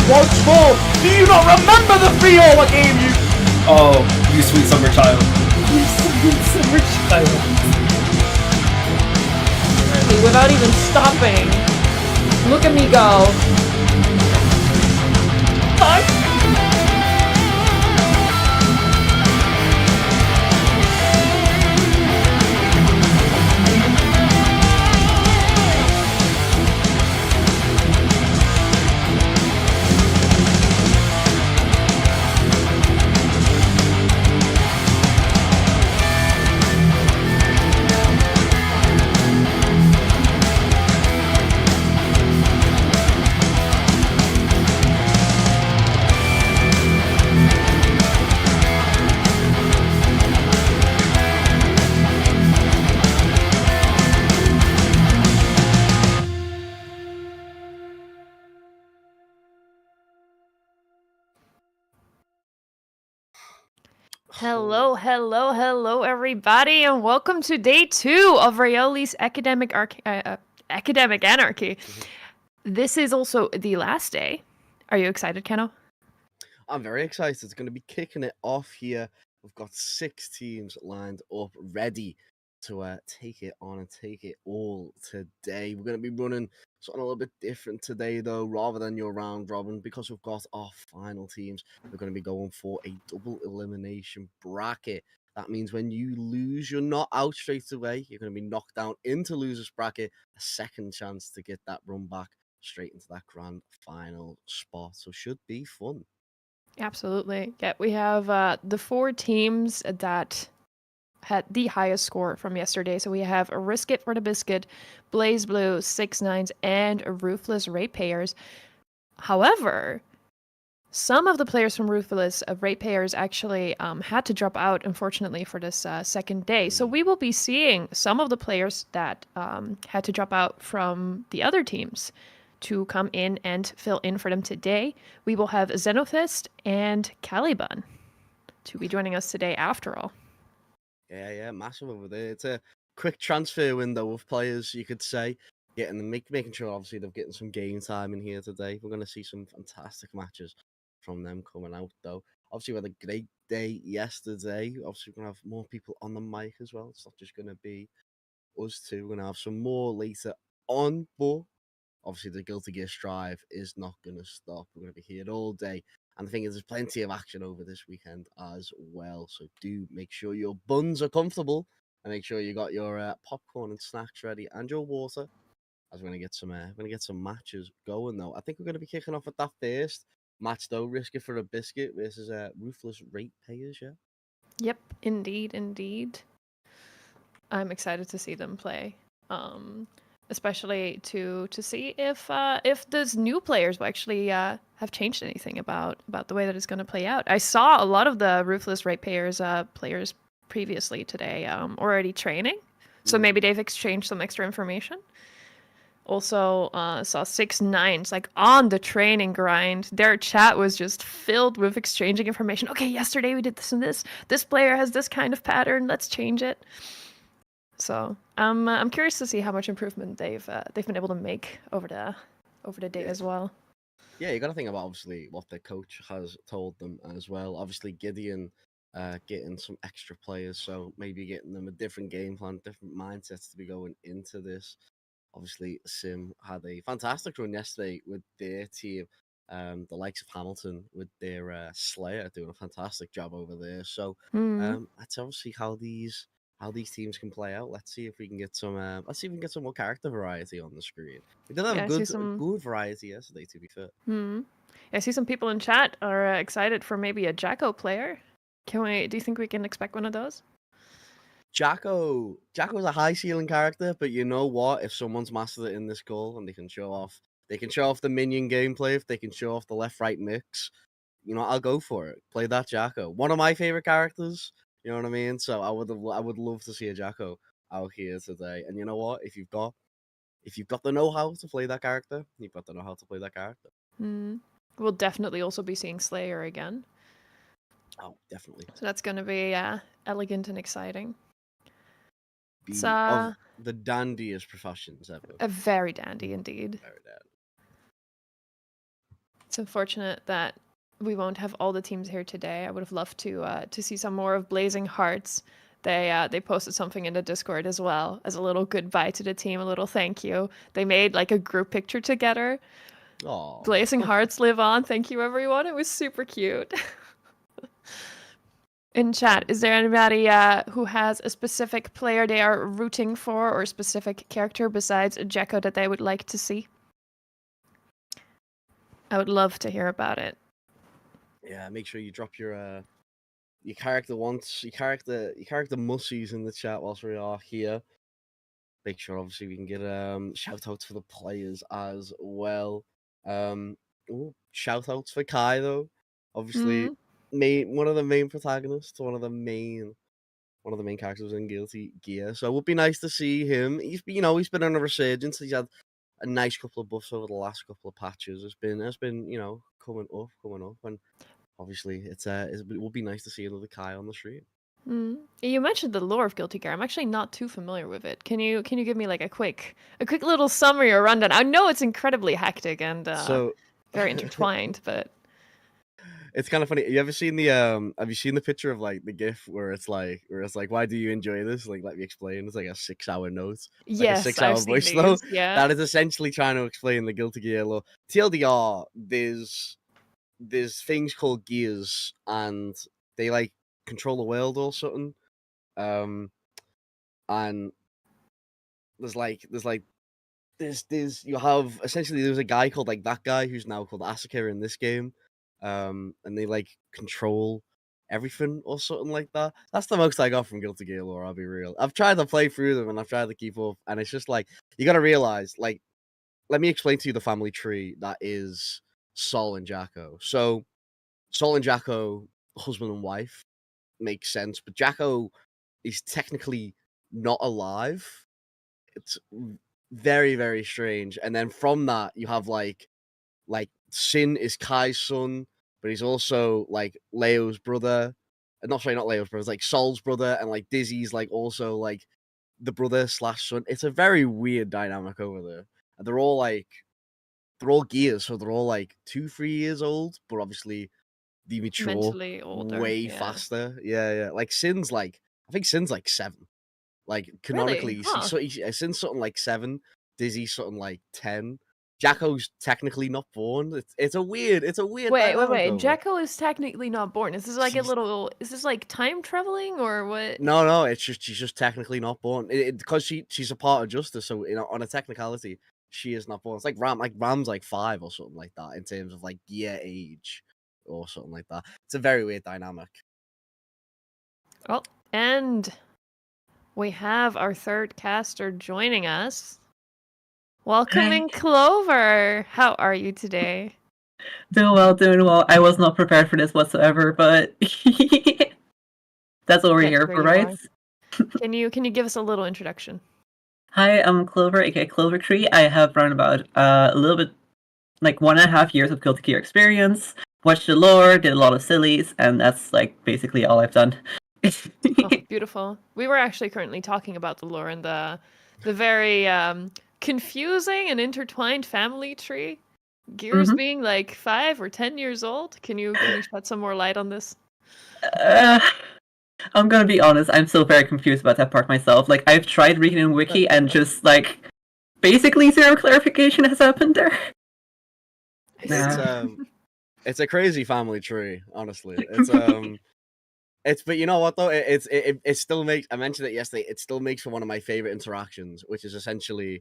once more. Do you not remember the Reioli I gave you? Oh, you sweet summer child. You sweet summer child. Without even stopping. Look at me go. Fuck. Hello, everybody, and welcome to day 2 of Reioli's Academic Anarchy. This is also the last day. Are you excited, Keno? I'm very excited. It's going to be kicking it off here. We've got 6 teams lined up, ready to take it on and take it all today. We're going to be running something a little bit different today, though, rather than your round robin, because we've got our final teams. We're going to be going for a double elimination bracket. That means when you lose, you're not out straight away. You're going to be knocked down into loser's bracket, a second chance to get that run back straight into that grand final spot. So should be fun. Absolutely. Yeah, we have the 4 teams that had the highest score from yesterday. So we have a Risk It for the Biscuit, Blaze Blue, 6 Nines, and Ruthless Ratepayers. However, some of the players from Ruthless Ratepayers actually had to drop out, unfortunately, for this second day. So we will be seeing some of the players that had to drop out from the other teams to come in and fill in for them today. We will have Xenothist and Caliban to be joining us today after all. Yeah, massive over there. It's a quick transfer window of players, you could say. Making sure, obviously, they're getting some game time in here today. We're going to see some fantastic matches from them coming out, though. Obviously, we had a great day yesterday. Obviously, we're going to have more people on the mic as well. It's not just going to be us two. We're going to have some more later on, but obviously, the Guilty Gear Strive is not going to stop. We're going to be here all day. And the thing is, there's plenty of action over this weekend as well. So do make sure your buns are comfortable and make sure you got your popcorn and snacks ready and your water. As we're gonna get some matches going though. I think we're gonna be kicking off with that first match though. Risk It for a Biscuit versus Ruthless Ratepayers. Yeah. Yep, indeed. I'm excited to see them play. especially to see if those new players will actually have changed anything about the way that it's going to play out. I saw a lot of the Ruthless Ratepayers players previously today already training, so maybe they've exchanged some extra information. Also saw 6ix9ine like on the training grind. Their chat was just filled with exchanging information. Okay, yesterday we did this and this. This player has this kind of pattern. Let's change it. So I'm curious to see how much improvement they've been able to make over the day as well. Yeah, you got to think about obviously what the coach has told them as well. Obviously, Gideon getting some extra players, so maybe getting them a different game plan, different mindsets to be going into this. Obviously, Sim had a fantastic run yesterday with their team. The likes of Hamilton with their Slayer doing a fantastic job over there. So that's obviously how these teams can play out. Let's see if we can get some. Let's see if we can get some more character variety on the screen. We did have Yeah, I see a some. good variety yesterday, to be fair. Yeah, I see some people in chat are excited for maybe a Jacko player. Do you think we can expect one of those? Jacko's a high ceiling character, but you know what? If someone's mastered it in this goal and they can show off the minion gameplay, if they can show off the left right mix, you know, I'll go for it. Play that Jacko. One of my favorite characters. You know what I mean? So I would love to see a Jacko out here today. And you know what? If you've got the know how to play that character, you've got the know how to play that character. We'll definitely also be seeing Slayer again. Oh, definitely. So that's going to be elegant and exciting. It's of the dandiest professions ever. A very dandy indeed. Very dandy. It's unfortunate that we won't have all the teams here today. I would have loved to see some more of Blazing Hearts. They posted something in the Discord as well as a little goodbye to the team, a little thank you. They made like a group picture together. Oh, Blazing Hearts live on. Thank you, everyone. It was super cute. In chat, is there anybody who has a specific player they are rooting for or a specific character besides Jekko that they would like to see? I would love to hear about it. Yeah, make sure you drop your character mussies in the chat whilst we are here. Make sure obviously we can get shout outs for the players as well. Shout outs for Kai though. Obviously one of the main protagonists, one of the main characters in Guilty Gear. So it would be nice to see him. He's been on a resurgence. He's had a nice couple of buffs over the last couple of patches. It's been coming up, and obviously it would be nice to see another Kai on the stream. You mentioned the lore of Guilty Gear. I'm actually not too familiar with it. Can you give me like a quick little summary or rundown? I know it's incredibly hectic and very intertwined, but it's kind of funny. You ever seen have you seen the picture of like the GIF where it's like why do you enjoy this? Like let me explain. It's like a 6-hour note. It's yes, like a 6-hour I've seen voice note. these, yeah. That is essentially trying to explain the Guilty Gear lore. TLDR, there's things called gears and they like control the world or something. And there's you have essentially there's a guy called like that guy who's now called Asuka in this game. And they like control everything or something like that. That's the most I got from Guilty Gear lore, I'll be real. I've tried to play through them and I've tried to keep up, and it's just like you gotta realize, like, let me explain to you the family tree that is Sol and Jacko. So Sol and Jacko, husband and wife, makes sense, but Jacko is technically not alive. It's very, very strange. And then from that, you have like Sin is Kai's son, but he's also like Leo's brother. Not Leo's brother, it's like Sol's brother, and like Dizzy's like also like the brother / son. It's a very weird dynamic over there. And they're all gears, so they're all like 2-3 years old, but obviously the mature mentally older, way faster. Yeah. Like Sin's like, I think Sin's like 7. Like canonically, really? Sin's something like 7, Dizzy's something like 10. Jacko's technically not born. It's a weird Wait. Jacko is technically not born. Is this like is this like time traveling or what? No, it's just she's just technically not born. Because she's a part of Justice, so on a technicality, she is not born. It's like Ram's like 5 or something like that in terms of like year age or something like that. It's a very weird dynamic. Oh, and we have our third caster joining us. Welcome in, Clover. How are you today? Doing well, doing well. I was not prepared for this whatsoever, but that's what we're here Here for, you right? are. Can you give us a little introduction? Hi, I'm Clover, aka Clover Tree. I have run about a little bit, like 1.5 years of Guilty Gear experience. Watched the lore, did a lot of sillies, and that's like basically all I've done. Oh, beautiful. We were actually currently talking about the lore and the very confusing and intertwined family tree. Gears Mhm. being like 5 or 10 years old. Can you shed some more light on this? Uh, I'm gonna be honest, I'm still very confused about that part myself. Like, I've tried reading in Wiki and just like basically zero clarification has happened there. It's a crazy family tree, honestly. It's but you know what though, it still makes, I mentioned it yesterday, it still makes for one of my favorite interactions, which is essentially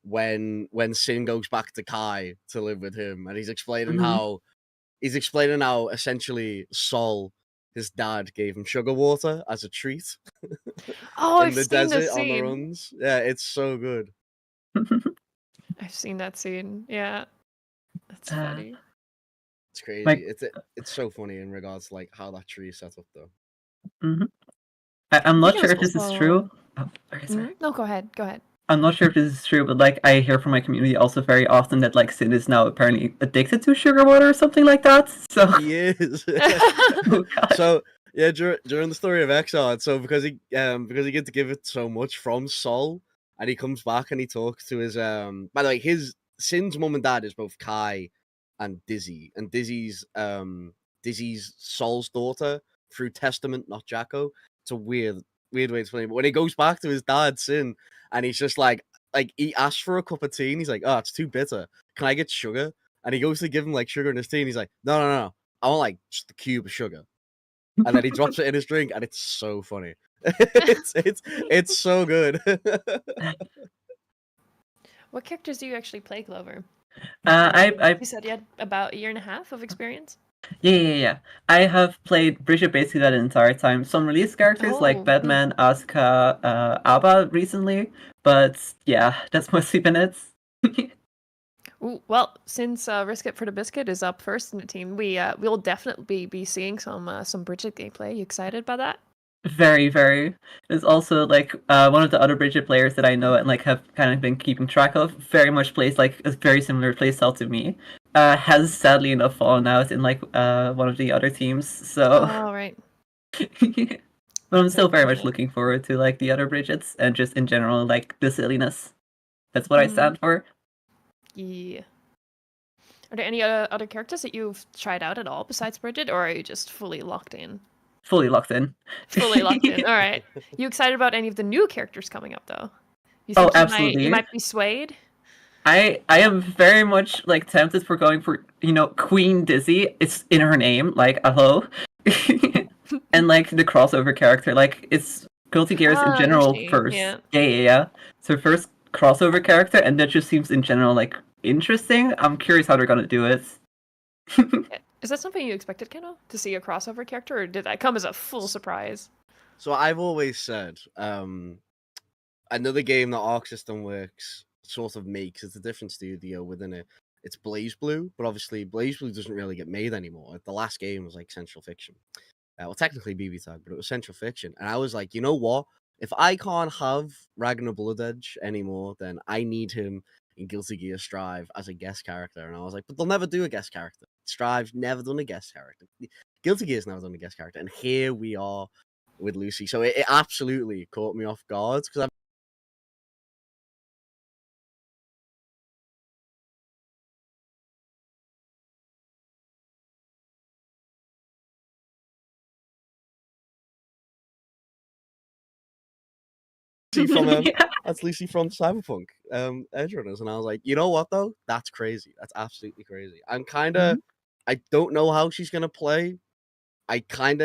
when Sin goes back to Kai to live with him, and he's explaining Mhm. how essentially Sol, his dad, gave him sugar water as a treat Oh, in I've the seen this desert on the scene. runs. Yeah, it's so good. I've seen that scene. Yeah. That's funny. It's crazy. Like, It's so funny in regards to like how that tree is set up though. mhm. I'm I not think it sure was if this is true. Oh, sorry. No, go ahead. Go ahead. I'm not sure if this is true, but like I hear from my community also very often that like Sin is now apparently addicted to sugar water or something like that. So, He is. oh god. So yeah, during the story of Exile, so because he gets to give it so much from Sol, and he comes back and he talks to his by the way, his Sin's mum and dad is both Kai and Dizzy, and Dizzy's Sol's daughter through testament, not Jacko. It's a weird way to explain it. But when he goes back to his dad, Sin, and he's just like he asks for a cup of tea and he's like, oh, it's too bitter. Can I get sugar? And he goes to give him like sugar in his tea and he's like, no. I want like just a cube of sugar. And then he drops it in his drink and it's so funny. it's so good. What characters do you actually play, Clover? I You said you had about a year and a half of experience. yeah. I have played Bridget basically that entire time. Some release characters like Batman, Asuka, Abba recently, but yeah, that's mostly been it. Ooh, well, since Risk It for the Biscuit is up first in the team, we'll definitely be seeing some Bridget gameplay. You excited about that? Very, very. There's also like one of the other Bridget players that I know and like have kind of been keeping track of. Very much plays like a very similar playstyle to me. Has sadly enough fallen out in like one of the other teams. So, Oh, right. but I'm still very much Unfortunate. looking forward to like the other Bridgets and just in general like the silliness. That's what I stand for. Yeah. Are there any other characters that you've tried out at all besides Bridget, or are you just fully locked in? Fully locked in. Fully locked in. All right. You excited about any of the new characters coming up though? You Oh, think absolutely. you might be swayed? I am very much like tempted for going for Queen Dizzy. It's in her name, like hello, and like the crossover character, like it's Guilty Gears in general Is she? first. Yeah. Yeah. So first crossover character, and that just seems in general like interesting. I'm curious how they're gonna do it. Is that something you expected, Keno, to see a crossover character, or did that come as a full surprise? So I've always said, another game that Arc System Works sort of makes, it's a different studio within it. It's Blaze Blue, but obviously Blaze Blue doesn't really get made anymore. The last game was like Central Fiction. Well, technically BB Tag, but it was Central Fiction. And I was like, you know what? If I can't have Ragnar Bloodedge anymore, then I need him in Guilty Gear Strive as a guest character. And I was like, but they'll never do a guest character. Strive's never done a guest character. Guilty Gear's never done a guest character. And here we are with Lucy. So it absolutely caught me off guard because I've that's Lucy from Cyberpunk Edgerunners, and I was like, you know what though? That's crazy. That's absolutely crazy. I don't know how she's gonna play. I'm kind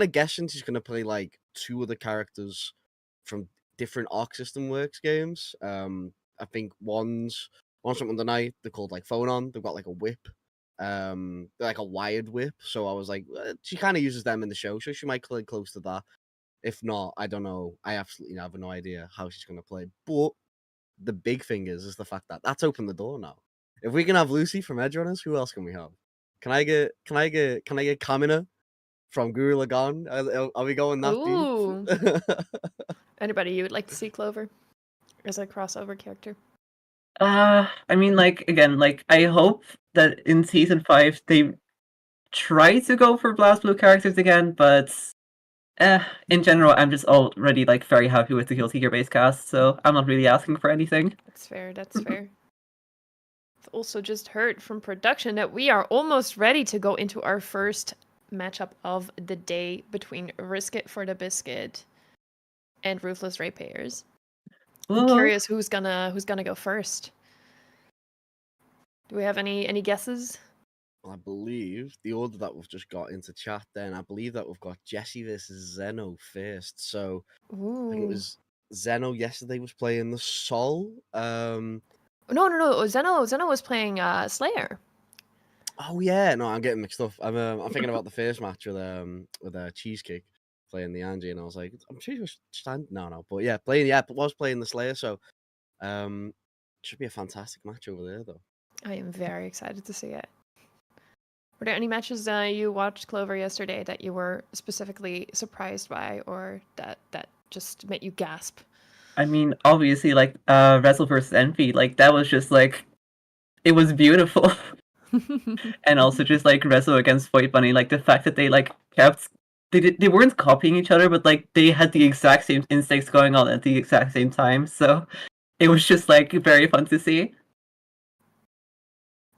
of guessing she's gonna play like two of the characters from different Arc System Works games. I think one's from the night. They're called like Phonon. They've got like a whip. They're like a wired whip. So I was like, she kind of uses them in the show, so she might play close to that. If not, I don't know. I absolutely have no idea how she's gonna play. But the big thing is the fact that that's opened the door now. If we can have Lucy from Edgerunners, who else can we have? Can I get Kamina from Guru Lagan? Are we going that Ooh. deep? Anybody you would like to see Clover as a crossover character? I mean, like, again, like, I hope that in season 5 they try to go for Blast Blue characters again, but in general, I'm just already like very happy with the Heal Seeker base cast, so I'm not really asking for anything. That's fair. That's fair. I've also just heard from production that we are almost ready to go into our first matchup of the day between Risk It for the Biscuit and Ruthless Ratepayers. I'm Ooh. curious who's gonna go first. Do we have any guesses? I believe the order that we've just got into chat then, I believe that we've got Jesse versus Zeno first. So I think it Ooh. was Zeno yesterday was playing the Sol. No. Zeno was playing Slayer. Oh yeah, no, I'm getting mixed up. I'm thinking about the first match with Cheesecake playing the Angie, and I was like, I'm sure he was stand no, but yeah, was playing the Slayer, so should be a fantastic match over there though. I am very excited to see it. Were there any matches you watched, Clover, yesterday that you were specifically surprised by, or that just made you gasp? I mean, obviously, like, Wrestle vs. Envy, like, that was just, like, it was beautiful. And also just, like, Wrestle against Void Bunny, like, the fact that they, like, kept... They weren't copying each other, but, like, they had the exact same instincts going on at the exact same time, so it was just, like, very fun to see.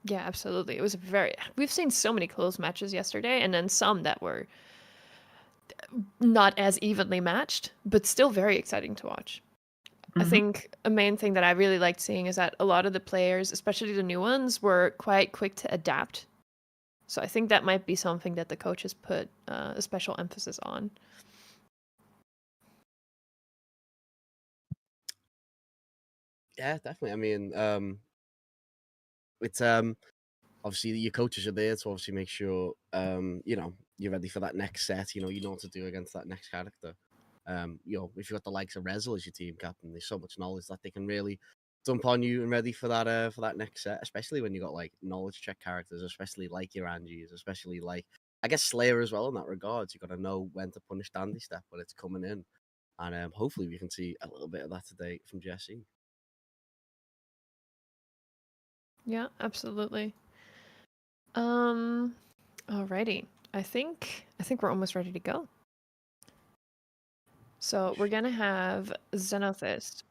Yeah, absolutely. It was we've seen so many close matches yesterday, and then some that were not as evenly matched, but still very exciting to watch. I think a main thing that I really liked seeing is that a lot of the players, especially the new ones, were quite quick to adapt. So I think that might be something that the coaches put a special emphasis on. Yeah, definitely. I mean, it's obviously your coaches are there to obviously make sure you're ready for that next set. You know what to do against that next character. If you've got the likes of Rezel as your team captain, there's so much knowledge that they can really dump on you and ready for that next set. Especially when you got like knowledge check characters, especially like your Angies, especially like I guess Slayer as well in that regards. You got to know when to punish Dandy Step when it's coming in, and hopefully we can see a little bit of that today from Jesse. Yeah, absolutely. Alrighty. I think we're almost ready to go. So we're gonna have Xenothist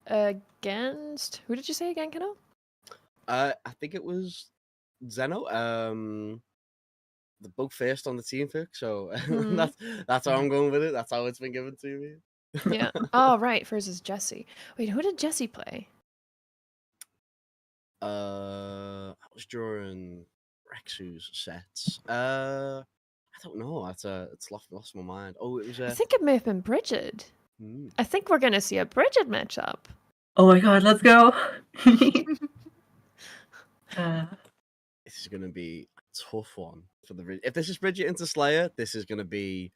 against who did you say again, Kano? I think it was Zeno. The both first on the team pick, so that's how I'm going with it. That's how it's been given to me. Yeah. Oh, right. Versus Jesse. Wait, who did Jesse play? That was during Rexu's sets. I don't know. It's lost my mind. Oh, it was. I think it may have been Bridget. Hmm. I think we're gonna see a Bridget matchup. Oh my god, let's go! This is gonna be a tough one for the. If this is Bridget into Slayer, this is gonna be.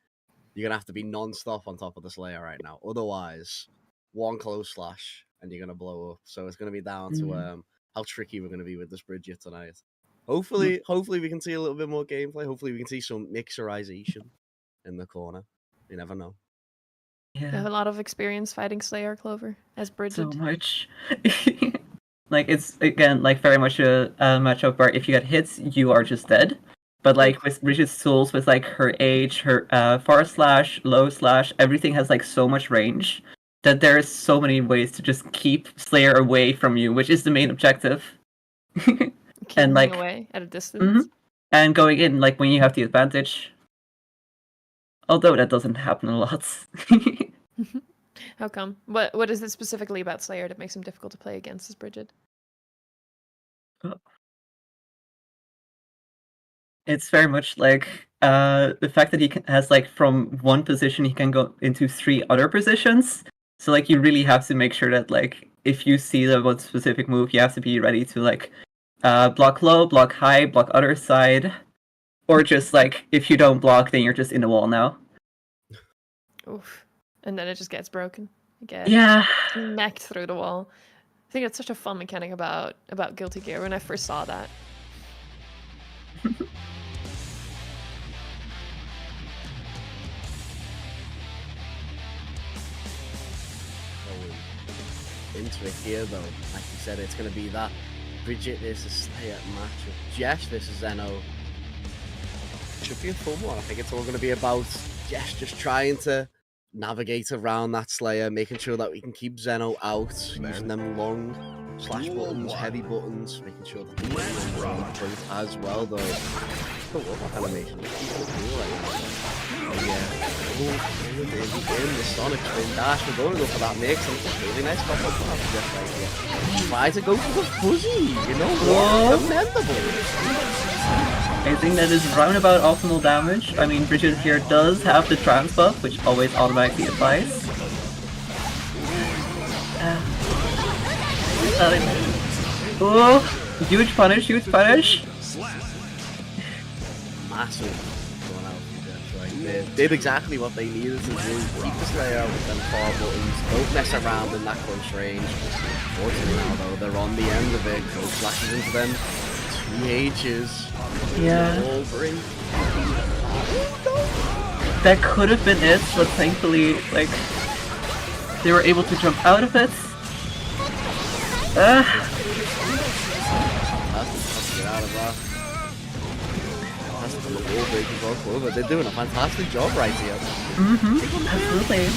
You're gonna have to be non-stop on top of the Slayer right now. Otherwise, one close slash and you're gonna blow up. So it's gonna be down to how tricky we're gonna be with this Bridget tonight. Hopefully we can see a little bit more gameplay. Hopefully we can see some mixerization in the corner. You never know. You have Yeah, a lot of experience fighting Slayer, Clover, as Bridget. so much. Like, it's, again, like, very much a matchup where if you get hits, you are just dead. But, like, with Bridget's tools, with, like, her H, her far slash, low slash, everything has, like, so much range that there's so many ways to just keep Slayer away from you, which is the main objective. Keep and, moving like, away at a distance. and going in, like, when you have the advantage. Although that doesn't happen a lot. How come? What is it specifically about Slayer that makes him difficult to play against as Bridget? It's very much like the fact that he has, like, from one position he can go into 3 other positions. So, like, you really have to make sure that, like, if you see the one specific move, you have to be ready to, like, block low, block high, block other side, or just, like, if you don't block, then you're just in the wall now. Oof. And then it just gets broken. You get Yeah. smacked through the wall. think it's such a fun mechanic about Guilty Gear when I first saw that. Into it here though, like you said, it's going to be that Bridget versus Slayer match with Jess versus Zeno. Should be a fun one. I think it's all going to be about Jess just trying to navigate around that Slayer, making sure that we can keep Zeno out, using them long slash buttons, heavy buttons, making sure that they get both as well though. I love that animation. The Sonic spin dash, we're going to go for that mix, and it's a really nice combo to have Jess right here. Try to go for the fuzzy, you know, commendable. I think that is roundabout optimal damage. I mean, Bridget here does have the trance buff, which always automatically applies. Oh, huge punish, huge punish. Massive going out from Jess, right? They did exactly what they needed to do. Keep the Slayer with them 4 buttons, don't mess around in that close range. Fortunately now though, they're on the end of it. Go flashes into them. 2 H's. Yeah. Wolverine. That could have been it, but thankfully, like, they were able to jump out of it. That's get out of that. That's the wall break as well, Clover. They're doing a fantastic job right here. Absolutely.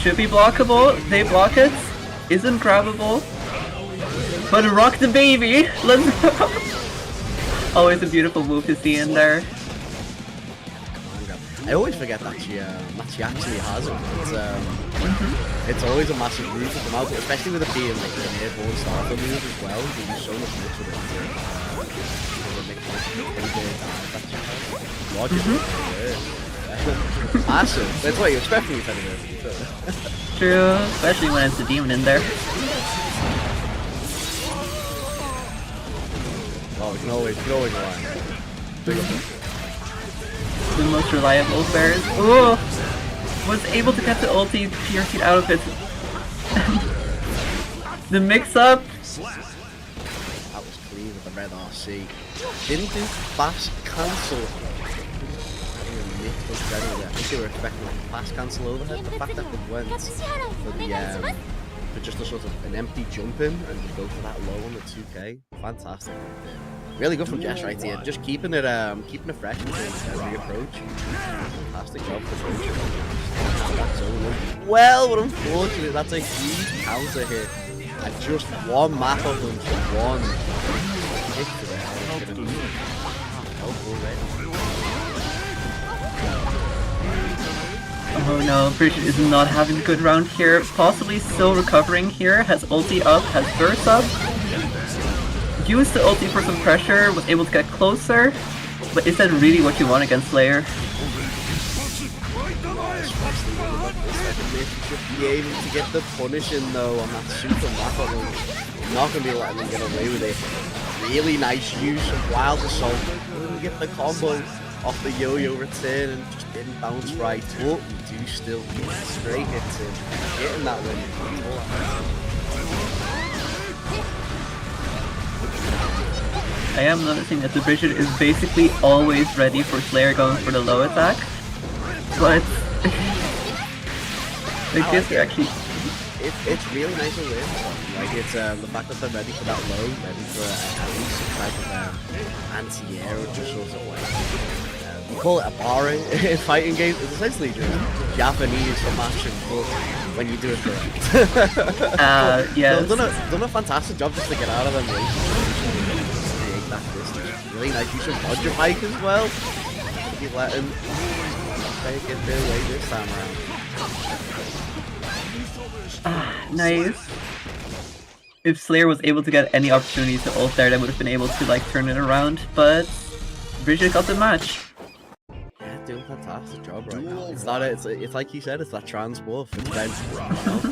Should be blockable. They block it. Isn't grabbable. But rock the baby! Let's go! Always a beautiful move to see in there. I always forget that she actually has it. It's always a massive move to come out, especially with it being like an airborne starter move as well. You can do so much more with it. Massive. That's what you expect from your Federation. True, especially when it's a demon in there. Oh, we can always rely. Big up. The most reliable bears. Oh! Was able to get the ulti piercing out of it. The mix up. That was clean with the red RC. Didn't do fast cancel. I think they were expecting like a fast cancel overhead. The fact that they went for just a sort of an empty jump in and just go for that low on the 2K. Fantastic. Really good from Jess right here. Just keeping it fresh every approach. Fantastic job for Coach. Well, but unfortunately, that's a huge counter hit. And just one map of them for one hit to the head. Oh no, Bridget is not having a good round here. Possibly still recovering here. Has ulti up, has burst up. Used the ulti for some pressure, was able to get closer. But is that really what you want against Slayer? Should be able to get the punish in though on that super map. Not going to be letting them get away with it. Really nice use of Wild Assault. Couldn't get the combo off the yo-yo return and just didn't bounce right. But we do still get straight hits in. Getting that win. I am noticing that the Bridget is basically always ready for Slayer going for the low attack. But I guess they're actually... It's really nice to win. Like it's the fact that they're ready for that low, ready for at least some type of anti-air or just sort of like we call it a barre in fighting games. It's essentially just Japanese for matching, but when you do it correct. yeah. Done a fantastic job just to get out of them. Create that distance. Really nice use of Roger Pike as well. Be letting take it their way this time around. Nice. If Slayer was able to get any opportunity to ult there, they would have been able to like turn it around, but Bridget got the match. Yeah, doing a fantastic job right now. It's not it's like you said, it's that trans buff. It's been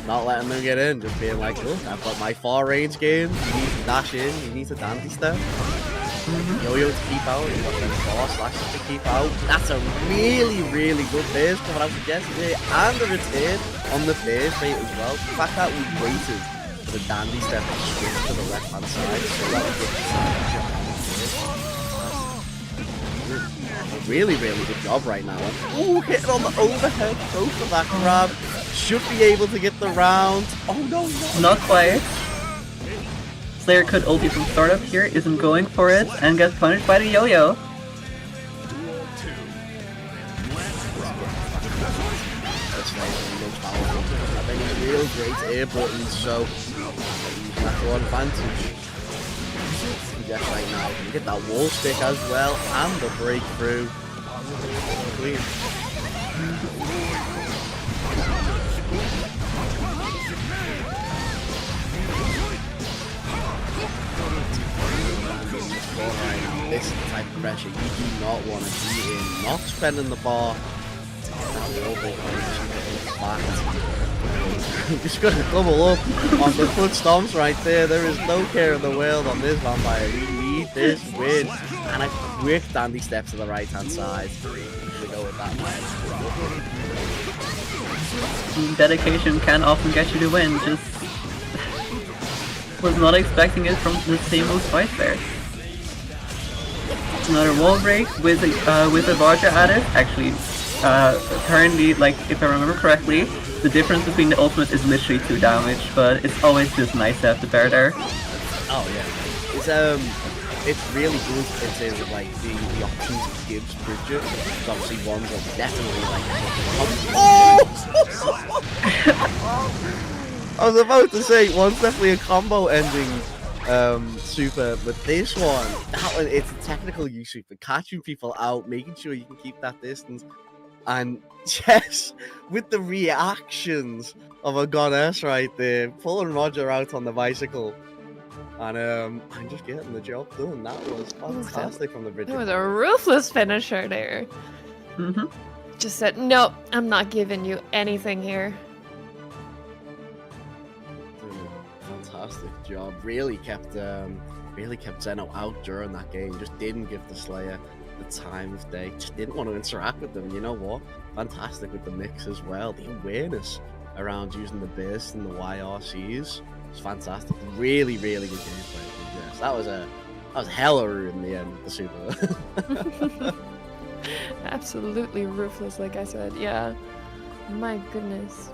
not letting them get in, just being like, look, I've got my far range game, you need to dash in, you need to dandy step. Yo-yo to keep out, you got them 4 slashes to keep out. That's a really, really good base coming out of Jess here, and a return on the base rate as well. The fact that we waited the dandy step and switch to the left hand side. So that was really good job right now. Ooh, hitting on the overhead, go for that grab. Should be able to get the round. Oh no, Not quite. Slayer could ulti from startup here, isn't going for it, and gets punished by the yo-yo. That's nice, most powerful. I think it's real great air buttons, so using that to advantage. Yes, right now, you get that wall stick as well, and the breakthrough. Clean. Right now, this is the type of pressure you do not want to be in. Not spending the bar. That will be back. Just gonna double up on the foot stomps right there. There is no care in the world on this vampire. We need this win. And a quick dandy step to the right hand side. We go with that one. Dedication can often get you to win, just was not expecting it from the same move twice there. Another wall break with a Varja at it. Actually, currently, like if I remember correctly, the difference between the ultimate is literally 2 damage, but it's always just nice to have the bear there. Oh yeah, it's really good in terms of like the options it gives Bridget. So obviously ones are definitely like. Oh! I was about to say one's definitely a combo ending super, but this one, it's a technical use super, catching people out, making sure you can keep that distance, and yes, with the reactions of a goddess right there, pulling Roger out on the bicycle, and I'm just getting the job done. That was fantastic from the Bridget. That was a ruthless finisher there. Just said, no, I'm not giving you anything here. Fantastic job. Really kept Zeno out during that game. Just didn't give the Slayer the time of day. Just didn't want to interact with them. You know what? Fantastic with the mix as well. The awareness around using the burst and the YRCs was fantastic. Really good gameplay. Yes, that was hella rude in the end. The super. Absolutely ruthless, like I said. Yeah. My goodness.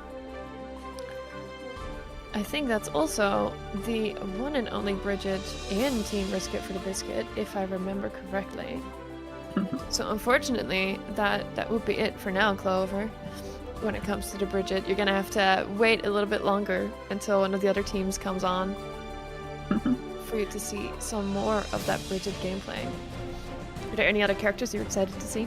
I think that's also the one and only Bridget in Team Risk It for the Biscuit, if I remember correctly. So unfortunately, that would be it for now, Clover. When it comes to the Bridget, you're gonna have to wait a little bit longer until one of the other teams comes on for you to see some more of that Bridget gameplay. Are there any other characters you're excited to see?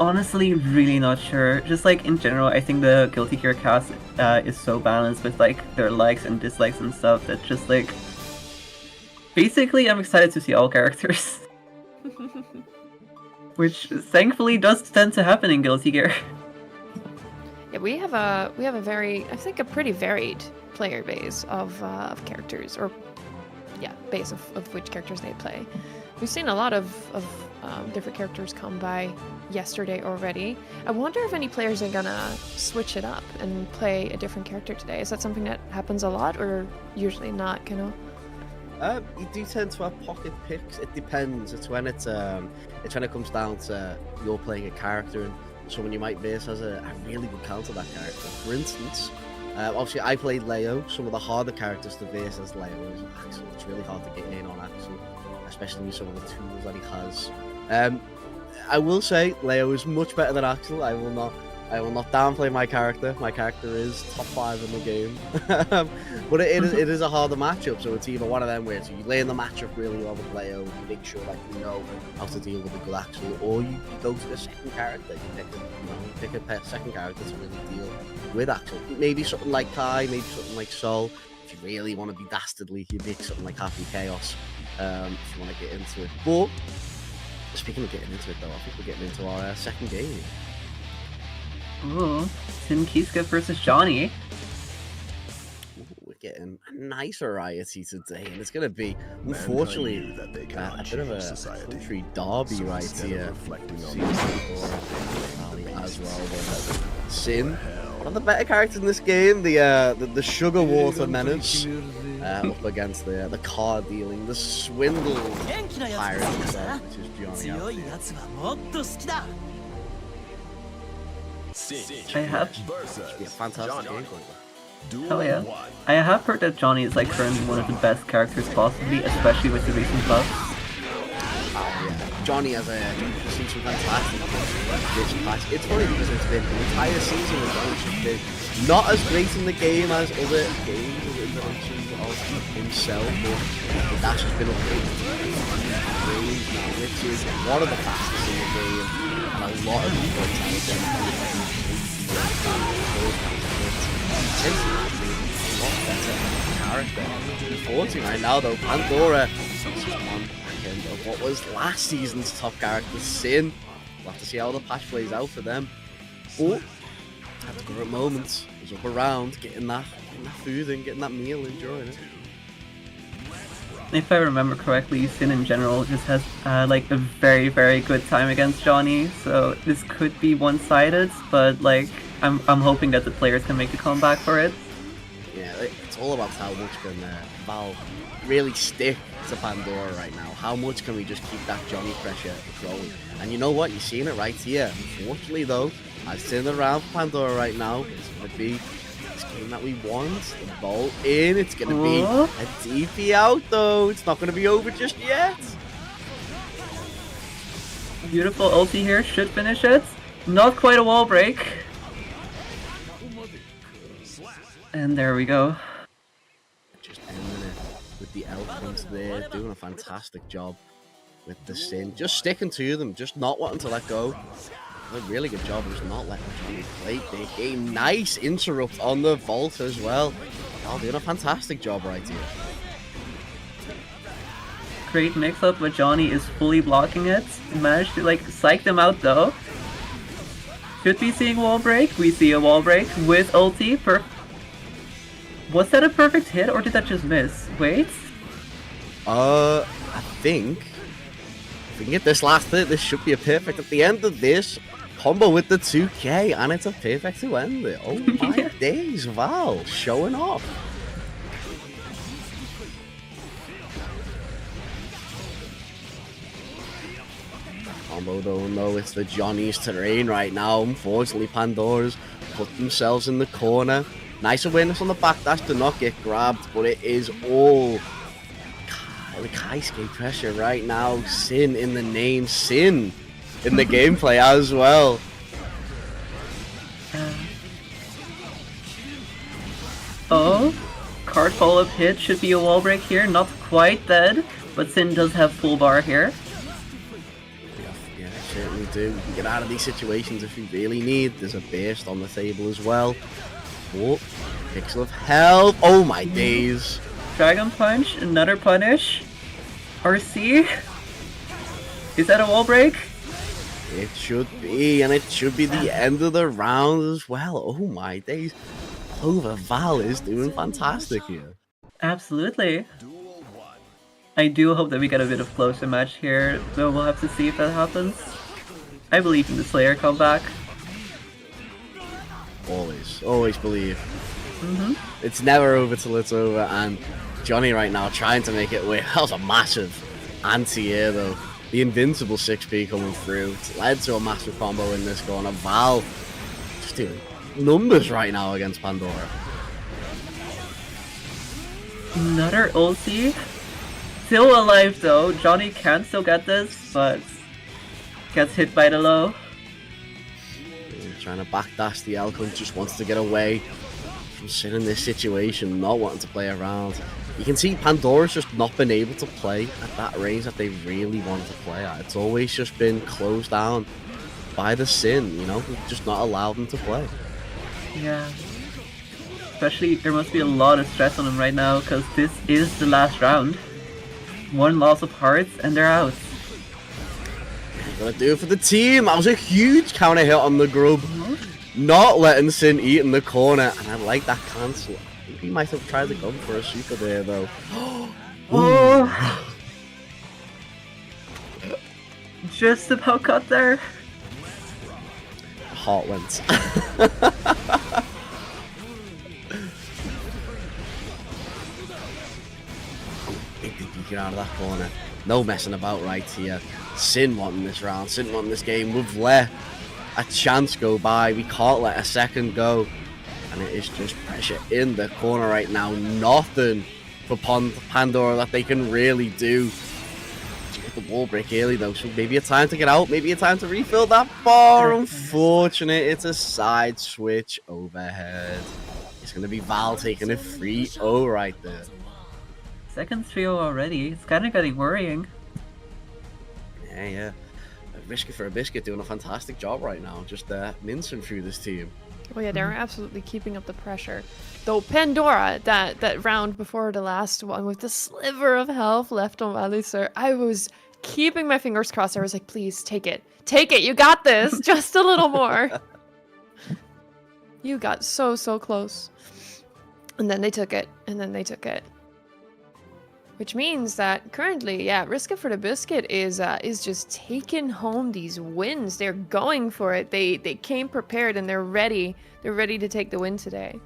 Honestly, really not sure. Just like in general, I think the Guilty Gear cast is so balanced with like their likes and dislikes and stuff that just like basically I'm excited to see all characters. Which thankfully does tend to happen in Guilty Gear. Yeah, we have a very, I think, a pretty varied player base of characters, or yeah, base of which characters they play. We've seen a lot of different characters come by yesterday already. I wonder if any players are gonna switch it up and play a different character today. Is that something that happens a lot, or usually not, Kino? You do tend to have pocket picks. It depends. It's when it comes down to you're playing a character and someone you might base has a really good counter that character. For instance, obviously I played Leo. Some of the harder characters to base as Leo is Axel. It's really hard to get in on Axel, especially with some of the tools that he has. I will say Leo is much better than Axel. I will not downplay my character. My character is top 5 in the game. But it is a harder matchup, so it's either one of them where you lay in the matchup really well with Leo, you make sure that you know how to deal with a good Axel, or you go to the second character. You pick a second character to really deal with Axel. Maybe something like Kai, maybe something like Sol. If you really want to be dastardly, you pick something like Happy Chaos. If you want to get into it. But speaking of getting into it, though, I think we're getting into our second game. Ooh, Tim Kiska versus Johnny. Ooh, we're getting a nice variety today, and it's going to be, unfortunately, a bit of a country derby right here. As well, but Sin one of the better characters in this game. The sugar water menace up against the card dealing, the swindle pirate himself, which is Johnny. I have. Yeah, fantastic game. Oh yeah. I have heard that Johnny is like currently one of the best characters possibly, especially with the recent buffs. Johnny has seen some fantastic this patch. It's funny because it's been the entire season of Johnny's just been not as great in the game as other games or iterations of himself, but the dash has been upgraded now, which is one of the fastest in the game, and a lot of people tell a lot better character. Unfortunately, right now though, Pandora of what was last season's top character, Sin. We'll have to see how the patch plays out for them. But at the current moment, he's up around getting that food and getting that meal, enjoying it. If I remember correctly, Sin in general just has like a very, very good time against Johnny, so this could be one-sided, but like I'm hoping that the players can make a comeback for it. Yeah, it's all about how much can Valve really stick to Pandora right now. How much can we just keep that Johnny pressure going? And you know what? You're seeing it right here. Unfortunately though, I've seen around for Pandora right now. It's going to be this game that we want. The ball in. It's going to be a DP out though. It's not going to be over just yet. Beautiful ulti here. Should finish it. Not quite a wall break. And there we go. Just ending it with the Elkins there, doing a fantastic job with the Sin. Just sticking to them, just not wanting to let go. A really good job of just not letting Johnny play big game. Nice interrupt on the vault as well. Val doing a fantastic job right here. Great mix-up, but Johnny is fully blocking it. Managed to like psych them out though. Should be seeing wall break. We see a wall break with ulti. Was that a perfect hit or did that just miss? Wait. I think if we can get this last hit, this should be a perfect at the end of this combo with the 2K, and it's a perfect to end it. Oh my days, Val showing off. Combo don't know it's the Johnny's terrain right now. Unfortunately, Pandora's put themselves in the corner. Nice awareness on the backdash to not get grabbed, but it is all like high skate pressure right now. Sin in the name, Sin in the gameplay as well. Oh, card follow-up hit should be a wall break here. Not quite dead, but Sin does have full bar here. Yeah, certainly do. You can get out of these situations if you really need. There's a burst on the table as well. Oh, pixel of health. Oh my days. Dragon Punch, another punish. RC? Is that a wall break? It should be, and it should be the end of the round as well. Oh my days. Clover Val is doing fantastic here. Absolutely. I do hope that we get a bit of closer match here, though we'll have to see if that happens. I believe in the Slayer comeback. Always believe. It's never over till it's over, and Johnny right now trying to make it work. That was a massive anti-air though. The invincible 6p coming through. It's led to a massive combo in this corner. Val just doing numbers right now against Pandora. Another ulti. Still alive though. Johnny can still get this, but gets hit by the low. Trying to backdash the Elkins, just wants to get away from sitting in this situation, not wanting to play around. You can see Pandora's just not been able to play at that range that they really wanted to play at. It's always just been closed down by the Sin, you know, just not allowed them to play. Yeah. Especially, there must be a lot of stress on them right now, because this is the last round. One loss of hearts, and they're out. Gonna do it for the team. That was a huge counter hit on the grub. Not letting Sin eat in the corner, and I like that cancel. I think he might have tried to go for a super there though. Oh! Just about got there. Heart went. of that corner. No messing about right here. Sin wanting this round, Sin wanting this game. We've let a chance go by. We can't let a second go. And it is just pressure in the corner right now. Nothing for Pandora that they can really do. The wall break early though, so maybe a time to get out, maybe a time to refill that bar. Unfortunate, it's a side switch overhead. It's going to be Val taking a 3-0 right there. Second 3-0 already. It's kind of getting worrying. Yeah. Risk it for a biscuit doing a fantastic job right now, just mincing through this team. Oh yeah, they're absolutely keeping up the pressure. Though Pandora, that round before the last one with the sliver of health left on Alisir, I was keeping my fingers crossed. I was like, please take it. Take it. You got this. Just a little more. You got so close. And then they took it. And then they took it. Which means that currently, yeah, Risk It for the Biscuit is just taking home these wins. They're going for it. They came prepared and they're ready. They're ready to take the win today.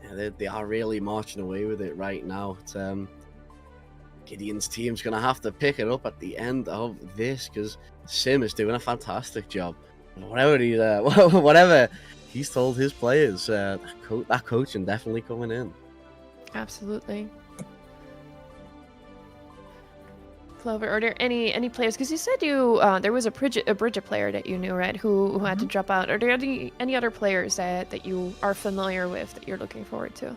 Yeah, they are really marching away with it right now. It's, Gideon's team's going to have to pick it up at the end of this because Sim is doing a fantastic job. Whatever he's told his players, that coaching definitely coming in. Absolutely. Clover, are there any players? Because you said there was a Bridget player that you knew, right? Who had to drop out. Are there any other players that you are familiar with that you're looking forward to?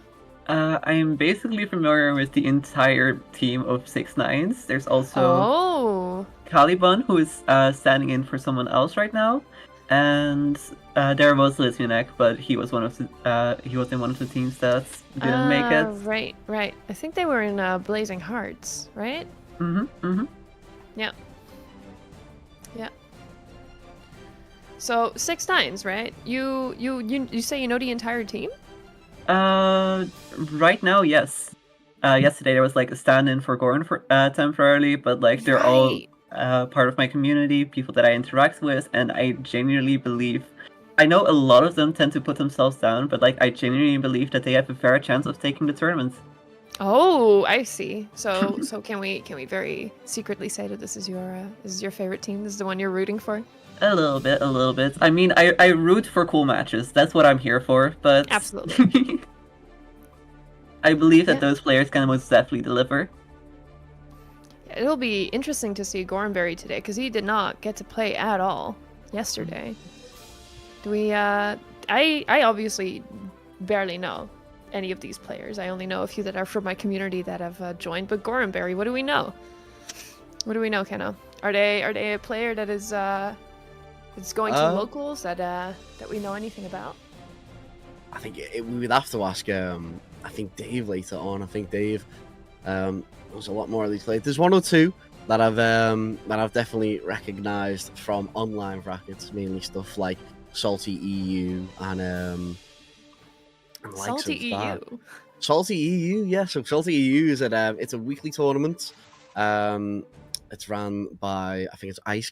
I am basically familiar with the entire team of 6ix9ine. There's also Caliban, who is standing in for someone else right now, and there was Litvinek, but he was in one of the teams that didn't make it. Right. I think they were in Blazing Hearts, right? Yeah. So 6ix9ine, right? You say you know the entire team? Right now, yes. Yesterday there was like a stand-in for Goran for temporarily, but like they're all part of my community, people that I interact with, and I genuinely believe. I know a lot of them tend to put themselves down, but like I genuinely believe that they have a fair chance of taking the tournament. Oh, I see. So can we very secretly say that this is your favorite team? This is the one you're rooting for? A little bit. I mean, I root for cool matches. That's what I'm here for. But absolutely, I believe that those players can most definitely deliver. Yeah, it'll be interesting to see Gormberry today because he did not get to play at all yesterday. Do we? I obviously barely know any of these players. I only know a few that are from my community that have joined. But Gormberry, what do we know? What do we know, Kenna? Are they a player that is it's going to locals that we know anything about? I think we would have to ask. I think Dave later on. I think Dave. There's a lot more of these players. There's one or two that I've definitely recognised from online brackets, mainly stuff like Salty EU and Salty EU. Salty EU, yeah. So Salty EU is it's a weekly tournament. It's ran by, I think it's Ice.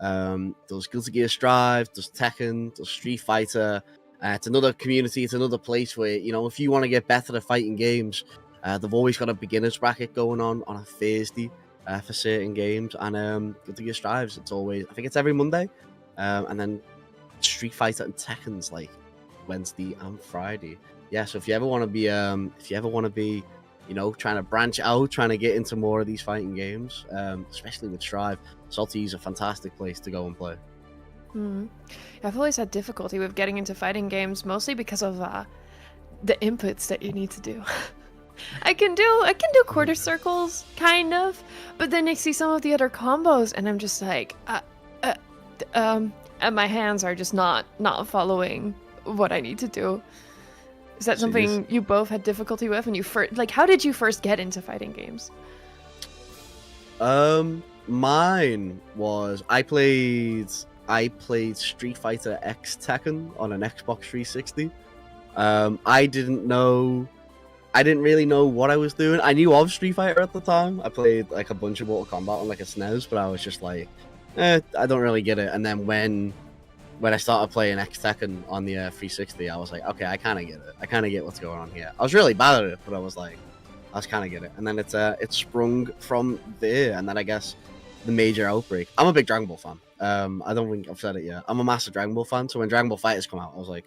Does Guilty Gear Strive, does Tekken, does Street Fighter. It's another community. It's another place where, you know, if you want to get better at fighting games, they've always got a beginners bracket going on a Thursday for certain games. And Guilty Gear Strives, it's always, I think it's every Monday. And then Street Fighter and Tekken's like Wednesday and Friday. Yeah, so if you ever want to be, you know, trying to branch out, trying to get into more of these fighting games, especially with Strive, Salty is a fantastic place to go and play. I've always had difficulty with getting into fighting games, mostly because of the inputs that you need to do. I can do quarter circles, kind of, but then I see some of the other combos, and I'm just like, and my hands are just not following what I need to do. Is that something you both had difficulty with when you first, like, how did you first get into fighting games? Mine was I played Street Fighter X Tekken on an Xbox 360. I didn't really know what I was doing. I knew of Street Fighter at the time. I played like a bunch of Mortal Kombat on like a SNES, but I was just like, I don't really get it. And then when I started playing X Tekken on the 360, I was like, okay, I kind of get it. I kind of get what's going on here. I was really bad at it, but I was like, That's kind of get it. And then it's sprung from there, and then I guess the major outbreak. I'm a big Dragon Ball fan. I don't think I've said it yet. I'm a massive Dragon Ball fan, so when Dragon Ball Fighters come out, I was like,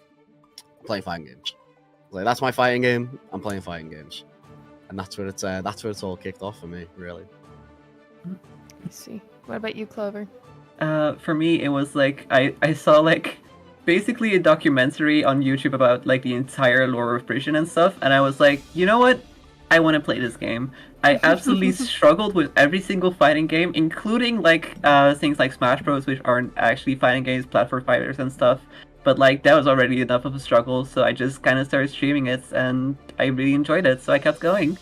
play fighting games. Like, that's my fighting game. I'm playing fighting games, and that's where it's all kicked off for me, really. I see. What about you, Clover? For me, it was like I saw like basically a documentary on YouTube about like the entire lore of Britain and stuff, and I was like, you know what? I want to play this game. I absolutely struggled with every single fighting game, including like things like Smash Bros, which aren't actually fighting games, platform fighters and stuff. But like that was already enough of a struggle, so I just kind of started streaming it, and I really enjoyed it, so I kept going.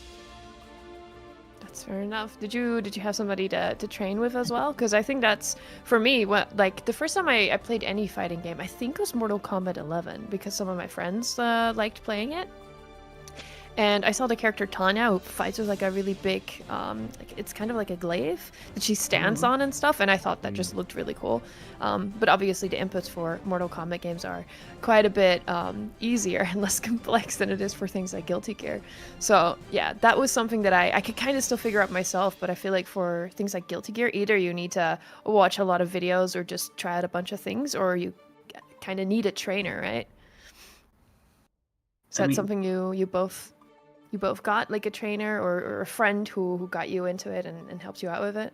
That's fair enough. Did you have somebody to train with as well? Because I think that's, for me, what like the first time I played any fighting game, I think it was Mortal Kombat 11, because some of my friends liked playing it. And I saw the character Tanya, who fights with like a really big, like it's kind of like a glaive that she stands on and stuff, and I thought that just looked really cool. But obviously the inputs for Mortal Kombat games are quite a bit easier and less complex than it is for things like Guilty Gear. So yeah, that was something that I could kind of still figure out myself, but I feel like for things like Guilty Gear, either you need to watch a lot of videos or just try out a bunch of things, or you kind of need a trainer, right? So that's something you both got, like a trainer or a friend who got you into it and helped you out with it?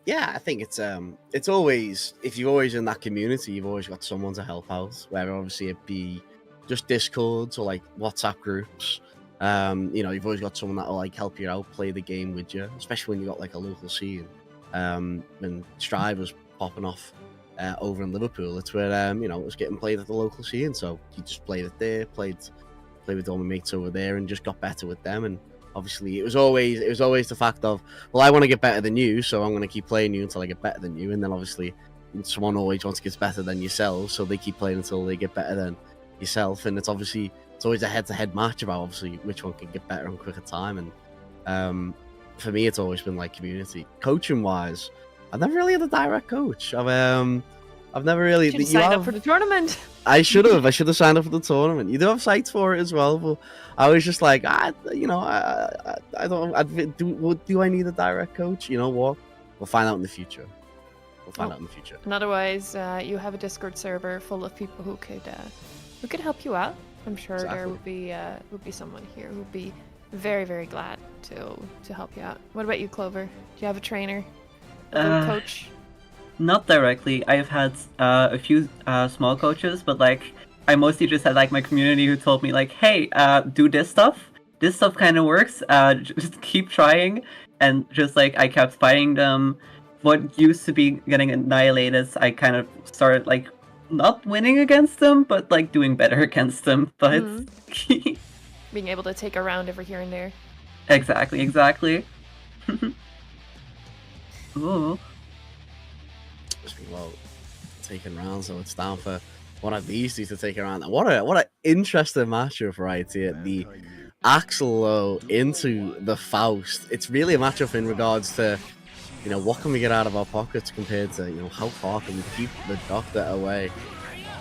Yeah, I think it's always, if you're always in that community, you've always got someone to help out, whether obviously it be just Discords or like WhatsApp groups. You know, you've always got someone that will like help you out, play the game with you, especially when you got like a local scene. When Strive was popping off over in Liverpool, it's where you know, it was getting played at the local scene, so you just played it there, played with all my mates over there, and just got better with them. And obviously it was always the fact of, well, I want to get better than you, so I'm going to keep playing you until I get better than you. And then obviously someone always wants to get better than yourself, so they keep playing until they get better than yourself. And it's always a head-to-head match about obviously which one can get better in quicker time. And for me, it's always been like community. Coaching wise, I've never really had a direct coach. I've never really. You signed up for the tournament. I should have signed up for the tournament. You do have sites for it as well, but I was just like, I don't. Do I need a direct coach? You know what? We'll find out in the future. And otherwise, you have a Discord server full of people who could help you out. I'm sure there would be someone here who would be very, very glad to help you out. What about you, Clover? Do you have a trainer, a coach? Not directly. I've had a few small coaches, but like I mostly just had like my community who told me like, hey, do this stuff. This stuff kind of works. Just keep trying, and just like I kept fighting them. What used to be getting annihilated, I kind of started like not winning against them, but like doing better against them. But being able to take a round over here and there. Exactly. Ooh. Well, taking rounds, so it's down for one of these two to take a round. What an interesting matchup right here. The Axel into the Faust. It's really a matchup in regards to, you know, what can we get out of our pockets compared to, you know, how far can we keep the Doctor away.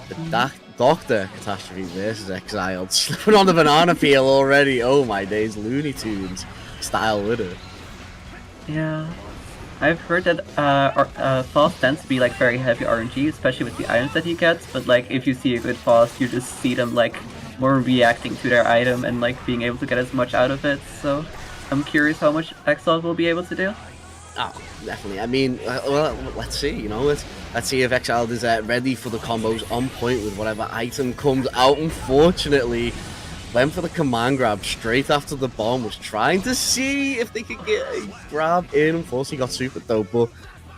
The Doctor Catastrophe versus Exiled, slipping on the banana peel already. Oh my days, Looney Tunes style with it. Yeah. I've heard that Faust tends to be like very heavy RNG, especially with the items that he gets, but like if you see a good Faust, you just see them like more reacting to their item and like being able to get as much out of it, so I'm curious how much Exalt will be able to do. Oh, definitely. I mean, well, let's see, you know, let's see if Exiled is ready for the combos, on point with whatever item comes out. Unfortunately, went for the command grab straight after the bomb, was trying to see if they could get a grab in. Unfortunately, got Super though, but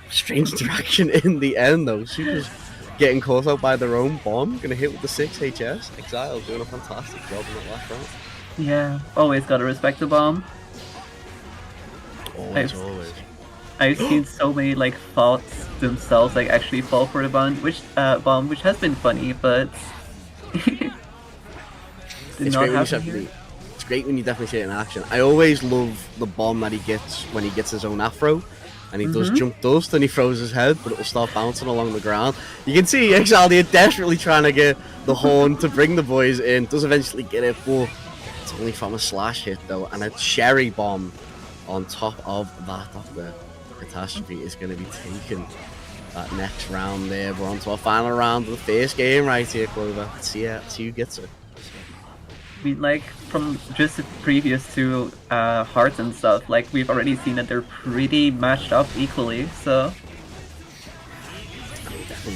strange interaction in the end though. Super's getting caught out by their own bomb, gonna hit with the 6 HS. Exile doing a fantastic job in that last round. Yeah, always gotta respect the bomb. Always. I've seen so many like Faults themselves like actually fall for the bomb, which has been funny, but it's great when you definitely see it in action. I always love the bomb that he gets when he gets his own afro, and he does jump dust and he throws his head, but it'll start bouncing along the ground. You can see Exile here desperately trying to get the horn to bring the boys in. Does eventually get it, but It's only from a slash hit though, and a cherry bomb on top of that. Doctor Catastrophe is going to be taking that next round there. We're on to our final round of the first game right here, Clover. Let's see who gets it. I mean, like, from just the previous two hearts and stuff, like, we've already seen that they're pretty matched up equally, so...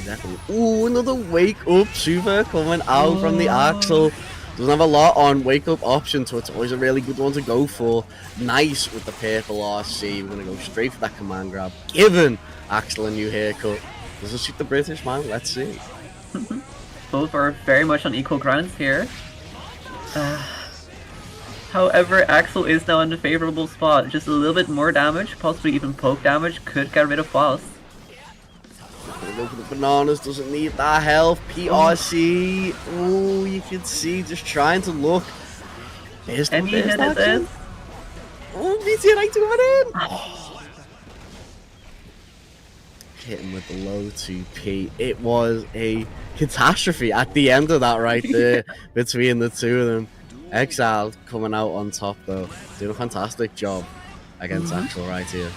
Definitely. Ooh, another wake up super coming out from the Axel. Doesn't have a lot on wake up options, so it's always a really good one to go for. Nice with the purple RC. We're going to go straight for that command grab. Giving Axel a new haircut. Does it suit the British man? Let's see. Both are very much on equal grounds here. However, Axel is now in a favorable spot. Just a little bit more damage, possibly even poke damage, could get rid of Faust. Go for the bananas, doesn't need that health. PRC, ooh, you can see just trying to look. There's And he hit it. Oh, BT92 coming in. Oh. Hit him with the low 2P. It was a catastrophe at the end of that right there between the two of them. Exile coming out on top though, doing a fantastic job against Axel right here.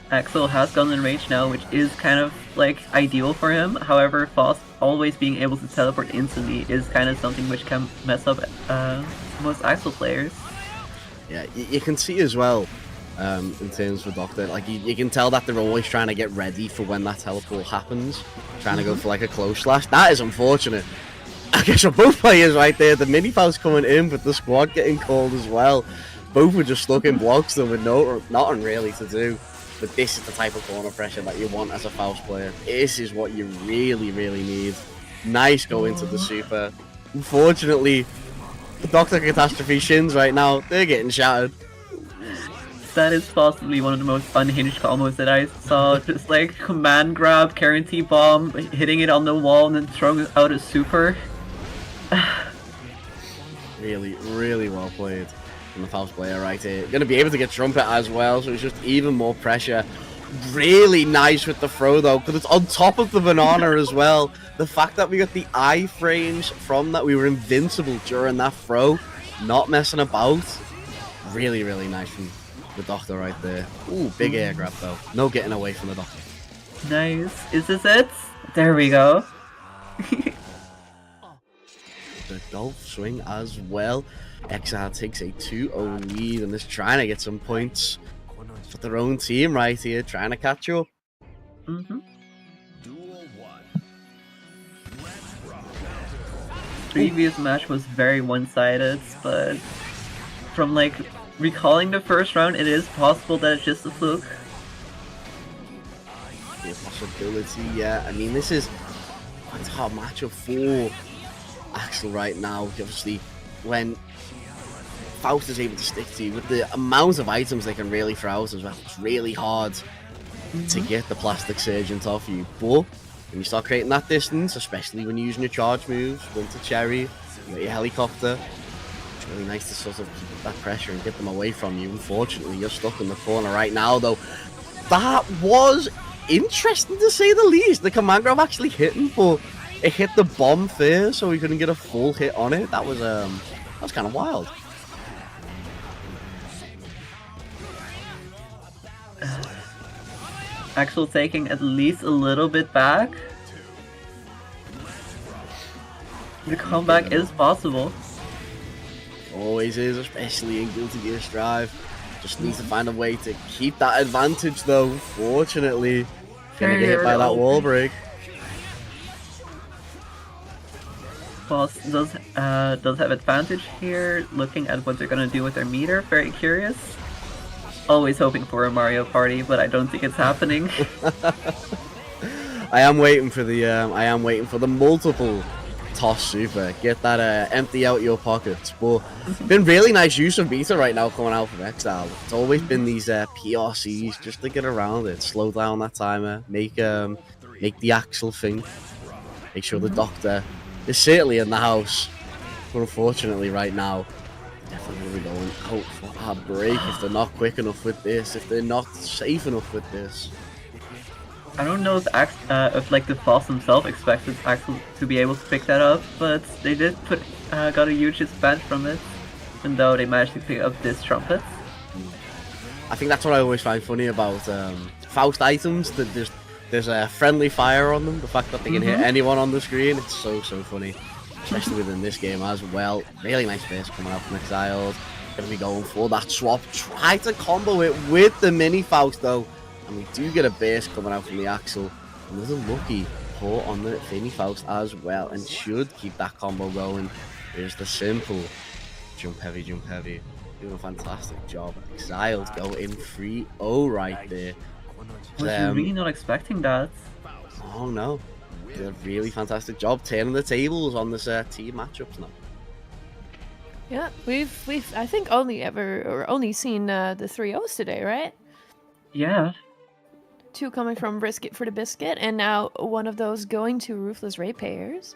Axel has Golden Rage now, which is kind of like ideal for him. However, Faust always being able to teleport instantly is kind of something which can mess up most Axel players. Yeah, you can see as well in terms of Doctor, like you can tell that they're always trying to get ready for when that teleport happens, trying to go for like a close slash. That is unfortunate. I guess for both players right there, the mini Faust coming in, but the squad getting called as well. Both were just stuck in blocks them with nothing really to do. But this is the type of corner pressure that you want as a Faust player. This is what you really, really need. Nice go into the super. Unfortunately, the Doctor Catastrophe shins right now, they're getting shattered. That is possibly one of the most unhinged combos that I saw. Just like command grab, guarantee bomb, hitting it on the wall and then throwing out a super. Really, really well played from the Faust player right here. Going to be able to get Trumpet as well, so it's just even more pressure. Really nice with the throw though, because it's on top of the banana as well. The fact that we got the iframes from that, we were invincible during that throw, not messing about. Really, really nice from the Doctor right there. Ooh, big air grab though. No getting away from the Doctor. Nice. Is this it? There we go. The golf swing as well. Exile takes a 2-0 lead and is trying to get some points for their own team right here, trying to catch up. Previous match was very one-sided, but from like recalling the first round, it is possible that it's just a fluke. The possibility, yeah. I mean, this is a top matchup for Axel right now. Obviously, when Faust is able to stick to you with the amount of items they can really throw out as well, it's really hard to get the plastic surgeons off you. But when you start creating that distance, especially when you're using your charge moves, Winter Cherry, you got your helicopter, it's really nice to sort of keep that pressure and get them away from you. Unfortunately, you're stuck in the corner right now, though. That was interesting to say the least. The command grab actually hit him, but it hit the bomb first, so he couldn't get a full hit on it. That was kind of wild. Axel taking at least a little bit back. The comeback is possible. Always is, especially in Guilty Gear Strive. Just needs to find a way to keep that advantage though. Fortunately, gonna get hit by that wall break. Boss does have advantage here, looking at what they're gonna do with their meter. Very curious. Always hoping for a Mario Party, but I don't think it's happening. I am waiting for the multiple toss super. Get that empty out your pockets. But been really nice use of beta right now coming out from Exile. It's always been these PRCs just to get around it, slow down that timer, make the Axel thing, make sure the Doctor is certainly in the house. But unfortunately, right now, definitely going to be going out for a break if they're not quick enough with this, if they're not safe enough with this. I don't know if like the Foss himself expected Axel to be able to pick that up, but they did got a huge advantage from it, even though they managed to pick up this trumpet. I think that's what I always find funny about Faust items, that there's a friendly fire on them, the fact that they can hit anyone on the screen, it's so funny, especially within this game as well. Really nice base coming out from Exiled, gonna be going for that swap, try to combo it with the mini Faust though, and we do get a base coming out from the Axel, and there's a lucky port on the mini Faust as well, and should keep that combo going. Here's the simple jump heavy, doing a fantastic job. Exiled go in 3-0 right there. Was really not expecting that. Oh no, did a really fantastic job turning the tables on this team matchups now. Yeah, we've I think only seen the 3-0s today, right? Yeah. 2 coming from Brisket for the Biscuit, and now one of those going to Ruthless Ratepayers,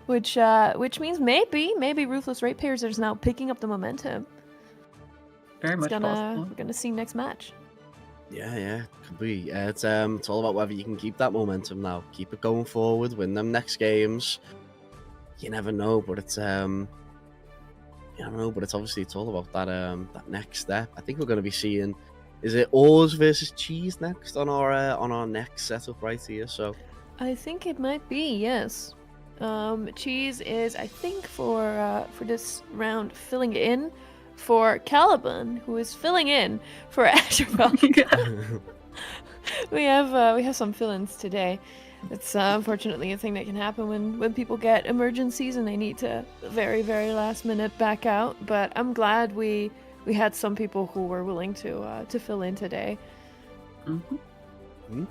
which means maybe Ruthless Ratepayers is now picking up the momentum. Very much possible. We're gonna see next match. Yeah, could be. It's all about whether you can keep that momentum now, keep it going forward, win them next games. You never know, but it's obviously it's all about that next step. I think we're going to be seeing, is it Oars versus Cheese next on our next setup right here? So I think it might be, yes. Cheese is, I think, for this round filling in for Caliban, who is filling in for Asherville. we have some fill-ins today. It's unfortunately a thing that can happen when people get emergencies and they need to very last minute back out. But I'm glad we had some people who were willing to fill in today.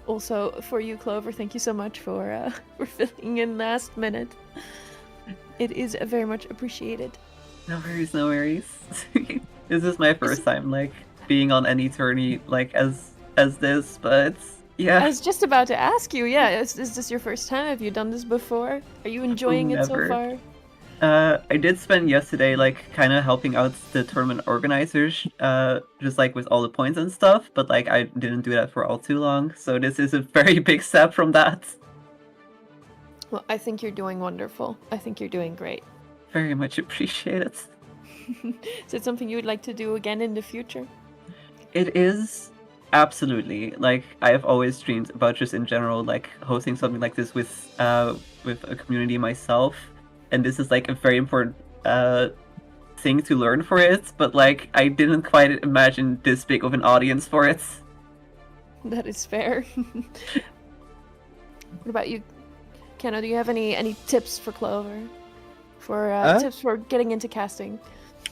Also, for you, Clover, thank you so much for filling in last minute. It is very much appreciated. No worries. This is my first time like being on any tourney like as this, but yeah. I was just about to ask you, is this your first time? Have you done this before? Are you enjoying it so far? I did spend yesterday like kind of helping out the tournament organizers, just like with all the points and stuff, but like I didn't do that for all too long, so this is a very big step from that. Well, I think you're doing wonderful. I think you're doing great. Very much appreciate it. Is it something you would like to do again in the future? It is, absolutely. Like, I have always dreamed about just in general, like, hosting something like this with a community myself. And this is, like, a very important thing to learn for it. But, like, I didn't quite imagine this big of an audience for it. That is fair. What about you, Kenna? Do you have any tips for Clover? For tips for getting into casting?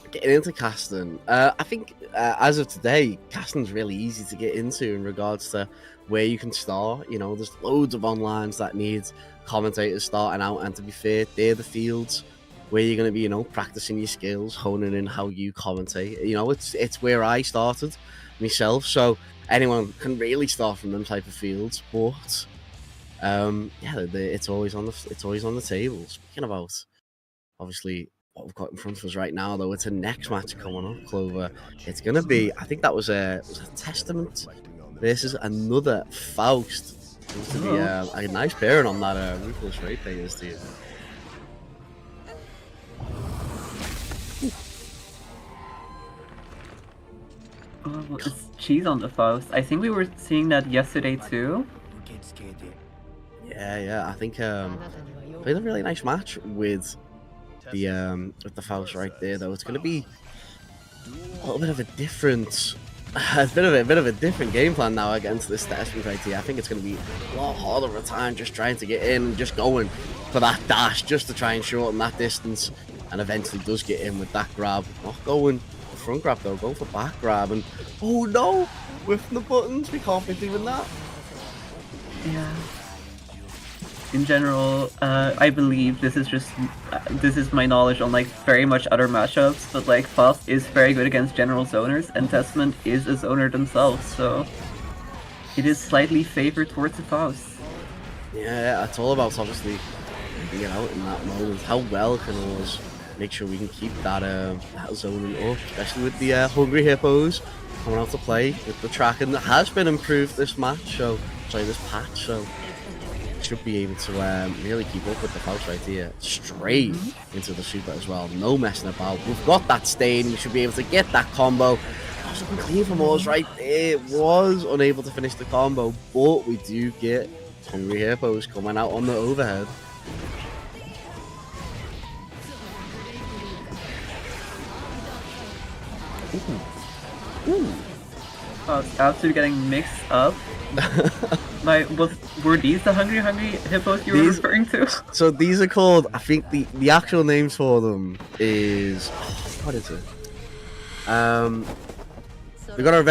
Getting into casting, I think as of today, casting's really easy to get into in regards to where you can start. You know, there's loads of onlines that need commentators starting out, and to be fair, they're the fields where you're going to be, you know, practicing your skills, honing in how you commentate. You know, it's where I started myself, so anyone can really start from them type of fields. But it's always on the table. Speaking about, obviously, what we've got in front of us right now, though, it's a next match coming up, Clover. It's going to be, I think that was a Testament versus another Faust. Seems to be a nice pairing on that Ruthless Ratepayers team. Oh, well, it's cheese on the Faust. I think we were seeing that yesterday too. Yeah. I think played a really nice match with the Faust right there, though. It's going to be a little bit of a different, different game plan now against this Testament right here. I think it's going to be a lot harder of a time just trying to get in and just going for that dash just to try and shorten that distance, and eventually does get in with that grab. Not going for front grab though, going for back grab, and oh no, with the buttons, we can't be doing that. Yeah. In general, I believe this is my knowledge on like very much other matchups, but like Faust is very good against general zoners, and Testament is a zoner themselves, so it is slightly favored towards the Faust. Yeah, it's all about obviously being out in that moment. How well can always make sure we can keep that zoning up, especially with the Hungry Hippos. coming out to play with the tracking that has been improved this match. So, sorry, this patch. So, should be able to really keep up with the Faust right here. Straight into the super as well. No messing about. We've got that stain. We should be able to get that combo. That was looking clean from us right there. Was unable to finish the combo, but we do get Hungry Hippos coming out on the overhead. Ooh. Absolutely getting mixed up. Were these the hungry hippos you were referring to? So these are called, I think the actual names for them is, what is it? They got a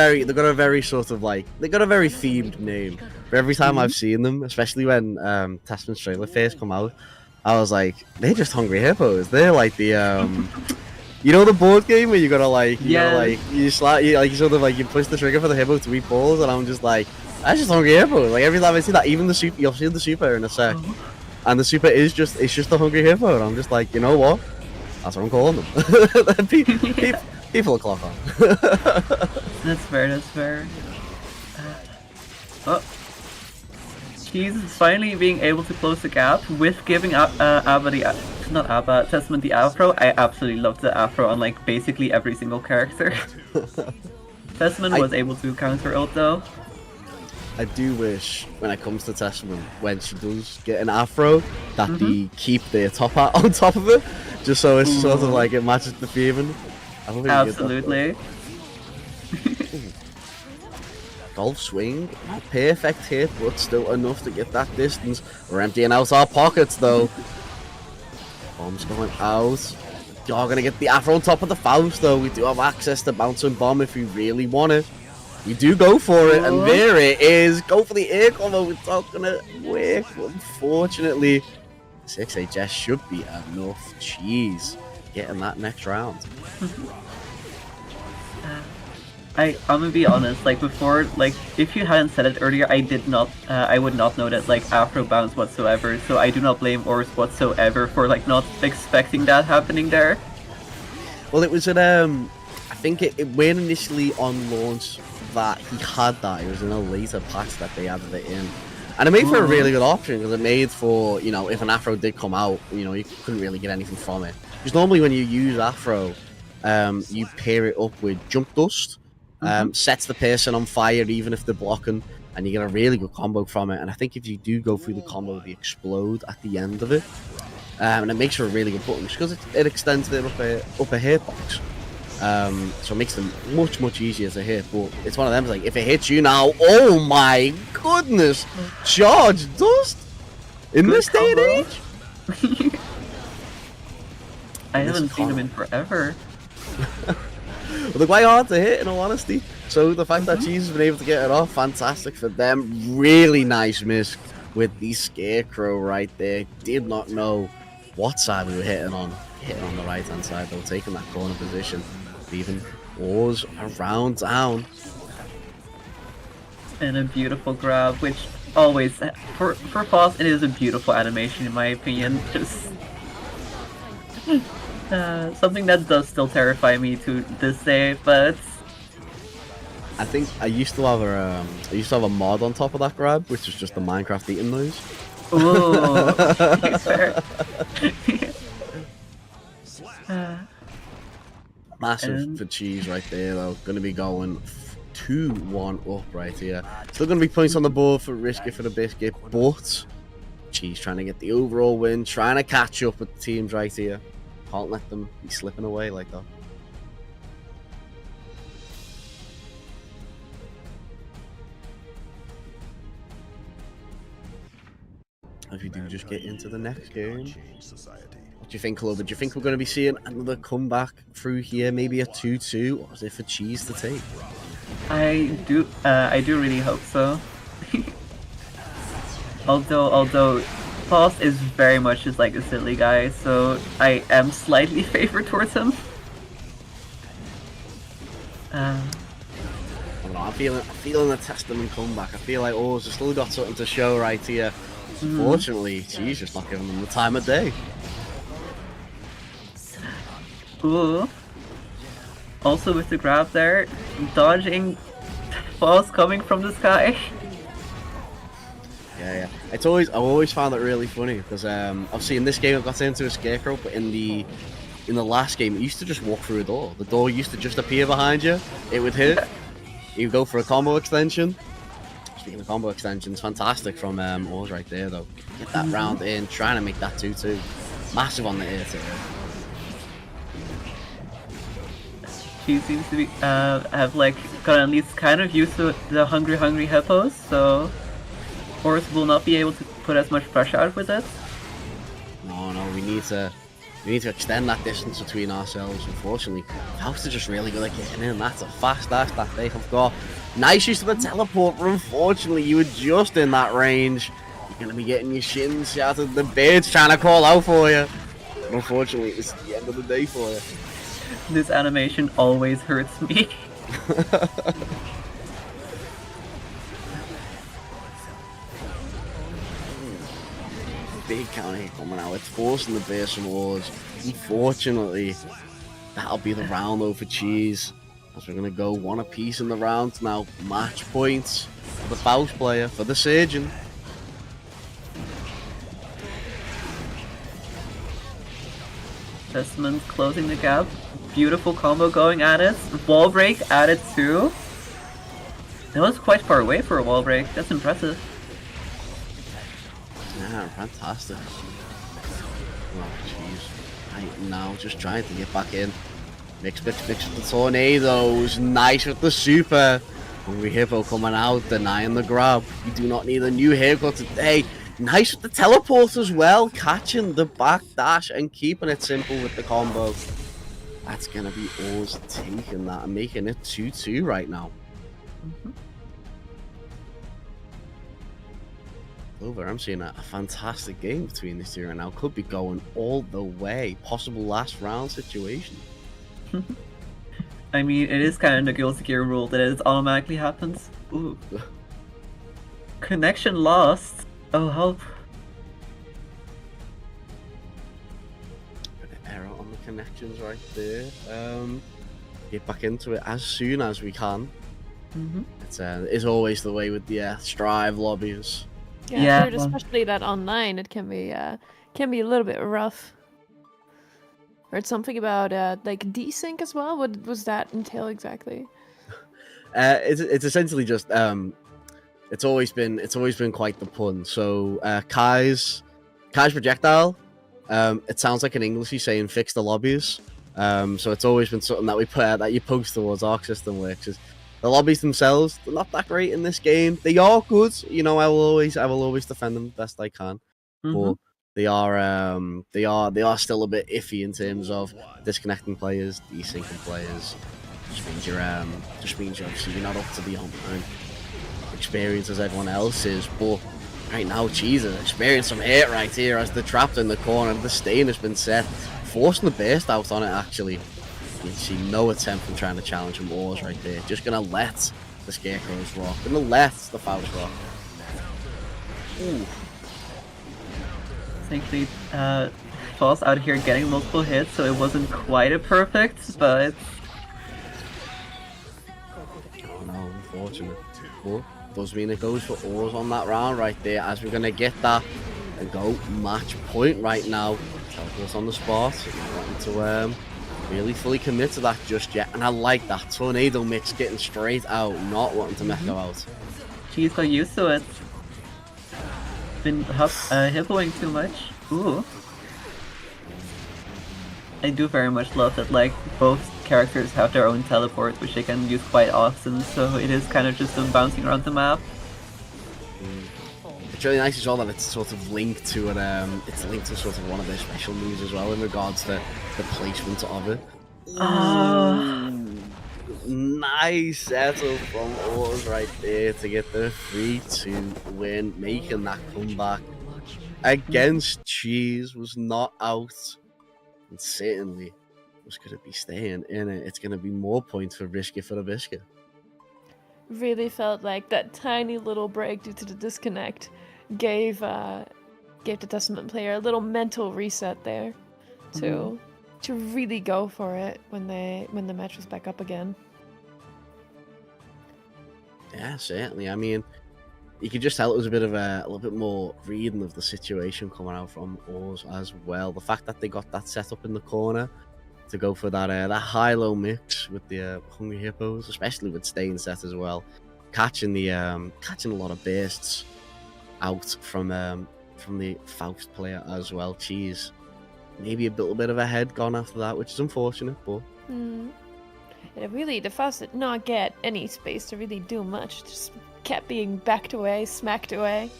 very sort of like, they got a very themed name. But every time I've seen them, especially when Testament trailer first come out, I was like, they're just hungry hippos. They're like the you know the board game where you gotta like, you sort of like you push the trigger for the hippo to eat balls, and I'm just like, that's just hungry hippo. Like every time I see that, even the super, you'll see the super in a sec, and the super is just, it's just a hungry hippo, and I'm just like, you know what? That's what I'm calling them. People will clock on. That's fair. Oh. He's finally being able to close the gap with giving Testament the afro. I absolutely love the afro on like basically every single character. Testament was able to counter ult though. I do wish when it comes to Testament, when she does get an afro, that they keep their top hat on top of it, just so it's sort of like it matches the theming. Absolutely. Golf swing, not perfect hit, but still enough to get that distance. We're emptying out our pockets though. Bomb's going out. You're gonna get the afro on top of the Faust though. We do have access to bouncing bomb if we really want it. We do go for it, and there it is. Go for the air combo. It's not gonna work, unfortunately. 6HS should be enough. Jeez, getting that next round. I'm gonna be honest, like before, like if you hadn't said it earlier, I would not know that like afro bounce whatsoever, so I do not blame Ors whatsoever for like not expecting that happening there. Well, it was at I think it went initially on launch that he had that. It was in a later patch that they added it in, and it made for a really good option because it made for, you know, if an afro did come out, you know, you couldn't really get anything from it. Because normally when you use afro, you pair it up with jump dust. Sets the person on fire even if they're blocking, and you get a really good combo from it. And I think if you do go through the combo, they explode at the end of it, and it makes for a really good button because it extends their upper hitbox, so it makes them much easier to hit. But it's one of them, like if it hits you now, oh my goodness, charge dust in this day and age. I haven't seen him in forever. Well, they're quite hard to hit, in all honesty. So the fact that Cheese has been able to get it off, fantastic for them. Really nice miss with the Scarecrow right there. Did not know what side we were hitting on. Hitting on the right-hand side, though, taking that corner position. Leaving Ors around down. And a beautiful grab, which always, for Faust, it is a beautiful animation in my opinion. Just... something that does still terrify me to this day, but I think I used to have a mod on top of that grab, which is just the Minecraft eating noise. Ooh, fair. Massive for Cheese right there, though. Going to be going 2-1 up right here. Still going to be points on the board for Risky for the Biscuit, but Cheese trying to get the overall win, trying to catch up with the teams right here. Can't let them be slipping away like that. As we do just get into the next game. What do you think, Clover? Do you think we're going to be seeing another comeback through here? Maybe a 2-2? Or is it for Cheese to take? I do really hope so. Although Faust is very much just like a silly guy, so I am slightly favored towards him. I don't know, I'm feeling a Testament comeback. I feel like Oars has still got something to show right here. Unfortunately, she's just not giving them the time of day. Ooh. Also with the grab there, dodging balls coming from the sky. Yeah. I've always found it really funny because obviously in this game I got into a scarecrow, but in the last game it used to just walk through a door. The door used to just appear behind you. It would hit. You go for a combo extension. Speaking of combo extensions, fantastic from Oars right there though. Get that round in, trying to make that 2-2. Massive on the air too. She seems to be have like gotten at least kind of used to the hungry hippos, so Oars will not be able to put as much pressure out with it. No, we need to extend that distance between ourselves. Unfortunately, Faust are just really good at getting in. That's a fast dash that they have got. Nice use of the teleport, but unfortunately, you were just in that range. You're gonna be getting your shins shattered. The bird's trying to call out for you. But unfortunately, it's the end of the day for you. This animation always hurts me. Big counter hit coming out. It's forcing the base from Oars. Unfortunately, that'll be the round though for Cheese. As we're going to go one apiece in the round now. Match points for the Faust player, for the Surgeon. Testament closing the gap. Beautiful combo going at it. Wall break added too. That was quite far away for a wall break. That's impressive. Yeah, fantastic. Oh, jeez. Right now, just trying to get back in. Mix with the tornadoes. Nice with the super. Hungry Hippo coming out, denying the grab. You do not need a new haircut today. Nice with the teleport as well. Catching the back dash and keeping it simple with the combo. That's going to be Oars taking that and making it 2-2 right now. Over, I'm seeing a fantastic game between these two right now. Could be going all the way. Possible last round situation. I mean, it is kind of the Guilty Gear rule that it automatically happens. Ooh. Connection lost. Oh, help. Error on the connections right there. Get back into it as soon as we can. It's always the way with the Strive lobbies. Yeah, I've heard especially that online it can be a little bit rough. Heard something about like desync as well. What was that entail exactly? It's essentially just it's always been quite the pun. So Kai's projectile, it sounds like an Englishy saying fix the lobbies. So it's always been something that we put out that you post towards Arc System, which is the lobbies themselves. They're not that great in this game. They are good. You know, I will always defend them best I can. But they are still a bit iffy in terms of disconnecting players, desyncing players. Just means obviously you're not up to the experience as everyone else is. But right now, Jesus, experience some hate right here as they're trapped in the corner. The stain has been set, forcing the burst out on it. Actually, you can see no attempt from trying to challenge from Oars right there. Just gonna let the Scarecrows rock, gonna let the Faust rock. Ooh. Thankfully, Faust out here getting multiple hits, so it wasn't quite a perfect, but... Oh no, unfortunate. But does mean it goes for Oars on that round right there, as we're going to get that and go match point right now. Teleport's on the spot, not wanting to really fully commit to that just yet, and I like that. Tornado mix getting straight out, not wanting to mech out. She's got used to it. Been hippoing too much. Ooh. I do very much love that, like, both characters have their own teleport, which they can use quite often, so it is kind of just them bouncing around the map. It's really nice as well that it's sort of linked to it. It's linked to sort of one of their special moves as well in regards to the placement of it. Nice setup from Oars right there to get the 3-2 win, making that comeback against Cheese. Was not out, and certainly was going to be staying in it. It's going to be more points for Biscuit for the Biscuit. Really felt like that tiny little break due to the disconnect gave the Testament player a little mental reset there to really go for it when the match was back up again. Yeah, certainly. I mean, you could just tell it was a bit of a little bit more reading of the situation coming out from Oars as well. The fact that they got that set up in the corner to go for that that high-low mix with the Hungry Hippos, especially with staying set as well, catching a lot of bursts out from the Faust player as well. Jeez, maybe a little bit of a head gone after that, which is unfortunate, but. And really, the Faust did not get any space to really do much. Just kept being backed away, smacked away.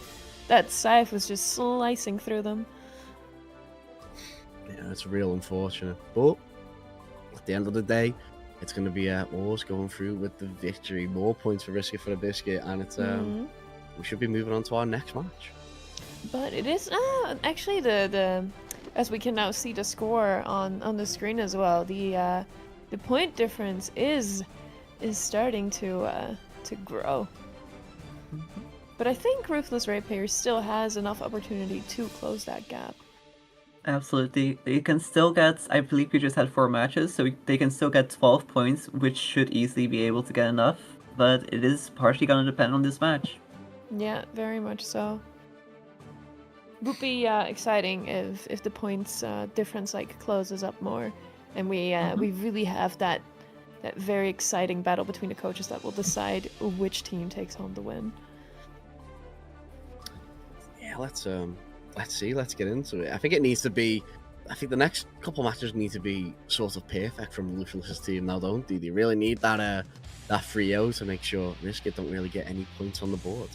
That scythe was just slicing through them. Yeah, it's real unfortunate. But at the end of the day, it's going to be Oars going through with the victory. More points for Risky for the Biscuit, and it's we should be moving on to our next match. But it is actually the as we can now see the score on the screen as well. The point difference is starting to grow. But I think Ruthless Ratepayer still has enough opportunity to close that gap. Absolutely. They can still get, I believe we just had 4 matches, so they can still get 12 points, which should easily be able to get enough. But it is partially going to depend on this match. Yeah, very much so. Would be exciting if the points difference like closes up more, and we really have that very exciting battle between the coaches that will decide which team takes home the win. Yeah, let's see, let's get into it. I think the next couple matches need to be sort of perfect from Ruthless's team now, don't they? They really need that 3-0 to make sure Risket don't really get any points on the board.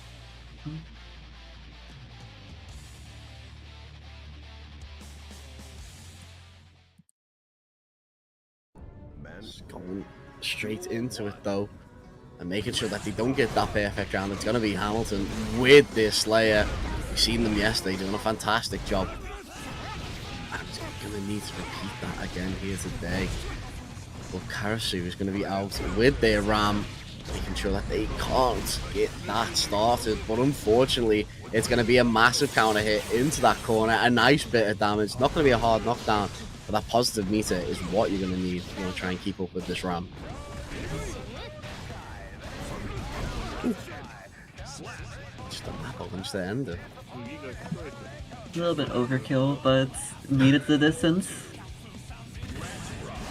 Just going straight into it though, and making sure that they don't get that perfect round. It's going to be Hamilton with this Slayer. We've seen them yesterday doing a fantastic job. I'm just going to need to repeat that again here today. But Karasu is going to be out with their Ram, making sure that they can't get that started. But unfortunately, it's going to be a massive counter hit into that corner. A nice bit of damage. Not going to be a hard knockdown, but that positive meter is what you're going to need if you want to try and keep up with this Ram. Just a map open to end it. A little bit overkill, but needed the distance.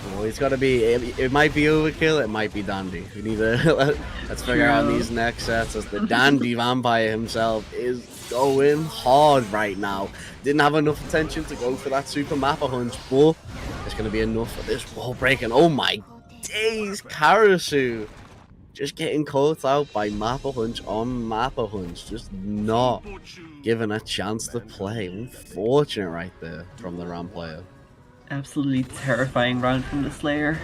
Well, it's got to be. It might be overkill. It might be dandy. We need to let's figure out these next sets. As the dandy vampire himself is going hard right now. Didn't have enough attention to go for that super mapper hunch, but it's going to be enough for this wall breaking. Oh my days, Karasu just getting caught out by mapper hunch on mapper hunch, just not given a chance to play. Unfortunate right there from the Ram player. Absolutely terrifying round from the Slayer.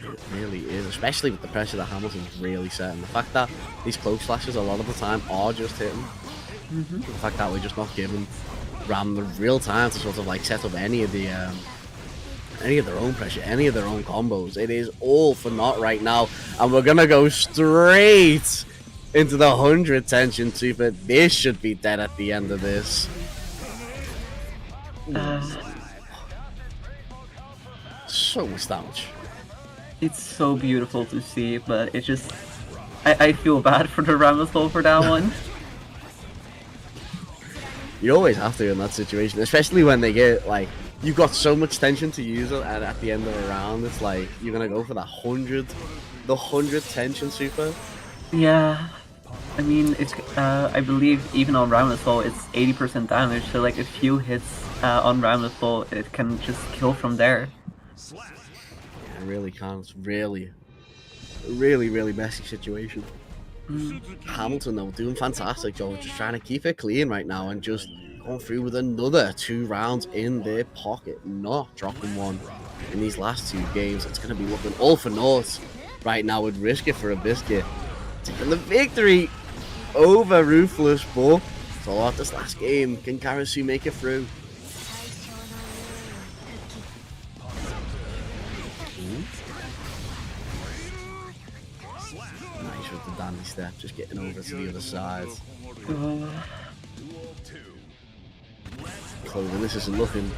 It really is, especially with the pressure that Hamilton's really setting. The fact that these close flashes a lot of the time are just hitting. The fact that we're just not giving Ram the real time to sort of like set up any of their own pressure, any of their own combos. It is all for naught right now, and we're gonna go straight into the 100 tension super. This should be dead at the end of this. So much damage. It's so beautiful to see, but it just... I feel bad for the Ramazol for that one. You always have to in that situation, especially when they get, like, you've got so much tension to use it, and at the end of the round, it's like, you're gonna go for that 100 tension super? Yeah. I mean, it's I believe even on Ramazol, it's 80% damage, so like a few hits on Ramazol, it can just kill from there. It really can. It's really, really messy situation. Hamilton though doing fantastic job, just trying to keep it clean right now and just going through with another 2 rounds in their pocket, not dropping one in these last 2 games. It's going to be looking all for naught right now with Risk It for a Biscuit taking the victory over Ruthless. But it's all out this last game. Can Karasu make it through? Nice with the dandy step, just getting over to the other side. Clothing, this isn't looking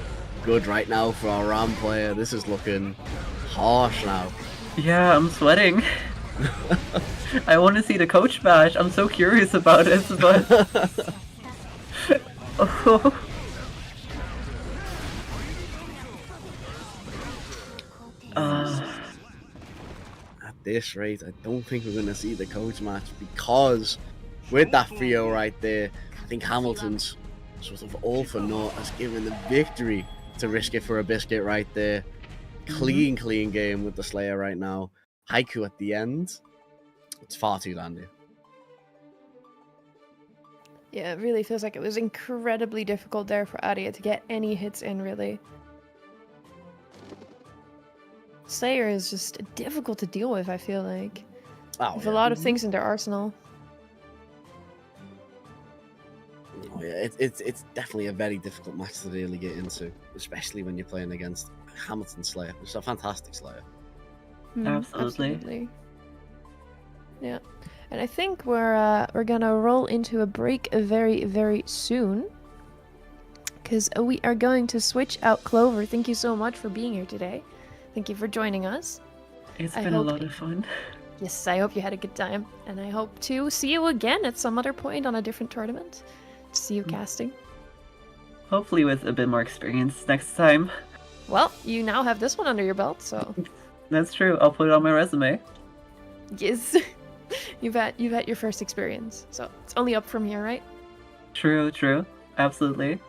good right now for our Ram player. This is looking harsh now. Yeah, I'm sweating. I want to see the coach match. I'm so curious about it, but oh. At this rate, I don't think we're going to see the coach match because with that trio right there, I think Hamilton's sort of all for naught has given the victory to Risk It for a Biscuit right there. Clean game with the Slayer right now. Haiku at the end. It's far too dandy. Yeah, it really feels like it was incredibly difficult there for Aria to get any hits in, really. Slayer is just difficult to deal with, I feel like. Oh, With yeah. a lot of things in their arsenal. Oh, yeah. It's definitely a very difficult match to really get into, especially when you're playing against Hamilton Slayer, which is a fantastic Slayer. Absolutely. Yeah, and I think we're gonna roll into a break very, very soon, because we are going to switch out Clover. Thank you so much for being here today. Thank you for joining us. It's I been a hope- lot of fun. Yes, I hope you had a good time, and I hope to see you again at some other point on a different tournament. To see you casting. Hopefully with a bit more experience next time. Well, you now have this one under your belt, so That's true. I'll put it on my resume. yes, you've had your first experience, so it's only up from here, right? True. Absolutely.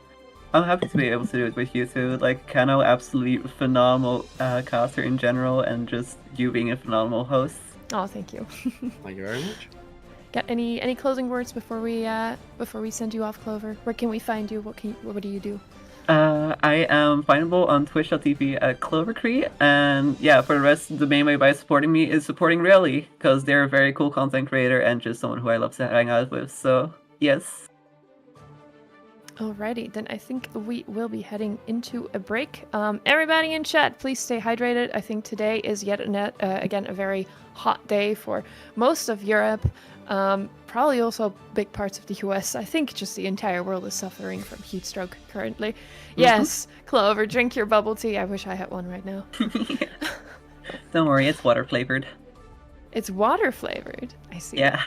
I'm happy to be able to do it with you too. Like, Kano, absolutely phenomenal caster in general, and just you being a phenomenal host. Oh, thank you. Thank you very much. Got any closing words before we send you off, Clover? Where can we find you? What do you do? I am findable on twitch.tv at Clovercree, and yeah, for the rest, the main way by supporting me is supporting Reioli, because they're a very cool content creator and just someone who I love to hang out with, so yes. Alrighty, then I think we will be heading into a break. Everybody in chat, please stay hydrated. I think today is yet again a very hot day for most of Europe. Probably also big parts of the US. I think just the entire world is suffering from heat stroke currently. Yes, Clover, drink your bubble tea. I wish I had one right now. Don't worry, it's water flavored. It's water flavored. I see. Yeah.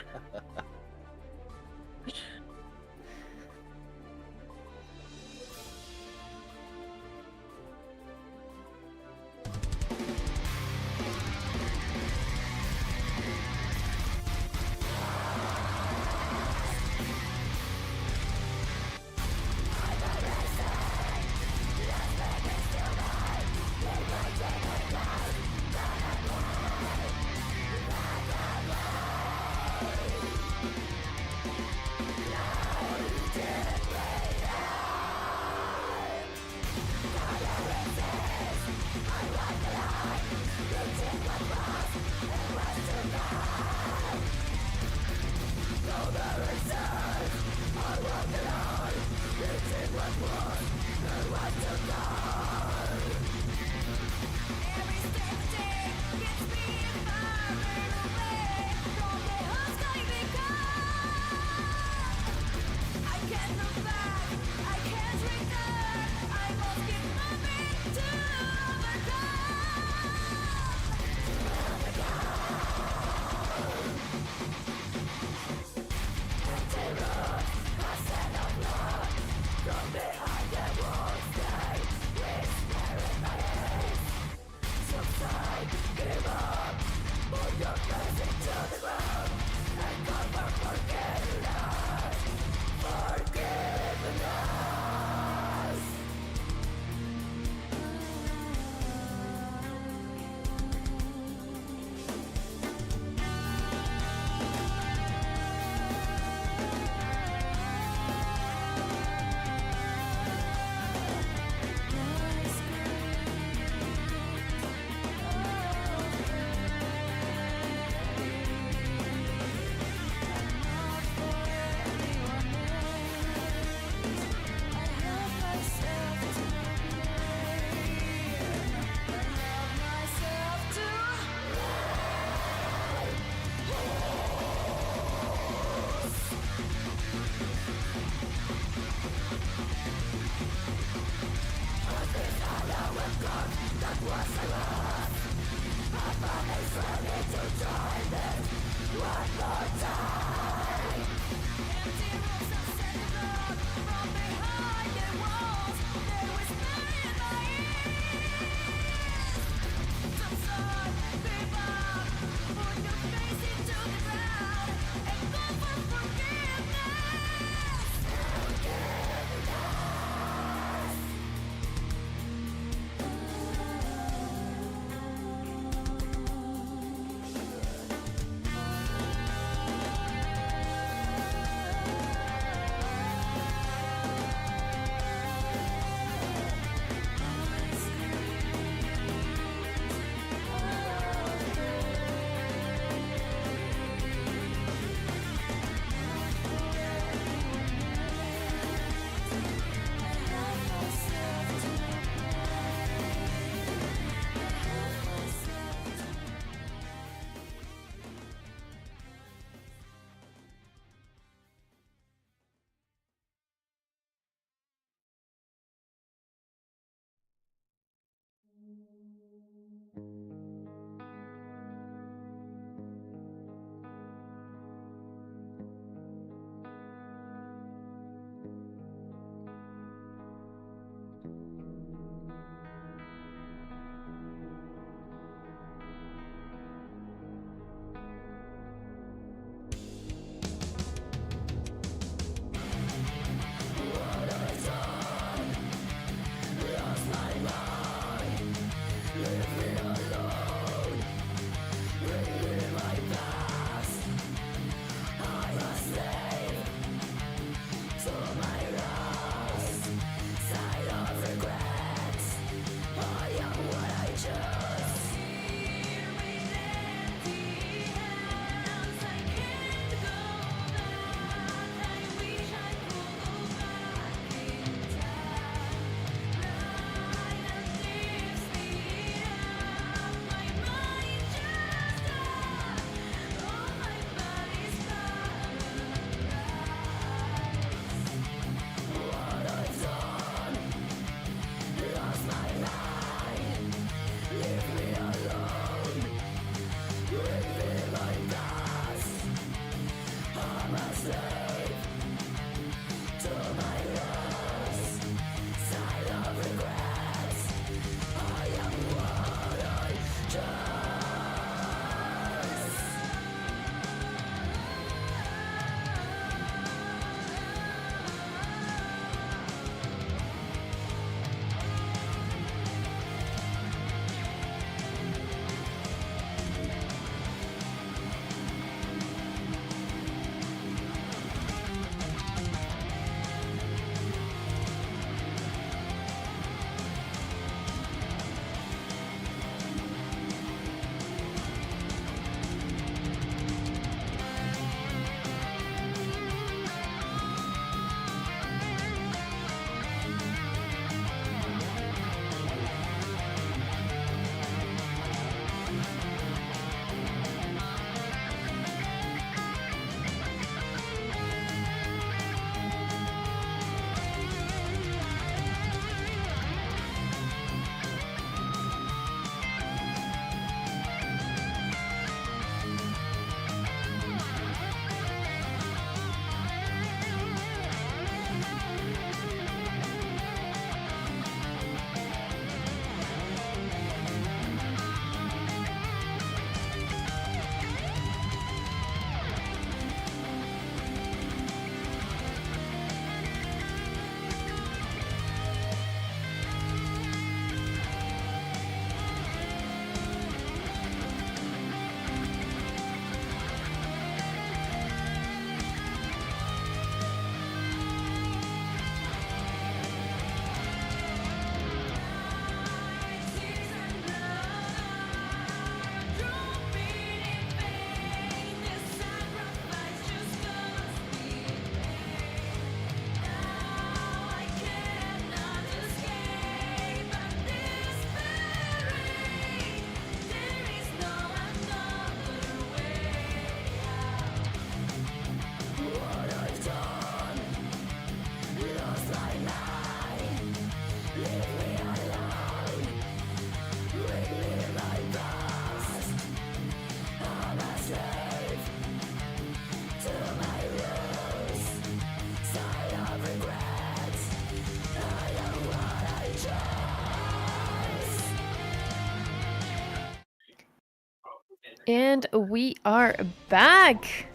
And we are back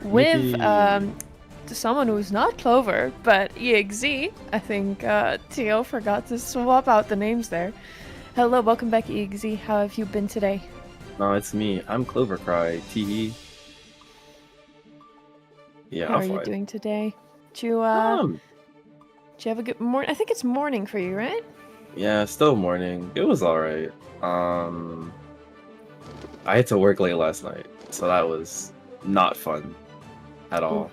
with someone who's not Clover, but EXZ. I think Tio forgot to swap out the names there. Hello, welcome back, EXZ. How have you been today? No, it's me. I'm Clovercry. Tee. Yeah, How are you doing today? Did you have a good morning? I think it's morning for you, right? Yeah, still morning. It was alright. I had to work late last night, so that was not fun at all. Ooh.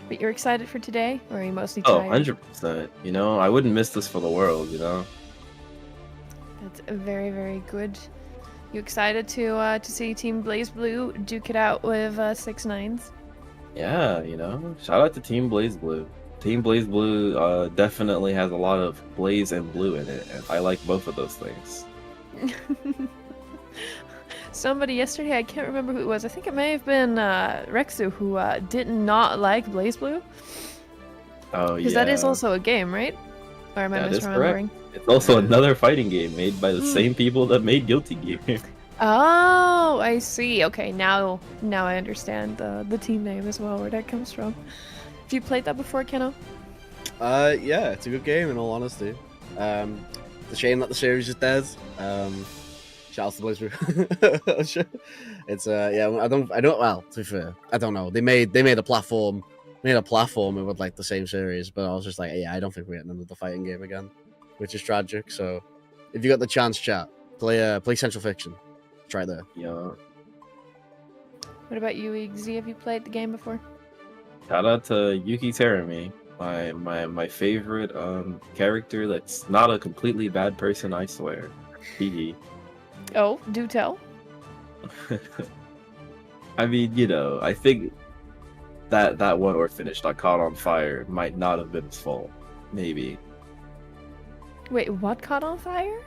But you're excited for today, or are you mostly Oh, tired? 100%. You know, I wouldn't miss this for the world, you know? That's very, very good. You excited to see Team Blaze Blue duke it out with 6ix9ine? Yeah, you know, shout out to Team Blaze Blue. Team Blaze Blue definitely has a lot of blaze and blue in it, and I like both of those things. Somebody yesterday, I can't remember who it was. I think it may have been Rexu who did not like Blaze Blue. Oh, yeah. Because that is also a game, right? Or am I That is misremembering? It's also another fighting game made by the same people that made Guilty Gear. Oh, I see. Okay, now I understand the team name as well, where that comes from. Have you played that before, Keno? Yeah, it's a good game in all honesty. It's a shame that the series is dead. Shout out to Blaze Blue. It's yeah, well, to be fair, I don't know. They made a platform with like the same series, but I was just like, yeah, I don't think we're getting another fighting game again, which is tragic. So if you got the chance, chat, play Central Fiction. Try there. Yeah. What about you, EXZ? Have you played the game before? Shout out to Yuki Terumi, my favorite character that's not a completely bad person, I swear. Hee. Oh, do tell. I mean, you know, I think that one orphanage that caught on fire might not have been his fault. Maybe. Wait, what caught on fire?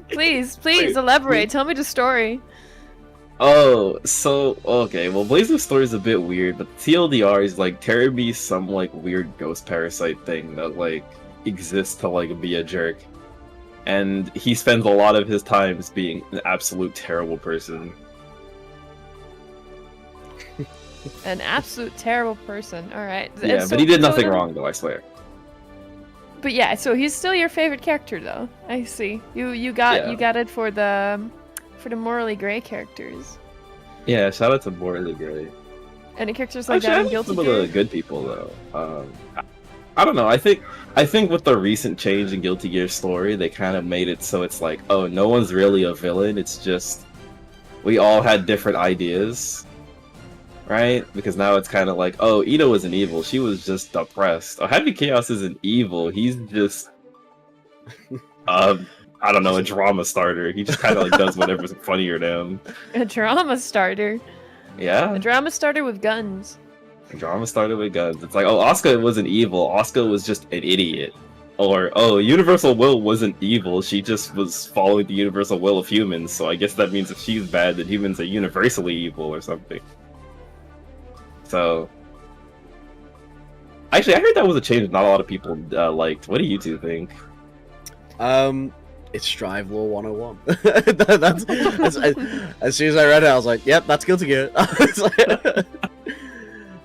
Please elaborate. Tell me the story. Oh, so okay. Well, Blaze's story is a bit weird, but TLDR is like Terumi's some like weird ghost parasite thing that like exists to like be a jerk, and he spends a lot of his times being an absolute terrible person. An absolute terrible person. All right. Yeah, So- but he did so nothing then- wrong though, I swear. But yeah, so he's still your favorite character, though. I see. You got it for the morally gray characters. Yeah, shout out to Morley Gray. Any characters like Actually, that I in like Guilty some of Gear? the good people though. I don't know. I think with the recent change in Guilty Gear's story, they kind of made it so it's like, oh, no one's really a villain. It's just we all had different ideas, right? Because now it's kind of like, oh, Ito isn't evil. She was just depressed. Oh, Heavy Chaos isn't evil. He's just I don't know, a drama starter. He just kind of like does whatever's funnier to him. A drama starter. Yeah. A drama starter with guns. Drama started with guns. It's like, oh, Asuka wasn't evil. Asuka was just an idiot. Or, oh, Universal Will wasn't evil. She just was following the universal will of humans. So I guess that means if she's bad, then humans are universally evil or something. So, actually, I heard that was a change not a lot of people liked. What do you two think? It's Strive Law 101. that's as soon as I read it, I was like, "Yep, that's Guilty Gear."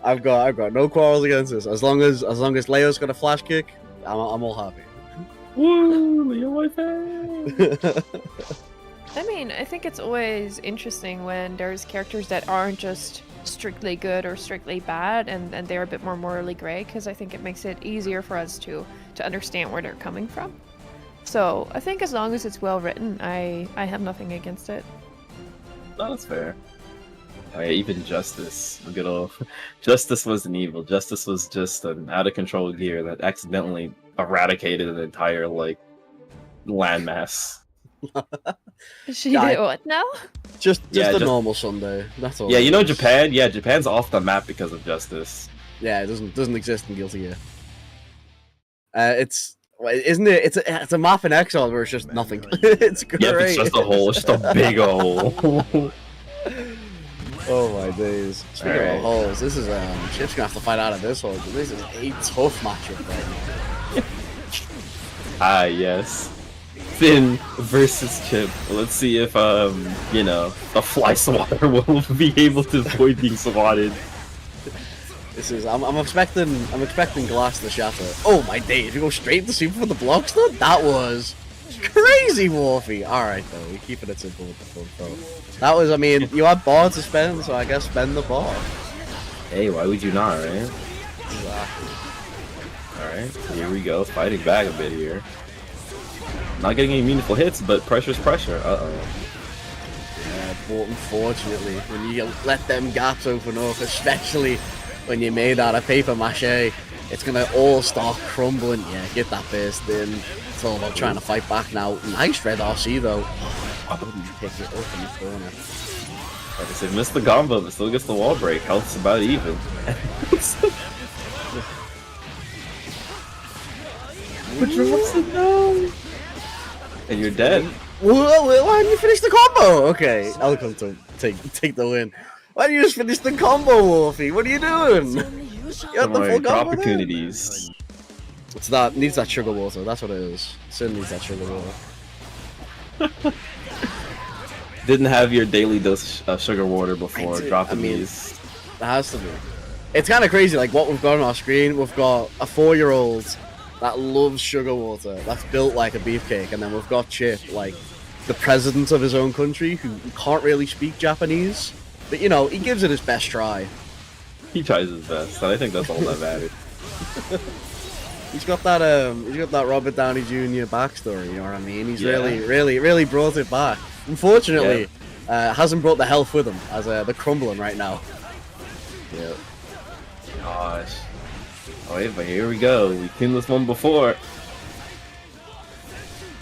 I've got no quarrels against this. As long as Leo's got a flash kick, I'm all happy. Woo, Leo, my fan. I mean, I think it's always interesting when there's characters that aren't just strictly good or strictly bad, and they're a bit more morally gray, because I think it makes it easier for us to understand where they're coming from. So I think as long as it's well written, I have nothing against it. No, that's fair. Oh, yeah, even Justice, good old Justice wasn't evil. Justice was just an out of control gear that accidentally eradicated an entire like landmass. She did what now? Just Yeah, a just- normal Sunday. That's all. Yeah, it you know is. Japan. Yeah, Japan's off the map because of Justice. Yeah, it doesn't exist in Guilty Gear. Isn't it? It's a map in Exile where it's just nothing. It's great. Yep, it's just a hole. It's just a big hole. Oh my days. Speaking Alright. of holes, this is Chip's gonna have to fight out of this hole. This is a tough matchup right now. Ah, yes. Finn versus Chip. Let's see if you know, the fly swatter will be able to avoid being swatted. This is I'm expecting glass to shatter. Oh my days, we go straight to super for the block stud? That was crazy, Wolfie. Alright though, we're keeping it simple with the front throw. That was, I mean, you had bar to spend, so I guess spend the bar. Hey, why would you not, right? Exactly. Alright, here we go, fighting back a bit here. Not getting any meaningful hits, but pressure's pressure. Uh-oh. Yeah, but unfortunately, when you let them gaps open up, especially when you made out of paper mache, it's gonna all start crumbling. Yeah, get that burst in. It's all about trying to fight back now. Nice red RC though. I wouldn't pick it up in the corner. Like I said, missed the combo, but still gets the wall break. Health's about even. But no. And you're dead. Whoa, why didn't you finish the combo? Okay, I'll come to take the win. Why didn't you just finish the combo, Wolfie? What are you doing? You had the full combo opportunities. It's that, needs that sugar water, that's what it is. Sin needs that sugar water. Didn't have your daily dose of sugar water before dropping I mean, these. It has to be. It's kind of crazy, like what we've got on our screen. We've got a 4-year-old that loves sugar water, that's built like a beefcake, and then we've got Chip, like the president of his own country, who can't really speak Japanese, but you know, he gives it his best try. He tries his best, and I think that's all that matters. He's got that Robert Downey Jr. backstory, you know what I mean? He's really brought it back. Unfortunately, hasn't brought the health with him, as they're crumbling right now. Yeah. Gosh. Oh, wait, but here we go. We've seen this one before.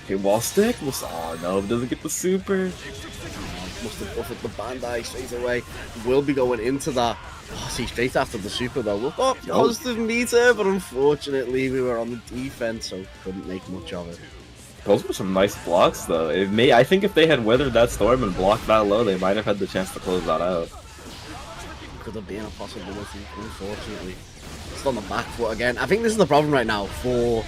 Okay, wall stick. Oh no, it doesn't get the super. Must have buffered the Bandai straight away. Will be going into that. Oh, see, straight after the super though. We've got positive meter, but unfortunately we were on the defense, so couldn't make much of it. Those were some nice blocks though. I think if they had weathered that storm and blocked that low, they might have had the chance to close that out. Could have been a possibility, unfortunately. It's on the back foot again. I think this is the problem right now for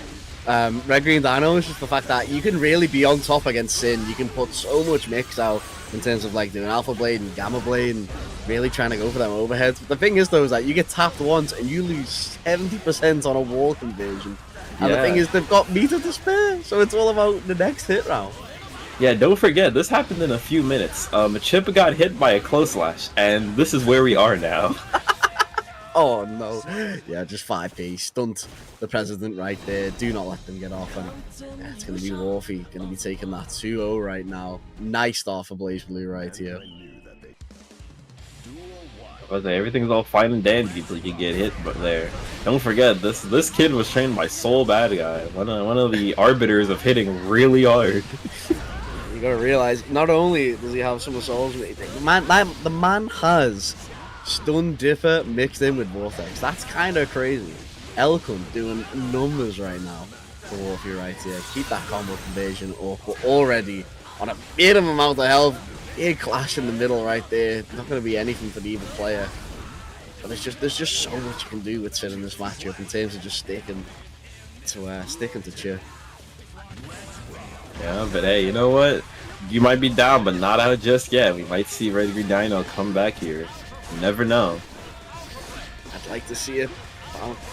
Red Green Dino, is just the fact that you can really be on top against Sin. You can put so much mix out in terms of like doing Alpha Blade and Gamma Blade and really trying to go for them overheads. But the thing is though, is that you get tapped once and you lose 70% on a wall conversion. And the thing is, they've got meter to spare, so it's all about the next hit round. Yeah, don't forget, this happened in a few minutes. Chip got hit by a close slash, and this is where we are now. Oh no. Yeah, just 5p. Stunt the president right there. Do not let them get off. And yeah, it's going to be Wolfie. Going to be taking that 2-0 right now. Nice start for Blaze Blue right here. Everything's all fine and dandy until you get hit, but there. Don't forget, this kid was trained by Soul Bad Guy, one of the arbiters of hitting really hard. You gotta realize, not only does he have some of Soul's, the man has Stun Dipper mixed in with Vortex. That's kind of crazy. Elkun doing numbers right now for Wolfie right here. Keep that combo conversion up. We're already on a bit of amount of health. Big clash in the middle right there. Not going to be anything for the either player. But there's just so much you can do with Sin in this matchup in terms of just sticking to Chip. Yeah, but hey, you know what? You might be down, but not out just yet. We might see Red Green Dino come back here. You never know. I'd like to see it.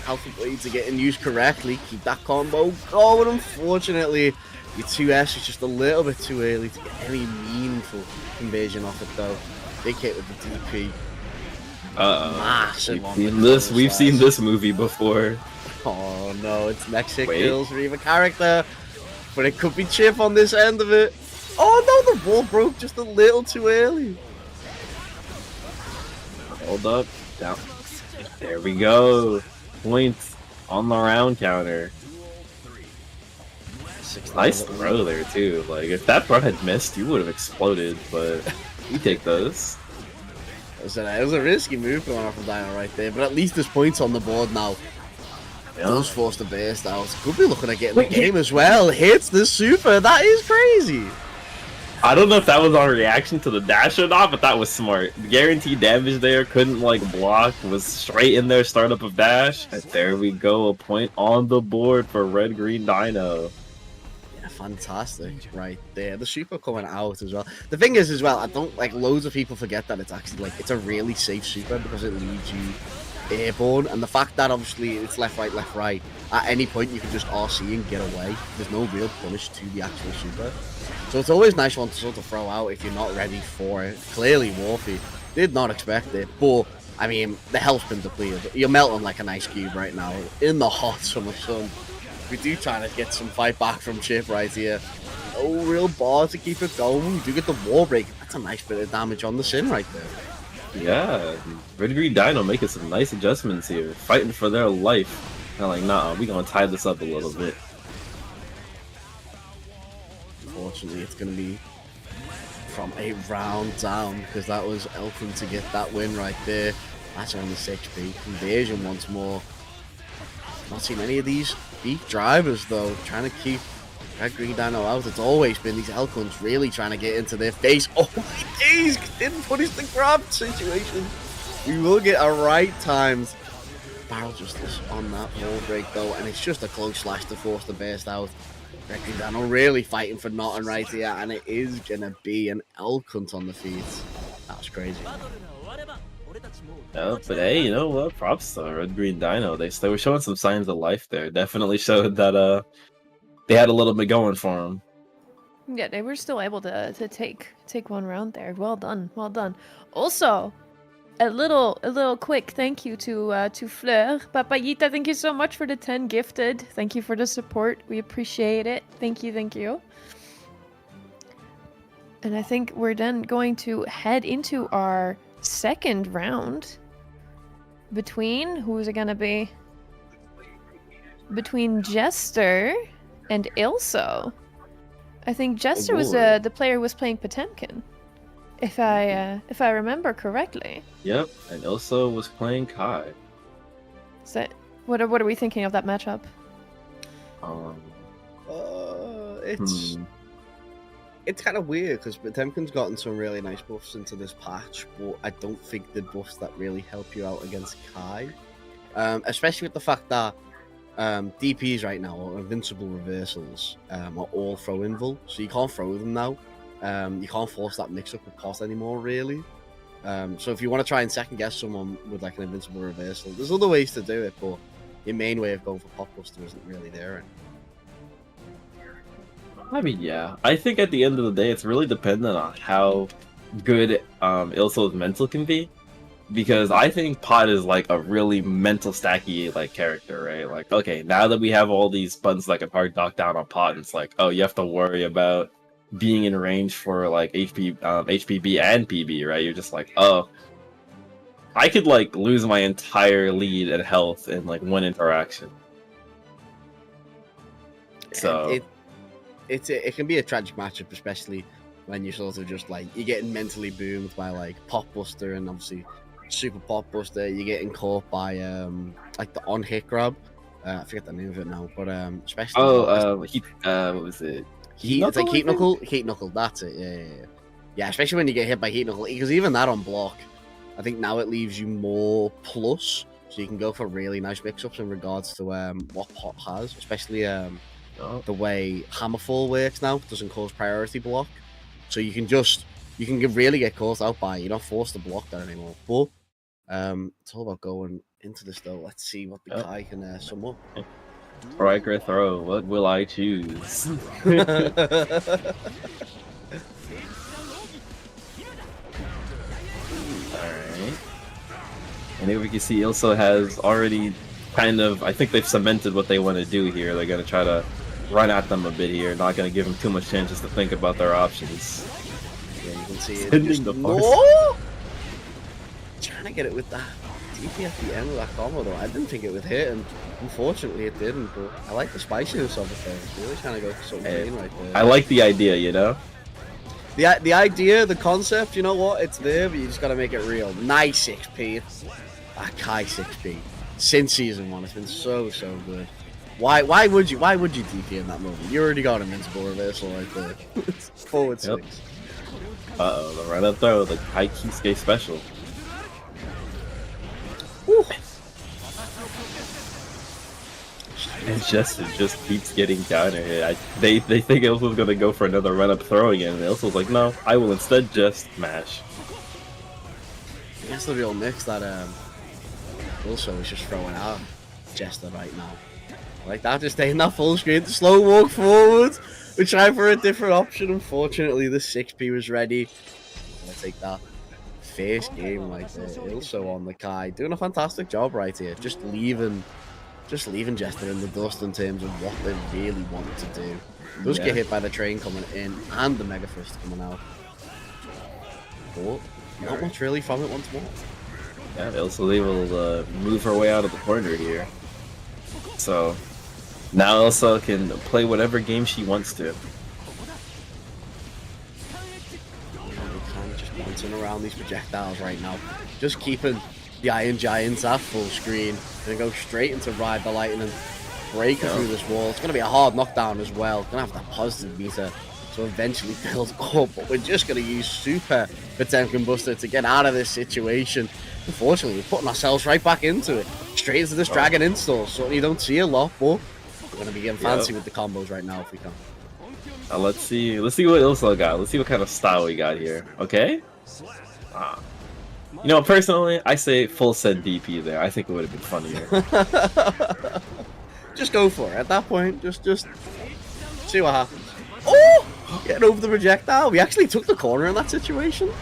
Alpha Blades are getting used correctly. Keep that combo going. Unfortunately, your 2S is just a little bit too early to get any meaningful conversion off it, though. Big hit with the DP. Massive on We've seen this movie before. Oh no, it's next hit kills for either character. But it could be Chip on this end of it. Oh no, the wall broke just a little too early. Hold up. Down. There we go. Points on the round counter. Nice throw there too. Like if that throw had missed, you would have exploded. But we take those. It was a risky move going off of Dino right there, but at least there's points on the board now. Does force the burst out. Could be looking at getting the game as well. Hits the super. That is crazy. I don't know if that was on reaction to the dash or not, but that was smart. The guaranteed damage there, couldn't like block, was straight in there, startup of dash. And there we go, a point on the board for Red Green Dino. Fantastic, right there. The super coming out as well. The thing is, as well, I don't like loads of people forget that it's actually like it's a really safe super because it leaves you airborne, and the fact that obviously it's left, right. At any point, you can just RC and get away. There's no real punish to the actual super, so it's always nice one to sort of throw out if you're not ready for it. Clearly, Warfy did not expect it, but I mean, the health's been depleted. You're melting like an ice cube right now in the hot summer sun. We do try to get some fight back from Chip right here. No real bar to keep it going. We do get the wall break. That's a nice bit of damage on the Sin right there. Yeah, Red Green Dino making some nice adjustments here, fighting for their life. They're like, nah, we gonna tie this up a little bit. Unfortunately, it's gonna be from a round down because that was Elkin to get that win right there. That's on the 6B. Invasion once more. Not seen any of these deep drivers though, trying to keep Red Green Dino out. It's always been these Elkons really trying to get into their face. Oh my days! Didn't punish the grab situation. We will get a right timed barrel justice on that wall break though, and it's just a close slash to force the burst out. Red Green Dino really fighting for nothing right here, and it is gonna be an Elkon on the feet. That was crazy. Yeah, but hey, you know what? Props to Red Green Dino. They were showing some signs of life there. Definitely showed that they had a little bit going for them. Yeah, they were still able to take one round there. Well done, well done. Also, a little quick thank you to Fleur. Papayita, thank you so much for the 10 gifted. Thank you for the support. We appreciate it. Thank you, thank you. And I think we're then going to head into our second round between, who's it gonna be? Between Jester and Ilso. I think Jester was the player who was playing Potemkin, if I remember correctly. Yep, and Ilso was playing Kai. So, what are we thinking of that matchup? It's kind of weird because Potemkin's gotten some really nice buffs into this patch, but I don't think the buffs that really help you out against Kai. Especially with the fact that DPs right now, or invincible reversals, are all throw invul, so you can't throw them now. You can't force that mix up with pot anymore, really. So if you want to try and second guess someone with like an invincible reversal, there's other ways to do it, but your main way of going for pot buster isn't really there. I mean, yeah. I think at the end of the day, it's really dependent on how good Ilso's mental can be. Because I think Pot is like a really mental stacky like character, right? Like, okay, now that we have all these buttons that can hard knock down on Pot, it's like, oh, you have to worry about being in range for like HPB and PB, right? You're just like, oh, I could like lose my entire lead and health in like one interaction. So it can be a tragic matchup, especially when you're sort of just like you're getting mentally boomed by like Pot Buster and obviously Super Pot Buster. You're getting caught by like the on hit grab. I forget the name of it now, but especially what was it? It's like Heat Knuckle. That's it. Yeah. Especially when you get hit by Heat Knuckle, because even that on block, I think now it leaves you more plus, so you can go for really nice mix-ups in regards to what Pot has, especially the way Hammerfall works now. Doesn't cause priority block, so you can really get caught out by it. You're not forced to block that anymore. But it's all about going into this though. Let's see what the guy can sum up. Strike or throw, what will I choose? Alright. And here we can see Ilso has already kind of, I think they've cemented what they want to do here. They're going to try to run at them a bit here, not going to give them too much chances to think about their options. Yeah, you can see it. Sending the no! Trying to get it with that DP at the end of that combo though. I didn't think it would hit, and unfortunately it didn't, but I like the spiciness of it though. It's really trying to go for something clean right there. I like the idea, you know? The idea, the concept, you know what? It's there, but you just got to make it real. Nice 6p. Kai 6p. Since season 1, it's been so good. Why would you DP in that moment? You already got invincible reversal right there. Forward 6. Uh-oh, the run up throw, the high key skate special. Woo. And just keeps getting counter hit. They think Ilso's gonna go for another run up throwing it, and Ilso's like, no, I will instead just mash. I guess the real mix that Ilso is just throwing out Jester right now. Like that, just taking that full screen, slow walk forward. We're trying for a different option. Unfortunately, the 6P was ready. I'm gonna take that first game like Ilso on the Kai, doing a fantastic job right here. Just leaving Jester in the dust in terms of what they really want to do. Does get hit by the train coming in and the Mega Fist coming out. But not much really from it once more. Yeah, Ilso's able to move her way out of the corner here. So now Ilso can play whatever game she wants to. Kind of just bouncing around these projectiles right now. Just keeping the Iron Giants at full screen. Gonna go straight into Ride the Lightning and break through this wall. It's gonna be a hard knockdown as well. Gonna have that positive meter to eventually build up, but we're just gonna use Super Potemkin Buster to get out of this situation. Unfortunately, we're putting ourselves right back into it. Straight into this Dragon install. Certainly don't see a lot, but we're gonna be getting fancy with the combos right now if we can. Let's see what Ilso got. Let's see what kind of style we got here. Okay. You know, personally, I say full send DP there. I think it would have been funnier. Just go for it. At that point, just see what happens. Oh! Getting over the projectile. We actually took the corner in that situation.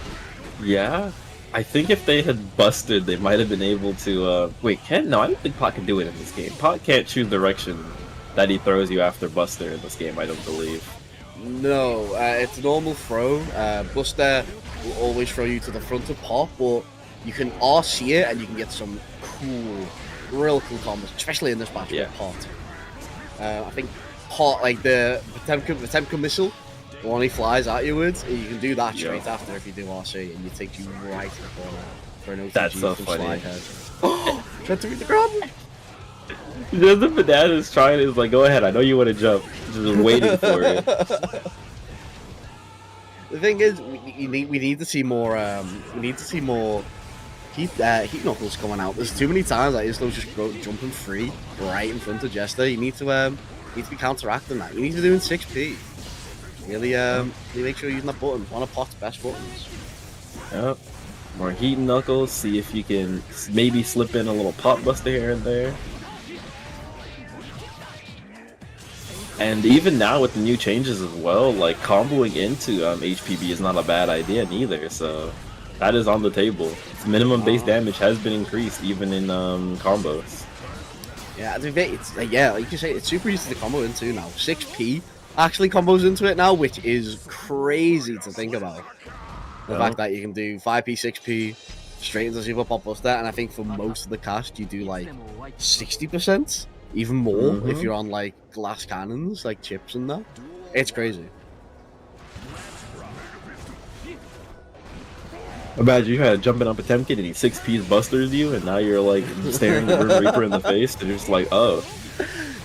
Yeah. I think if they had busted, they might have been able to, wait, no, I don't think Pot can do it in this game. Pot can't choose direction that he throws you after Buster in this game, I don't believe. No, it's a normal throw. Buster will always throw you to the front of Pot, but you can RC it and you can get some real cool combos, especially in this match with Pot. I think Pot, like the Potemkin missile, the one he flies at you with, you can do that straight after if you do RC, and it takes you right to the corner for an OTG. That's so from funny. Oh, tried to read the grab. Just the banana is trying, is like, go ahead, I know you want to jump. Just waiting for it. The thing is, we need to see more. Heat knuckles coming out. There's too many times that Islo's just jumping free right in front of Jester. You need to be counteracting that. You need to be doing 6P. Really make sure you're using that button. One of Pot's best buttons. Yep. More heat and knuckles. See if you can maybe slip in a little Pot Buster here and there. And even now with the new changes as well, like comboing into HPB is not a bad idea neither. So that is on the table. Its minimum base damage has been increased even in combos. Yeah, it's like you say, it's super easy to combo into now. 6P actually combos into it now, which is crazy to think about. The fact that you can do 5P, 6P straight into Super Pop Buster, and I think for most of the cast you do like 60%, even more if you're on like glass cannons, like chips and that. It's crazy. Imagine you had jumping on Potemkin and he 6P's busters you, and now you're like staring the Grim Reaper in the face, and you're just like, oh.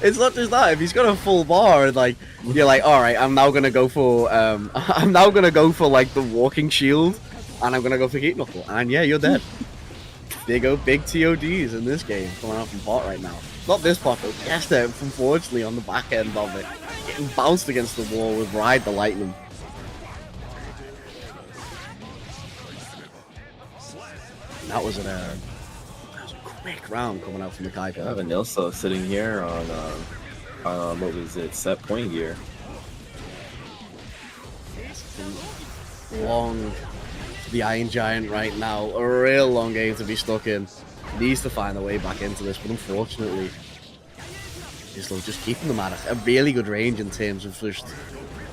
It's not just that. If he's got a full bar, and like you're like, all right, I'm now gonna go for like the walking shield, and I'm gonna go for Heat Knuckle, and yeah, you're dead. There go big TODs in this game coming out from Pot right now. Not this Pot, but Jester, unfortunately, on the back end of it, getting bounced against the wall with Ride the Lightning. That was a quick round coming out from the Kai. Yeah, Vanilso sitting here on what was it, set point gear. Long, the Iron Giant right now, a real long game to be stuck in. Needs to find a way back into this, but unfortunately, Islo just keeping them at a really good range in terms of just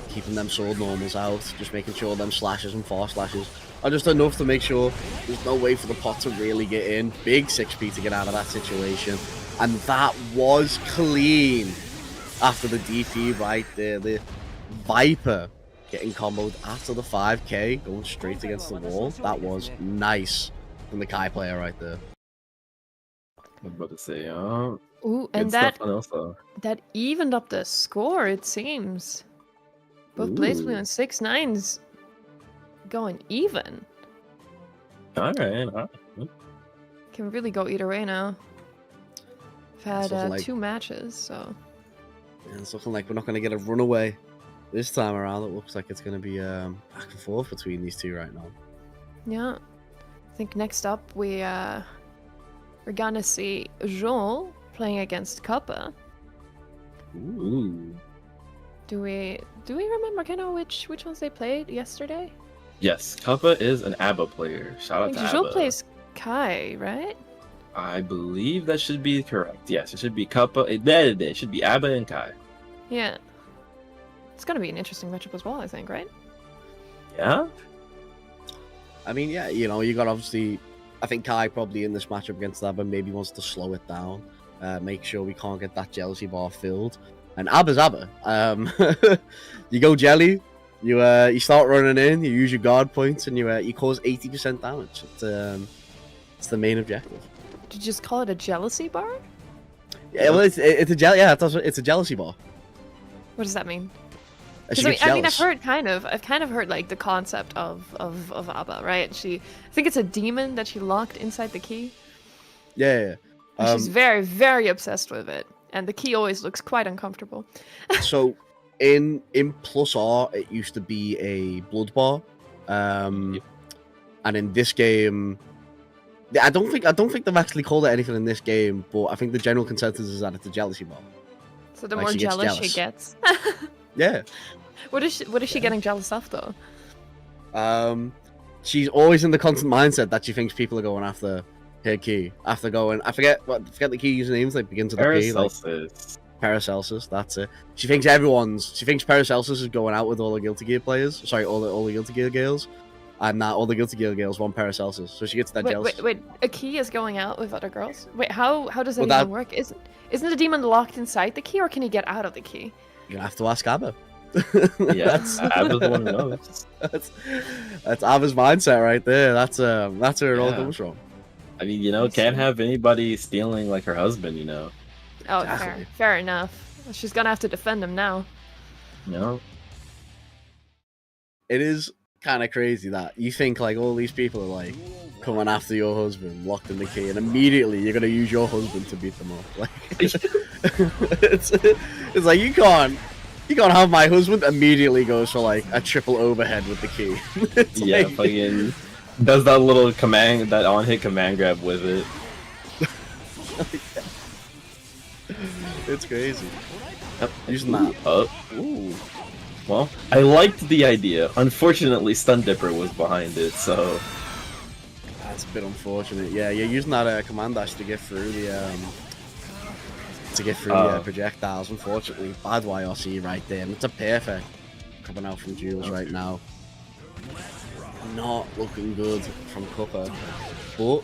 keeping them sword normals out, just making sure them slashes and fast slashes are just enough to make sure there's no way for the Pot to really get in. Big 6P to get out of that situation, and that was clean after the DP right there. The Viper getting comboed after the 5K, going straight against the wall. That was nice from the Kai player right there. I'm about to say, Ooh, and that evened up the score, it seems. Both BlazBlue and 6ix9ine's going even. Alright. Can really go either way now. We've It's had looking like- 2 matches, so And it's looking like we're not going to get a runaway this time around. It looks like it's going to be back and forth between these two right now. yeah. I think next up we're gonna see Joel playing against Kappa. Ooh. Do we remember kind of which ones they played yesterday? Yes, Kappa is an ABBA player. Shout I out think to Joel ABBA. plays Kai, right? I believe that should be correct. Yes, it should be Kappa. It should be ABBA and Kai. Yeah. It's gonna be an interesting matchup as well, I think, right? Yeah? I mean, yeah, you know, you got obviously, I think Kai probably in this matchup against Abba maybe wants to slow it down, make sure we can't get that jealousy bar filled. And Abba's Abba. You go jelly, you start running in, you use your guard points, and you cause 80% damage. It's the main objective. Did you just call it a jealousy bar? Yeah, well, it's a it's a jealousy bar. What does that mean? She I gets mean, I've jealous. heard like the concept of Abba, right? I think it's a demon that she locked inside the key. Yeah. And she's very, very obsessed with it, and the key always looks quite uncomfortable. So in plus R, it used to be a blood bar, and in this game, I don't think they've actually called it anything in this game, but I think the general consensus is that it's a jealousy bar. So the Like, more she gets jealous jealous. she gets. Yeah. What is she getting jealous of though? She's always in the constant mindset that she thinks people are going after her key. After going, I forget the key usernames, like begins with the P, like Paracelsus. Paracelsus, that's it. She thinks Paracelsus is going out with all the Guilty Gear players. Sorry, all the Guilty Gear girls. And all the Guilty Gear girls want Paracelsus. So she gets that jealous. Wait, a key is going out with other girls? Wait, how does that Well, even work? Isn't the demon locked inside the key, or can he get out of the key? You're gonna have to ask Abba. Yeah, Abba's the one who knows. That's Abba's mindset right there. That's where it all Yeah. comes from. I mean, can't have anybody stealing like her husband, Oh, Definitely. fair enough. She's gonna have to defend him now. It is kind of crazy that you think like all these people are like coming after your husband, locked in the key, and immediately you're gonna use your husband to beat them up. Like it's like you can't have my husband immediately goes for like a triple overhead with the key. It's Yeah, like- fucking does that little command, that on-hit command grab with it. It's crazy. Yep. Using that. Ooh. Well, I liked the idea. Unfortunately, Stun Dipper was behind it, so That's a bit unfortunate. Yeah, you're using that command dash to get through the projectiles. Unfortunately, bad YRC right there, and it's a perfect coming out from Jules right now. Not looking good from Cuppa, but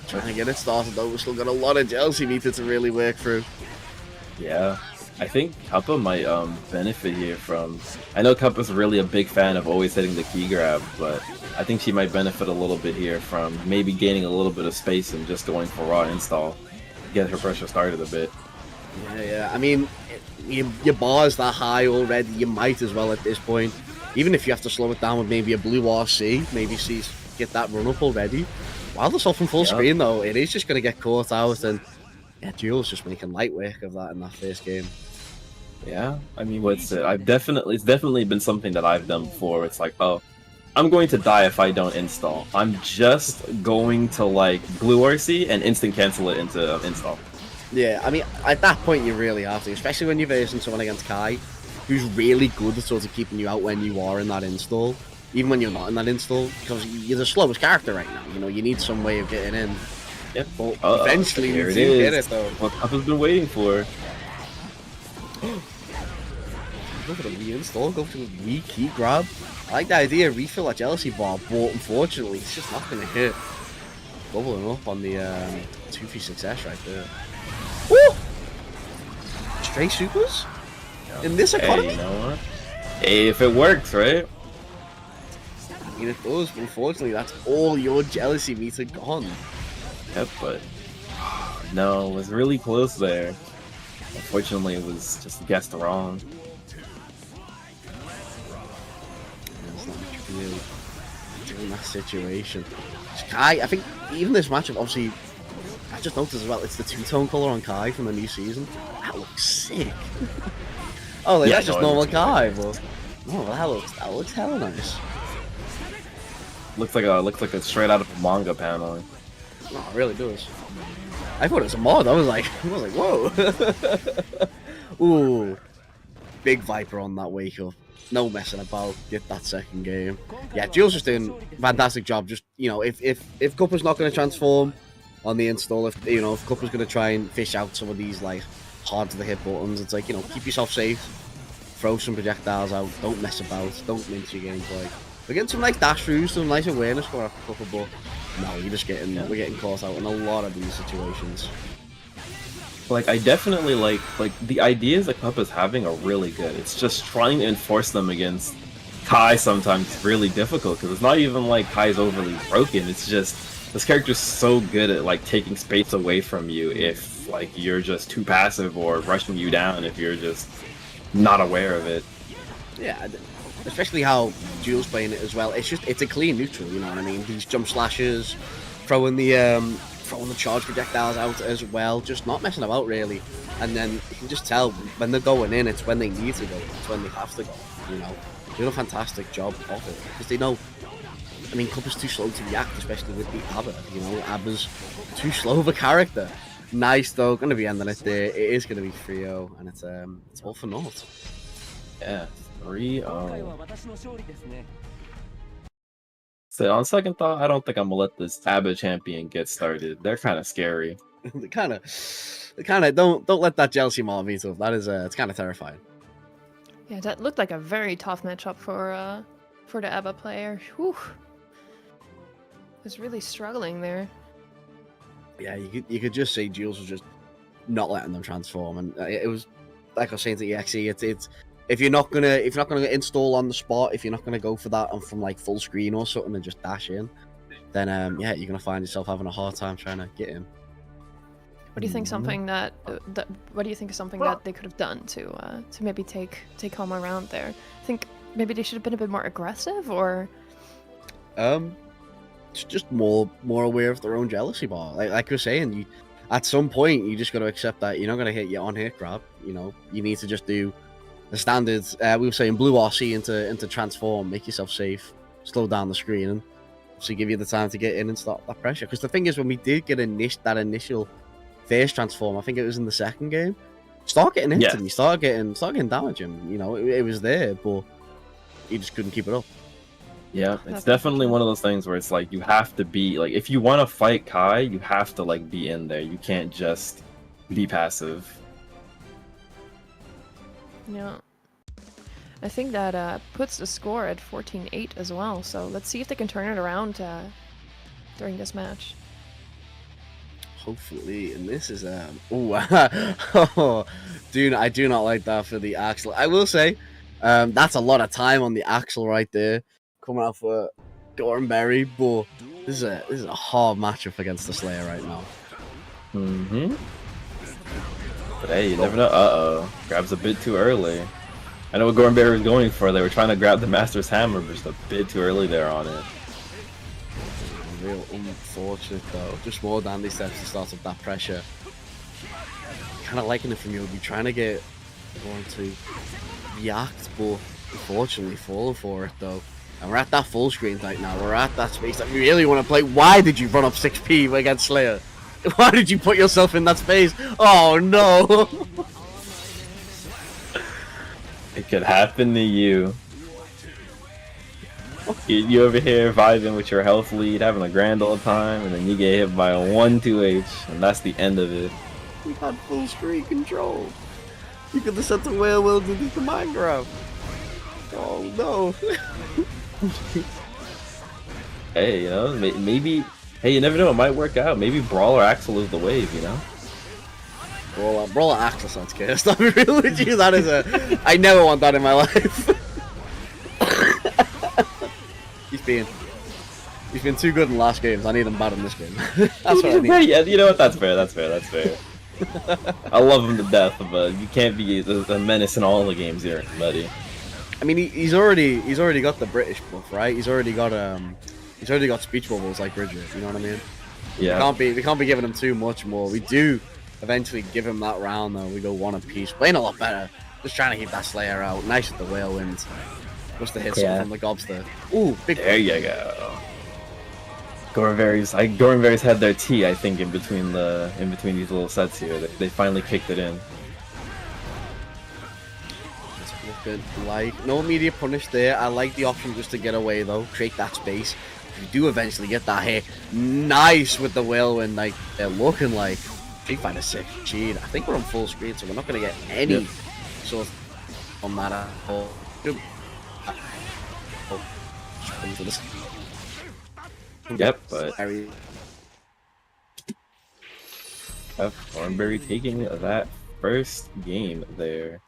trying to get it started though. We've still got a lot of jealousy meter to really work through. yeah. I think Kappa might benefit here from... I know Kappa's really a big fan of always hitting the key grab, but I think she might benefit a little bit here from maybe gaining a little bit of space and just going for raw install. Get her pressure started a bit. Yeah. I mean, your bar is that high already. You might as well at this point, even if you have to slow it down with maybe a blue RC, maybe get that run up already. While it's off in full screen though, it is just going to get caught out, and yeah, Jules just making light work of that in that first game. Yeah, I mean, it's definitely been something that I've done before. It's like, oh, I'm going to die if I don't install. I'm just going to like blue RC and instant cancel it into install. Yeah, I mean, at that point you really have to, especially when you're versing someone against Kai, who's really good at sort of keeping you out when you are in that install, even when you're not in that install, because you're the slowest character right now. You know, you need some way of getting in. Yep. But Uh-oh, eventually here you it do get is. it though. What Kappa's been waiting for. Go for the reinstall, go for the re-key grab. I like the idea, refill that jealousy bar, but unfortunately it's just not going to hit. Bubbling up on the 2-3 success right there. Woo! Straight supers? In this economy? Hey, you know what? Hey, if it works, right? I mean, it does, but unfortunately that's all your jealousy meter gone. Yep, but no, it was really close there. Unfortunately, it was just guessed wrong. There's not much really to do in that situation. Sky, I think even this matchup, obviously, I just noticed as well, it's the two-tone color on Kai from the new season. That looks sick. Oh, like, Yeah, that's just no, it normal looks Kai, but oh, that looks hella nice. Looks like a straight out of a manga panel. No, it really does. I thought it was a mod. I was like, whoa. Ooh, big Viper on that wake up. No messing about. Get that second game. Yeah, Jules just doing a fantastic job. Just, you know, if Cuppa's not going to transform on the install, if Cuppa's going to try and fish out some of these like hard to the hit buttons, it's like, you know, keep yourself safe. Throw some projectiles out. Don't mess about. Don't mince your gameplay. We're getting some nice dash throughs, some nice awareness for our Cuppa, but no, we're getting caught out in a lot of these situations. Like, I definitely like the ideas that Cuppa's having are really good. It's just trying to enforce them against Kai sometimes is really difficult, because it's not even like Kai's overly broken. It's just this character's so good at like taking space away from you if like you're just too passive, or rushing you down if you're just not aware of it. Yeah, especially how Jules playing it as well. It's a clean neutral, you know what I mean? These jump slashes, throwing the charge projectiles out as well, just not messing about really. And then you can just tell when they're going in, it's when they need to go, it's when they have to go, you know. Doing a fantastic job of it, because they know, I mean, Cuppa's too slow to react, especially with the Abba, you know. Abba's too slow of a character. Nice though, gonna be ending it there. It is gonna be 3-0, and it's all for naught. Yeah, 3-0. So on second thought, I don't think I'm gonna let this Abba champion get started. They're kind of scary. they kind of don't let that jealousy mob me tough. That is it's kind of terrifying. Yeah, that looked like a very tough matchup for the Abba player. Whew. Was really struggling there. Yeah, you could just say Jules was just not letting them transform, and it was like I was saying to EXE. It's if you're not gonna install on the spot, if you're not gonna go for that and from like full screen or something and just dash in, then yeah, you're gonna find yourself having a hard time trying to get in. What do you think? Something what do you think is something that they could have done to maybe take home around there? I think maybe they should have been a bit more aggressive, or just more aware of their own jealousy bar. Like you're saying, at some point you just got to accept that you're not gonna hit your on hit grab. You know, you need to just do the standards. We were saying blue RC into transform, make yourself safe, slow down the screen, and obviously give you the time to get in and stop that pressure. Because the thing is, when we did get that initial first transform, I think it was in the second game, start getting into him, start getting damage him. You know, it was there, but he just couldn't keep it up. Yeah, it's definitely one of those things where it's like you have to be like, if you want to fight Kai, you have to like be in there. You can't just be passive. Yeah. I think that puts the score at 14-8 as well. So let's see if they can turn it around during this match. Hopefully, and this is oh, I do not like that for the Axel. I will say, that's a lot of time on the Axel right there, coming out for Gormberry, but this is a hard matchup against the Slayer right now. But hey, you never know. Grabs a bit too early. I know what Gormberry was going for. They were trying to grab the Master's Hammer, but just a bit too early there on it. Real unfortunate though. Just more dandy steps to start up that pressure. Kind of liking it from you. Be trying to get going to react, but unfortunately falling for it though. And we're at that full screen right now. We're at that space that we really want to play. Why did you run up 6p against Slayer? Why did you put yourself in that space? Oh no! It could happen to you. You over here vibing with your health lead, having a grand old time, and then you get hit by a 1-2H, and that's the end of it. We had full screen control. You could have sent the whale world into the Minecraft. Oh no. Hey, you know, maybe. Hey, you never know, it might work out. Maybe Brawler Axel is the wave, you know? Brawler Axel sounds cursed. I'm real with you. That is I never want that in my life. He's been too good in last games. I need him bad in this game. That's what I need. Yeah, you know what? That's fair. I love him to death, but you can't be a menace in all the games here, buddy. I mean, he's already got the British buff, right? He's already got speech bubbles like Bridget. You know what I mean? Yeah. We can't be giving him too much more. We do eventually give him that round though. We go 1 apiece, playing a lot better. Just trying to keep that Slayer out. Nice with the Whirlwind. Must have hit something from the gobs there. Ooh, big. There you go. Gorenberries had their tea, I think, in between these little sets here. They finally kicked it in. It's looking like no immediate punish there. I like the option just to get away though, create that space. You do eventually get that hit. Nice with the Whirlwind. Like they're looking like Street Fighter 6 cheat. I think we're on full screen, so we're not gonna get any sort of on that at all. Yep, but Thornberry taking that first game there.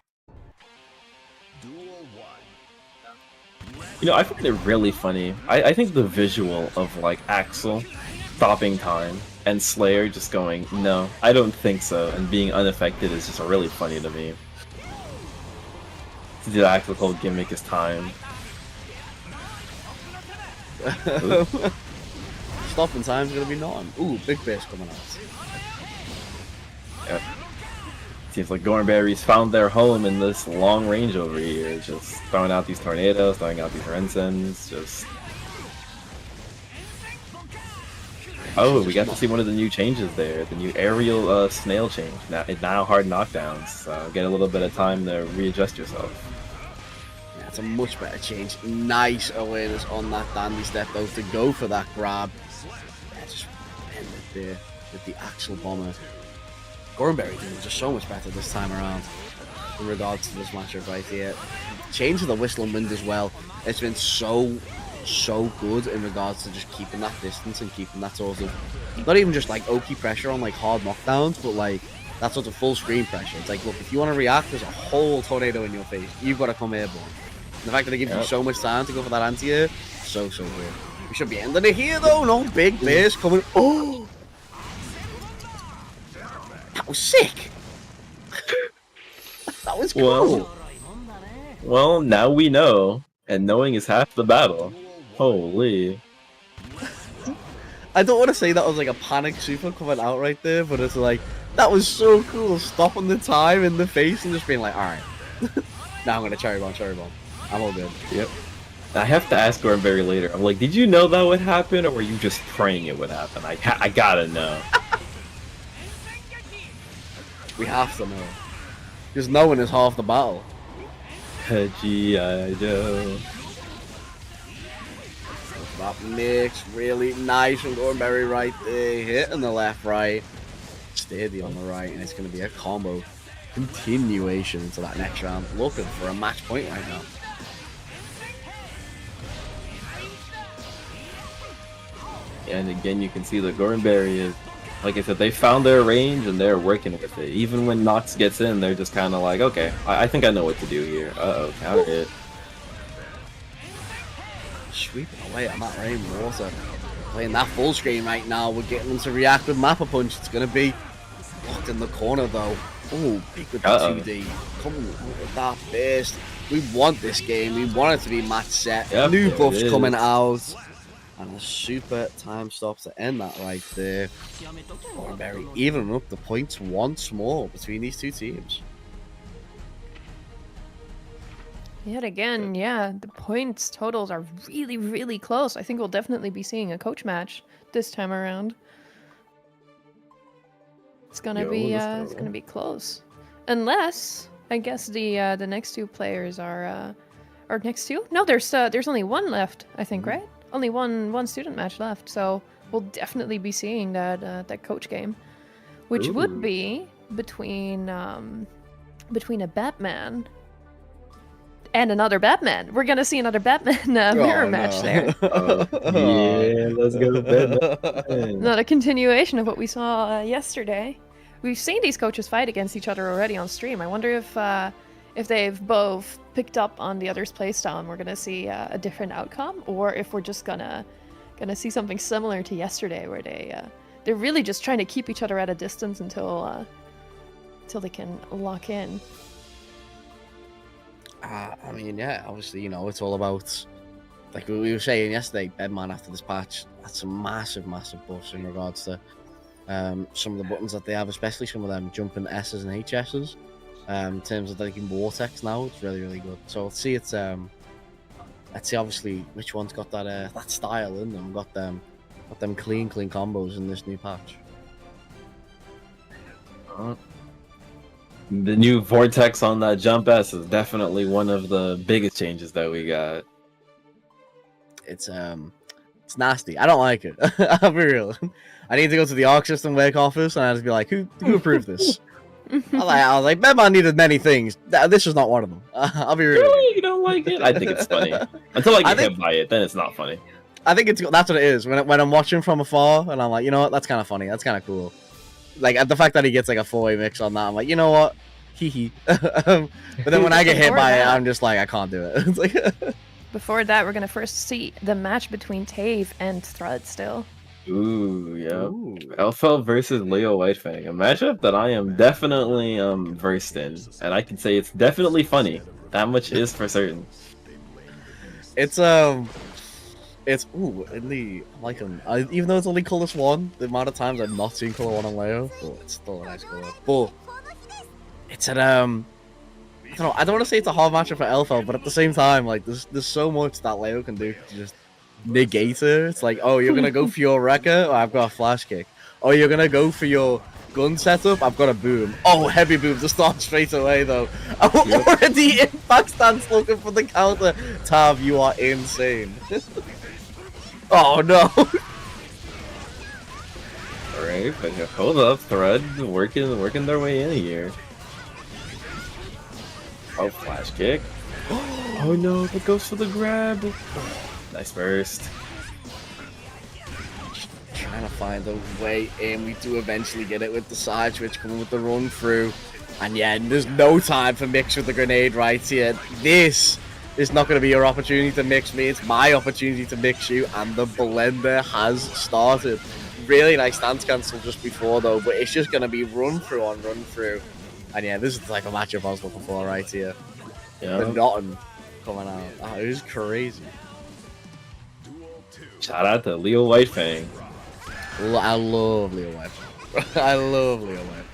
You know, I find it really funny. I think the visual of like Axel stopping time and Slayer just going, no, I don't think so, and being unaffected is just really funny to me. The Axel whole gimmick is time. Stopping time's gonna be none. Ooh, big base coming out. Yep. Seems like Gorenberries found their home in this long range over here. Just throwing out these tornadoes, throwing out these Rensens, just... Oh, we got to see one of the new changes there. The new aerial snail change. Now hard knockdowns. So get a little bit of time to readjust yourself. Yeah, it's a much better change. Nice awareness on that dandy step though to go for that grab. Yeah, just end it there with the Axel bomber. Gorenberry doing just so much better this time around in regards to this matchup right here. Change of the whistle and wind as well. It's been so good in regards to just keeping that distance and keeping that sort of, not even just like Oki pressure on like hard knockdowns, but like that sort of full screen pressure. It's like, look, if you want to react, there's a whole tornado in your face. You've got to come airborne. And the fact that it gives you so much time to go for that anti-air, so good. We should be ending it here though. No big base coming. Oh! That was sick. That was cool. Well, now we know, and knowing is half the battle. Holy. I don't want to say that was like a panic super coming out right there, but it's like, that was so cool. Stopping the time in the face and just being like, alright. Now I'm going to cherry bomb. I'm all good. Yep. I have to ask Gorenberry later. I'm like, did you know that would happen, or were you just praying it would happen? I gotta know. We have to know. Because knowing is half the battle. G.I. Joe. That mix really nice from Gorenberry right there. Hitting the left, right. Steady on the right. And it's going to be a combo continuation into that next round. Looking for a match point right now. And again, you can see that Gorenberry is, like I said, they found their range and they're working with it. Even when Nox gets in, they're just kind of like, okay, I think I know what to do here. Uh-oh, counter hit. Sweeping away at that rainwater. Playing that full screen right now. We're getting them to react with Mappa Punch. It's going to be locked in the corner though. Oh, big with the 2D. Coming with that burst. We want this game. We want it to be match set. Yep, New buffs coming out. And a super time stop to end that right there. Gorenberry evening up the points once more between these two teams. Yet again, yeah, the points totals are really, really close. I think we'll definitely be seeing a coach match this time around. It's gonna be close, unless I guess the next two players are next two. No, there's only one left, I think, right? Only one student match left, so we'll definitely be seeing that coach game, which would be between a Batman and another Batman. We're gonna see another Batman mirror match there. Yeah, let's go Batman. Not a continuation of what we saw yesterday. We've seen these coaches fight against each other already on stream. I wonder if they've both picked up on the other's playstyle and we're gonna see a different outcome, or if we're just gonna see something similar to yesterday, where they're really just trying to keep each other at a distance until they can lock in. I mean, yeah, obviously, you know, it's all about like we were saying yesterday, Bedman after this patch, that's some massive buffs in regards to some of the buttons that they have, especially some of them jumping S's and HS's. In terms of like in Vortex now, it's really good. So let's see let's see obviously which one's got that style in them, got them clean combos in this new patch. The new Vortex on that jump S is definitely one of the biggest changes that we got. It's nasty. I don't like it. I'll be real. I need to go to the Arc System Work office and I'll just be like, who approved this? I was like, Bedman needed many things. This is not one of them. I'll be real. Really? You don't like it? I think it's funny. Until I get hit by it, then it's not funny. I think that's what it is. When I'm watching from afar and I'm like, you know what, that's kind of funny. That's kind of cool. Like the fact that he gets like a 4-way mix on that, I'm like, you know what, hee hee. But then when I get hit by it, I'm just like, I can't do it. It's like Before that, we're gonna first see the match between Tave and Thrud still. Ooh, yeah. Alpha versus Leo Whitefang. A matchup that I am definitely versed in. And I can say it's definitely funny. That much is for certain. It's in the like even though it's only colorless 1, the amount of times I've not seen color 1 on Leo, but it's still a nice color. But it's an I don't know, I don't want to say it's a hard matchup for Alpha, but at the same time, like there's so much that Leo can do to just negate her. It's like, oh, you're gonna go for your wrecker? Oh, I've got a flash kick. Oh, you're gonna go for your gun setup? I've got a boom. Oh, heavy boom to start straight away though. I'm already in back stance looking for the counter. Tav, you are insane. Oh no. Alright, but hold up, Thread working their way in here. Oh, flash kick. Oh no, that goes for the grab. Nice burst. Trying to find a way in. We do eventually get it with the side switch coming with the run through. And yeah, there's no time for mix with the grenade right here. This is not going to be your opportunity to mix me. It's my opportunity to mix you. And the blender has started. Really nice stance cancel just before though. But it's just going to be run through on run through. And yeah, this is the type of matchup I was looking for right here. Yeah. The Notton coming out. Oh, it was crazy. Shout out to Leo Whitefang. I love Leo Whitefang. I love Leo Whitefang.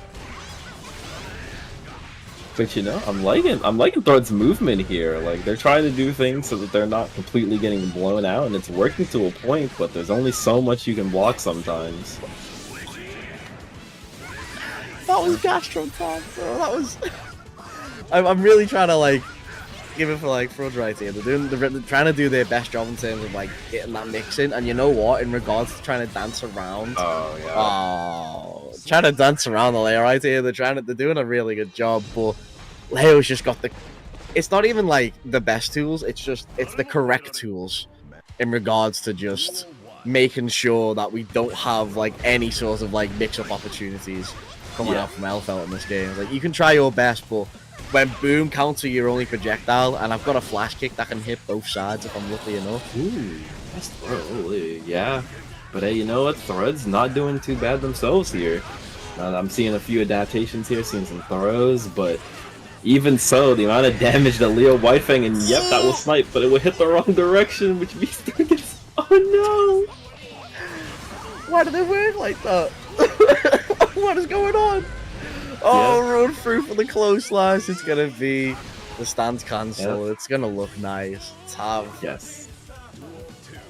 But you know, I'm liking Thread's movement here. Like they're trying to do things so that they're not completely getting blown out, and it's working to a point. But there's only so much you can block sometimes. That was Gastro time, bro. That was. I'm really trying to like give it for like Frud right here. They're trying to do their best job in terms of like getting that mix in. And you know what? In regards to trying to dance around, trying to dance around the layer right here. They're doing a really good job. But Leo's just got the. It's not even like the best tools. It's the correct tools in regards to just making sure that we don't have like any sort of like mix-up opportunities coming out from Elfelt in this game. Like you can try your best, but when boom counter your only projectile, and I've got a flash kick that can hit both sides if I'm lucky enough. Ooh, that's Thread. Yeah, but hey, you know what? Thread's not doing too bad themselves here. I'm seeing a few adaptations here, seeing some throws, but even so, the amount of damage that Leo Whitefang, and yep, that will snipe, but it will hit the wrong direction, which means they're gets. Oh no! Why do they work like that? What is going on? Oh, run through for the close slash. It's gonna be the stance cancel. It's gonna look nice. Tav. Yes.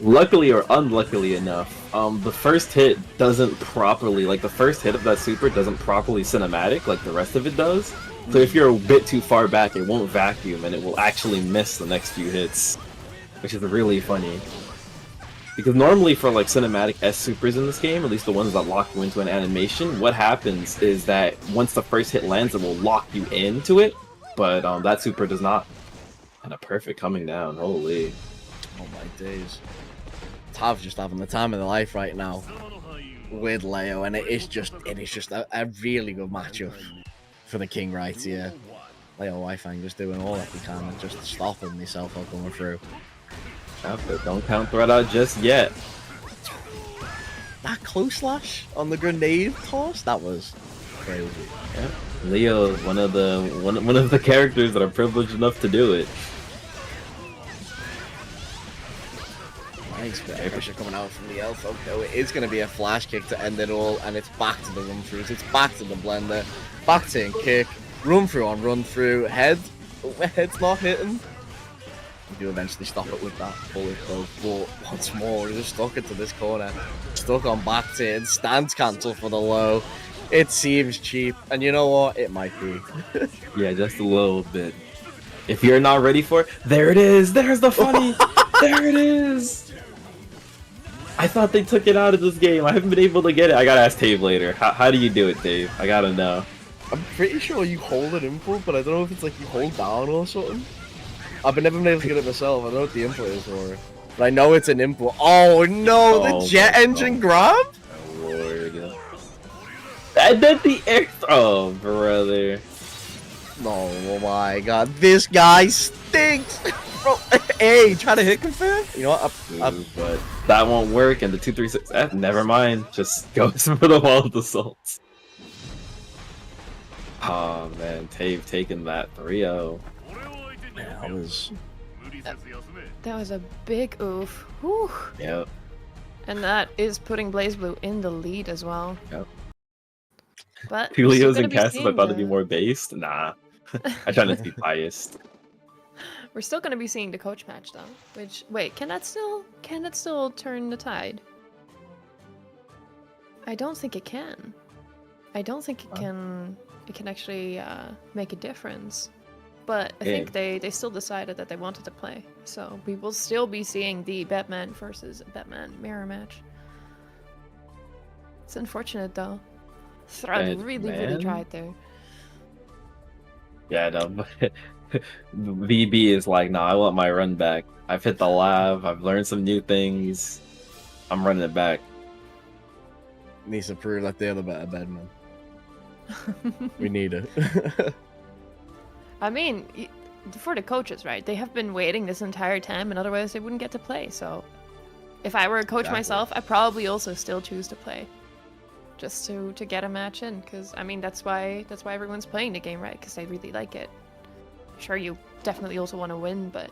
Luckily or unluckily enough, the first hit doesn't properly, like the first hit of that super doesn't properly cinematic like the rest of it does. So if you're a bit too far back, it won't vacuum and it will actually miss the next few hits, which is really funny. Because normally for like cinematic S supers in this game, at least the ones that lock you into an animation, what happens is that once the first hit lands, it will lock you into it, but that super does not. And a perfect coming down, holy. Oh my days. Tav's just having the time of their life right now with Leo, and it is just a really good matchup for the King right here. Leo Whitefang just doing all that he can and just stopping himself while going through. But don't count Thread out just yet. That close slash on the grenade toss, that was crazy. Yeah. Leo is one of the characters that are privileged enough to do it. Nice bit of pressure coming out from the elf. Okay, it is going to be a flash kick to end it all, and it's back to the run throughs. It's back to the blender. Back to in kick. Run through on run through. Head. Head's not hitting. You do eventually stop it with that bullet though. But once more, we're just stuck into this corner. Stuck on back tin. Stance cancel for the low. It seems cheap, and you know what? It might be. Yeah, just a little bit. If you're not ready for it, there it is. There's the funny. There it is. I thought they took it out of this game. I haven't been able to get it. I gotta ask Dave later. How do you do it, Dave? I gotta know. I'm pretty sure you hold an input, but I don't know if it's like you hold down or something. I've never been able to get it myself. I don't know what the input is for it. But I know it's an input. Oh no, the jet engine grab? Oh, Lord. And then the air. Oh, brother. Oh my god, this guy stinks! Bro, hey, try to hit confirm? You know what? But that won't work, and the 236. Never mind. Just goes for the wall of assaults. Oh man, Tave taking that 3-0. Yeah, That was a big oof. Whew. Yep. And that is putting BlazBlue in the lead as well. Yep. But Helios and Cassis, I thought it'd be more based. Nah. I try not to be biased. We're still going to be seeing the coach match though. Which wait, can that still turn the tide? I don't think it can. I don't think it can. It can actually make a difference. But I think they still decided that they wanted to play. So we will still be seeing the Batman versus Batman mirror match. It's unfortunate though. Thrud really tried there. Yeah, no, but VB is like, nah, I want my run back. I've hit the lab, I've learned some new things. I'm running it back. Needs to prove that they're the better Batman. We need it. I mean, for the coaches, right? They have been waiting this entire time, and otherwise they wouldn't get to play. So, if I were a coach myself, I'd probably also still choose to play, just to get a match in. Because I mean, that's why everyone's playing the game, right? Because they really like it. Sure, you definitely also want to win, but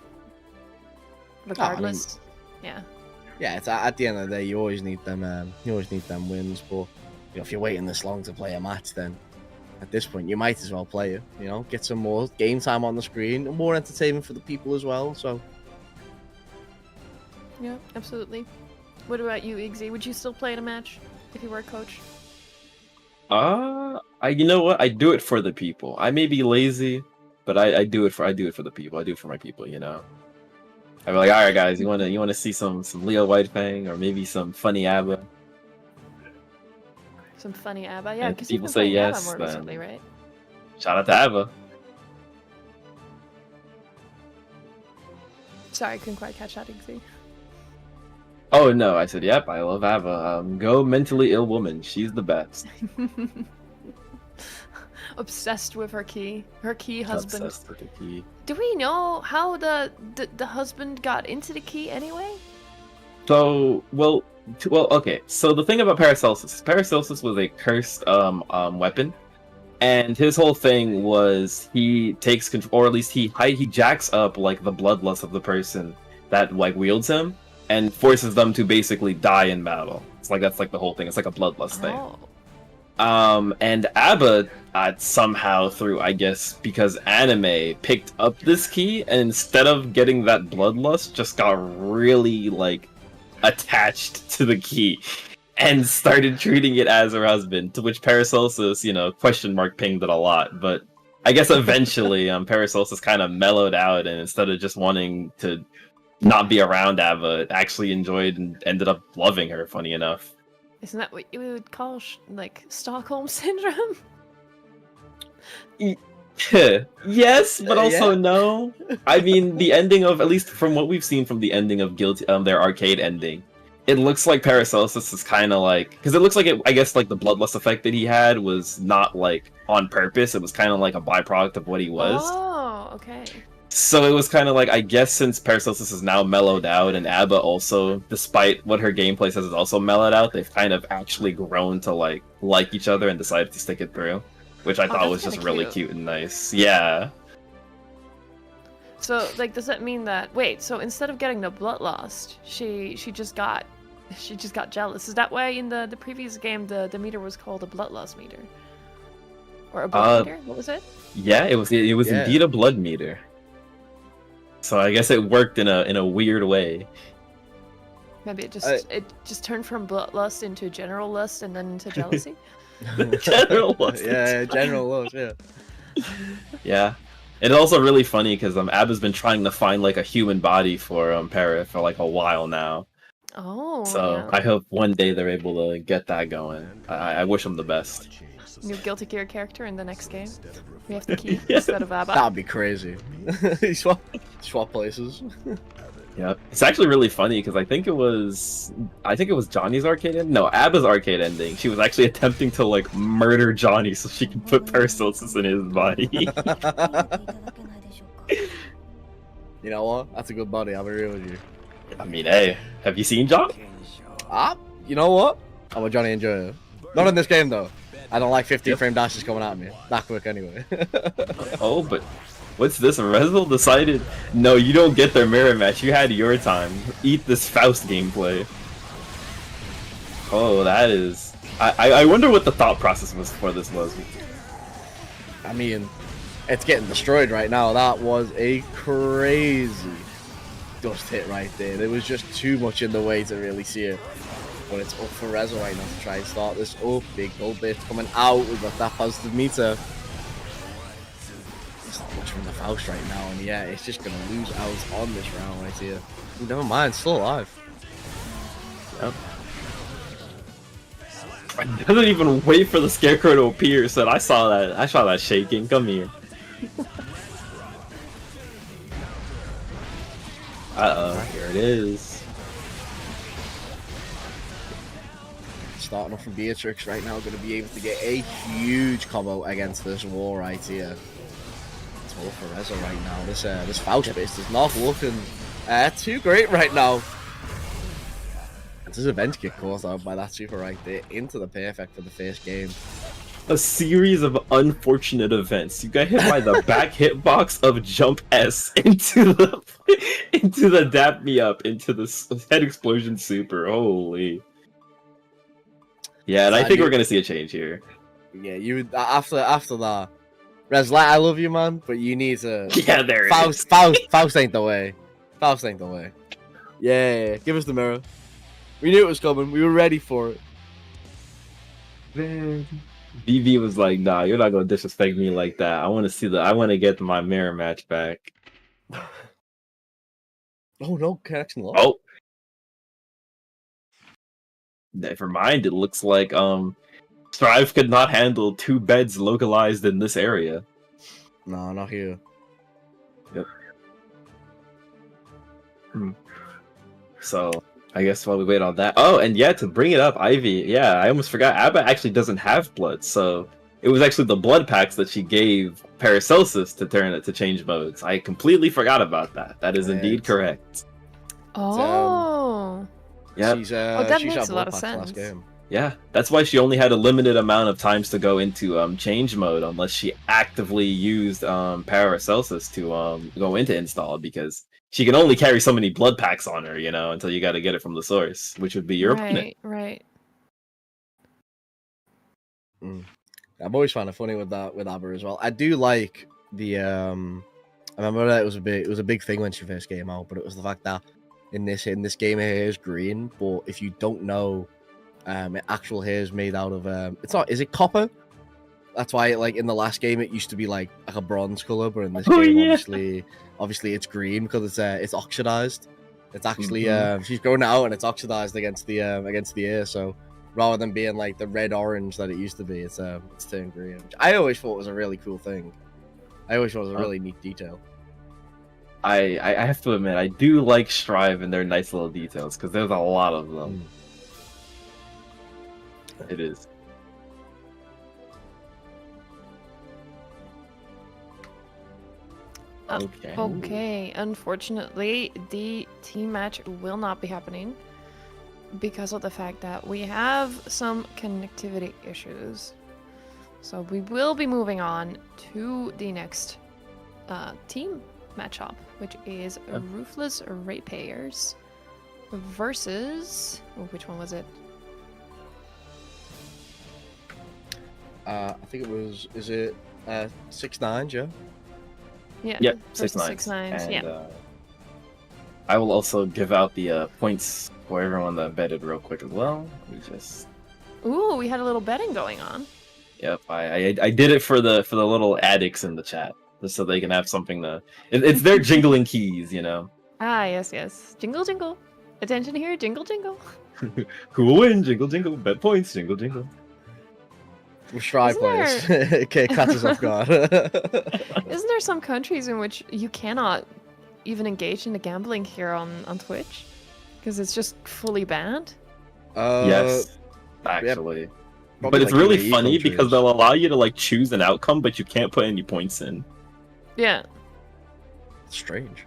regardless, yeah. Yeah, it's at the end of the day, you always need them. You always need them wins. But you know, if you're waiting this long to play a match, then at this point, you might as well play it. You know, get some more game time on the screen, and more entertainment for the people as well. So, yeah, absolutely. What about you, Iggy? Would you still play in a match if you were a coach? You know what? I do it for the people. I may be lazy, but I do it for the people. I do it for my people. You know. I'm like, all right, guys, you wanna see some Leo Whitefang or maybe some funny ABBA? Some funny ABBA, yeah. Because people say yes. ABBA more recently, right? Shout out to ABBA. Sorry, I couldn't quite catch that, Iggy. Oh no, I said, yep, I love ABBA. Go mentally ill woman. She's the best. Obsessed with her key husband. Obsessed with the key. Do we know how the husband got into the key anyway? So, well, okay. So the thing about Paracelsus was a cursed weapon, and his whole thing was he takes control, or at least he jacks up like the bloodlust of the person that like wields him, and forces them to basically die in battle. It's like that's like the whole thing. It's like a bloodlust thing. And ABBA somehow through, I guess, because anime picked up this key, and instead of getting that bloodlust, just got really like attached to the key and started treating it as her husband. To which Paracelsus, question mark pinged it a lot. But I guess eventually, Paracelsus kind of mellowed out, and instead of just wanting to not be around ABBA, actually enjoyed and ended up loving her. Funny enough. Isn't that what you would call like Stockholm syndrome? Yes, but also no. I mean, the ending of, at least from what we've seen from the ending of Guilty, their arcade ending, it looks like Paracelsus is kind of like, because it looks like I guess like the bloodlust effect that he had was not like on purpose. It was kind of like a byproduct of what he was. Oh, okay. So it was kind of like, I guess since Paracelsus is now mellowed out, and ABBA also, despite what her gameplay says, is also mellowed out, they've kind of actually grown to like each other and decided to stick it through, which I thought was just really cute and nice. Yeah. So, like, does that mean that... Wait, so instead of getting the bloodlust, she just got jealous. Is that why in the previous game the meter was called a bloodlust meter? Or a blood meter? What was it? Yeah, it was Yeah. indeed a blood meter. So I guess it worked in a weird way. Maybe it just turned from bloodlust into general lust and then into jealousy? General lust. Yeah, general lust, yeah. Yeah. It's also really funny because Abba's been trying to find like a human body for Para for like a while now. Oh, So yeah. I hope one day they're able to get that going. I wish them the best. New Guilty Gear character in the next game. We have to keep Yeah. instead of Abba. That'd be crazy. swap places. Yeah, it's actually really funny because I think it was Johnny's arcade ending. No, Abba's arcade ending. She was actually attempting to like murder Johnny so she can put Paracelsus in his body. You know what? That's a good buddy. I'll be real with you. I mean, hey, have you seen John? You know what? I'm a Johnny Enjoyer. Not in this game though. I don't like 15 frame dashes coming at me. That quick anyway. Oh, but what's this? Rezel decided, no, you don't get their mirror match. You had your time. Eat this Faust gameplay. Oh, that is... I wonder what the thought process was for this was. I mean, it's getting destroyed right now. That was a crazy dust hit right there. There was just too much in the way to really see it. But it's up for Rezo right now to try and start this up. Big gold bit coming out. We've got that positive meter. It's not much from the Faust right now, and yeah, it's just gonna lose out on this round right here. Ooh, never mind, still alive. Yep. It doesn't even wait for the scarecrow to appear, so I saw that shaking. Come here. Here it is. Starting off from Beatrix right now, going to be able to get a huge combo against this wall right here. It's all for Reza right now. This Faust base is not looking too great right now. This event get caused out by that super right there into the perfect for the first game. A series of unfortunate events. You got hit by the back hitbox of Jump S into the Dap Me Up into the head explosion super. Holy. Yeah, and I think we're gonna see a change here. Yeah, you after that, Rez, I love you, man, but you need to. Yeah, there it is. Faust ain't the way. Faust ain't the way. Yeah, give us the mirror. We knew it was coming. We were ready for it. Man. BB was like, "Nah, you're not gonna disrespect me like that. I want to get my mirror match back." Oh no, connection lost. Oh. Never mind, it looks like Strive could not handle 2 beds localized in this area. No, not here. Yep. So I guess while we wait on that. Oh, and yeah, to bring it up, Ivy, yeah, I almost forgot Abba actually doesn't have blood, so it was actually the blood packs that she gave Paracelsus to turn it to change modes. I completely forgot about that. That is indeed correct. Oh. Yeah. That makes a lot of sense. Yeah, that's why she only had a limited amount of times to go into change mode unless she actively used Paracelsus to go into install, because she can only carry so many blood packs on her, you know, until you got to get it from the source, which would be your opponent. Right. I've always found it funny with Aber as well. I do like the I remember that it was a big thing when she first came out, but it was the fact that in this game her hair is green, but if you don't know, actual hair is made out of is it copper? That's why like in the last game it used to be like a bronze color, but in this game obviously it's green because it's oxidized. It's actually she's grown out and it's oxidized against the air, so rather than being like the red orange that it used to be, it's turned green, which I always thought was a really cool thing. I always thought it was a really neat detail. I have to admit, I do like Strive and their nice little details, because there's a lot of them. It is. Okay, unfortunately, the team match will not be happening because of the fact that we have some connectivity issues. So we will be moving on to the next team matchup, which is Ruthless Ratepayers versus... Oh, which one was it? I think it was. Is it 6-9, Joe? Yeah. Yep, versus 6-9. 6-9s, And, yeah. I will also give out the points for everyone that betted real quick as well. We just Ooh, we had a little betting going on. Yep, I did it for the little addicts in the chat, just so they can have something to. It's their jingling keys, you know. Ah, yes, yes. Jingle, jingle. Attention here, jingle, jingle. Who will win? Jingle jingle. Bet points. Jingle jingle. We're Strive Isn't players. Okay, catch us off guard. Isn't there some countries in which you cannot even engage in the gambling here on Twitch? Because it's just fully banned? Yes, actually. Probably But it's like really UAE funny countries. because they'll allow you to like choose an outcome, but you can't put any points in. Yeah. Strange.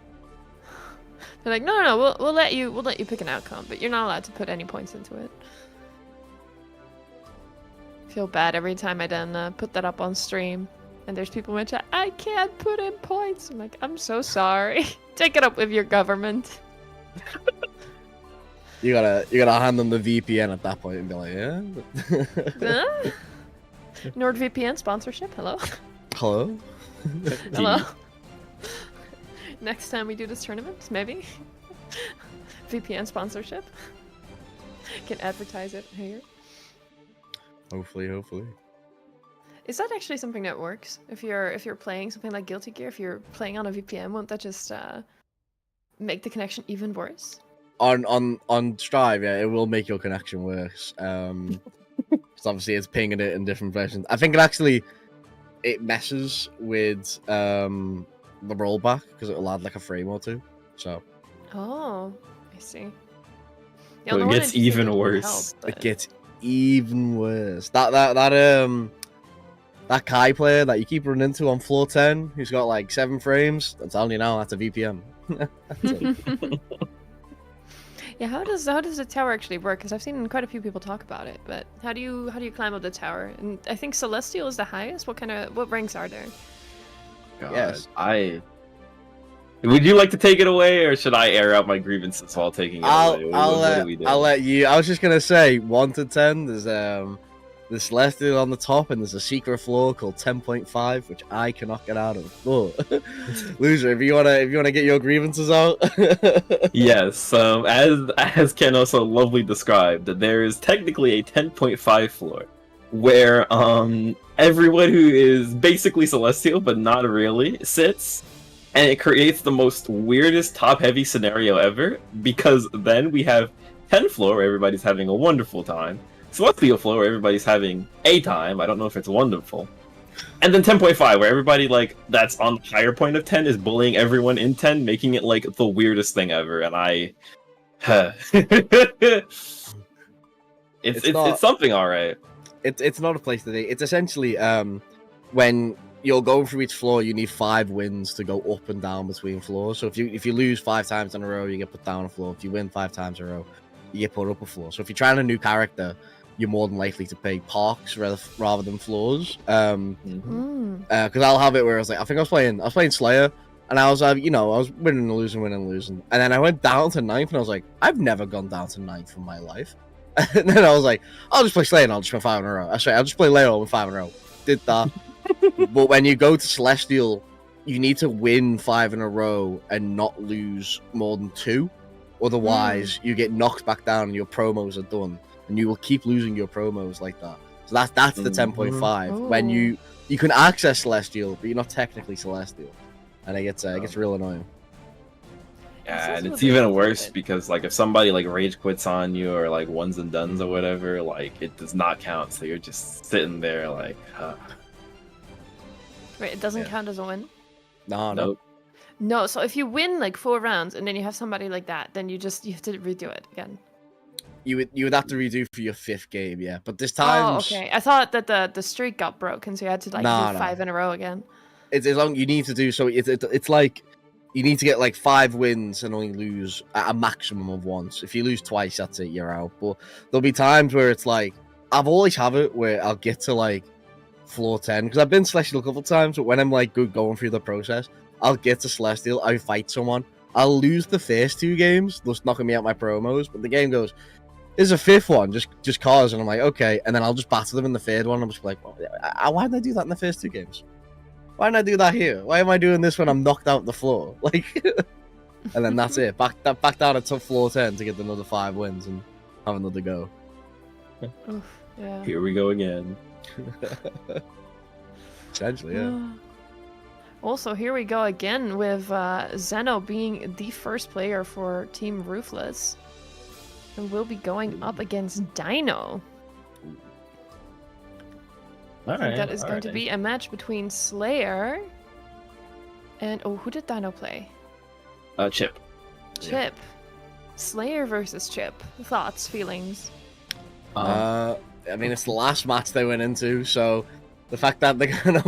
They're like, no, we'll let you pick an outcome, but you're not allowed to put any points into it. Feel bad every time I then put that up on stream, and there's people in my chat. I can't put in points. I'm like, I'm so sorry. Take it up with your government. You gotta hand them the VPN at that point and be like, yeah. Huh? NordVPN sponsorship. Hello. Hello. Hello. Next time we do this tournament, maybe. VPN sponsorship. Can advertise it here. Hopefully. Is that actually something that works? If you're playing something like Guilty Gear, if you're playing on a VPN, won't that just make the connection even worse? On Strive, yeah, it will make your connection worse. Because obviously it's pinging it in different versions. I think it messes with the rollback because it'll add like a frame or two. So Oh, I see. So it gets even worse. it gets even worse. That Kai player that you keep running into on floor 10, who's got like 7 frames, I'm telling you now, that's a VPN. That's it. Yeah, how does the tower actually work? Because I've seen quite a few people talk about it, but how do you climb up the tower? And I think Celestial is the highest. What ranks are there? God, Yes. Would you like to take it away, or should I air out my grievances while taking it away? What do we do? I'll let you. I was just gonna say 1 to 10. There's Celestial on the top, and there's a secret floor called 10.5, which I cannot get out of. But loser, if you wanna get your grievances out. Yes, as Ken also lovely described, there is technically a 10.5 floor, where everyone who is basically Celestial but not really sits. And it creates the most weirdest top-heavy scenario ever, because then we have 10 floor where everybody's having a wonderful time, Celestial floor where everybody's having a time, I don't know if it's wonderful, and then 10.5 where everybody like that's on the higher point of 10 is bullying everyone in 10, making it like the weirdest thing ever, and it's something, alright. It's not a place to be. It's essentially when you're going through each floor, you need 5 wins to go up and down between floors. So if you lose 5 times in a row, you get put down a floor. If you win 5 times in a row, you get put up a floor. So if you're trying a new character, you're more than likely to pay parks rather than floors. Because I'll have it where I was like, I think I was playing Slayer, and I was I was winning and losing, and then I went down to 9th, and I was like, I've never gone down to 9th in my life. And then I was like, I'll just play Slayer and I'll just win 5 in a row. I'll just play Leo and win 5 in a row. Did that. But when you go to Celestial, you need to win 5 in a row and not lose more than 2. Otherwise, you get knocked back down and your promos are done. And you will keep losing your promos like that. So that's the 10.5. When you can access Celestial, but you're not technically Celestial. And it gets real annoying. Yeah, and it's even worse because like if somebody like rage quits on you or like ones and dones or whatever, like it does not count. So you're just sitting there like, Wait, it doesn't count as a win? No. Nope. No, so if you win like 4 rounds and then you have somebody like that, then you have to redo it again. You would have to redo for your 5th game, yeah. But this time, Oh, okay. I thought that the streak got broken, so you had to like do 5 in a row again. It's as long you need to do so. It's like you need to get like 5 wins and only lose at a maximum of once. If you lose twice, that's it, you're out. But there'll be times where it's like I've always have it where I'll get to like floor 10 because I've been Celestial a couple times, but when I'm like going through the process, I'll get to Celestial, I fight someone, I'll lose the first 2 games, thus knocking me out my promos, but the game goes, there's a 5th one, just cause, and I'm like, okay, and then I'll just batter them in the 3rd one, I'm just like, well, why didn't I do that in the first 2 games? Why didn't I do that here? Why am I doing this when I'm knocked out the floor? Like, and then that's it. Back down to floor 10 to get another 5 wins and have another go. Oof, yeah. Here we go again. Essentially, yeah. Also, here we go again with Zeno being the first player for Team Ruthless. And we'll be going up against Dino. I think that is going to be a match between Slayer and... Oh, who did Dino play? Chip. Chip. Slayer versus Chip. Thoughts, feelings? I mean, it's the last match they went into, so the fact that they're gonna,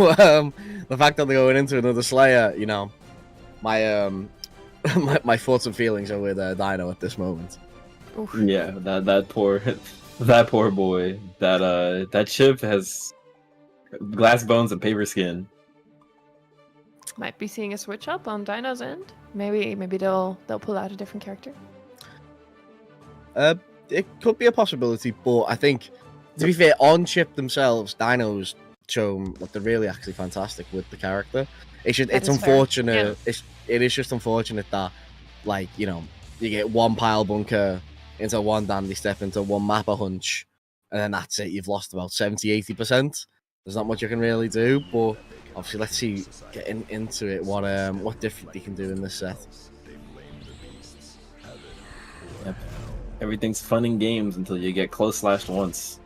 the fact that they're going into another Slayer, you know, my my thoughts and feelings are with Dino at this moment. Oof. Yeah, that poor boy. That Chip has glass bones and paper skin. Might be seeing a switch up on Dino's end. Maybe they'll pull out a different character. It could be a possibility, but I think, to be fair, on Chip themselves, Dino's shown that they're really actually fantastic with the character. It's unfortunate. Yeah. It is just unfortunate that, like, you know, you get one pile bunker into one dandy step into one mapper hunch, and then that's it. You've lost about 70-80%. There's not much you can really do, but obviously, let's see, getting into it, what different they can do in this set. Yep. Everything's fun and games until you get close slashed once.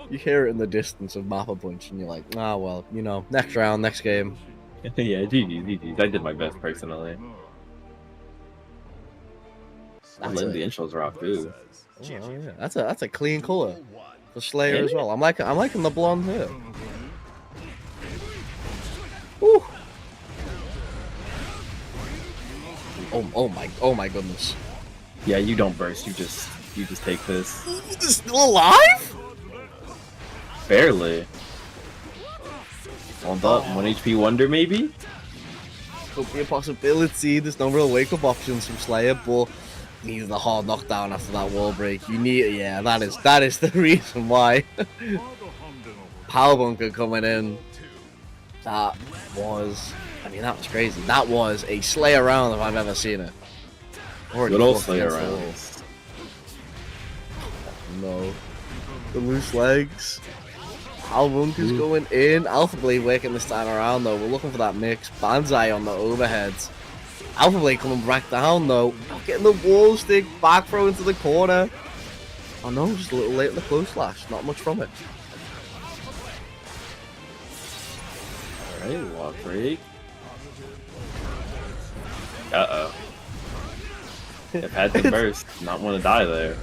You hear it in the distance of mapper punch, and you're like, ah, well, you know, next round, next game. Yeah, GG. I did my best personally. I love the intros rock too. Oh, yeah. That's a clean color for Slayer as well. I'm liking the blonde hair. Woo. Oh my goodness. Yeah, you don't burst. You just take this. He's still alive? Barely. Hold up, 1 HP wonder maybe? Could be a possibility. There's no real wake up options from Slayer, but needs the hard knockdown after that wall break. You need, yeah, that is the reason why. Power bunker coming in. That was crazy. That was a Slayer round if I've ever seen it. Good old Slayer round. No. The loose legs. Power bunker's going in. Alpha Blade working this time around though. We're looking for that mix. Banzai on the overheads. Alpha Blade coming back down though. Getting the wall stick, back throw into the corner. Oh no, just a little late in the close slash. Not much from it. Alright, walk break. Uh-oh. I've had to burst. Not want to die there.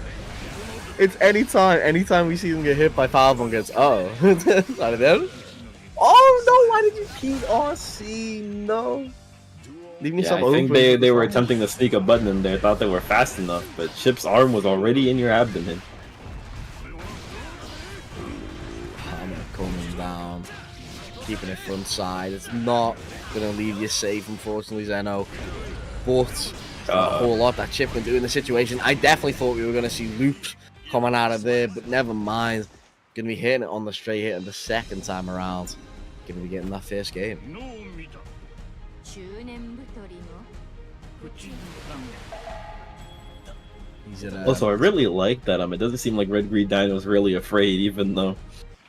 It's anytime we see them get hit by power bunker, it's not them. Oh no, why did you PRC? No. Leaving Yeah, I think they were attempting to sneak a button in there, thought they were fast enough, but Chip's arm was already in your abdomen. Hammer coming down, keeping it front side. It's not gonna leave you safe, unfortunately, Zeno. But a whole lot that Chip can do in the situation. I definitely thought we were gonna see loops coming out of there, but never mind. Gonna be hitting it on the straight hit the second time around. Gonna be getting that first game. Also, I really like that. It doesn't seem like Red Green Dino's really afraid, even though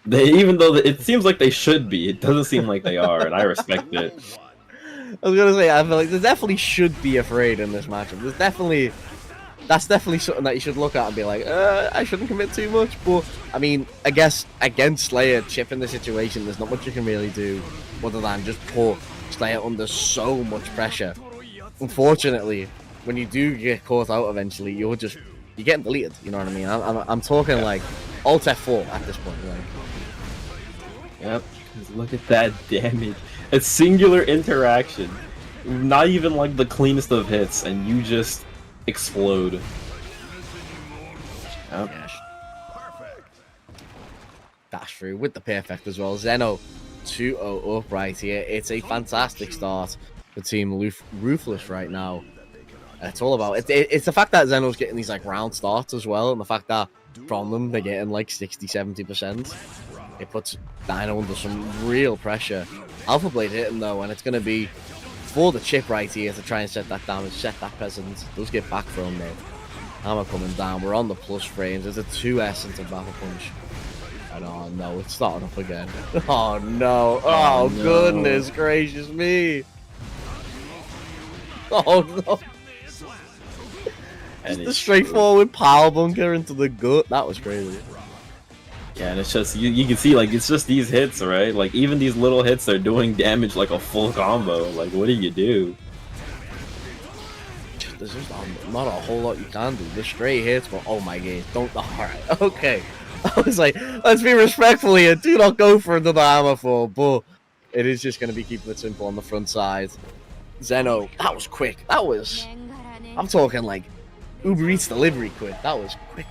it seems like they should be. It doesn't seem like they are, and I respect it. I was gonna say, I feel like they definitely should be afraid in this matchup. That's definitely something that you should look at and be like, I shouldn't commit too much. But I mean, I guess against Slayer, Chip in the situation, there's not much you can really do other than just put Slayer under so much pressure. Unfortunately, when you do get caught out eventually, you're getting deleted. You know what I mean? I'm talking like Alt F4 at this point. Like. Yep. Look at that damage. A singular interaction, not even like the cleanest of hits, and you just explode. Yep. Dash through with the perfect as well. Zeno 2-0 up right here. It's a fantastic start for Team Ruthless right now. It's all about it's the fact that Zeno's getting these like round starts as well, and the fact that from them they're getting like 60-70%. It puts Dino under some real pressure. Alpha Blade hit him though, and it's going to be for the chip right here to try and set that damage, set that presence. Does get back from though. Hammer coming down. We're on the plus frames. There's a 2S into Battle Punch. And oh no, it's starting up again. Oh no. Oh, no. Goodness gracious me. Oh no. Just a straightforward power bunker into the gut. That was crazy. Yeah, and it's just you can see like it's just these hits, right? Like even these little hits are doing damage like a full combo. Like what do you do? There's just not a whole lot you can do. The straight hits, but oh my god, don't. Alright, okay. I was like, let's be respectful here. Do not go for another hammer fall, but it is just going to be keeping it simple on the front side. Zeno, that was quick. That was. I'm talking like Uber Eats delivery quick. That was quick.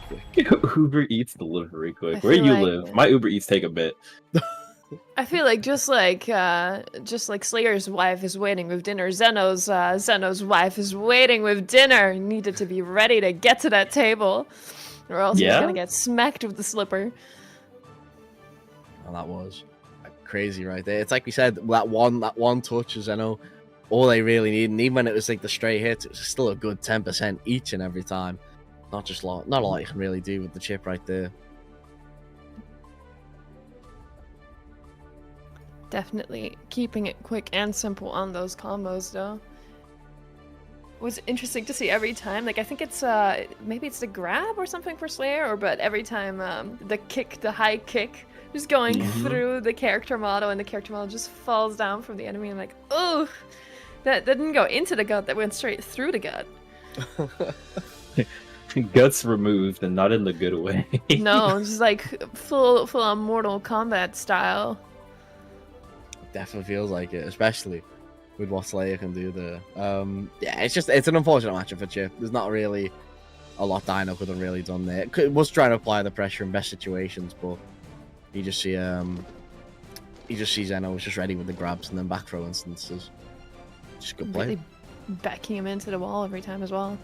Uber Eats delivery quick. Where you live? My Uber Eats take a bit. I feel like just like Slayer's wife is waiting with dinner, Zeno's wife is waiting with dinner. Needed to be ready to get to that table, or else he's gonna get smacked with the slipper. And that was crazy right there. It's like we said, that one touch of Zeno, all they really need, and even when it was like the straight hits, it was still a good 10% each and every time. Not a lot you can really do with the chip right there. Definitely keeping it quick and simple on those combos, though. It was interesting to see every time. Like I think it's maybe it's the grab or something for Slayer, but every time the high kick, just going through the character model, and the character model just falls down from the enemy. I'm like, oh, that didn't go into the gut. That went straight through the gut. Guts removed, and not in the good way. No, just like full on Mortal Kombat style. Definitely feels like it, especially with what Slayer can do there. Yeah, it's an unfortunate matchup for Chip. There's not really a lot Dino could have really done there. It was trying to apply the pressure in best situations, but you just see Zeno was just ready with the grabs and then back throw instances. Just good play. Really backing him into the wall every time as well.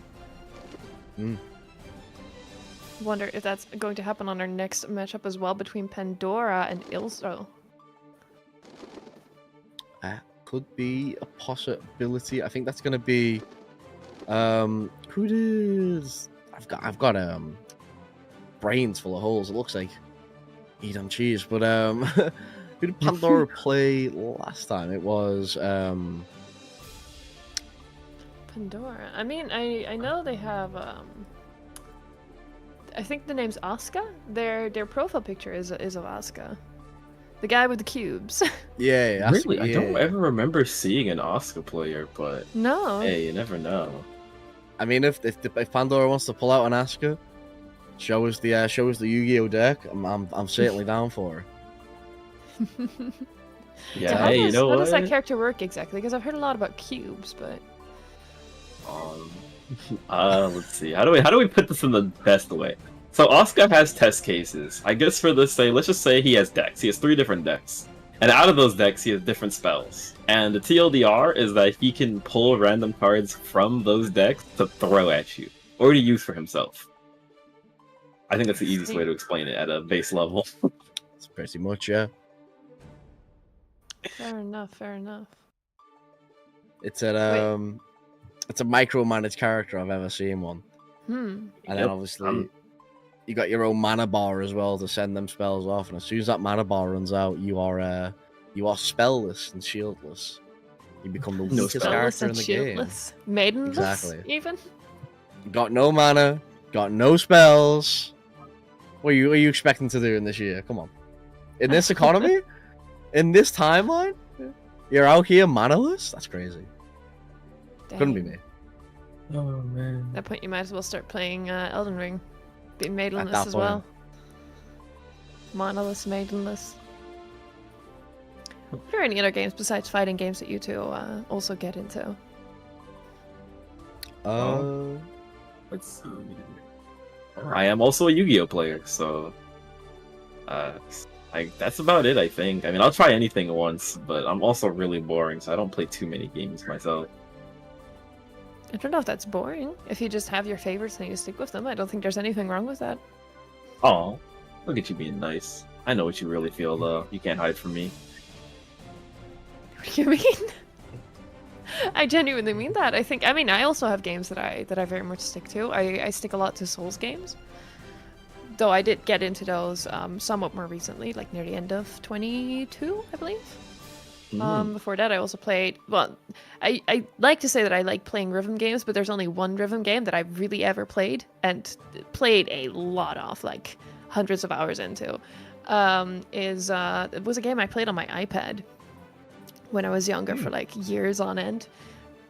Wonder if that's going to happen on our next matchup as well between Pandora and Ilso. Could be a possibility. I think that's gonna be who does I've got brains full of holes. It looks like eat on cheese, but who did Pandora play last time? It was Pandora. I mean, I know they have I think the name's Asuka. Their profile picture is of Asuka. The guy with the cubes. Yeah, really? I don't ever remember seeing an Asuka player, but no. Hey, you never know. I mean, if Pandora wants to pull out an Asuka, show us the Yu-Gi-Oh deck. I'm certainly down for her. Yeah, So hey, you know how what? does that character work exactly? Because I've heard a lot about cubes, but let's see. How do we put this in the best way? So Oscar has test cases. I guess for this let's just say he has decks. He has 3 different decks. And out of those decks, he has different spells. And the TLDR is that he can pull random cards from those decks to throw at you. Or to use for himself. I think that's the easiest way to explain it at a base level. It's pretty much, yeah. fair enough. It's a micromanaged character I've ever seen one. And then obviously you got your own mana bar as well to send them spells off, and as soon as that mana bar runs out, you are spellless and shieldless. You become the weakest character in the game. Maidenless, Exactly. even. Got no mana, got no spells. What are you expecting to do in this year? Come on. In this economy? In this timeline? You're out here manaless? That's crazy. Couldn't be me. Oh man. At that point, you might as well start playing Elden Ring. Be maidenless that as point. well. Monoless, maidenless. Are there any other games besides fighting games that you two also get into? Let's see. I am also a Yu-Gi-Oh player, so Like that's about it, I think. I mean, I'll try anything once, but I'm also really boring, so I don't play too many games myself. I don't know if that's boring. If you just have your favorites and you stick with them, I don't think there's anything wrong with that. Oh, look at you being nice. I know what you really feel, though. You can't hide from me. What do you mean? I genuinely mean that. I mean, I also have games that I very much stick to. I stick a lot to Souls games. Though I did get into those somewhat more recently, like near the end of 22, I believe. Before that, I also played. Well, I like to say that I like playing rhythm games, but there's only one rhythm game that I really ever played and played a lot of, like hundreds of hours into. It was a game I played on my iPad when I was younger for like years on end.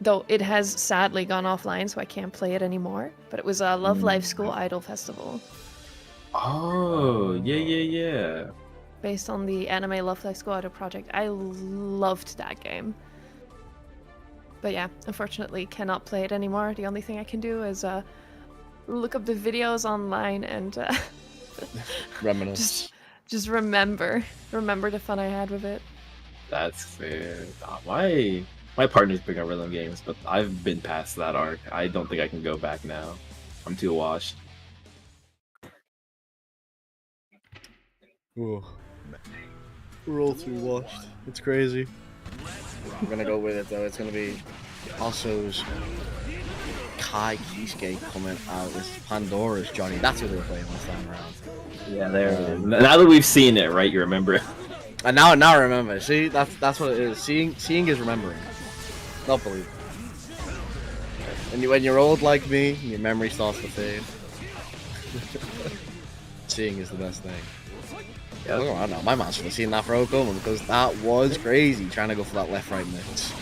Though it has sadly gone offline, so I can't play it anymore. But it was a Love Live School Idol Festival. Oh, yeah. Based on the anime Love Live School Idol project. I loved that game. But yeah, unfortunately cannot play it anymore. The only thing I can do is look up the videos online and Reminisce. just remember the fun I had with it. That's fair. My partner's big on rhythm games, but I've been past that arc. I don't think I can go back now. I'm too washed. Ooh. We're all too washed. It's crazy. I'm gonna go with it though. It's gonna be Also's Kai Keyscape coming out. This is Pandora's Johnny. That's who they were playing last time around. Yeah, there it is. Now that we've seen it, right? You remember it. And now I remember. See, that's what it is. Seeing is remembering. Not believing. And when you're old like me, your memory starts to fade. Seeing is the best thing. Yeah, look around now. My man should have seen that throw coming because that was crazy. Trying to go for that left-right mix.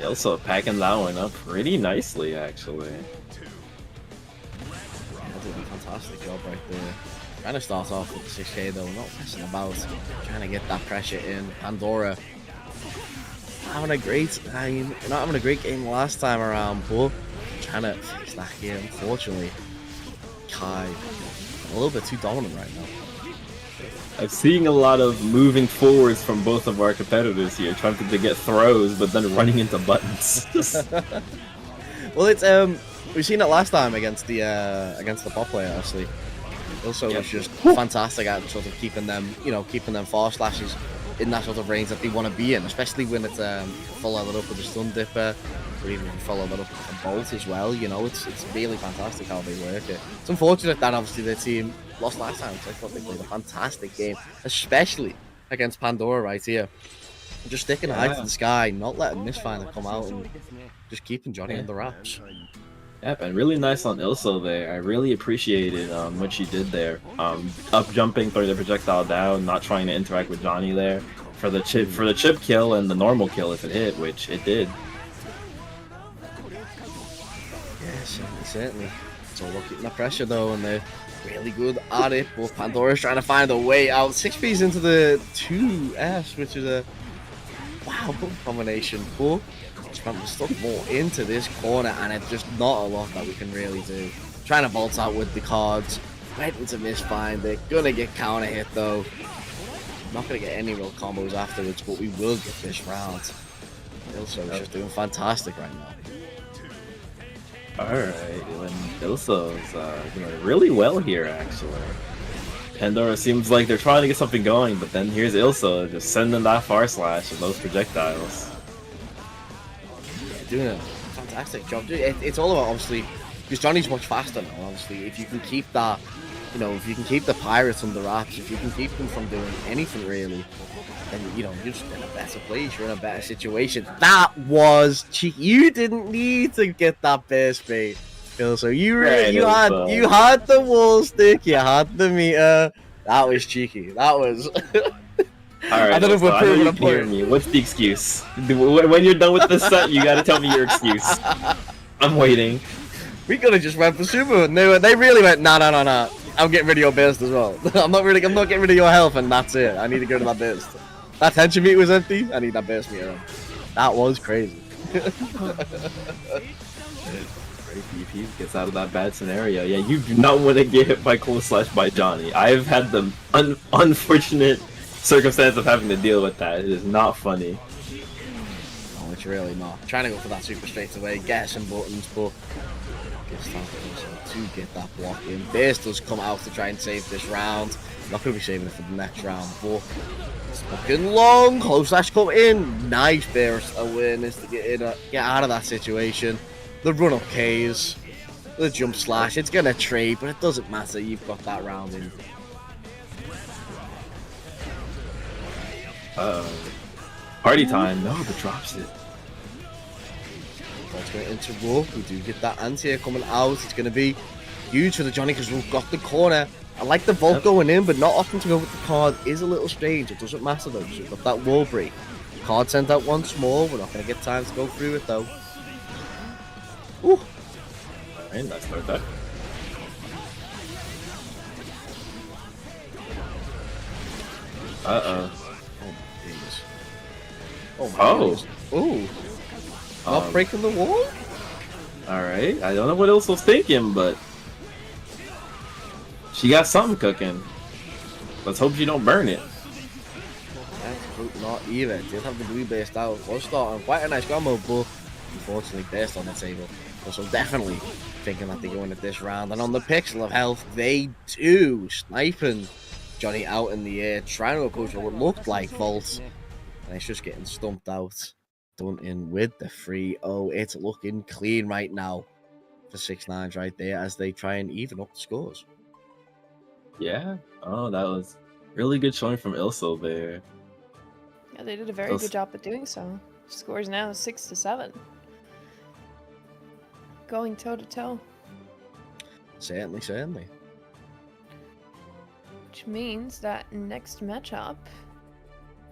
Also packing that one up pretty nicely, actually. That did a fantastic job right there. Trying to start off with the 6k though, not messing about. Trying to get that pressure in. Pandora having a great time. Not having a great game last time around, but trying to fix that here. Unfortunately, Kai a little bit too dominant right now. I'm seeing a lot of moving forwards from both of our competitors here, trying to get throws, but then running into buttons. Well, it's we've seen it last time against the bot player actually. Also, was just fantastic at sort of keeping them forward slashes in that sort of range that they want to be in, especially when it's follow it up with a stun dipper, or even follow it up with a bolt as well. You know, it's really fantastic how they work it. It's unfortunate that obviously their team lost last time, because I thought they played a fantastic game, especially against Pandora right here. Just sticking high to the sky, not letting Mistfinder come out, and just keeping Johnny in the wraps. Yep, and really nice on Ilso there. I really appreciated what she did there. Up jumping, throwing the projectile down, not trying to interact with Johnny there for the chip kill and the normal kill if it hit, which it did. Yeah, certainly. So we're keeping the pressure though, and they're really good at it. But Pandora's trying to find a way out. 6B's into the 2S, which is a wow good combination. But we're stuck more into this corner, and it's just not a lot that we can really do. Trying to bolt out with the cards, right into Mistfinder. Gonna get counter hit though. Not gonna get any real combos afterwards, but we will get this round. Ilso's just doing fantastic right now. Alright, and Ilso's doing really well here actually. Pandora seems like they're trying to get something going, but then here's Ilso just sending that far slash and those projectiles. Doing a fantastic job. It's all about obviously because Johnny's much faster now. Obviously, if you can keep that, if you can keep the pirates under wraps, if you can keep them from doing anything really, then you're just in a better place. You're in a better situation. That was cheeky. You didn't need to get that burst bait, so you had the wall stick. You had the meter. That was cheeky. That was. Alright, I don't know if we're proving a point. What's the excuse? When you're done with this set, you gotta tell me your excuse. I'm waiting. We could have just went for super. They really went, nah. I'm getting rid of your burst as well. I'm not getting rid of your health, and that's it. I need to go to that burst. That tension meter was empty. I need that burst meter on. That was crazy. BP gets out of that bad scenario. Yeah, you do not want to get hit by Cold Slash by Johnny. I've had the unfortunate circumstance of having to deal with that. It is not funny. Oh, it's really not. Trying to go for that super straight away, get some buttons, but gets that to get that block in. Base does come out to try and save this round. Not going to be saving it for the next round, but it's looking long. Close Slash come in. Nice burst awareness to get out of that situation. The run up Ks, the jump slash. It's going to trade, but it doesn't matter. You've got that round in. Party time. No, but drops it. That's going to interrupt. We do get that anti-air coming out. It's going to be huge for the Johnny because we've got the corner. I like the vault going in, but not often to go with the card is a little strange. It doesn't matter though, because we've got that wall break. Card sent out once more. We're not going to get time to go through it though. Ooh. Alright, nice start there. Uh-oh. Oh, jeez. Oh, my Oh. goodness. Ooh. Not breaking the wall? Alright, I don't know what else was thinking, but she got something cooking. Let's hope she don't burn it. Absolutely not either. Did have the blue based out. Was starting quite a nice combo, but unfortunately based on the table. So definitely thinking that they're going at this round. And on the pixel of health, they do. Sniping Johnny out in the air, trying to approach what looked like Vault. And it's just getting stumped out. Done in with the 3-0. It's looking clean right now for 6ix9ine right there as they try and even up the scores. Yeah. Oh, that was really good showing from Ilso there. Yeah, they did a very good job at doing so. Scores now 6-7. Going toe to toe. Certainly, certainly. Which means that next matchup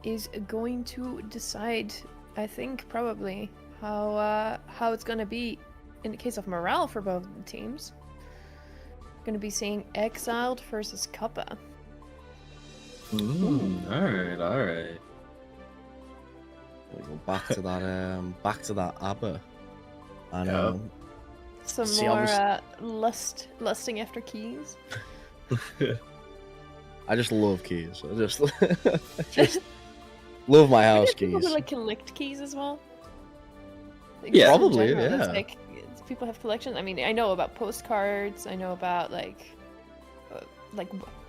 is going to decide, I think, probably how it's going to be in the case of morale for both the teams. Going to be seeing Exiled versus Kappa. Alright, alright. We'll go back to that ABBA. And some see, more lusting after keys. I just love keys. I just love my house keys. People who like collect keys as well. Like, Yeah, just in probably, general, yeah. it's like people have collections. I mean, I know about postcards. I know about like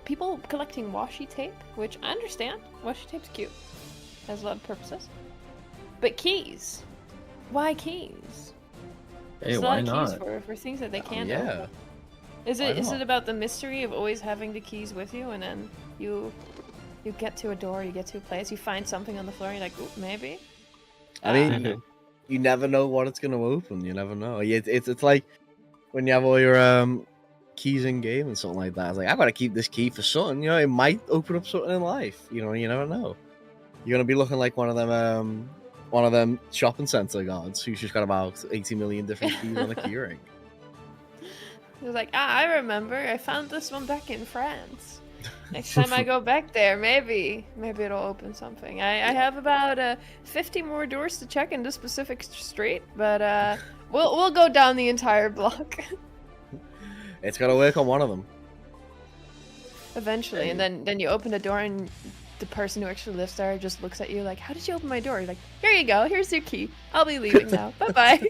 people collecting washi tape, which I understand. Washi tape's cute. Has a lot of purposes. But keys, why keys? Hey, There's a why lot of not? keys for things that they can't Yeah. open. Is Why it not? about the mystery of always having the keys with you, and then you get to a door, you get to a place, you find something on the floor, and you're like, ooh, maybe? I mean, you never know what it's gonna open. You never know. It's like when you have all your keys in game and something like that. It's like I gotta keep this key for something. You know, it might open up something in life. You know, you never know. You're gonna be looking like one of them shopping center guards who's just got about 80 million different keys on a keyring. It's like, I remember, I found this one back in France. Next time I go back there, maybe it'll open something. I have about 50 more doors to check in this specific street, but we'll go down the entire block It's gotta work on one of them. eventually. And then you open the door and the person who actually lives there just looks at you like, how did you open my door? You're like, here you go, here's your key. I'll be leaving now. Bye bye.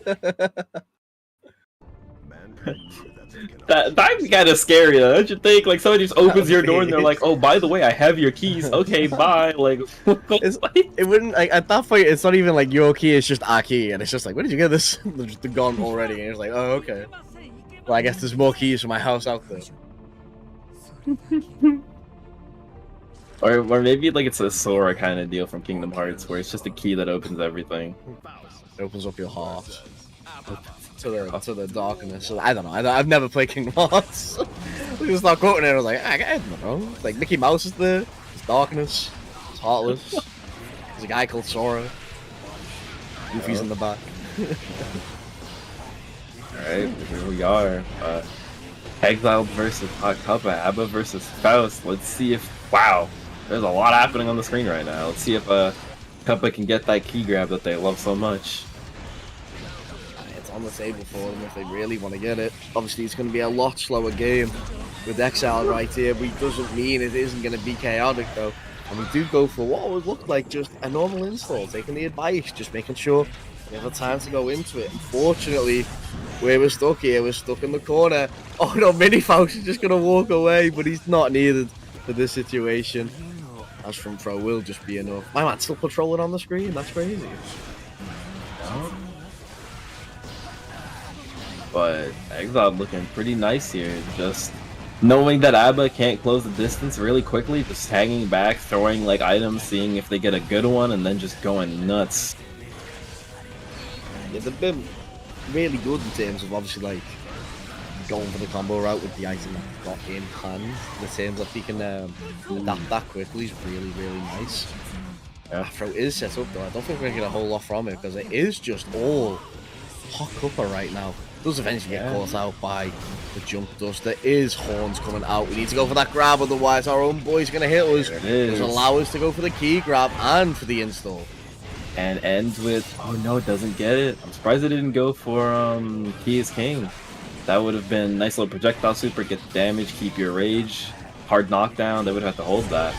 That's kind of scary, though, don't you think? Like, somebody just opens your door and they're like, oh, by the way, I have your keys. Okay, bye. Like, It wouldn't, like, at that point, it's not even like your key, it's just our key, and it's just like, where did you get this? They're just gone already, and it's like, oh, okay. Well, I guess there's more keys for my house out there. or maybe, like, it's a Sora kind of deal from Kingdom Hearts, where it's just a key that opens everything. It opens up your heart to the darkness. I don't know. I've never played Kingdom Hearts. We just start quoting it. I was like, I don't know. It's like Mickey Mouse is there. It's darkness. It's heartless. There's a guy called Sora. Goofy's in the back. Alright, here we are. Exiled versus Kappa, Abba versus Faust. Let's see if... Wow, there's a lot happening on the screen right now. Let's see if Kappa can get that key grab that they love so much. on the table for them if they really want to get it. Obviously, it's going to be a lot slower game with Exile right here, but it doesn't mean it isn't going to be chaotic, though. And we do go for what would look like just a normal install, taking the advice, just making sure we have the time to go into it. Unfortunately, where we're stuck here, we're stuck in the corner. Oh no, Minifaust is just going to walk away, but he's not needed for this situation. As from throw will just be enough. My man's still patrolling on the screen, that's crazy. But Exile looking pretty nice here. Just knowing that Abba can't close the distance really quickly, just hanging back, throwing like items, seeing if they get a good one, and then just going nuts. Yeah, they've been really good in terms of obviously like going for the combo route with the item that they've got in hand. The terms that they can adapt that quickly is really, really nice. Afro is set up though. I don't think we're going to get a whole lot from it because it is just all hot cuppa right now. Does eventually get caught out by the jump dust. There is horns coming out. We need to go for that grab, otherwise our own boy's going to hit us. There it is. Does allow us to go for the key grab and for the install. And ends with, oh no, it doesn't get it. I'm surprised it didn't go for Key is King. That would have been nice little projectile super, get the damage, keep your rage. Hard knockdown, they would have to hold that.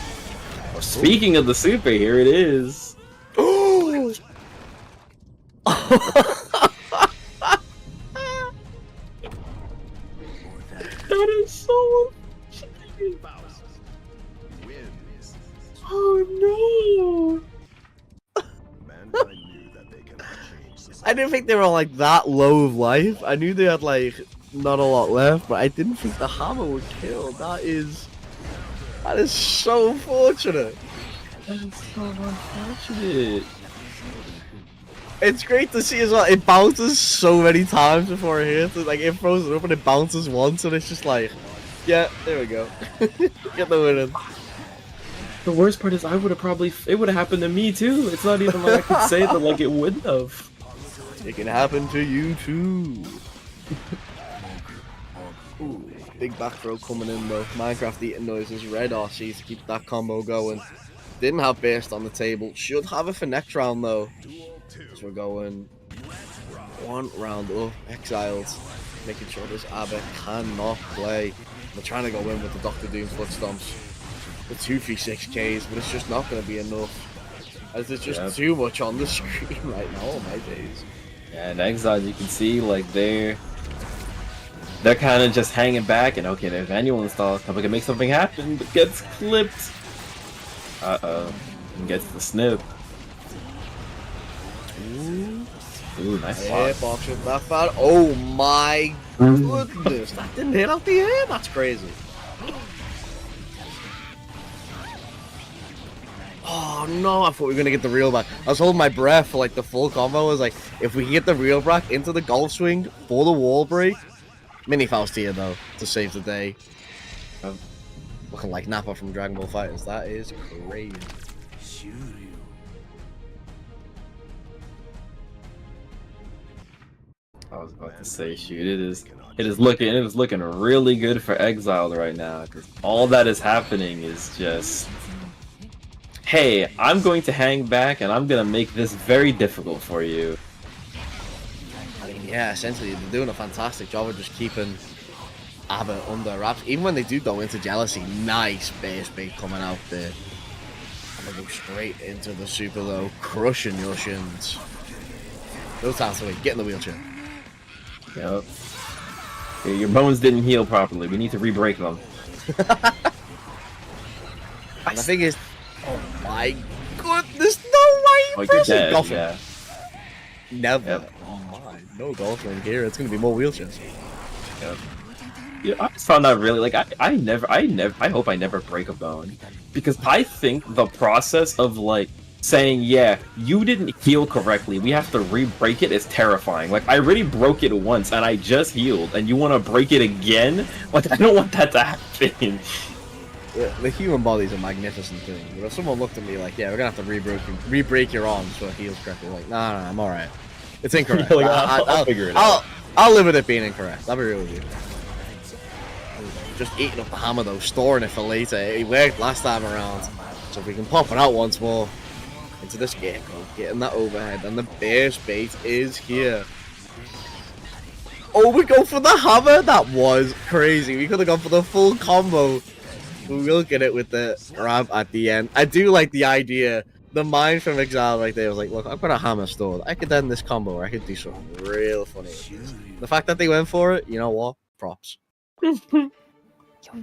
Well, speaking of the super, here it is. Oh! That is so... Oh no! I didn't think they were like that low of life. I knew they had like not a lot left, but I didn't think the hammer would kill. That is so unfortunate. That is so unfortunate. It's great to see as well. It bounces so many times before it hits. Like it throws it up and it bounces once, and it's just like, yeah, there we go. Get the win in. The worst part is I would have probably, it would have happened to me too. It's not even like I could say that like it wouldn't have. It can happen to you too. Ooh, big back throw coming in though. Minecraft eating noises. Red RC to keep that combo going. Didn't have burst on the table. Should have it for next round though. So we're going one round up. Exiles. Making sure this Abba cannot play. We're trying to go in with the Dr. Doom foot stomps. The 236Ks, but it's just not going to be enough. As there's just too much on the screen right now. Oh my days. Yeah, and Exile, you can see like they're kind of just hanging back, and okay, there's manual install. Couple can make something happen, but gets clipped. And gets the snip. Ooh, nice Yeah, box with that fat. Oh my goodness, that didn't hit out the air. That's crazy. Oh no, I thought we were gonna get the reel back. I was holding my breath for like the full combo. I was like, if we can get the reel back into the golf swing for the wall break. Mini Faust here though, to save the day. Looking like Nappa from Dragon Ball Fighters. That is crazy. I was about to say, shoot, it is looking really good for Exiled right now, because all that is happening is just, hey, I'm going to hang back and I'm gonna make this very difficult for you. I mean, yeah, essentially they're doing a fantastic job of just keeping Abba under wraps. Even when they do go into jealousy, nice base bait coming out there. And they go straight into the super though, crushing your shins. No time to wait, get in the wheelchair. Yep. Yeah, your bones didn't heal properly. We need to re-break them. And the thing is, oh my goodness, no way you press it. Golfing. Yeah. Never. Yep. Oh my, no golfing here. It's gonna be more wheelchairs. Yep. Yeah, I just found that really like I hope I never break a bone, because I think the process of like saying, yeah, you didn't heal correctly, we have to re-break it, is terrifying. Like, I already broke it once and I just healed, and you want to break it again? Like, I don't want that to happen. Yeah, the human body's a magnificent thing. But if someone looked at me like, yeah, we're gonna have to re-break your arm so it heals correctly, like, nah, I'm alright. It's incorrect. Like, I'll figure it out. I'll live with it being incorrect. I'll be real with you. Just eating up the hammer though, storing it for later. It worked last time around. So if we can pop it out once more into this gecko, getting that overhead, and the bear bait is here. Oh, we go for the hammer? That was crazy. We could have gone for the full combo. We will get it with the grab at the end. I do like the idea. The mind from Exile right there was like, look, I've got a hammer stored. I could end this combo, or I could do something real funny with this. The fact that they went for it, you know what? Props.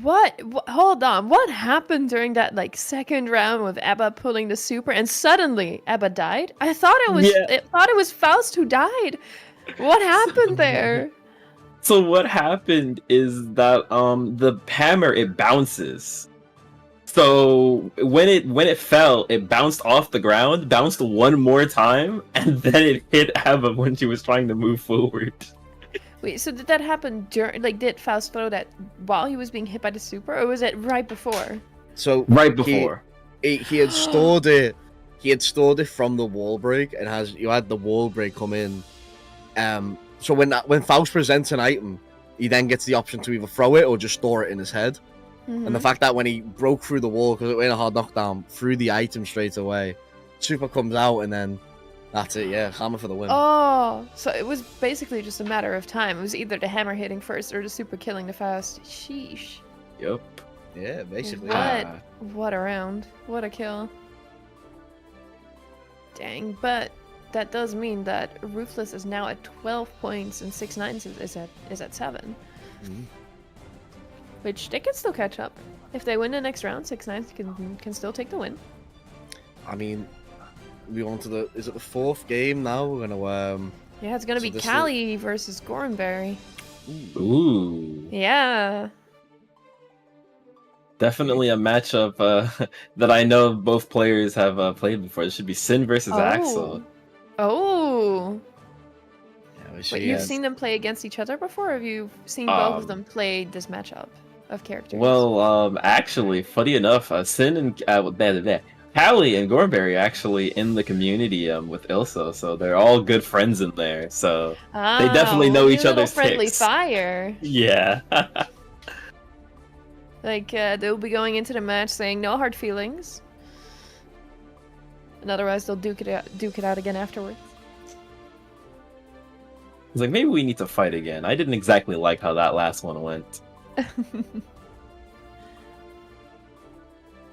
What? Hold on. What happened during that like second round with Ebba pulling the super and suddenly Ebba died? I thought it was thought it was Faust who died. What happened there? So what happened is that the hammer, it bounces. So when it fell, it bounced off the ground, bounced one more time, and then it hit Ava when she was trying to move forward. Wait, so did that happen during, like, did Faust throw that while he was being hit by the super, or was it right before? So Right before. He had stored it. He had stored it from the wall break, and you had the wall break come in. So when Faust presents an item, he then gets the option to either throw it or just store it in his head. And the fact that when he broke through the wall, because it went a hard knockdown, threw the item straight away, super comes out, and then that's it, yeah, hammer for the win. Oh, so it was basically just a matter of time. It was either the hammer hitting first or the super killing the Faust. Sheesh. Yep. Yeah, basically. What a round. What a kill. Dang, but that does mean that Ruthless is now at 12 points and 6-9 is at 7. Mhm. Which they can still catch up. If they win the next round, 6-9 can still take the win. I mean, we on to is it the fourth game now? We're gonna Yeah, it's gonna So be this Callie versus Gorenberry. Ooh. Yeah. Definitely a matchup that I know both players have played before. It should be Sin versus Axel. Oh. Yeah, Wait, you've seen them play against each other before, or have you seen both of them play this matchup of characters? Well, actually, funny enough, Sin and Callie and Gormberry are actually in the community with Ilso, so they're all good friends in there. So they definitely know each other's friendly ticks. fire. Yeah. Like they'll be going into the match saying no hard feelings, and otherwise they'll duke it out again afterwards. It's like, maybe we need to fight again. I didn't exactly like how that last one went.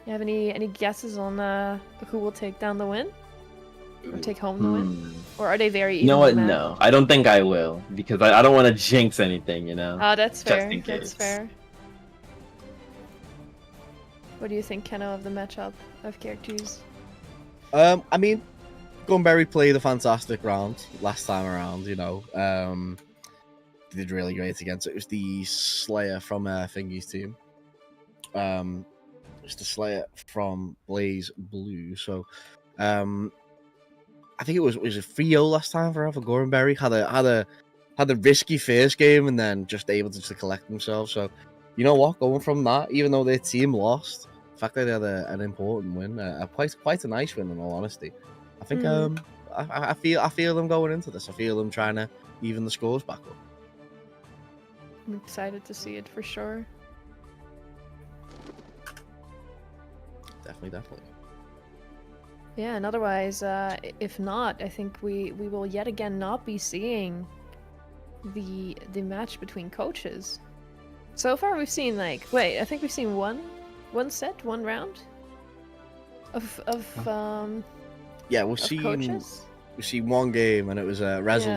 You have any guesses on who will take down the win? Or take home the win? Or are they very You know what? evenly No, matched? I don't think I will, because I don't want to jinx anything, you know? Oh, that's Just fair. in That's case. fair. What do you think, Kenno, of the matchup of characters? I mean, Gunberry played a fantastic round last time around, you know. They did really great against it. It was the Slayer from Thingy's team. It's the Slayer from Blaze Blue. So, I think it was a 3-0 last time for Gorenberry. Had a risky first game and then just able to collect themselves. So, you know what? Going from that, even though their team lost, the fact that they had an important win, quite a nice win in all honesty. I think I feel them going into this. I feel them trying to even the scores back up. I'm excited to see it for sure. Definitely. Yeah, and otherwise, if not, I think we will yet again not be seeing the match between coaches. So far, we've seen I think we've seen one round of Yeah, of coaches. we've seen one game and it was Rezel Yeah.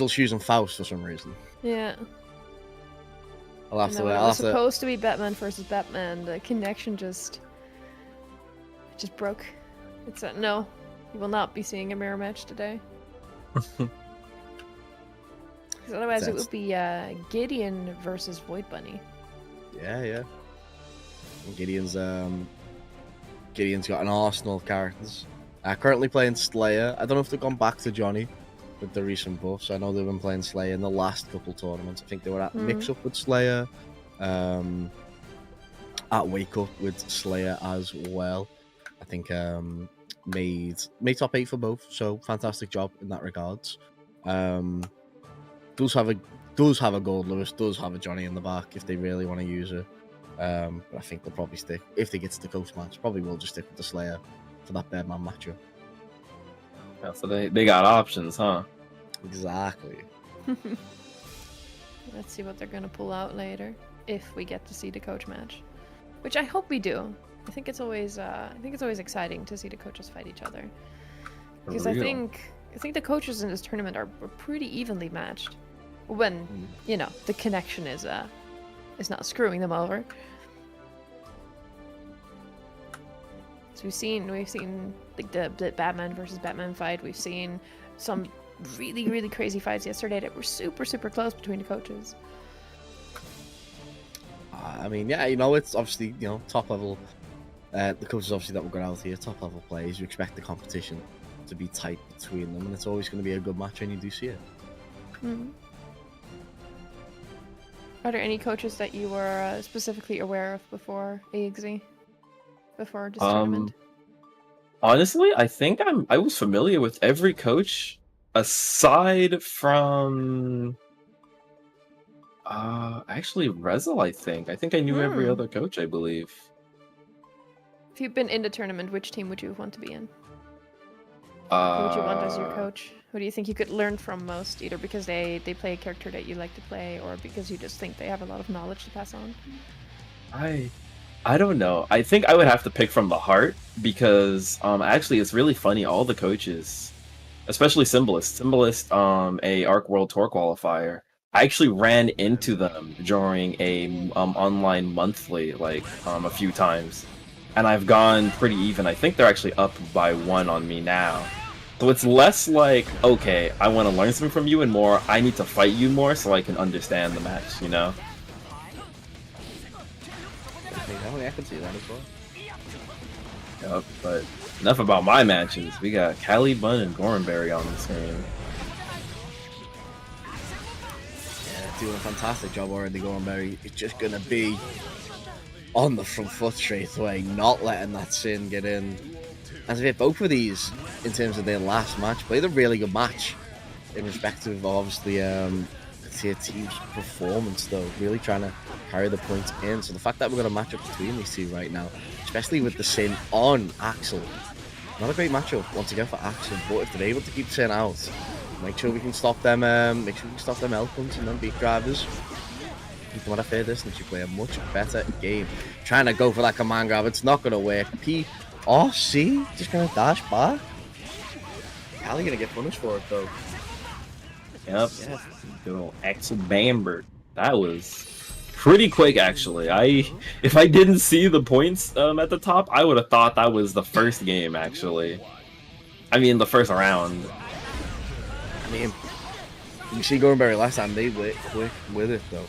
choosing Faust for some reason. Yeah. I'll have And to. then when it I'll was have to. supposed to be Batman versus Batman, the connection just broke. It's no, you will not be seeing a mirror match today. Because otherwise, it That's- would be Gideon versus Void Bunny. Yeah. And Gideon's got an arsenal of characters. Currently playing Slayer. I don't know if they've gone back to Johnny with the recent buffs. I know they've been playing Slayer in the last couple tournaments. I think they were at mix up with Slayer. At Wake Up with Slayer as well. I think made top 8 for both. So fantastic job in that regards. Does have a Gold Lewis, does have a Johnny in the back if they really want to use it. But I think they'll probably stick, if they get to the Coast match, probably will just stick with the Slayer for that Birdman matchup. Yeah, so they got options, huh? Exactly. Let's see what they're gonna pull out later, if we get to see the coach match, which I hope we do. I think it's always exciting to see the coaches fight each other, because I think the coaches in this tournament are pretty evenly matched, when you know the connection is not screwing them over. So we've seen like the Batman versus Batman fight. We've seen some really crazy fights yesterday that were super close between the coaches. I mean, yeah, you know, it's obviously, you know, top level. The coaches obviously that will go out here, top level players. You expect the competition to be tight between them, and it's always going to be a good match when you do see it. Mm-hmm. Are there any coaches that you were specifically aware of before EXE? Before this tournament? Honestly, I think I was familiar with every coach aside from actually Rezel, I think I knew every other coach, I believe. If you've been in the tournament, which team would you want to be in? Who would you want as your coach? Who do you think you could learn from most, either because they play a character that you like to play, or because you just think they have a lot of knowledge to pass on? I don't know. I think I would have to pick from the heart, because actually it's really funny, all the coaches, especially Symbolist, a Arc World Tour qualifier, I actually ran into them during a online monthly like a few times, and I've gone pretty even. I think they're actually up by 1 on me now. So it's less like, okay, I want to learn something from you, and more, I need to fight you more so I can understand the match, you know? I can see that as well. Yep, but enough about my matches. We got Cali Bun and Gorenberry on the screen. Yeah, doing a fantastic job already, Gorenberry. It's just going to be on the front foot straight away, not letting that Sin get in. As if both of these, in terms of their last match, played a really good match in respect of obviously their team's performance, though, really trying to carry the points in. So the fact that we're going to match up between these two right now, especially with the Sin on Axel, not a great matchup once again for Axel, but if they're able to keep Sin out, make sure we can stop them Elkons and them beat drivers, keep them at a fair distance. You play a much better game. Trying to go for that command grab, it's not going to work. PRC just going to dash back. Cali going to get punished for it, though. Yep. Yeah. Good old Axel Bamberg. That was pretty quick, actually. If I didn't see the points at the top, I would have thought that was the first game, actually. I mean, the first round. I mean, you see Gorenberry last time, they went quick with it, though.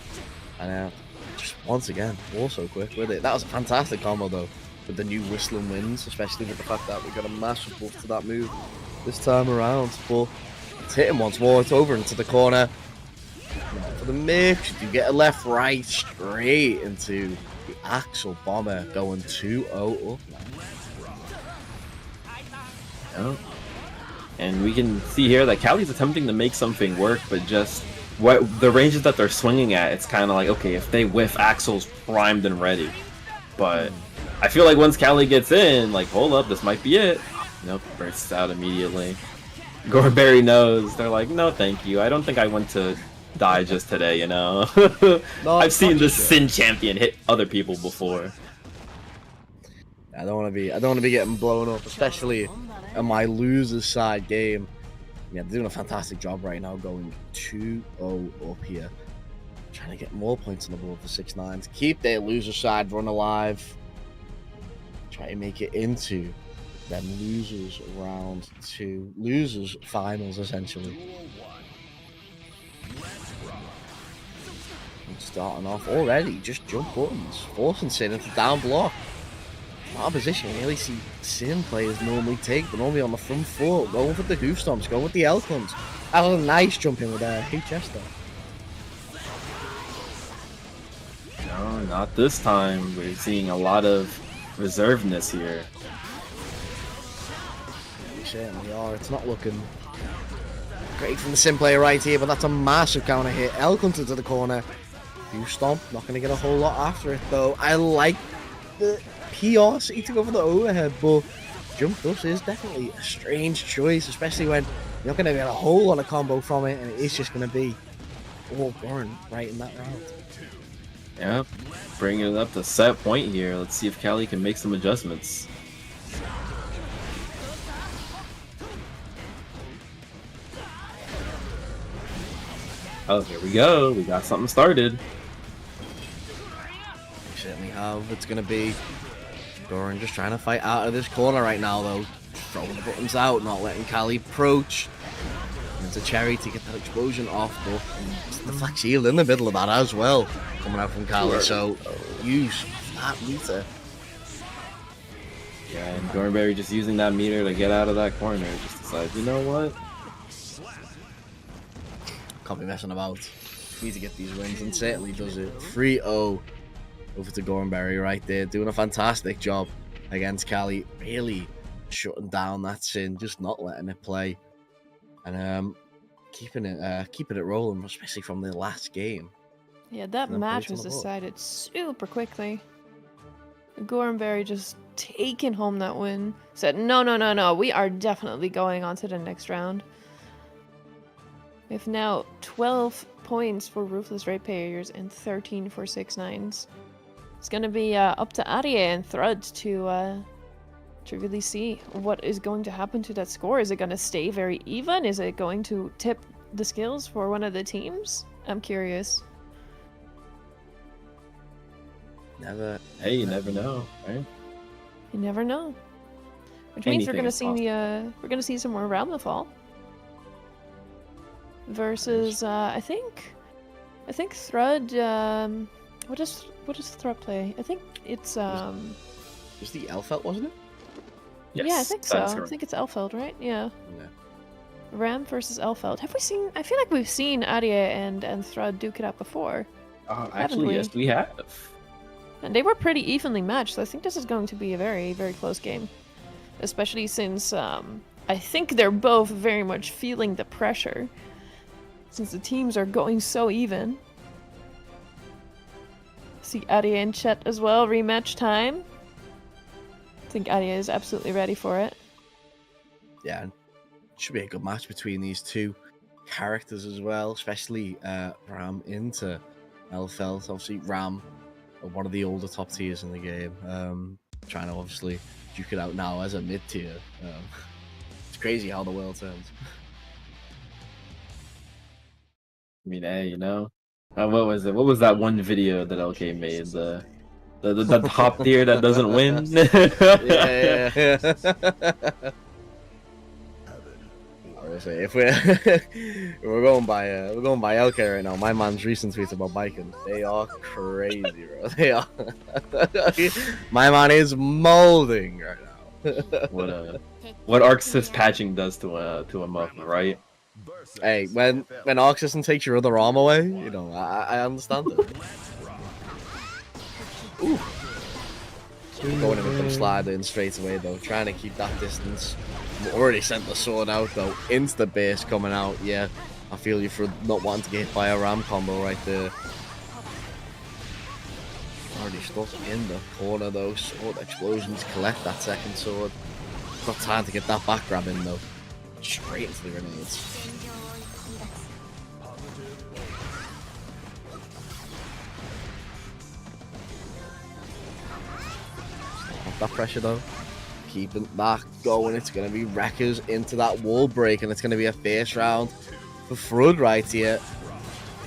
And just once again, also quick with it. That was a fantastic combo, though, with the new whistling winds, especially with the fact that we got a massive buff to that move this time around. But it's hitting once more. It's over into the corner. For the mix, you get a left-right straight into the Axel Bomber, going 2-0 up. Yep. And we can see here that Cali's attempting to make something work, but just what the ranges that they're swinging at, it's kind of like, okay, if they whiff, Axel's primed and ready. But I feel like once Cali gets in, like, hold up, this might be it. Nope, bursts out immediately. Gorenberry knows. They're like, no, thank you. I don't think I want to die just today, you know? No, I've seen the Sin champion hit other people before. I don't want to be getting blown up, especially in my loser's side game. Yeah, they're doing a fantastic job right now, going 2-0 up here. Trying to get more points on the board for 6-9 to keep their loser side run alive. Try to make it into them losers round 2, losers finals essentially. And starting off already, just jump buttons, forcing Sin into down block. Not a position you really see Sin players normally take. They're normally on the front foot, going for the hoof stomps, going with the Elkons. That was a nice jump in with HS though. No, not this time. We're seeing a lot of reservedness here. We certainly are. It's not looking great from the Sin player right here, but that's a massive counter hit. Elkons into the corner. Hoof stomp, not going to get a whole lot after it though. I like the PRC to go for the overhead, but jump dust is definitely a strange choice, especially when you're not going to get a whole lot of combo from it, and it is just going to be Oh, Warren, right in that round. Yep. Bringing it up to set point here. Let's see if Callie can make some adjustments. Oh, here we go. We got something started. We certainly have. It's going to be Goran just trying to fight out of this corner right now, though. Throwing the buttons out, not letting Callie approach. And it's a Cherry to get that explosion off, but the flex shield in the middle of that as well. Coming out from Callie, so use that meter. Yeah, and Gornberry just using that meter to get out of that corner. Just decides, you know what? Can't be messing about. Need to get these wins, and certainly does it. 3-0 over to Gornberry right there, doing a fantastic job against Callie. Really shutting down that Sin, just not letting it play, and keeping it rolling, especially from the last game. Yeah, that And then match points was on the board. decided super quickly. Gornberry just taking home that win. Said, no, we are definitely going on to the next round. We have now 12 points for Ruthless Ratepayers and 13 for 6ix9ine. It's gonna be up to Aria and Thrud to really see what is going to happen to that score. Is it gonna stay very even? Is it going to tip the scales for one of the teams? I'm curious. Hey, you never know, right? You never know. Which means Anything is we're gonna see some more Realm of Fall. Versus I think Thrud what does Thrud play? I think it's Just the Elfelt, wasn't it? Yes, yeah, I think so. that's I correct. think it's Elfeld, right? Yeah. Yeah. Ram versus Elfeld. Have we seen? I feel like we've seen Aria and Thrud duke it out before. Actually, we? yes, we have. And they were pretty evenly matched, so I think this is going to be a very, very close game. Especially since I think they're both very much feeling the pressure. Since the teams are going so even. See Aria in chat as well, rematch time. I think Aria is absolutely ready for it. Yeah, and it should be a good match between these two characters as well, especially Ram into Elfelt. Obviously, Ram, one of the older top tiers in the game, trying to obviously duke it out now as a mid tier. It's crazy how the world turns. I mean, hey, you know, what was it? What was that one video that LK made? The top tier that doesn't win. Yeah. Honestly, if we're going by LK right now, my man's recent tweets about biking, they are crazy, bro. They are. My man is molding right now. What Arxis patching does to a muffin, right? Hey, when Arxis takes your other arm away, you know, I understand it. Ooh. Going in with them sliding straight away though, trying to keep that distance. Already sent the sword out though, into the base coming out. Yeah, I feel you for not wanting to get hit by a ram combo right there. Already stuck in the corner though, sword explosions, collect that second sword. Got time to get that back grab in though. Straight into the grenades. That pressure though, keeping that going. It's going to be Wreckers into that wall break, and it's going to be a first round for Thrud right here.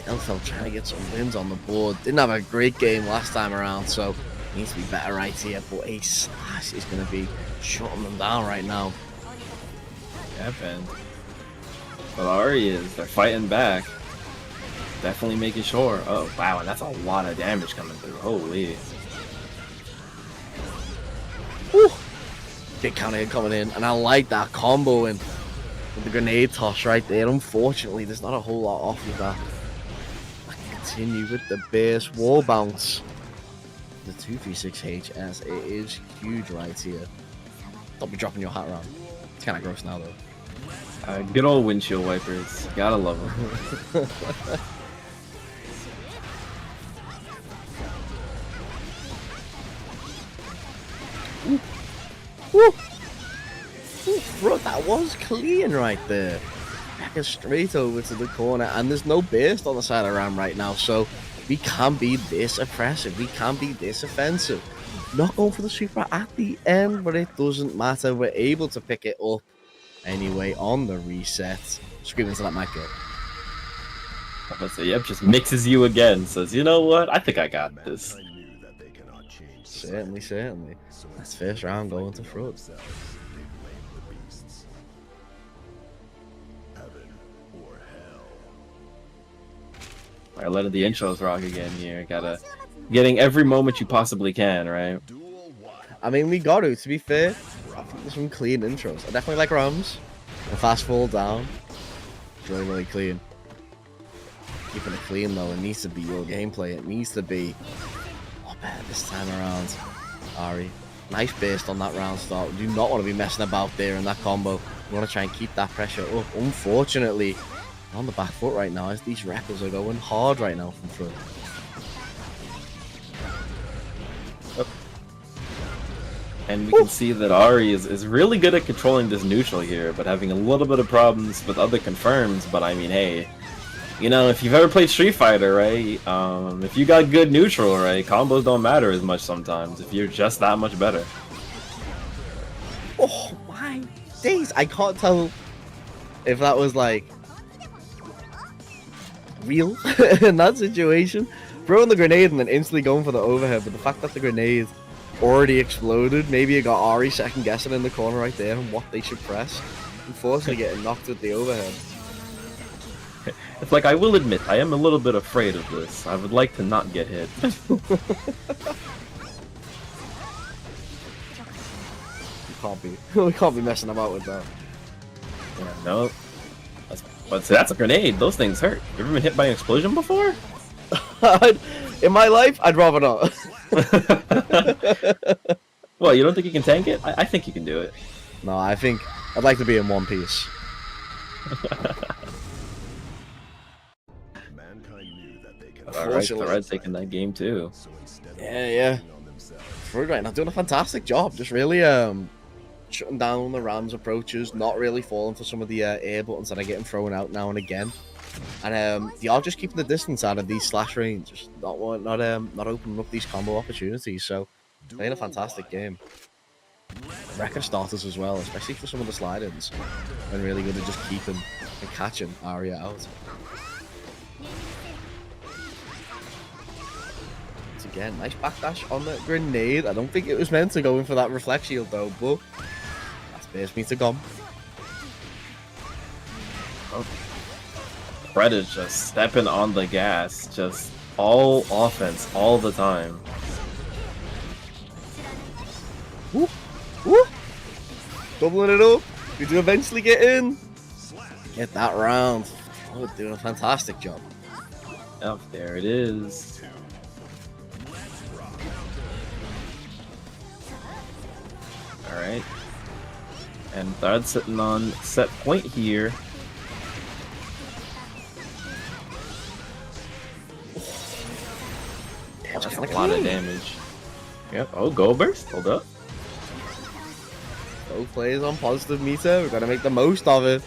Elfeld trying to get some wins on the board. Didn't have a great game last time around, so needs to be better right here. But a slash is going to be shutting them down right now. Yeah, man. But Arias, they're fighting back. Definitely making sure. Oh wow, and that's a lot of damage coming through. Holy. Woo! Big counter hit coming in, and I like that combo in with the grenade toss right there. Unfortunately, there's not a whole lot off of that. I can continue with the base wall bounce. The 236 HS, it is huge right here. Don't be dropping your hat around. It's kind of gross now though. Good old windshield wipers. Gotta love them. Woo! Ooh, bro, that was clean right there. Wrecker straight over to the corner, and there's no burst on the side of Ram right now, so we can't be this oppressive. We can't be this offensive. Not going for the super at the end, but it doesn't matter. We're able to pick it up anyway on the reset. Screaming to that mic up. Let's say, yep, just mixes you again. Says, you know what? I think I got this. Certainly, certainly. That's first round going to front. Alright, letting the intros rock again here. Getting every moment you possibly can, right? I mean, we got to be fair. I think there's some clean intros. I definitely like Rams. The fast fall down. It's really, really clean. Keeping it clean though, it needs to be your gameplay. It needs to be better this time around. Ari, nice burst on that round start. We do not want to be messing about there in that combo. We want to try and keep that pressure up. Unfortunately, on the back foot right now as these wreckers are going hard right now from front. And we can see that Ari is really good at controlling this neutral here, but having a little bit of problems with other confirms. But I mean, hey, you know, if you've ever played Street Fighter, right, if you got good neutral, right, combos don't matter as much sometimes if you're just that much better. Oh my days, I can't tell if that was like real in that situation. Throwing the grenade and then instantly going for the overhead, but the fact that the grenade already exploded, maybe it got Ari second guessing in the corner right there on what they should press. Unfortunately getting knocked with the overhead. It's like, I will admit, I am a little bit afraid of this. I would like to not get hit. We can't be messing about with that. Yeah, no. That's a grenade. Those things hurt. You ever been hit by an explosion before? In my life, I'd rather not. Well, you don't think you can tank it? I think you can do it. No, I think I'd like to be in one piece. Alright, the Red taking that game too. Yeah. Fruit right now doing a fantastic job. Just really shutting down the Rams approaches, not really falling for some of the air buttons that are getting thrown out now and again. And they are just keeping the distance out of these slash range, not opening up these combo opportunities. So playing a fantastic game. Record starters as well, especially for some of the slide-ins, and really good at just keeping and catching Arya out. Once again, nice backdash on the grenade. I don't think it was meant to go in for that reflect shield though, but that spares me to gone. Oh. Fred is just stepping on the gas, just all offense all the time. Woo! Woo! Doubling it up. We do eventually get in. Get that round. Oh, doing a fantastic job. Yep, there it is. Alright. And Thad sitting on set point here. Damn, That's a lot of damage. Yep. Oh, go burst. Hold up. Both players on positive meter. We've got to make the most of it.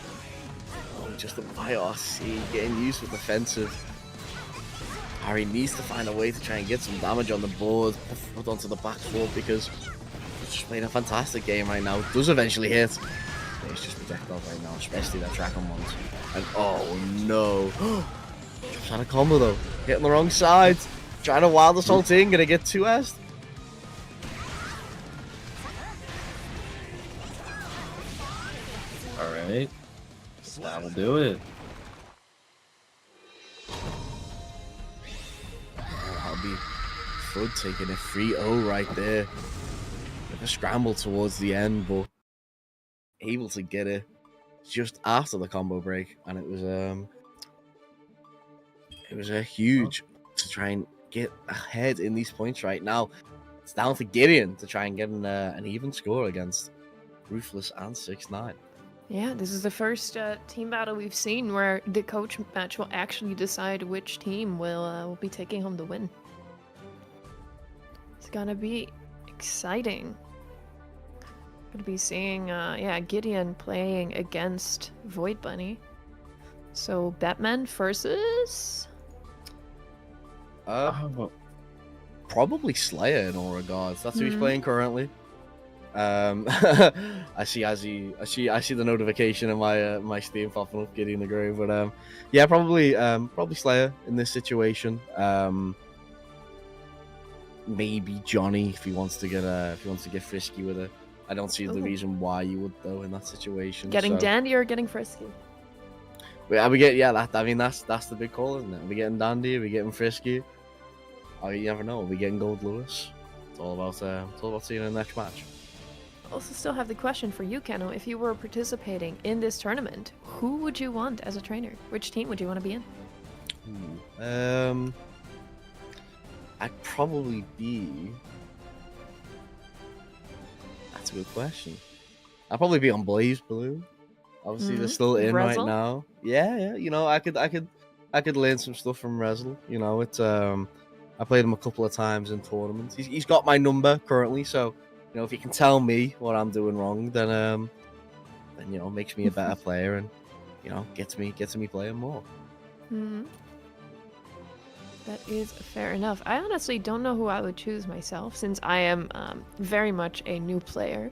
Oh, just the IRC getting used with defensive. Harry needs to find a way to try and get some damage on the board, put onto the back foot, because he's just playing a fantastic game right now. Does eventually hit. It's just projectile right now, especially that track on ones. And oh no. Drops out a combo though. Hitting the wrong side. Trying to wild assault in, gonna get 2S. Alright. That'll do it. That'll be Fud taking a 3-0 right there. With a scramble towards the end, but able to get it just after the combo break, and it was a huge to try and get ahead in these points right now. It's down to Gideon to try and get an even score against Ruthless and 6ix9ine. Yeah, this is the first team battle we've seen where the coach match will actually decide which team will be taking home the win. It's gonna be exciting. Gonna be seeing Gideon playing against Void Bunny. So Batman versus. Oh, Probably Slayer in all regards. That's who he's Mhm. playing currently. I see the notification in my Steam popping up, Gideon the Grave. But yeah, probably Slayer in this situation. Maybe Johnny if he wants to get frisky with it. I don't see the Ooh. reason why you would though in that situation. Getting so. dandy or getting frisky? That's the big call, isn't it? Are we getting dandy? Are we getting frisky? Oh, you never know. Are we getting Gold Lewis? It's all about seeing in the next match. Also, still have the question for you, Keno. If you were participating in this tournament, who would you want as a trainer? Which team would you want to be in? I'd probably be. That's a good question. I'd probably be on Blaze Blue. Obviously, they're still in right Rezel? now. Yeah. You know, I could learn some stuff from Rezel. You know, it's I played him a couple of times in tournaments. He's got my number currently, so you know if he can tell me what I'm doing wrong, then you know makes me a better player and you know gets me playing more. Hmm. That is fair enough. I honestly don't know who I would choose myself, since I am very much a new player.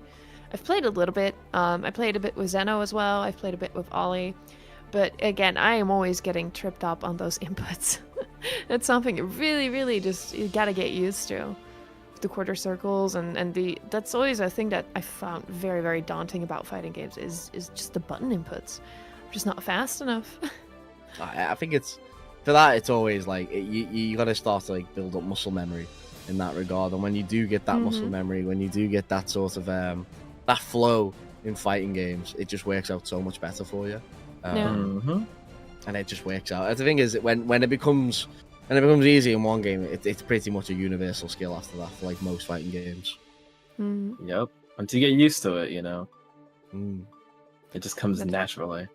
I've played a little bit. I played a bit with Zeno as well. I've played a bit with Ollie. But again, I am always getting tripped up on those inputs. That's something you really just you gotta get used to. The quarter circles and that's always a thing that I found very daunting about fighting games is just the button inputs. I'm just not fast enough. I think it's for that. It's always like you got to start to like build up muscle memory in that regard. And when you do get that muscle memory, when you do get that sort of that flow in fighting games, it just works out so much better for you. And it just works out. The thing is, when it becomes easy in one game, it's pretty much a universal skill after that for like most fighting games. Yep. Once you get used to it, you know, it just comes naturally.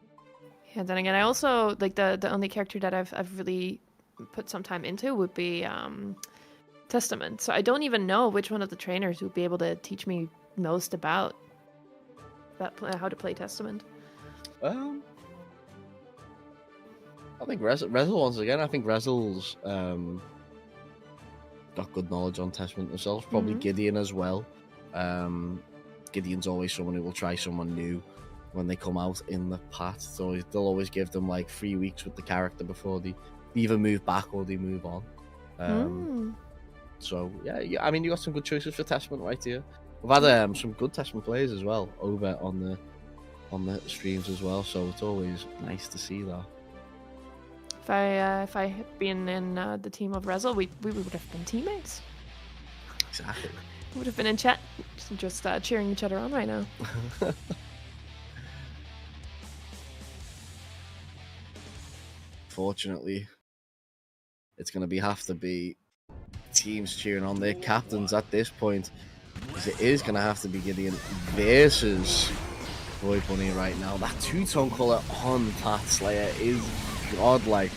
Yeah, then again, I also like the only character that I've really put some time into would be Testament. So I don't even know which one of the trainers would be able to teach me most about how to play Testament. I think Rezel once again. I think Rezel's got good knowledge on Testament themselves. Probably Gideon as well. Gideon's always someone who will try someone new when they come out in the path. So they'll always give them like 3 weeks with the character before they either move back or they move on. So yeah. I mean, you got some good choices for Testament right here. We've had some good Testament players as well over on the streams as well. So it's always nice to see that. If I had been in the team of Rezel, we would have been teammates. Exactly. We would have been in chat, just cheering each other on right now. Fortunately, it's going to have to be teams cheering on their captains at this point, because it is going to have to be Gideon versus Boy Bunny right now. That two-tone color on that Slayer is godlike.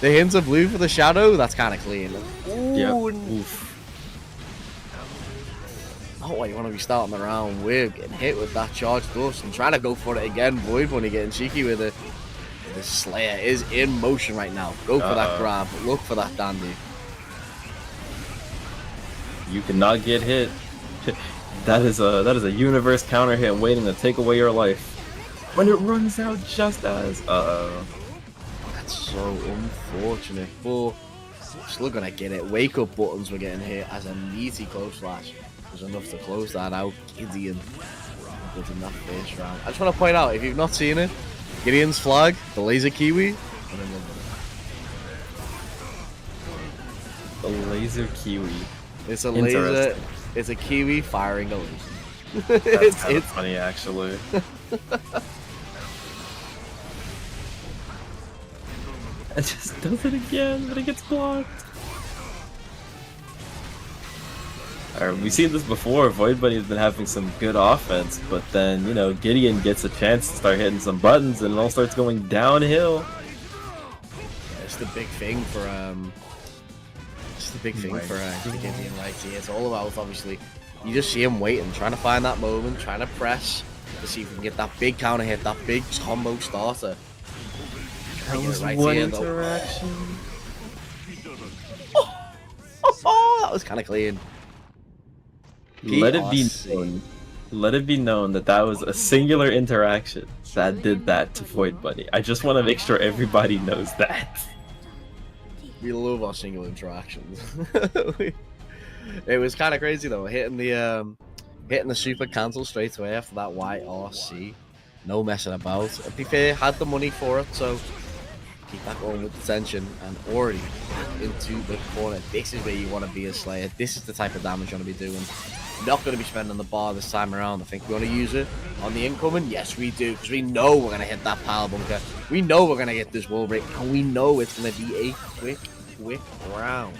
The hint of blue for the shadow, that's kind of clean. Yeah. Oof. Not what you want to be starting the round with, getting hit with that charged dust and trying to go for it again. Boy Bunny getting cheeky with it. The Slayer is in motion right now. Go for that grab. Look for that dandy. You cannot get hit. That is a universe counter hit waiting to take away your life. When it runs out just as That's so unfortunate. But still gonna get it. Wake up buttons were getting hit as a meaty close slash was enough to close that out. Gideon good in that first round. I just want to point out, if you've not seen it, Gideon's flag, the laser kiwi. the laser kiwi. It's a laser. It's a kiwi firing a laser. That's kind of funny, actually. It just does it again, but it gets blocked. Alright, we've seen this before. Void Bunny's been having some good offense, but then, you know, Gideon gets a chance to start hitting some buttons and it all starts going downhill. Yeah, it's the big thing for Gideon right here. It's all about, obviously, you just see him waiting, trying to find that moment, trying to press to see if we can get that big counter hit, that big combo starter. That Get it was right one here, though. interaction. Oh, that was kind of clean. Let it be PRC. known. Let it be known that that was a singular interaction that did that to Void Bunny. I just want to make sure everybody knows that. We love our single interactions. It was kind of crazy though, hitting the super cancel straight away after that YRC. No messing about. To be fair, had the money for it, so keep that going with the tension and already into the corner. This is where you want to be a Slayer. This is the type of damage you want to be doing. Not going to be spending the bar this time around. I think we want to use it on the incoming. Yes, we do, because we know we're going to hit that pile bunker. We know we're going to get this wall break, and we know it's going to be a quick round.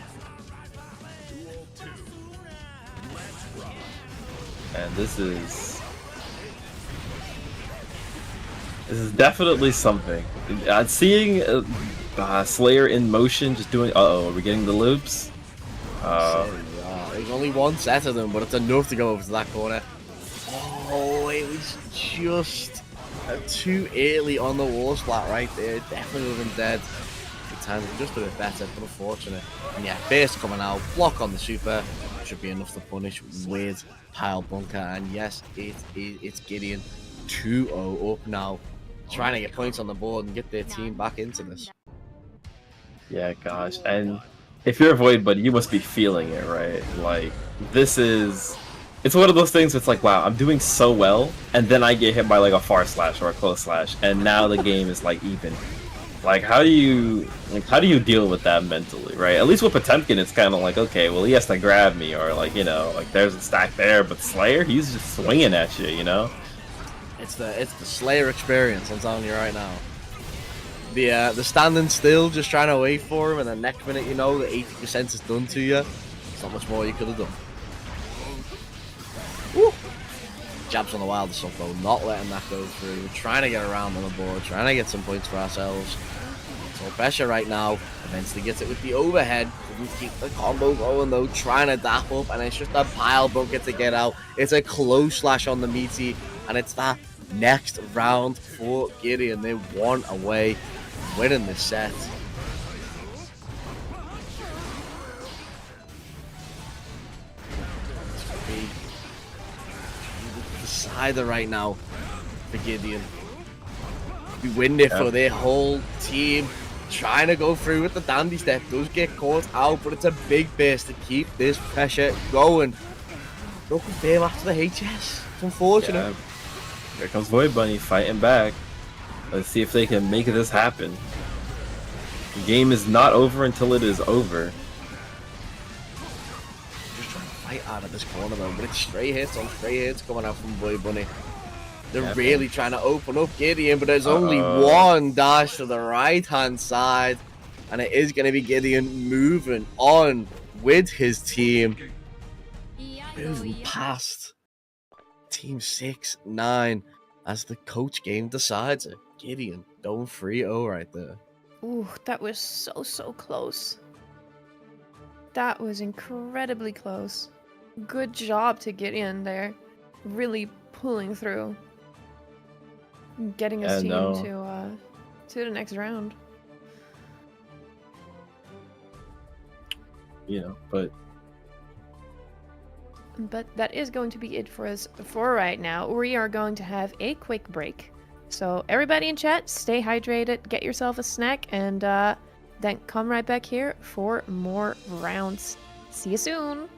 And this is definitely something. Seeing Slayer in motion, just doing. Are we getting the loops? There's only one set of them, but it's enough to go over to that corner. Oh, it was just too early on the wall splat right there. Definitely would have been dead. Times just a bit better, but unfortunate. And yeah, base coming out, block on the super should be enough to punish with pile bunker. And yes, it's Gideon 2-0 up now, trying to get points on the board and get their team back into this. Yeah, gosh. And if you're a Void Buddy, you must be feeling it, right? Like, it's one of those things that's like, wow, I'm doing so well, and then I get hit by like a far slash or a close slash, and now the game is like even. Like, how do you deal with that mentally, right? At least with Potemkin, it's kind of like, okay, well, he has to grab me, or like, you know, like there's a stack there, but Slayer, he's just swinging at you, you know? It's the Slayer experience, I'm telling you right now. The standing still, just trying to wait for him, and the next minute, you know, the 80% is done to you. There's not much more you could have done. Woo! Jabs on the wild stuff though, not letting that go through. We're trying to get around on the board, trying to get some points for ourselves. So pressure right now. Eventually gets it with the overhead. Couldn't keep the combo going though, trying to dap up, and it's just a pile bunker to get out. It's a close slash on the meaty, and it's that next round for Gideon. They're one away, winning this set. Either right now for Gideon. We win it for their whole team. Trying to go through with the dandy step. Does get caught out, but it's a big base to keep this pressure going. No confirm after the HS. It's unfortunate. Yeah. Here comes Void Bunny fighting back. Let's see if they can make this happen. The game is not over until it is over. Out of this corner though, but it's straight hits on straight hits coming out from Void Bunny. They're really trying to open up Gideon, but there's only one dash to the right hand side, and it is going to be Gideon moving on with his team, moving past team 6-9 as the coach game decides it. Gideon going 3-0 right there. Ooh, that was so close. That was incredibly close. Good job to get in there, really pulling through, getting his team to the next round. You know, but that is going to be it for us for right now. We are going to have a quick break, so everybody in chat, stay hydrated, get yourself a snack, and then come right back here for more rounds. See you soon.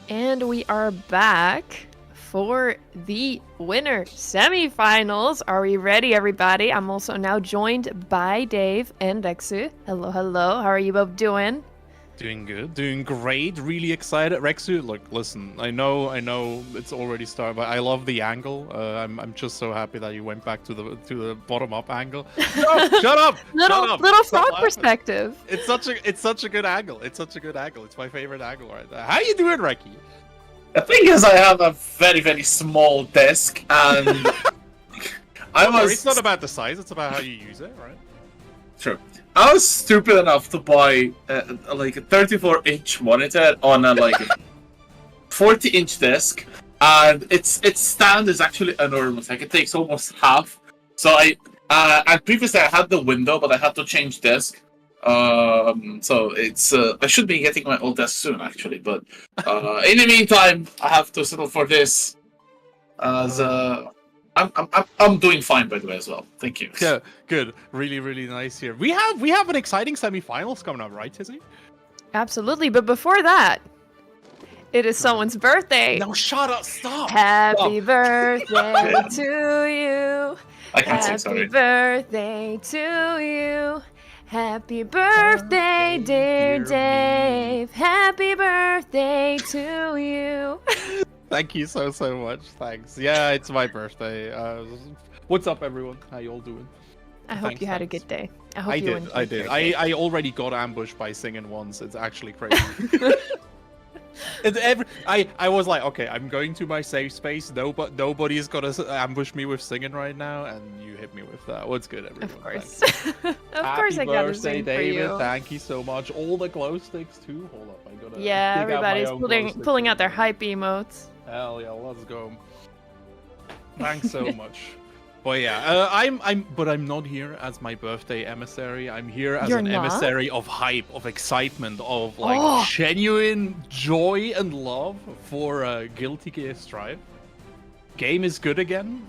And we are back for the winner semifinals. Are we ready, everybody? I'm also now joined by Dave and Rexu. Hello, hello. How are you both doing? Doing good, doing great, really excited. Rexu, look, listen, I know it's already started, but I love the angle. I'm just so happy that you went back to the bottom up angle. No, shut up! Little Shut up! frog Stop laughing. perspective. It's such a good angle. It's such a good angle. It's my favorite angle right there. How you doing, Reki? The thing is, I have a very, very small desk, and It's not about the size; it's about how you use it, right? True. I was stupid enough to buy like a 34-inch monitor on a 40-inch desk, and its stand is actually enormous. Like it takes almost half. So and previously I had the window, but I had to change desk. So it's I should be getting my old desk soon, actually. But in the meantime, I have to settle for this. As I'm doing fine, by the way, as well. Thank you. Yeah, good. Really, really nice here. We have an exciting semifinals coming up, right, Tizzy? Absolutely, but before that, it is someone's birthday. No, shut up! Stop! Happy birthday to you. I can't say Happy sorry. birthday to you. Happy birthday, dear dear me. Dave. Happy birthday to you. Thank you so much. Thanks. Yeah, it's my birthday. What's up, everyone? How you all doing? I hope Thanks, you had a thanks. good day. I hope I you did. enjoyed I did. your day. I already got ambushed by singing once. It's actually crazy. I was like, okay, I'm going to my safe space. Nobody is gonna ambush me with singing right now, and you hit me with that. What's good, everyone? Of course. Thanks. Of course I got to birthday, sing for David. you. Thank you so much. All the glow sticks too. Hold up, I gotta. Yeah, dig out my everybody's own glow stick pulling for out their you. hype emotes. Hell yeah, let's go. Thanks so much. But yeah, I'm not here as my birthday emissary. I'm here as You're an not? emissary of hype, of excitement, of Oh. genuine joy and love for Guilty Gear Strive. Game is good again.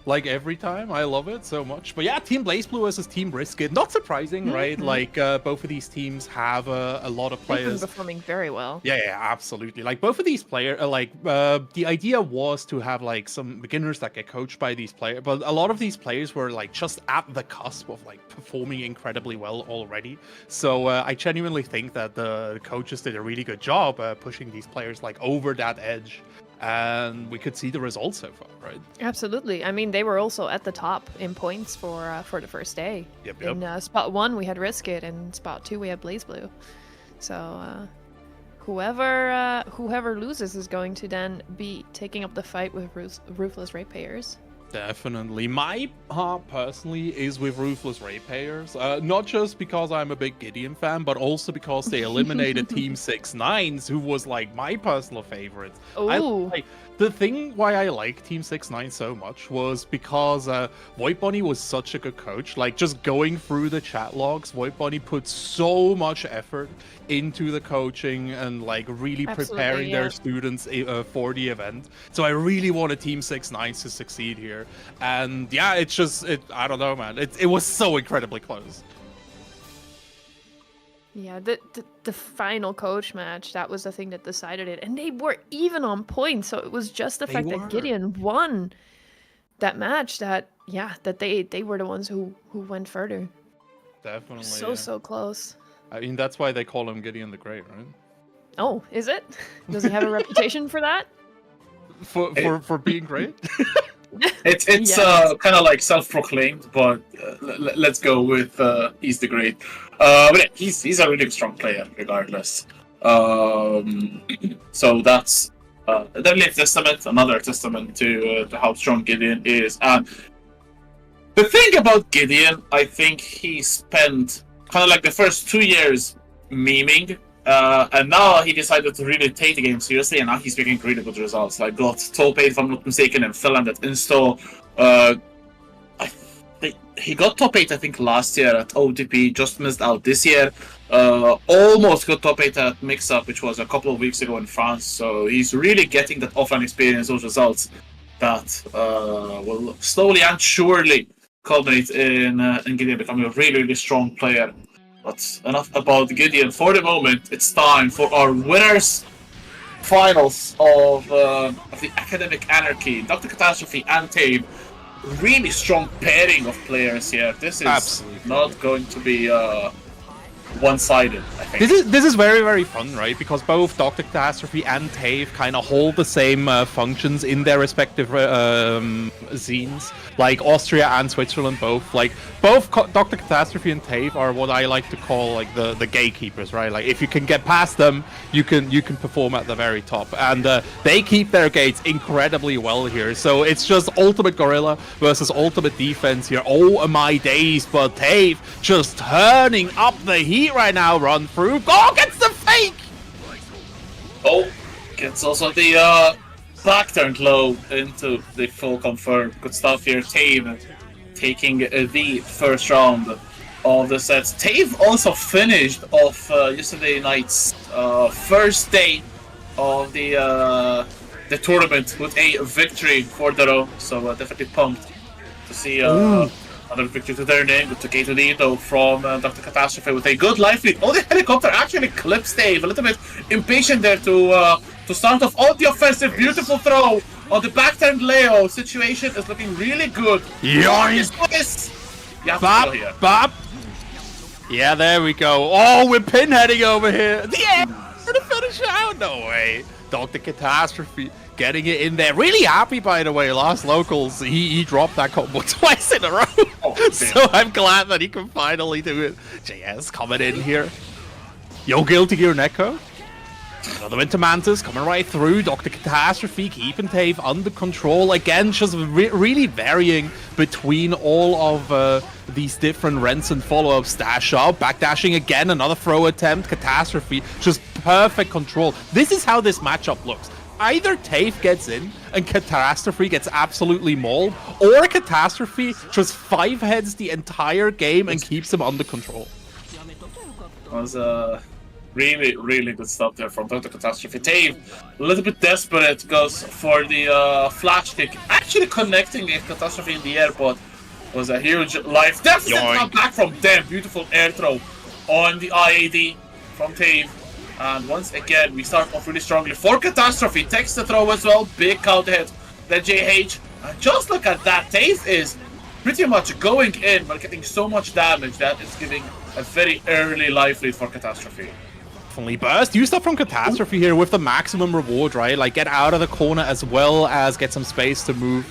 Like every time, I love it so much. But yeah, Team BlazBlue versus Team Brisket. Not surprising, right? Mhm. Like both of these teams have a lot of They've been players. performing very well. Yeah, absolutely. Like both of these players, the idea was to have like some beginners that get coached by these players, but a lot of these players were like just at the cusp of like performing incredibly well already. So I genuinely think that the coaches did a really good job pushing these players like over that edge, and we could see the results so far, right? Absolutely. I mean, they were also at the top in points for the first day. Yep. In spot 1, we had Risk It, and spot 2, we had BlazBlue. So whoever loses is going to then be taking up the fight with Ruthless Ratepayers. Definitely. My heart personally is with Ruthless Ratepayers. Not just because I'm a big Gideon fan, but also because they eliminated Team 6ix9ine, who was like my personal favorite. Ooh. The thing why I like Team 6ix9ine so much was because Void Bunny was such a good coach. Like, just going through the chat logs, Void Bunny put so much effort into the coaching and like really preparing their students for the event. So I really wanted Team 6ix9ine to succeed here. And yeah, I don't know, man. It was so incredibly close. Yeah, the final coach match, that was the thing that decided it. And they were even on points, so it was just the fact that Gideon won that match that they were the ones who went further. Definitely. So close. I mean, that's why they call him Gideon the Great, right? Oh, is it? Does he have a reputation for that? For being great? It's Yes. kind of like self-proclaimed, but let's go with he's the great. But yeah, he's a really strong player, regardless. So that's definitely a testament, another testament to how strong Gideon is. And the thing about Gideon, I think he spent kind of like the first 2 years memeing. And now he decided to really take the game seriously, and now he's making really good results. Like, got top 8, if I'm not mistaken, in Finland at Insto. He got top 8, I think, last year at OTP, just missed out this year. Almost got top 8 at Mix-Up, which was a couple of weeks ago in France. So he's really getting that offline experience, those results that will slowly and surely culminate in Gideon becoming a really, really strong player. But enough about Gideon for the moment. It's time for our winners finals of the Academic Anarchy. Dr. Catastrophe and Tave, really strong pairing of players here. This is Absolutely. not going to be one-sided, I think. This is very, very fun, right? Because both Dr. Catastrophe and Tave kind of hold the same functions in their respective scenes. Like Austria and Switzerland both. Like both Dr. Catastrophe and Tave are what I like to call like the gatekeepers, right? Like if you can get past them, you can perform at the very top. And they keep their gates incredibly well here. So it's just ultimate gorilla versus ultimate defense here. Oh my days, but Tave just turning up the heat right now. Run through. Go gets the fake. Oh, gets also the back turned low into the full confirm. Good stuff here. Tave taking the first round of the sets. Tave also finished off yesterday night's first day of the tournament with a victory for the row. So definitely pumped to see another victory to their name. Good to K to D though from Dr. Catastrophe with a good life lead. Oh, the helicopter actually clips Dave. A little bit impatient there to start off on the offensive. Beautiful throw on the back turn Leo. Situation is looking really good. Yoink. Yeah, Bop, here. bop. Yeah, there we go. Oh, we're pinheading over here. The end for the finish out. No way. Dr. Catastrophe getting it in there. Really happy, by the way. Last locals, he dropped that combo twice in a row. Oh, so I'm glad that he can finally do it. JS coming in here. Yo, Guilty Gear Neko. Another Winter Mantis coming right through. Dr. Catastrophe keeping Tave under control. Again, just really varying between all of these different rents and follow-ups. Dash up, backdashing again, another throw attempt. Catastrophe, just perfect control. This is how this matchup looks. Either Tave gets in and Catastrophe gets absolutely mauled, or Catastrophe just 5-heads the entire game and keeps him under control. Was really, really good stuff there from Dr. Catastrophe. Tave, a little bit desperate, goes for the flash kick. Actually connecting a Catastrophe in the air, but was a huge life deficit. Not back from them. Beautiful air throw on the IAD from Tave. And once again, we start off really strongly for Catastrophe. Takes the throw as well. Big counter hit. Then JH. And just look at that. Tave is pretty much going in, but getting so much damage that is giving a very early life lead for Catastrophe. Definitely burst. Use stuff from Catastrophe here with the maximum reward, right? Like get out of the corner as well as get some space to move.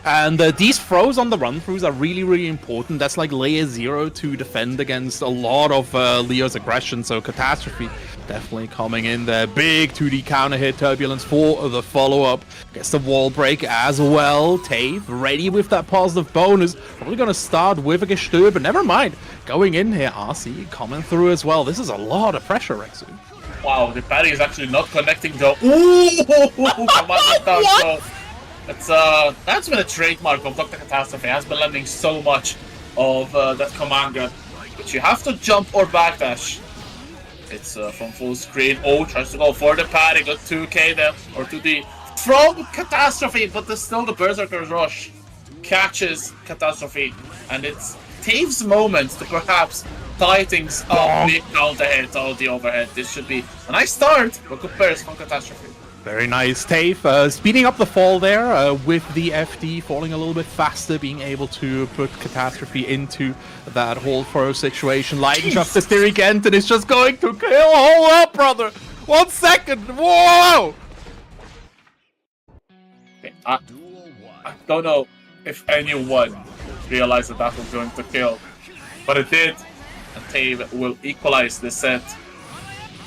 And these throws on the run-throughs are really, really important. That's like layer 0 to defend against a lot of Leo's aggression. So Catastrophe definitely coming in there. Big 2D counter hit. Turbulence for the follow-up. Gets the wall break as well. Tave ready with that positive bonus. Probably going to start with a Gestür, but never mind. Going in here. RC coming through as well. This is a lot of pressure, Rexu. Wow, the parry is actually not connecting though. Ooh! What? That's been a trademark of Dr. Catastrophe. Has been landing so much of that command grab, but you have to jump or backdash. It's from full screen. Oh, tries to go for the parry. Got 2k there, or 2D from Catastrophe, but there's still the Berserker's Rush catches Catastrophe, and it's Tave's moment to perhaps tie things up. Big counter hit on the overhead. This should be a nice start, but good burst from Catastrophe. Very nice, Tave. Speeding up the fall there with the FD, falling a little bit faster, being able to put Catastrophe into that hold throw situation. Leidenschaft the theory again, and it's just going to kill. Hold up, brother. 1 second. Whoa! Okay, I don't know if anyone realized that was going to kill, but it did. And Tave will equalize the set.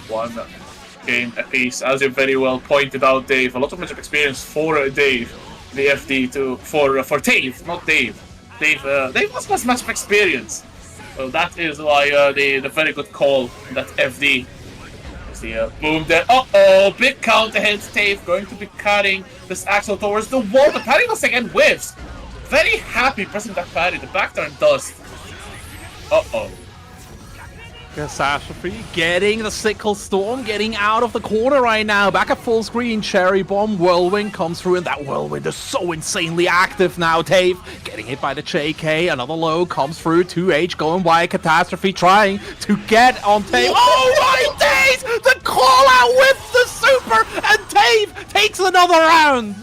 1 game apiece, as you very well pointed out, Dave. A lot of matchup experience for Dave. The FD for Tave, not Dave. Dave also has matchup experience, so that is why the very good call that FD. See boom there. Uh-oh, big counter hit. Tave going to be carrying this axle towards the wall. The parry once again whiffs. Very happy pressing that parry. The back turn does. Uh-oh. Catastrophe getting the Sickle Storm, getting out of the corner right now. Back at full screen, Cherry Bomb, Whirlwind comes through, and that Whirlwind is so insanely active now. Tave getting hit by the JK, another low comes through, 2H going wide. Catastrophe trying to get on Tave. Oh my days! The call out with the super, Tave takes another round.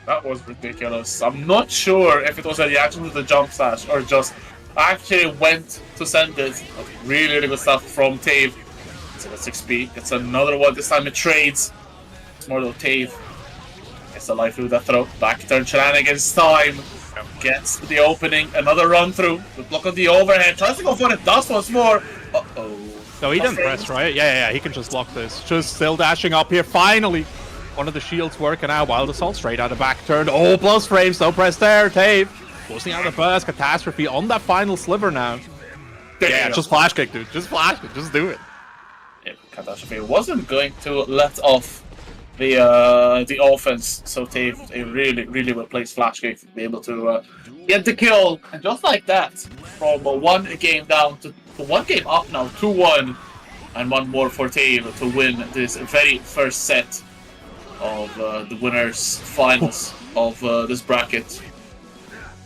That was ridiculous. I'm not sure if it was a reaction to the jump slash or just actually went to send it. Really, really good stuff from Tave. It's a 6p. It's another one. This time it trades. It's more though Tave. Gets the life through that throw. Back turn shenanigans time. Gets the opening. Another run through. The block of the overhead. Tries to go for it. Does once more. Uh-oh. No, he didn't press, right? Yeah, he can just block this. Just still dashing up here. Finally. One of the shields working out. Wild Assault straight out of back turn. Oh, plus frames. No press there. Tave. Forcing out the burst. Catastrophe on that final sliver now. Yeah, just flash kick, dude. Just flash kick. Just do it. Yeah, Catastrophe wasn't going to let off the offense, so Tave a really well placed flash kick to be able to get the kill, and just like that, from one game down to one game up now, 2-1, and one more for Tave to win this very first set of the winners finals of this bracket.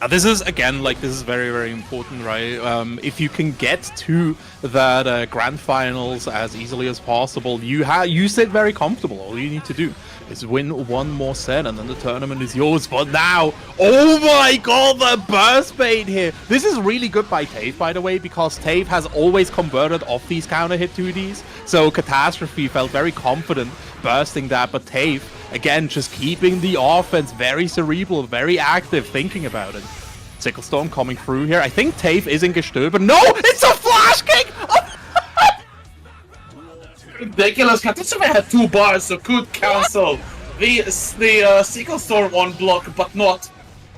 This is, again, like, this is very important, right? If you can get to that grand finals as easily as possible, you sit very comfortable. All you need to do is win one more set, and then the tournament is yours. But now, oh my god, the burst bait here! This is really good by Tave, by the way, because Tave has always converted off these counter hit 2Ds. So Catastrophe felt very confident bursting that, but Tave, again, just keeping the offense very cerebral, very active, thinking about it. Sickle Storm coming through here. I think Tave is in Gestöber. No! It's a flash kick! Ridiculous. Catastrophe had 2 bars, so could cancel the Sickle Storm on block, but not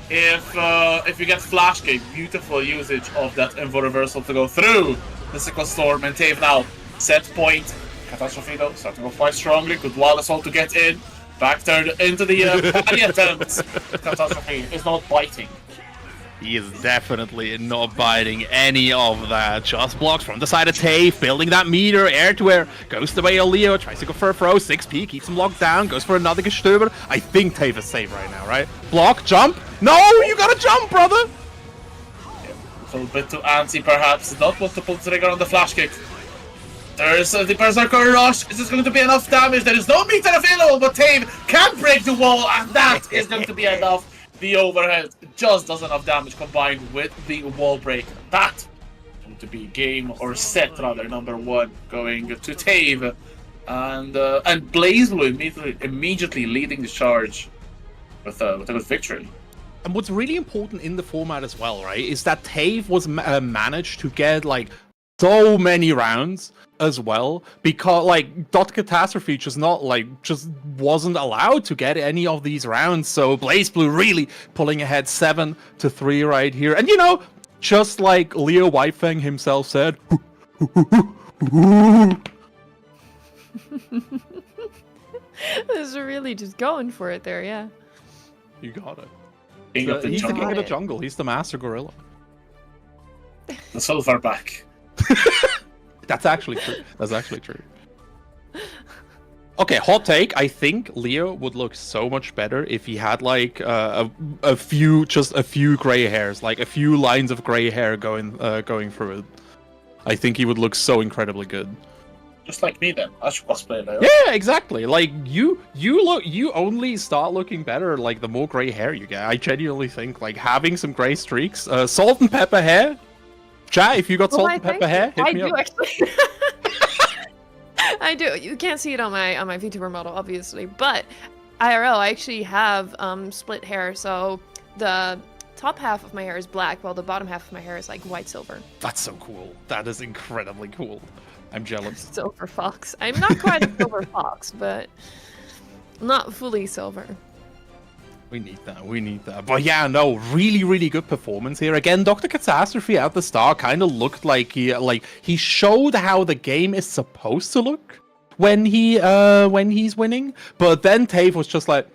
if you get flash kick. Beautiful usage of that Envo reversal to go through the Sickle Storm, and Tave now set point. Catastrophe though starting off quite strongly. Good Wild Assault to get in. Back turn into the parry attempts. Catastrophe is not biting. He is definitely not biting any of that. Just blocks from the side of Tave, building that meter, air to air. Goes the way of Leo, tries to go for a throw, 6p, keeps him locked down, goes for another Gestöber. I think Tave is safe right now, right? Block, jump. No, you gotta jump, brother! A little bit too antsy, perhaps. Not want to pull the trigger on the flash kick. There's the Berserker Rush. Is this going to be enough damage? There is no meter available, but Tave can break the wall, and that is going to be enough. The overhead just does enough damage combined with the wall break. That going to be game, or set rather, number 1 going to Tave, and BlazBlue immediately leading the charge with a good victory. And what's really important in the format as well, right, is that Tave was managed to get like so many rounds as well, because like Catastrophe just wasn't allowed to get any of these rounds. So BlazBlue really pulling ahead 7-3 right here. And you know, just like Leo Whitefang himself said, This is really just going for it there, yeah. you got it. He's He's the king of the jungle. He's the master gorilla. The Silverback. That's actually true. That's actually true. Okay, hot take. I think Leo would look so much better if he had like a few gray hairs, like a few lines of gray hair going through it. I think he would look so incredibly good. Just like me then. I should cosplay Leo. Yeah, exactly. Like you only start looking better like the more gray hair you get. I genuinely think like having some gray streaks, salt and pepper hair. Chat, if you got salt and pepper hair, hit me up. Actually. I do. You can't see it on my VTuber model, obviously, but IRL, I actually have split hair, so the top half of my hair is black, while the bottom half of my hair is like white silver. That's so cool. That is incredibly cool. I'm jealous. Silver fox. I'm not quite a silver fox, but not fully silver. We need that. We need that. But yeah, no, really good performance here. Again, Dr. Catastrophe at the start kind of looked like he showed how the game is supposed to look when he's winning. But then Tave was just like,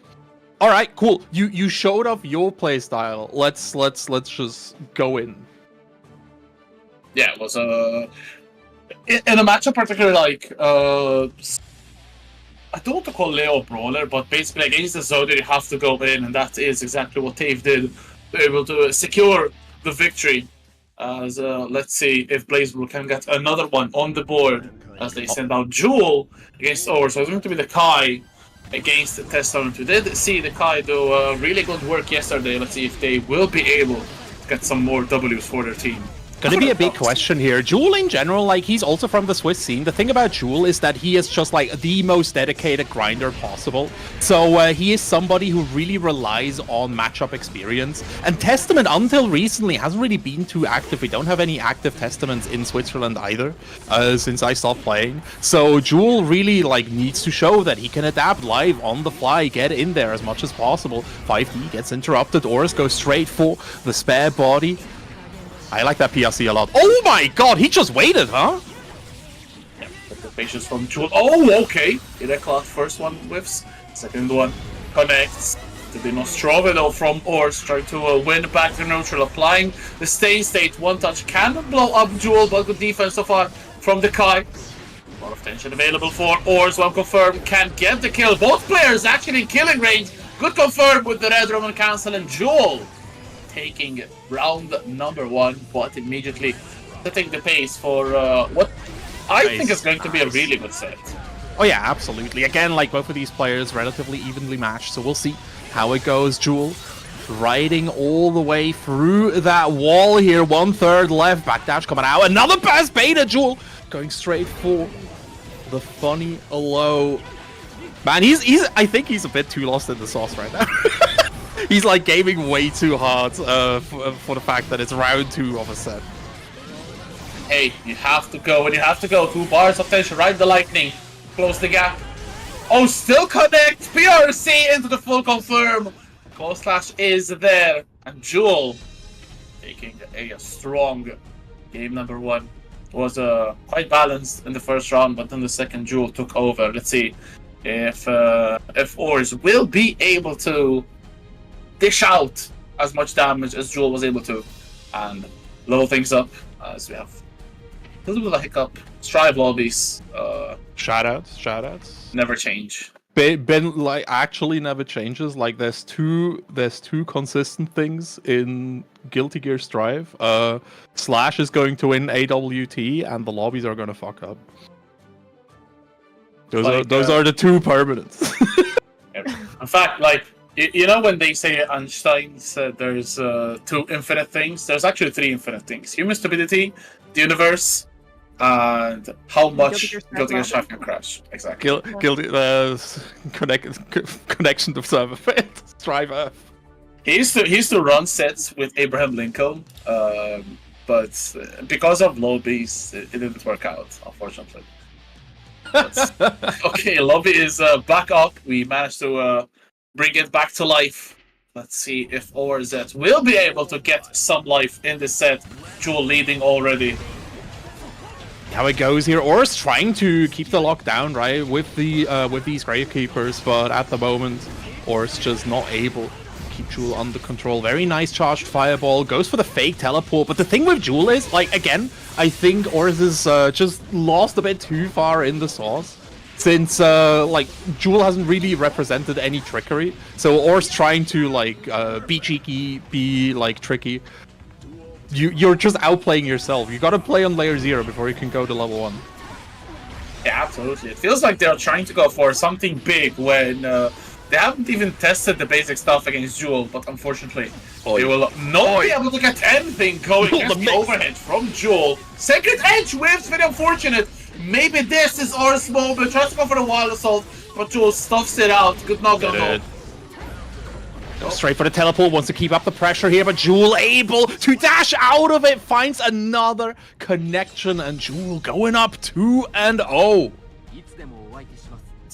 all right, cool. You showed off your playstyle. Let's just go in. Yeah, it was in a matchup particularly like I don't want to call Leo a brawler, but basically against the Zodiac, you have to go in, and that is exactly what Tave did. They were able to secure the victory. As let's see if BlazBlue can get another one on the board as they send out Jewel against Or. So it's going to be the Kai against Testament. We did see the Kai do really good work yesterday. Let's see if they will be able to get some more Ws for their team. Gonna be a big question here. Jewel in general, like, he's also from the Swiss scene. The thing about Jewel is that he is just like the most dedicated grinder possible. So he is somebody who really relies on matchup experience. And Testament, until recently, hasn't really been too active. We don't have any active Testaments in Switzerland either, since I stopped playing. So Jewel really like needs to show that he can adapt live on the fly, get in there as much as possible. 5D gets interrupted. Oris goes straight for the spare body. I like that PRC a lot. Oh my god, he just waited, huh? Yeah, the patience from Jewel. Oh, okay. Irekla, first one whiffs. Second one connects. To be Nostrovia though from Ors, trying to win back to neutral, applying the stay state. One touch can blow up Jewel, but good defense so far from the Kai. A lot of tension available for Ors. One confirm can get the kill. Both players actually in killing range. Good confirm with the Red Roman Council, and Jewel taking round number 1, but immediately setting the pace for what I think is going to be a really good set. Oh yeah, absolutely. Again, like, both of these players relatively evenly matched, so we'll see how it goes. Jewel riding all the way through that wall here. 1/3 left, backdash coming out. Another pass beta. Jewel going straight for the funny low. Man, I think he's a bit too lost in the sauce right now. He's like gaming way too hard for the fact that it's round 2 of a set. Hey, you have to go, and you have to go. 2 bars of tension, ride the lightning, close the gap. Oh, still connect. PRC into the full confirm. Close slash is there, and Jewel taking a strong game number 1. Was quite balanced in the first round, but then the second Jewel took over. Let's see if Ors will be able to dish out as much damage as Jewel was able to, and blow things up as we have a little bit of a hiccup. Strive lobbies, Shoutouts. never change. Ben like actually never changes. Like, there's two consistent things in Guilty Gear Strive. Slash is going to win AWT, and the lobbies are going to fuck up. Those are the 2 permanents. In fact, like, you know when they say Einstein said there's 2 infinite things, there's actually 3 infinite things: human stupidity, the universe, and how much Guilty Gear Strive can crash. Exactly. Guilty connection to server fit. Strive Earth. He used to run sets with Abraham Lincoln, but because of lobbies, it didn't work out, unfortunately. Okay, lobby is back up. We managed to bring it back to life. Let's see if ORZ will be able to get some life in this set. Jewel leading already. How it goes here. Ors trying to keep the lockdown, right, with these Gravekeepers, but at the moment, Ors just not able to keep Jewel under control. Very nice charged fireball. Goes for the fake teleport, but the thing with Jewel is, like, again, I think Ors is just lost a bit too far in the sauce. Since, like, Jewel hasn't really represented any trickery. So Ors trying to, like, be cheeky, be, like, tricky. You're just outplaying yourself. You gotta play on layer 0 before you can go to level 1. Yeah, absolutely. It feels like they're trying to go for something big when they haven't even tested the basic stuff against Jewel, but unfortunately, they will not be able to get anything going against the overhead from Jewel. Second edge whiffs, very unfortunate. Maybe this is Ors moment. Tries to go for the wild assault, but Jewel stuffs it out. Good knock on home. Straight for the teleport, wants to keep up the pressure here, but Jewel able to dash out of it, finds another connection, and Jewel going up 2-0.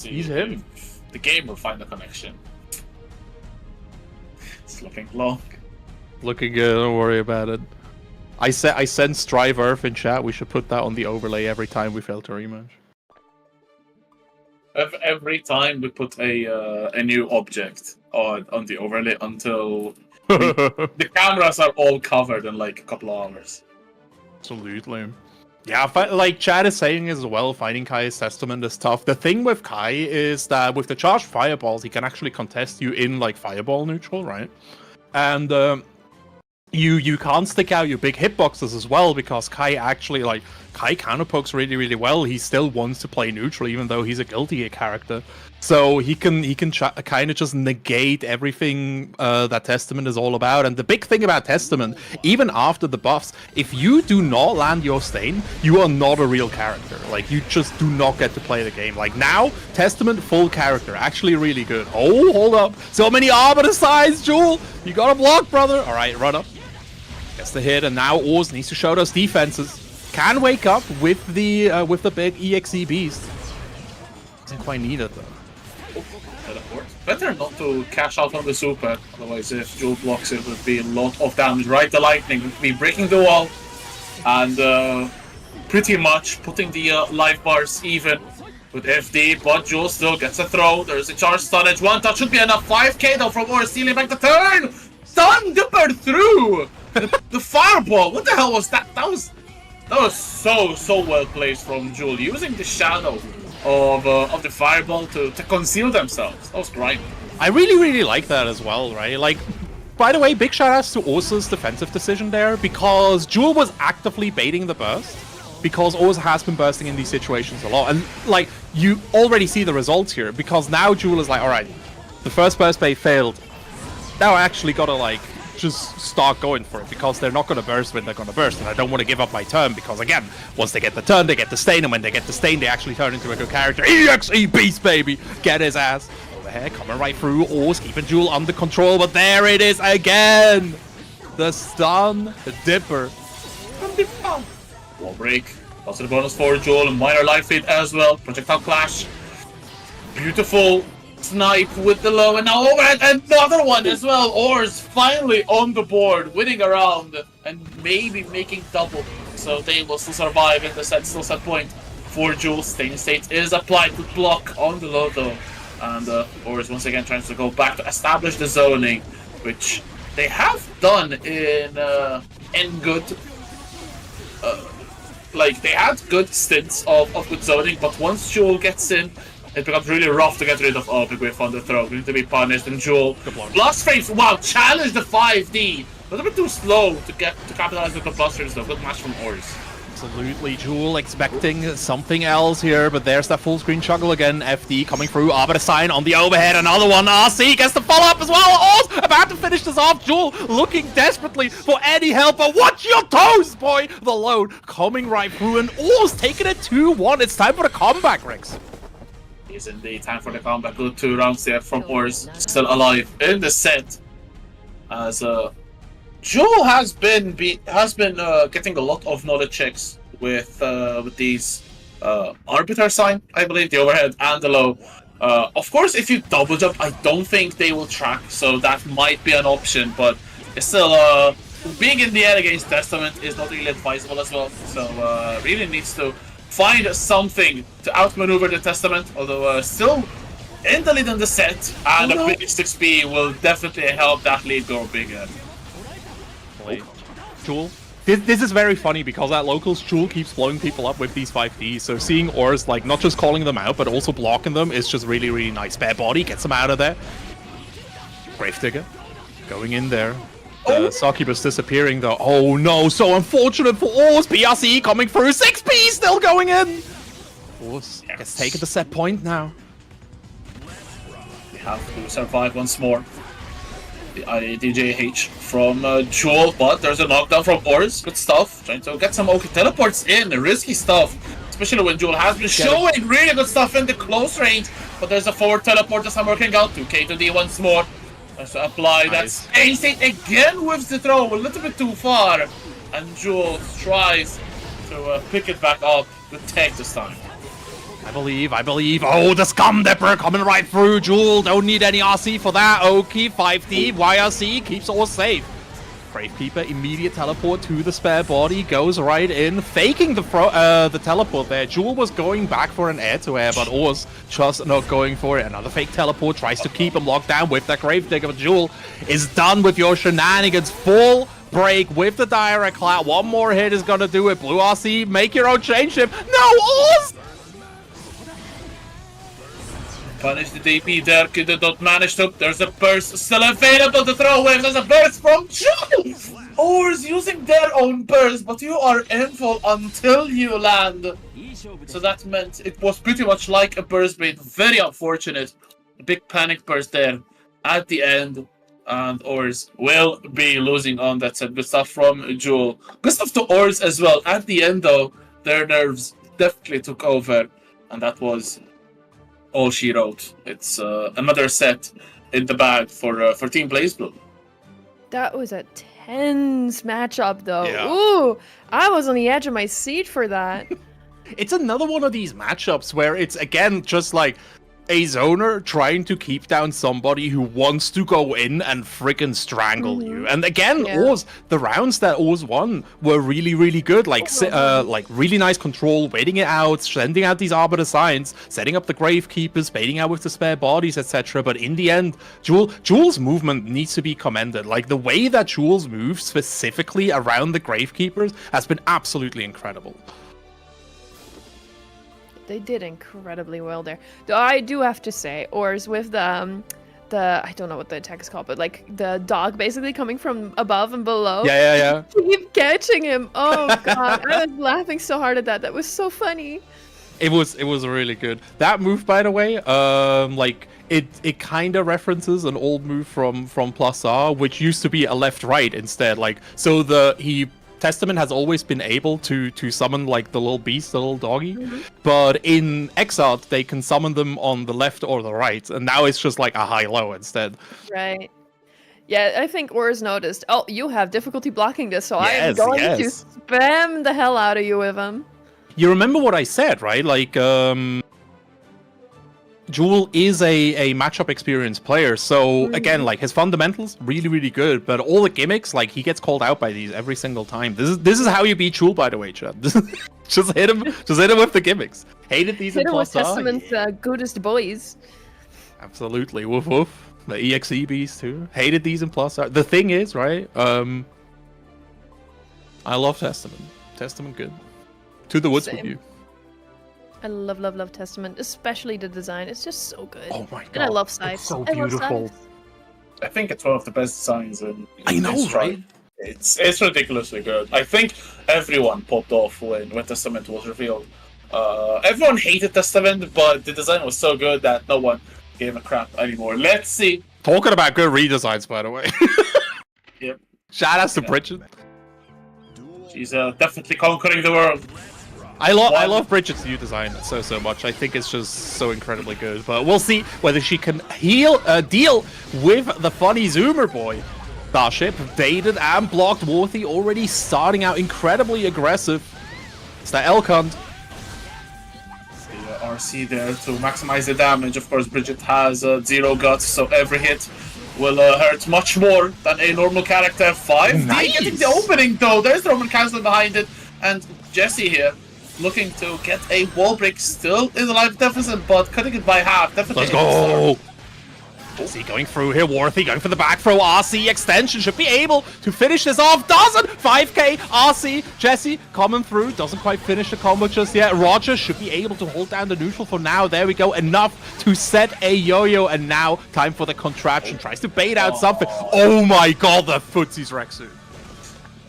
He's him. The game will find the connection. It's looking long. Looking good, don't worry about it. I sent Strive Earth in chat. We should put that on the overlay every time we fail to rematch. Every time we put a new object on the overlay until the cameras are all covered in like a couple of hours. Absolutely. Yeah, like Chad is saying as well, fighting Kai's Testament is tough. The thing with Kai is that with the charged fireballs, he can actually contest you in like fireball neutral, right? And you can't stick out your big hitboxes as well, because Kai actually, like, Kai counterpokes really, really well. He still wants to play neutral, even though he's a Guilty Gear character. So he can kind of just negate everything that Testament is all about. And the big thing about Testament, even after the buffs, if you do not land your stain, you are not a real character. Like, you just do not get to play the game. Like, now, Testament full character, actually really good. Oh, hold up. So many Arbiter signs, Jewel. You gotta block, brother. All right, run up. Gets the hit, and now Oz needs to show those defenses. Can wake up with the big EXE beast. Doesn't quite need it though. Teleport. Better not to cash out on the super, otherwise if Jewel blocks it would be a lot of damage. Right, the lightning would be breaking the wall and pretty much putting the life bars even with FD, but Jewel still gets a throw. There's a charge stunnage. One touch should be enough. 5k though from Or, stealing back the turn! Stun Dipper through! The fireball! What the hell was that? That was so well placed from Jewel, using the shadow of the fireball to conceal themselves. That was great. I really like that as well, right? Like, by the way, big shoutouts to Ursa's defensive decision there, because Jewel was actively baiting the burst, because Ursa has been bursting in these situations a lot. And, like, you already see the results here, because now Jewel is like, alright, the first burst bait failed. Now I actually gotta, like, just start going for it, because they're not going to burst when they're going to burst, and I don't want to give up my turn, because again, once they get the turn, they get the stain, and when they get the stain, they actually turn into a good character. EXE beast, baby! Get his ass. Over here, coming right through, Oz keeping Jewel under control, but there it is again! The stun, the dipper. Wall break. Also the bonus for Jewel, and minor life lead as well. Projectile clash. Beautiful snipe with the low, and now overhead, another one as well. Or's finally on the board, winning a round and maybe making double, so they will still survive in the still set point for Jewel. Stain State is applied to block on the low though, and Or's once again trying to go back to establish the zoning, which they have done in good like, they had good stints of good zoning, but once Jewel gets in, it becomes really rough to get rid of Big Whiff on the throw. We need to be punished, and Jewel. Blast Frames, wow, challenge the 5D. A little bit too slow to capitalize with the Blast Frames though. Good match from Ors. Absolutely, Jewel expecting something else here, but there's that full screen juggle again. FD coming through, Arbiter sign on the overhead, another one. RC gets the follow-up as well. Oz about to finish this off. Jewel looking desperately for any help, but watch your toes, boy! The load coming right through, and Oz taking it 2-1. It's time for the comeback, Rex. Is indeed time for the comeback. Good 2 rounds there from Ors, still alive in the set. As Jewel has been getting a lot of knowledge checks with these Arbiter sign, I believe, the overhead and the low. Of course, if you double jump, I don't think they will track, so that might be an option, but it's still being in the air against Testament is not really advisable as well. So really needs to find something to outmaneuver the Testament, although still in the lead in the set, and a big 6p will definitely help that lead go bigger. Jewel. This is very funny, because at locals, Jewel keeps blowing people up with these 5Ds, so seeing Ors, like, not just calling them out, but also blocking them is just really nice. Bare body gets them out of there. Gravedigger going in there. The Succubus disappearing though. Oh no, so unfortunate for Ors. BRC coming through. 6p still going in. Ors gets taken to set point now. We have to survive once more. The IDJH from Jewel, but there's a knockdown from Ors. Good stuff. Trying to get some OK teleports in. Risky stuff. Especially when Jewel has been showing really good stuff in the close range. But there's a forward teleport that's not working out. 2k to D once more. Has to apply that Stain State again with the throw. A little bit too far. And Jewel tries to pick it back up. Good tech this time. I believe. Oh, the Scum Dipper coming right through. Jewel, don't need any RC for that. Oki, 5D, YRC, keeps all safe. Gravekeeper, immediate teleport to the spare body, goes right in, faking the teleport there. Jewel was going back for an air-to-air, but Ors just not going for it. Another fake teleport, tries to keep him locked down with that Gravedigger, but Jewel is done with your shenanigans. Full break with the direct cloud. One more hit is gonna do it. Blue RC, make your own chain shift. No, Ors! Punish the DP there, did not manage to. There's a burst still available to throw with. There's a burst from Jewel! Ours using their own burst, but you are info until you land. So that meant it was pretty much like a burst bait. Very unfortunate. A big panic burst there at the end. And Ours will be losing on that set. Good stuff from Jewel. Good stuff to Ours as well. At the end, though, their nerves definitely took over. And that was all she wrote. It's another set in the bag for Team BlazBlue. That was a tense matchup, though. Yeah. Ooh, I was on the edge of my seat for that. It's another one of these matchups where it's, again, just like a zoner trying to keep down somebody who wants to go in and freaking strangle you. And again, Yeah. Oz, the rounds that Oz won were really, really good. Like, like really nice control, waiting it out, sending out these Arbiter Signs, setting up the Gravekeepers, baiting out with the spare bodies, etc. But in the end, Jewel's movement needs to be commended. Like, the way that Jewel's moves specifically around the Gravekeepers has been absolutely incredible. They did incredibly well there. Though I do have to say, Ours with the I don't know what the attack is called, but like the dog basically coming from above and below. Yeah. Keep catching him. Oh god, I was laughing so hard at that. That was so funny. It was really good. That move, by the way, like it kind of references an old move from Plus R, which used to be a left-right instead. Like, so Testament has always been able to summon like the little beast, the little doggy, but in Exiled they can summon them on the left or the right, and now it's just like a high-low instead. Right. Yeah, I think Ours noticed. Oh, you have difficulty blocking this, so I am Yes, going to yes. spam the hell out of you with him. You remember what I said, right? Like, Jewel is a matchup experienced player, so again, like his fundamentals really, really good, but all the gimmicks, like he gets called out by these every single time. This is how you beat Jewel, by the way, Chad. just hit him with the gimmicks. Hated these Hit in him with Plus R. Testament's goodest boys. Absolutely, woof woof. The EXE beast too. Hated these in Plus R. The thing is, right? I love Testament. Testament good. To the woods with Same. you. I love Testament, especially the design. It's just so good. Oh my god. And I love It's Scythe. so I love beautiful. Scythe. I think it's one of the best designs in I know, this right? run. It's ridiculously good. I think everyone popped off when Testament was revealed. Everyone hated Testament, but the design was so good that no one gave a crap anymore. Let's see. Talking about good redesigns, by the way. Yep. Shout outs to Yeah. Bridget. She's definitely conquering the world. I love Bridget's new design so much. I think it's just so incredibly good. But we'll see whether she can deal with the funny Zoomer boy. Starship baited and blocked. Worthy already starting out incredibly aggressive. It's that Elkond. The RC there to maximize the damage. Of course, Bridget has 0 guts, so every hit will hurt much more than a normal character. 5D Nice. getting the opening though. There's the Roman Cancel behind it, and Jesse here looking to get a wall break. Still in the life deficit, but cutting it by half. Definitely. Let's go! See, going through here, Worthy going for the back throw. RC extension should be able to finish this off. Doesn't! 5k, RC, Jesse coming through. Doesn't quite finish the combo just yet. Roger should be able to hold down the neutral for now. There we go. Enough to set a yo-yo. And now, time for the contraption. Tries to bait out something. Oh my god, the footsies Rexu.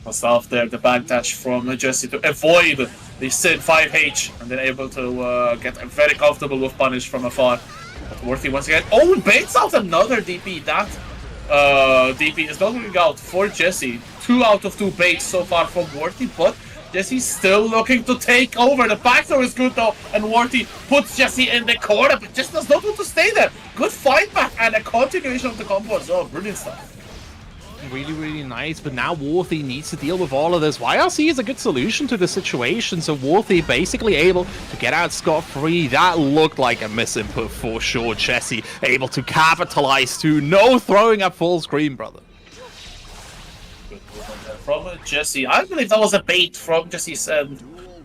Myself there, the bag dash from Jesse to avoid the Sin 5H, and then able to get very comfortable with punish from afar. But Worthy once again. Oh, baits out another DP. That DP is not looking out for Jesse. 2 out of 2 baits so far from Worthy, but Jesse's still looking to take over. The back throw is good though, and Worthy puts Jesse in the corner, but just does not want to stay there. Good fight back and a continuation of the combo as well. Brilliant stuff. Really, really nice, but now Worthy needs to deal with all of this. YRC is a good solution to the situation, so Worthy basically able to get out scot-free. That looked like a misinput for sure. Jesse able to capitalize too. No throwing at full screen, brother. Good movement there from Jesse. I believe that was a bait from Jesse's end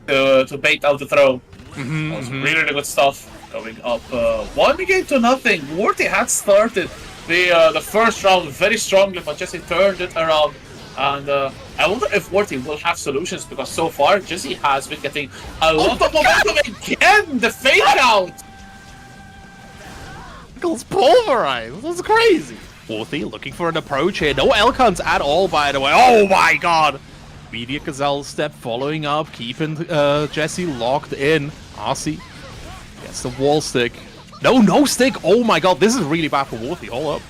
to bait out the throw. That was really, really good stuff. Going up 1-0. Worthy had started the first round very strongly, but Jesse turned it around. And I wonder if Worthy will have solutions, because so far Jesse has been getting a lot of momentum again. The fake out. Goes pulverized. That's crazy. Worthy looking for an approach here. No Elkhunt at all, by the way. Oh my god! Immediate Gazelle step following up, keeping Jesse locked in. RC gets the wall stick. No stick! Oh my god, this is really bad for Worthy. Hold up.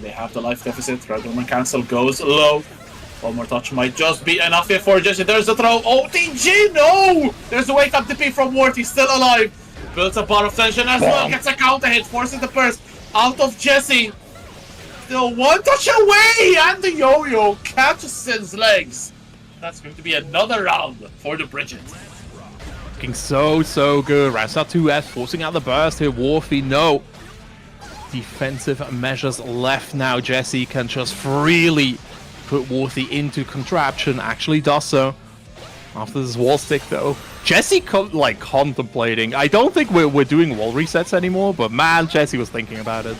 They have the life deficit. Red Woman cancel goes low. One more touch might just be enough here for Jesse. There's the throw. OTG, no! There's the wake up DP from Worthy, still alive. Builds a bar of tension as well. Gets a counter hit, forces the burst out of Jesse. Still one touch away, and the yo-yo catches Sin's legs. That's going to be another round for the Bridget. Looking so good. Rounds out 2F, forcing out the burst here. Worthy, no. Defensive measures left now. Jesse can just freely put Worthy into contraption. Actually does so. After this wall stick though. Jesse contemplating. I don't think we're doing wall resets anymore, but man, Jesse was thinking about it.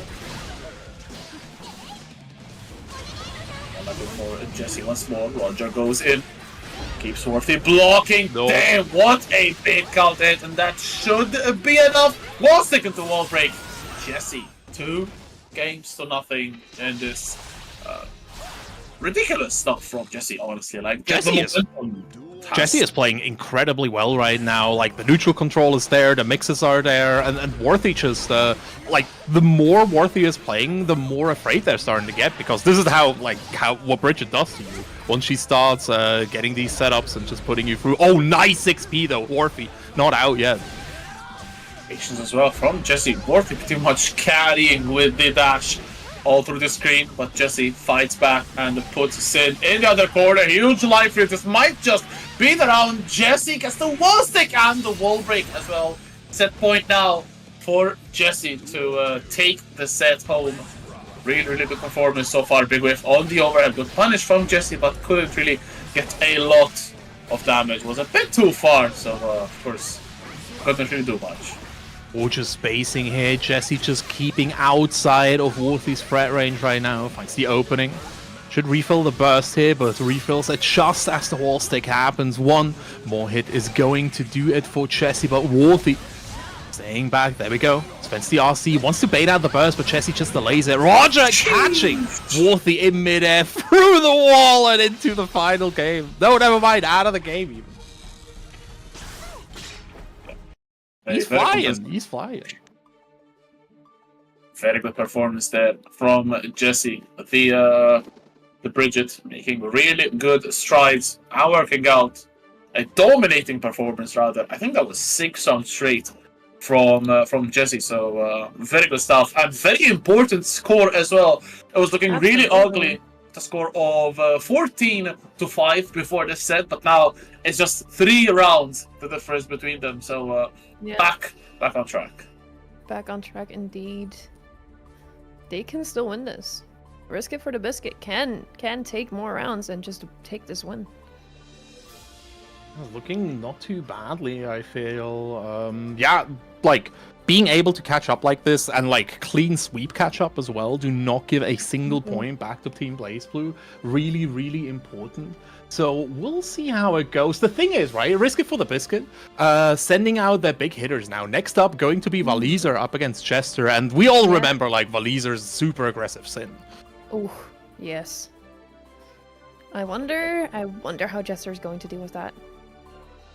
For Jesse once more. Roger goes in. Keeps Worthy blocking. No. Damn, what a big count hit, and that should be enough. Wall stick into wall break. Jesse, 2 games to nothing in this ridiculous stuff from Jesse, honestly. Like, Jesse is playing incredibly well right now. Like, the neutral control is there, the mixes are there, and Worthy just, like, the more Worthy is playing, the more afraid they're starting to get, because this is what Bridget does to you. Once she starts getting these setups and just putting you through. Oh, nice 6P though, Worthy. Not out yet. Patience as well from Jesse. Worthy pretty much carrying with the dash all through the screen, but Jesse fights back and puts Sin in the other corner. Huge life here. This might just be the round. Jesse gets the wall stick and the wall break as well. Set point now for Jesse to take the set home. Really good performance so far. Big whiff on the overhead. Good punish from Jesse, but couldn't really get a lot of damage. Was a bit too far, so of course couldn't really do much. Gorgeous spacing here. Jesse just keeping outside of Worthy's threat range right now. Finds the opening. Should refill the burst here, but refills it just as the wall stick happens. One more hit is going to do it for Jesse, but Worthy staying back. There we go. Spends the RC. Wants to bait out the burst, but Jesse just delays it. Roger catching Worthy in midair through the wall and into the final game. No, never mind. Out of the game even. He's flying. He's flying. Very good performance there from Jesse. The Bridget making really good strides and working out a dominating performance rather. I think that was 6 rounds straight from Jesse. So very good stuff and very important score as well. It was looking really ugly. The score of 14-5 before this set, but now it's just 3 rounds the difference between them. So Yeah. back on track. Back on track indeed. They can still win this. Risk it for the biscuit can take more rounds and just take this win. Looking not too badly, I feel. Yeah, like being able to catch up like this and like clean sweep catch up as well. Do not give a single point back to Team BlazBlue. Really, really important. So we'll see how it goes. The thing is, right, risk it for the biscuit. Sending out their big hitters now. Next up, going to be Valizer up against Chester, and we all remember like Valizer's super aggressive Sin. Oh, yes. I wonder how Jester's going to deal with that.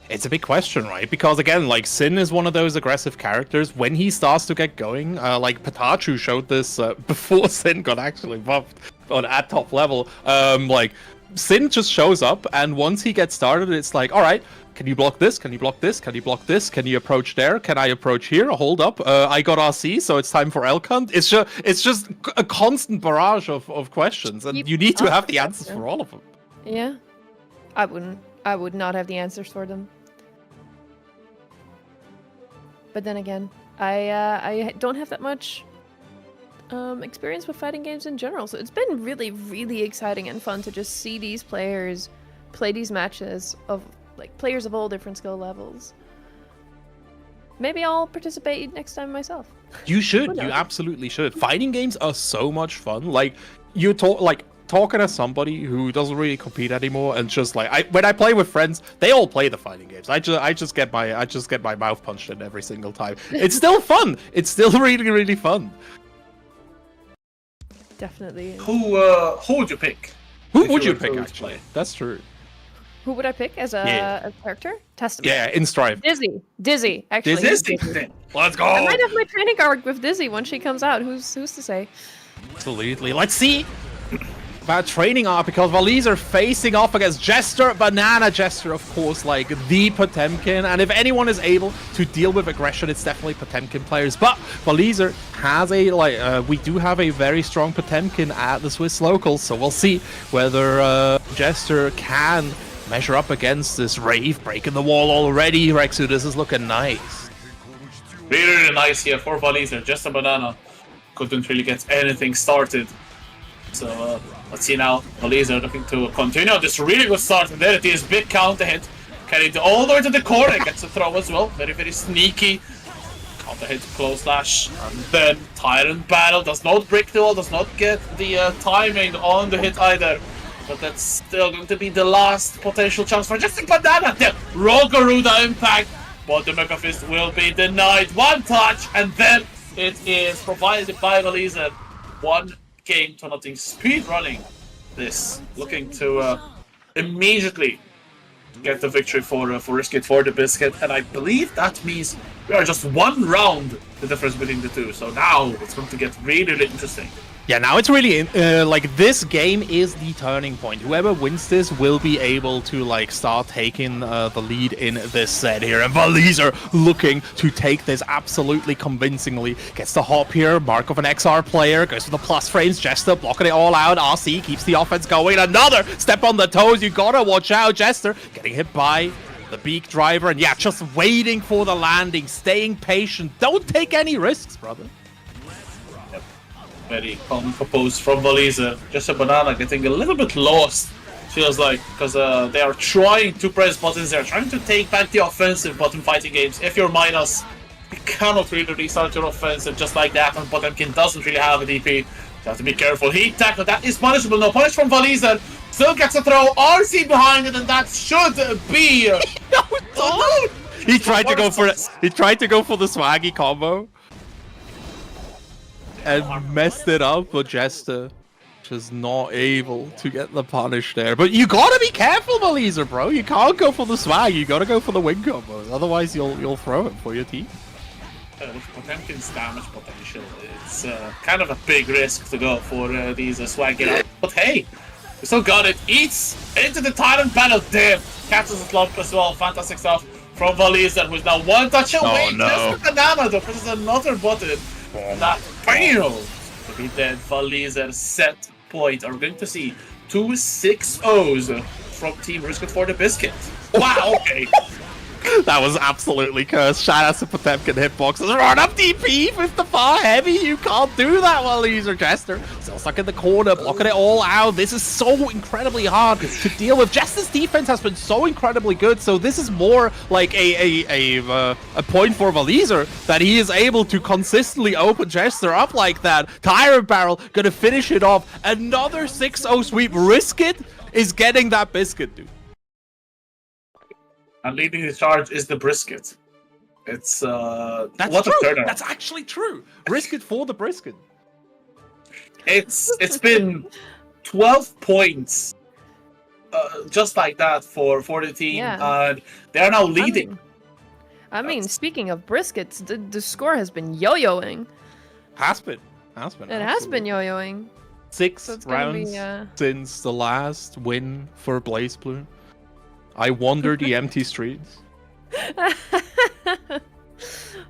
It's a big question, right? Because again, like Sin is one of those aggressive characters. When he starts to get going, like Patachu showed this before Sin got actually buffed at top level. Like Sin just shows up, and once he gets started, it's like, all right, can you block this? Can you block this? Can you block this? Can you approach there? Can I approach here? Hold up, I got RC, so it's time for Elkhunt. It's just a constant barrage of questions, and you need to have the answers for all of them. Yeah, I would not have the answers for them. But then again, I don't have that much experience with fighting games in general, so it's been really, really exciting and fun to just see these players play these matches of like players of all different skill levels. Maybe I'll participate next time myself. You should. You absolutely should. Fighting games are so much fun. Like talking to somebody who doesn't really compete anymore, and just like when I play with friends, they all play the fighting games. I just get my mouth punched in every single time. It's still fun. It's still really, really fun. definitely is. Who would you pick? Who if would you were pick, to actually? play? That's true. Who would I pick as a, Yeah. a character? Testament. Yeah, in Strive. Dizzy. Actually, Dizzy? Dizzy. Let's go! I might have my training arc with Dizzy when she comes out. Who's to say? Absolutely. Let's see about training arc, because Valise are facing off against Jester, Banana Jester, of course, like the Potemkin. And if anyone is able to deal with aggression, it's definitely Potemkin players. But Valise has a we do have a very strong Potemkin at the Swiss locals, so we'll see whether Jester can measure up against this Rave, breaking the wall already. Rexu, this is looking nice. Really nice here for Valiser. Just a banana. Couldn't really get anything started. So let's see now. Valiser looking to continue this really good start. And there it is. Big counter hit. Carried all the way to the corner. Gets a throw as well. Very, very sneaky. Counter hit, close slash. And then Tyrant Battle does not break the wall. Does not get the timing on the hit either. But that's still going to be the last potential chance for just a banana. Then Rogaruda impact. But the Mega Fist will be denied. One touch. And then it is provided by Valiser. 1-0 speed running this, looking to immediately get the victory for Riskit for the Biscuit, and I believe that means we are just one round the difference between the two. So now it's going to get really, really interesting. Yeah, now it's really like this game is the turning point. Whoever wins this will be able to like start taking the lead in this set here. And Valiser looking to take this absolutely convincingly. Gets the hop here, mark of an XR player, goes for the plus frames, Jester blocking it all out. RC keeps the offense going. Another step on the toes. You gotta watch out. Jester getting hit by the beak driver, and yeah, just waiting for the landing, staying patient. Don't take any risks, brother. Very calm and composed from Valiser. Just a banana getting a little bit lost, feels like, because they are trying to press buttons. They're trying to take back the offensive button fighting games. If you're minus, you cannot really restart your offensive just like that, and Potemkin doesn't really have a DP. You have to be careful. Heat tackle, that is punishable. No punish from Valiser. Still gets a throw. RC behind it, and that should be. Oh, no! He tried to go for it. He tried to go for the swaggy combo and messed it up, but Jester just not able to get the punish there. But you gotta be careful, Valiser, bro. You can't go for the swag. You gotta go for the win combos. Otherwise, you'll throw it for your team. With Potemkin's damage potential, it's kind of a big risk to go for these swag get out. But hey, we still got it. Eats into the Tyrant Battle. Damn, catches a slump as well. Fantastic stuff from Valiser, who's now one touch away. Oh, no. Just a banana though. Presses another button. That fails to be dead. Valiser set point. Are we going to see 2 6-0s from Team Riskit for the Biscuit? Wow, okay. That was absolutely cursed. Shout out to Potemkin hitboxes. Run up DP with the far heavy. You can't do that while he's Jester. Still stuck in the corner, blocking it all out. This is so incredibly hard to deal with. Jester's defense has been so incredibly good, so this is more like a point for Valiser that he is able to consistently open Jester up like that. Tyrant Barrel gonna finish it off. Another 6-0 sweep. Riskit is getting that biscuit, dude. And leading the charge is the Brisket. It's That's what true. a turnaround. That's actually true. Brisket for the brisket. It's been 12 points, just like that for the team, Yeah. and they are now leading. I mean, speaking of briskets, the score has been yo-yoing. Has been. It has been absolutely. yo-yoing. 6 So it's gonna rounds be, since the last win for Blaze Blue. I wander the empty streets.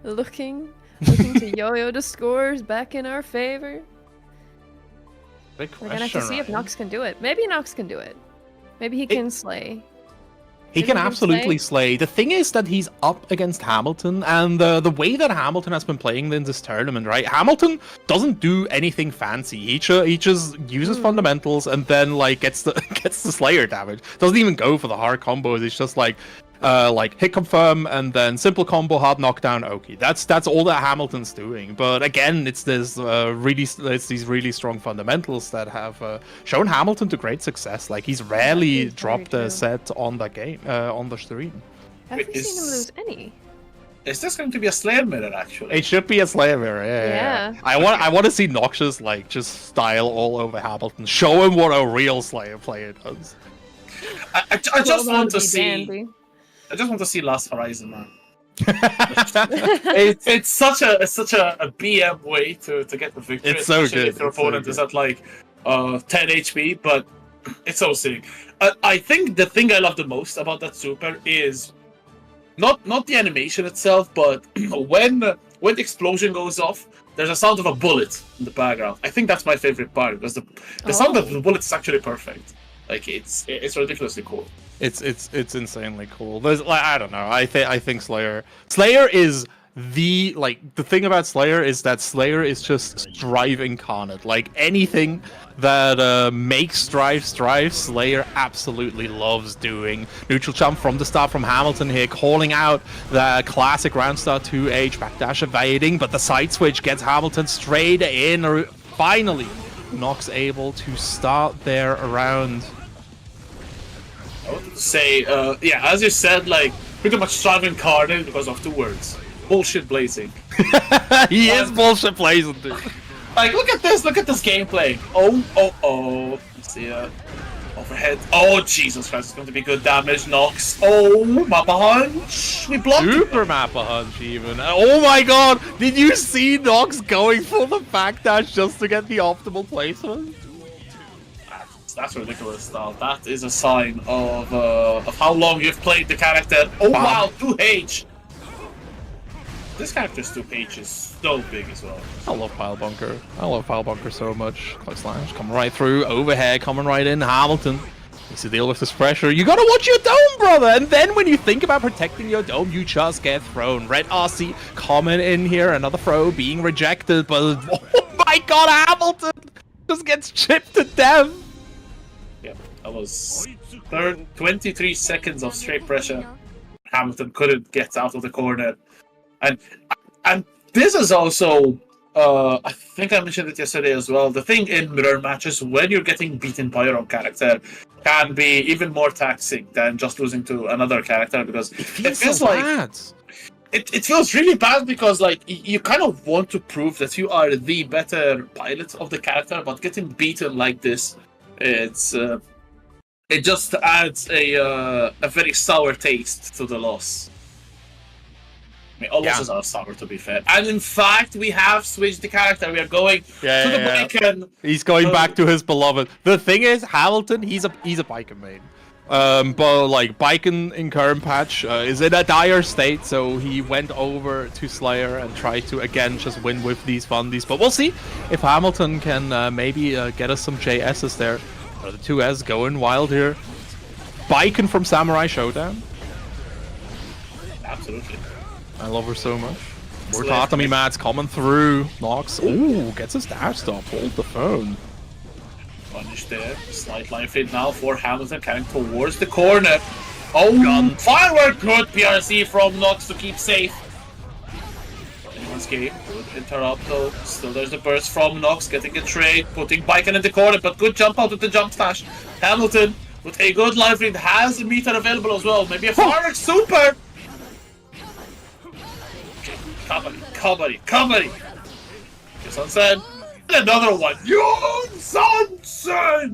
looking to yo-yo the scores back in our favor. Big We're gonna have to question, see if right? Nox can do it. Maybe Nox can do it. Maybe he can slay. He Maybe can he can absolutely slay. The thing is that he's up against Hamilton, and the way that Hamilton has been playing in this tournament, right? Hamilton doesn't do anything fancy. He just uses fundamentals and then like gets the Slayer damage. Doesn't even go for the hard combos. It's just like hit confirm and then simple combo, hard knockdown. Okay, that's all that Hamilton's doing. But again, it's these really strong fundamentals that have shown Hamilton to great success. Like he's rarely That's very dropped a true. set on the game on the stream. Have we seen him Is- lose any? Is this going to be a Slayer mirror, actually? It should be a Slayer mirror, yeah. I want to see Noxious like just style all over Hamilton. Show him what a real Slayer player does. I just want to see. I just want to see Last Horizon, man. It's such a BM way to get the victory. It's so good. If your opponent is at like 10 HP, but it's so sick. I think the thing I love the most about that super is not the animation itself, but when the explosion goes off, there's a sound of a bullet in the background. I think that's my favorite part because the sound of the bullet is actually perfect. Like it's ridiculously cool. It's insanely cool. There's like I don't know. I think Slayer is the thing about Slayer is that Slayer is just Strive incarnate. Like anything that makes Strive, Slayer absolutely loves doing. Neutral jump from the start from Hamilton here, calling out the classic round start 2H backdash evading, but the side switch gets Hamilton straight in. Finally, Nox able to start their round. I wanted to say, as you said, like pretty much Strive incarnate because of two words. Bullshit blazing. He is bullshit blazing, dude. Like, look at this gameplay. Oh. See overhead. Oh, Jesus Christ, it's going to be good damage. Nox. Oh, Mappa Hunch. We blocked Super Mappa Hunch, even. Oh my god, did you see Nox going for the backdash just to get the optimal placement? That's ridiculous, though. That is a sign of how long you've played the character. Oh, wow, 2H. This character's 2H is so big as well. I love Pile Bunker. I love Pile Bunker so much. Close slash coming right through. Overhead coming right in. Hamilton needs to deal with this pressure. You gotta watch your dome, brother! And then when you think about protecting your dome, you just get thrown. Red RC coming in here. Another throw being rejected. But oh my god, Hamilton just gets chipped to death. Yeah, that was 23 seconds of straight pressure. Hamilton couldn't get out of the corner. And this is also, I think I mentioned it yesterday as well, the thing in mirror matches, when you're getting beaten by your own character, can be even more taxing than just losing to another character, because it feels like... bad. It feels really bad because like you kind of want to prove that you are the better pilot of the character, but getting beaten like this, it just adds a very sour taste to the loss. I mean, all losses are sour, to be fair. And in fact, we have switched the character. We are going to the Baiken. He's going back to his beloved. The thing is, Hamilton, he's a Baiken main. But like Baiken in current patch is in a dire state, so he went over to Slayer and tried to again just win with these fundies. But we'll see if Hamilton can maybe get us some JSs there. The 2S going wild here. Baiken from Samurai Showdown. Absolutely. I love her so much. More Tatami mats coming through. Nox. Ooh, gets his dash stop. Hold the phone. Punish there. Slight line feed now for Hamilton coming towards the corner. Oh, gun. Firework. Good PRC from Nox to keep safe. Anyone's game. Good interrupt though. Still there's the burst from Nox. Getting a trade. Putting Baiken in the corner. But good jump out with the jump slash. Hamilton with a good life lead. Has a meter available as well. Maybe a firework super. Comedy. Sunset. And another one. Young Sunset!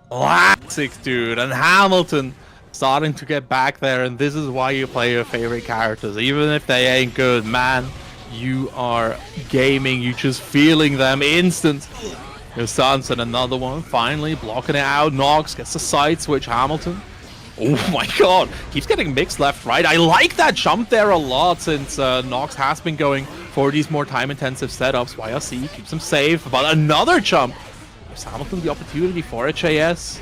Classic, dude. And Hamilton starting to get back there. And this is why you play your favorite characters. Even if they ain't good, man, you are gaming. You just feeling them instant. Your Sunset, another one. Finally blocking it out. Nox gets the side switch. Hamilton. Oh my god, keeps getting mixed left, right. I like that jump there a lot since Nox has been going for these more time-intensive setups. YRC keeps him safe, but another jump gives Hamilton the opportunity for a JS.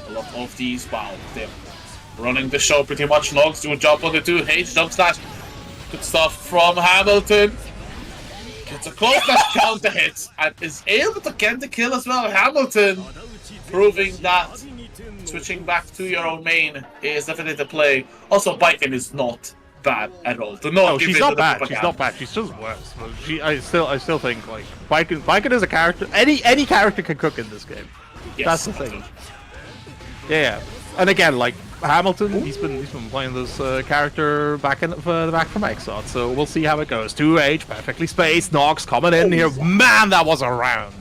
A lot of these, wow, they're running the show pretty much. Nox do a jump on the 2H, jump slash. Good stuff from Hamilton. Gets a close counter hit and is able to get the kill as well. Hamilton proving that switching back to your own main is definitely the play. Also, Baiken is not bad at all. She's not bad. She's not bad. She's just worse. But I still think like Baiken is a character. Any character can cook in this game. Yes, that's the thing. Yeah, and again, like Hamilton, he's been playing this character back from Exot, so we'll see how it goes. 2H, perfectly spaced. Nox coming in here. Man, that was a round.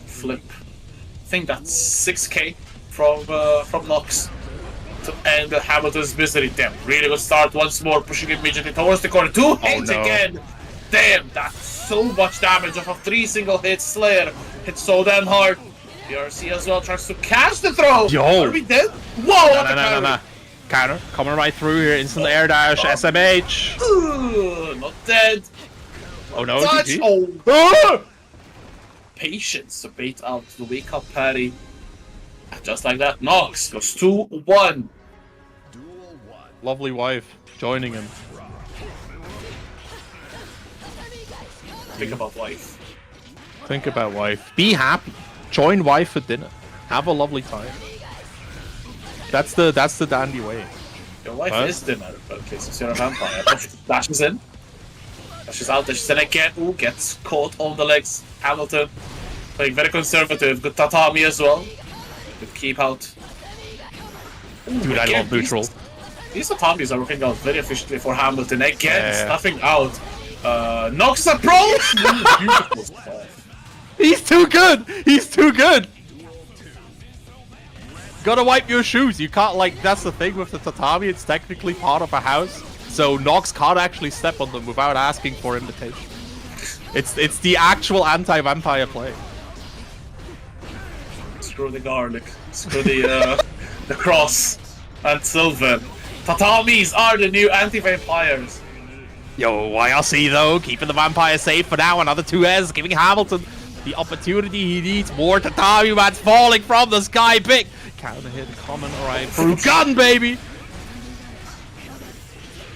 Flip. I think that's 6k from Nox to end Hamilton's misery. Damn, really good start once more, pushing immediately towards the corner. 2H no. again. Damn, that's so much damage off of 3 single hits. Slayer hit so damn hard. BRC as well tries to catch the throw. Yo. Are we dead? Whoa! No. Counter coming right through here. Instant air dash. SMH. Not dead. Oh no. Touch. GG. Oh. Patience to bait out the wake up parry. And just like that, Nox goes 2-1. Lovely wife joining him. Think about life. Think about wife. Be happy. Join wife for dinner. Have a lovely time. That's the dandy way. Your wife What? is dinner, okay, since you're a vampire. Dashes in. Dashes out, dashes in again. Ooh, gets caught on the legs. Hamilton playing very conservative. Good tatami as well. Good keep out. Ooh, Dude, I again, love neutral. These tatamis are working out very efficiently for Hamilton. Again, Yeah. stuffing out. Nox approach! Beautiful stuff. He's too good! He's too good! Gotta wipe your shoes. You can't, like, that's the thing with the tatami. It's technically part of a house. So Nox can't actually step on them without asking for invitation. It's the actual anti-vampire play. Screw the garlic. Screw the cross. And Sylvan. Tatamis are the new anti-vampires. Yo, YRC though, keeping the vampire safe for now. Another 2S, giving Hamilton the opportunity he needs. More tatami mats falling from the sky. Big counter hit coming. Alright, through gun, baby.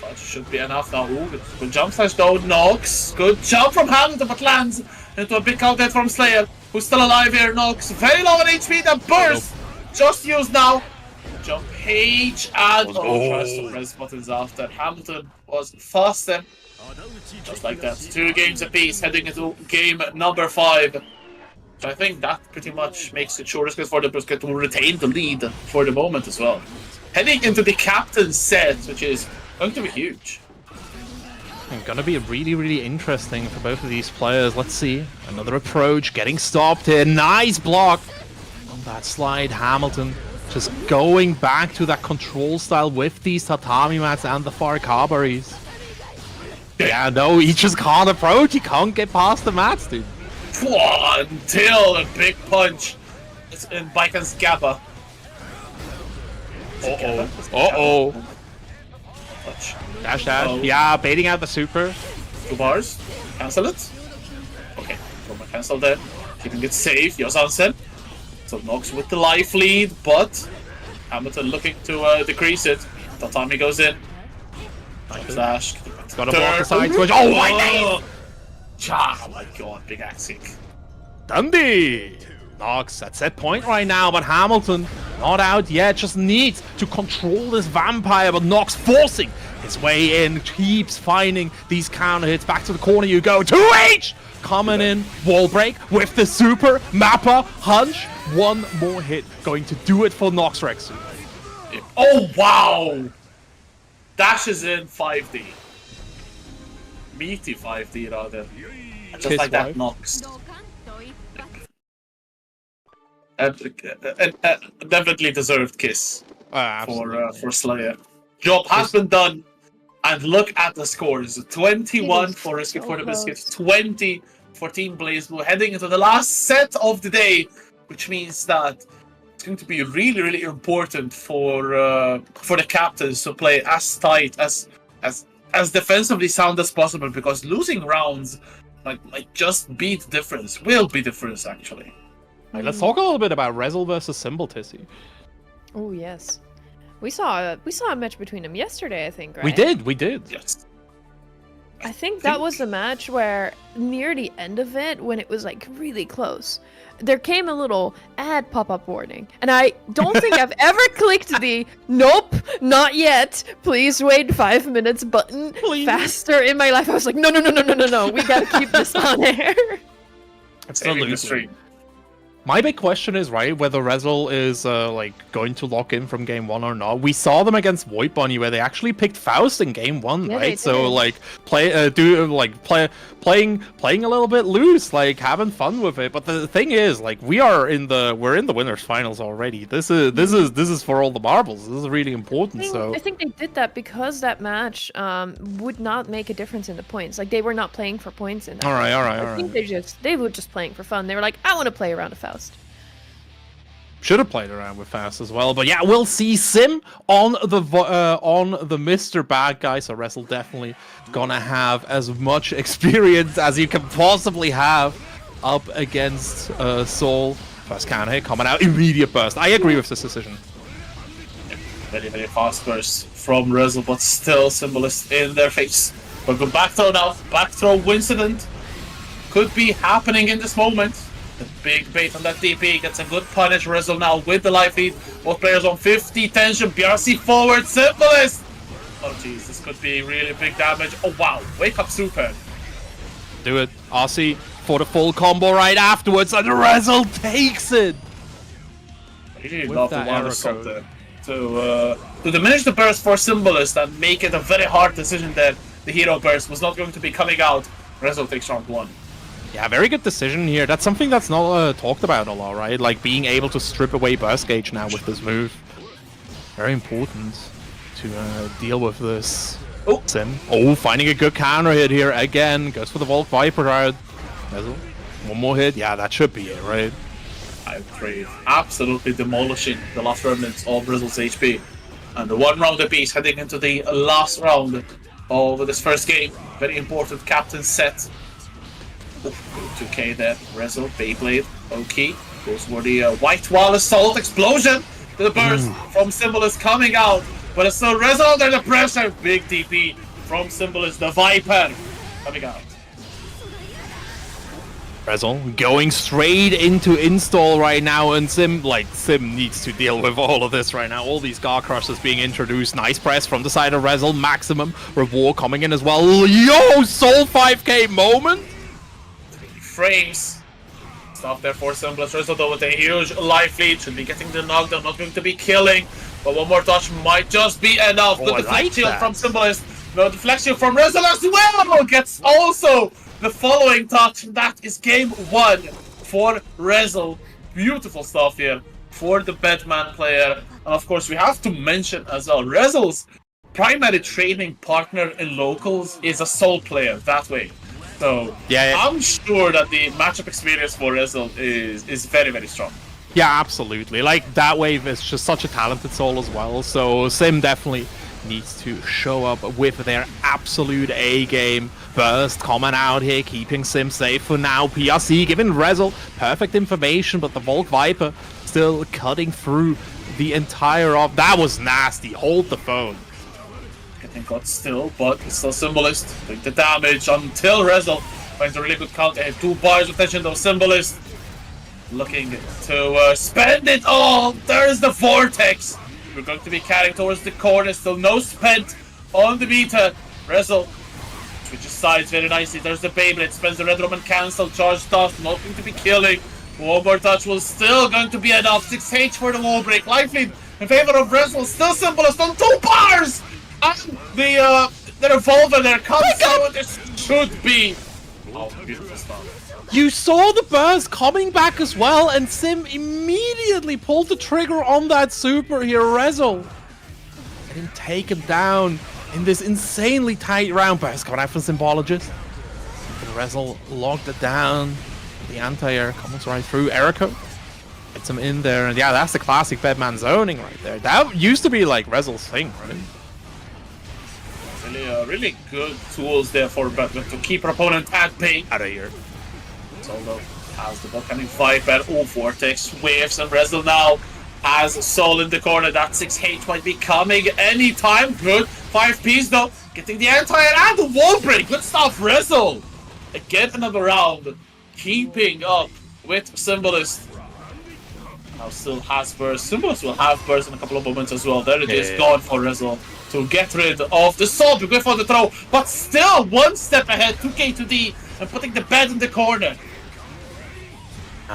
That should be enough now. Ooh, good jump slash though. Nox. Good jump from Hamilton, but lands into a big counter hit from Slayer, who's still alive here. Nox very low on HP. The burst just used now. Jump page and tries to press buttons after. Hamilton was faster. Just like that. 2 games apiece heading into game number 5. So I think that pretty much makes it sure for the Brisket to retain the lead for the moment as well. Heading into the captain's set, which is going to be huge. Gonna be really, really interesting for both of these players. Let's see. Another approach, getting stopped here. Nice block on that slide. Hamilton just going back to that control style with these tatami mats and the Farkabaris. Yeah, no, he just can't approach. He can't get past the mats, dude. Until a big punch in Baiken's Gabba. Uh-oh. Touch. Dash, dash. Oh. Yeah, baiting out the super. 2 bars. Cancel it. Okay, Roma cancel there. Keeping it safe. Yosansen. So Nox with the life lead, but Hamilton looking to decrease it. Tatami goes in. Slash. Gotta block the side switch. Oh my god! Oh my god, big axe kick. Dundee! Nox at set point right now, but Hamilton not out yet, just needs to control this vampire, but Nox forcing his way in, keeps finding these counter hits. Back to the corner you go. 2H! Coming in, wall break with the super, Mappa, Hunch. One more hit, going to do it for Nox Rexu. Oh wow! Dashes in 5D. Meaty 5D rather. Just Kiss like that, wife. Nox. Definitely deserved kiss for Slayer. Job has been done, and look at the scores: 21 for Risket for the Biscuits, 20 for Team BlazBlue, heading into the last set of the day, which means that it's going to be really, really important for the captains to play as tight as defensively sound as possible, because losing rounds might just be the difference. Will be the difference actually. Right, let's talk a little bit about Rezel versus Symbol Tissy. Oh yes, we saw a match between them yesterday, I think, right? We did. Yes. I think that was the match where near the end of it, when it was like really close, there came a little ad pop-up warning, and I don't think I've ever clicked the "Nope, not yet. Please wait 5 minutes" button faster in my life. I was like, no, we gotta keep this on air. It's Saving the stream. My big question is, right, whether Rezel is like going to lock in from game 1 or not. We saw them against Void Bunny where they actually picked Faust in game 1, Yeah, right? they So did. like playing a little bit loose, like having fun with it. But the thing is, like we're in the winners finals already. This is for all the marbles. This is really important. So I think they did that because that match would not make a difference in the points. Like they were not playing for points in that. all right. I think they were just playing for fun. They were like, I want to play around a Faust. Should have played around with Fast as well, but yeah, we'll see Sim on the Mr. Bad Guy. So Wrestle definitely gonna have as much experience as you can possibly have up against Soul. First counter hit coming out, immediate burst. I agree with this decision. Very, very fast burst from Rezel, but still Symbolist in their face. But go back throw now, back throw incident could be happening in this moment. The big bait on that DP gets a good punish. Rezel now with the life lead. Both players on 50 tension. BRC forward, Symbolist. Oh jeez, this could be really big damage. Oh wow, wake up super. Do it, RC for the full combo right afterwards, and Rezel takes it. Really With love the that one error assault code. there. To diminish the burst for Symbolist and make it a very hard decision that the hero burst was not going to be coming out. Rezel takes round 1. Yeah, very good decision here. That's something that's not talked about a lot, right? Like being able to strip away burst gauge now with this move. Very important to deal with this. Oh. Sim. Oh, finding a good counter hit here again. Goes for the Volk Viper route. One more hit. Yeah, that should be it, right? I agree. Absolutely demolishing the last remnants of Rezel's HP. And the 1 round apiece heading into the last round of this first game. Very important captain set. 2k there. Rezel, Beyblade, okay. Goes for the White Wall Assault explosion. The burst from Symbolist coming out. But it's still Rezel under the pressure. Big DP from Symbolist, the Viper coming out. Rezel going straight into install right now, and Sim needs to deal with all of this right now. All these Guard Crushers being introduced. Nice press from the side of Rezel. Maximum reward coming in as well. Yo, Soul 5k moment. Frames. Stop there for Symbolist. Rezel though with a huge life lead. Should be getting the knockdown, not going to be killing. But one more touch might just be enough. Oh, Good I deflect like shield that. from Symbolist. No deflection from Rezel as well. Gets also the following touch. That is game 1 for Rezel. Beautiful stuff here for the Batman player. And of course we have to mention as well, Rezel's primary training partner in locals is a Soul player that way. So Yeah. I'm sure that the matchup experience for Rezel is very, very strong. Yeah, absolutely. Like, that wave is just such a talented Soul as well, so Sim definitely needs to show up with their absolute A-game. Burst coming out here, keeping Sim safe for now. PRC giving Rezel perfect information, but the Volk Viper still cutting through the entire off. That was nasty. Hold the phone. Getting got still, but it's still Symbolist doing the damage until Rezel finds a really good counter hit. 2 bars of tension though. Symbolist looking to spend it all. There's the Vortex. We're going to be carrying towards the corner. Still no spent on the meter. Rezel switches sides very nicely. There's the Beyblade. Spends the Red Roman cancel. Charge dust. Not going to be killing. One more touch will still going to be enough. 6H for the wall break. Life lead in favor of Rezel. Still Symbolist on 2 bars. And the revolver there comes out. This should be. Oh, beautiful stuff. You saw the burst coming back as well, and Sim immediately pulled the trigger on that super here, Rezel. And him take him down in this insanely tight round. Burst coming out from Symbologist. And Rezel locked it down. The anti-air comes right through. Erico gets him in there, and yeah, that's the classic Bedman zoning right there. That used to be like Rezel's thing, right? Really good tools there for Batman to keep her opponent at bay. Out of here. Solo has the Volcanic Viper. Oh, Vortex waves and Rezel now has Soul in the corner. That 6H might be coming anytime. Good 5Ps though. Getting the anti-air and the wall break. Good stuff, Rezel. Again, another round. Keeping up with Symbolist. Now still has burst. Symbolist will have burst in a couple of moments as well. There it is, gone for Rezel to get rid of the Soul. Go for the throw, but still one step ahead. 2K to D and putting the bed in the corner.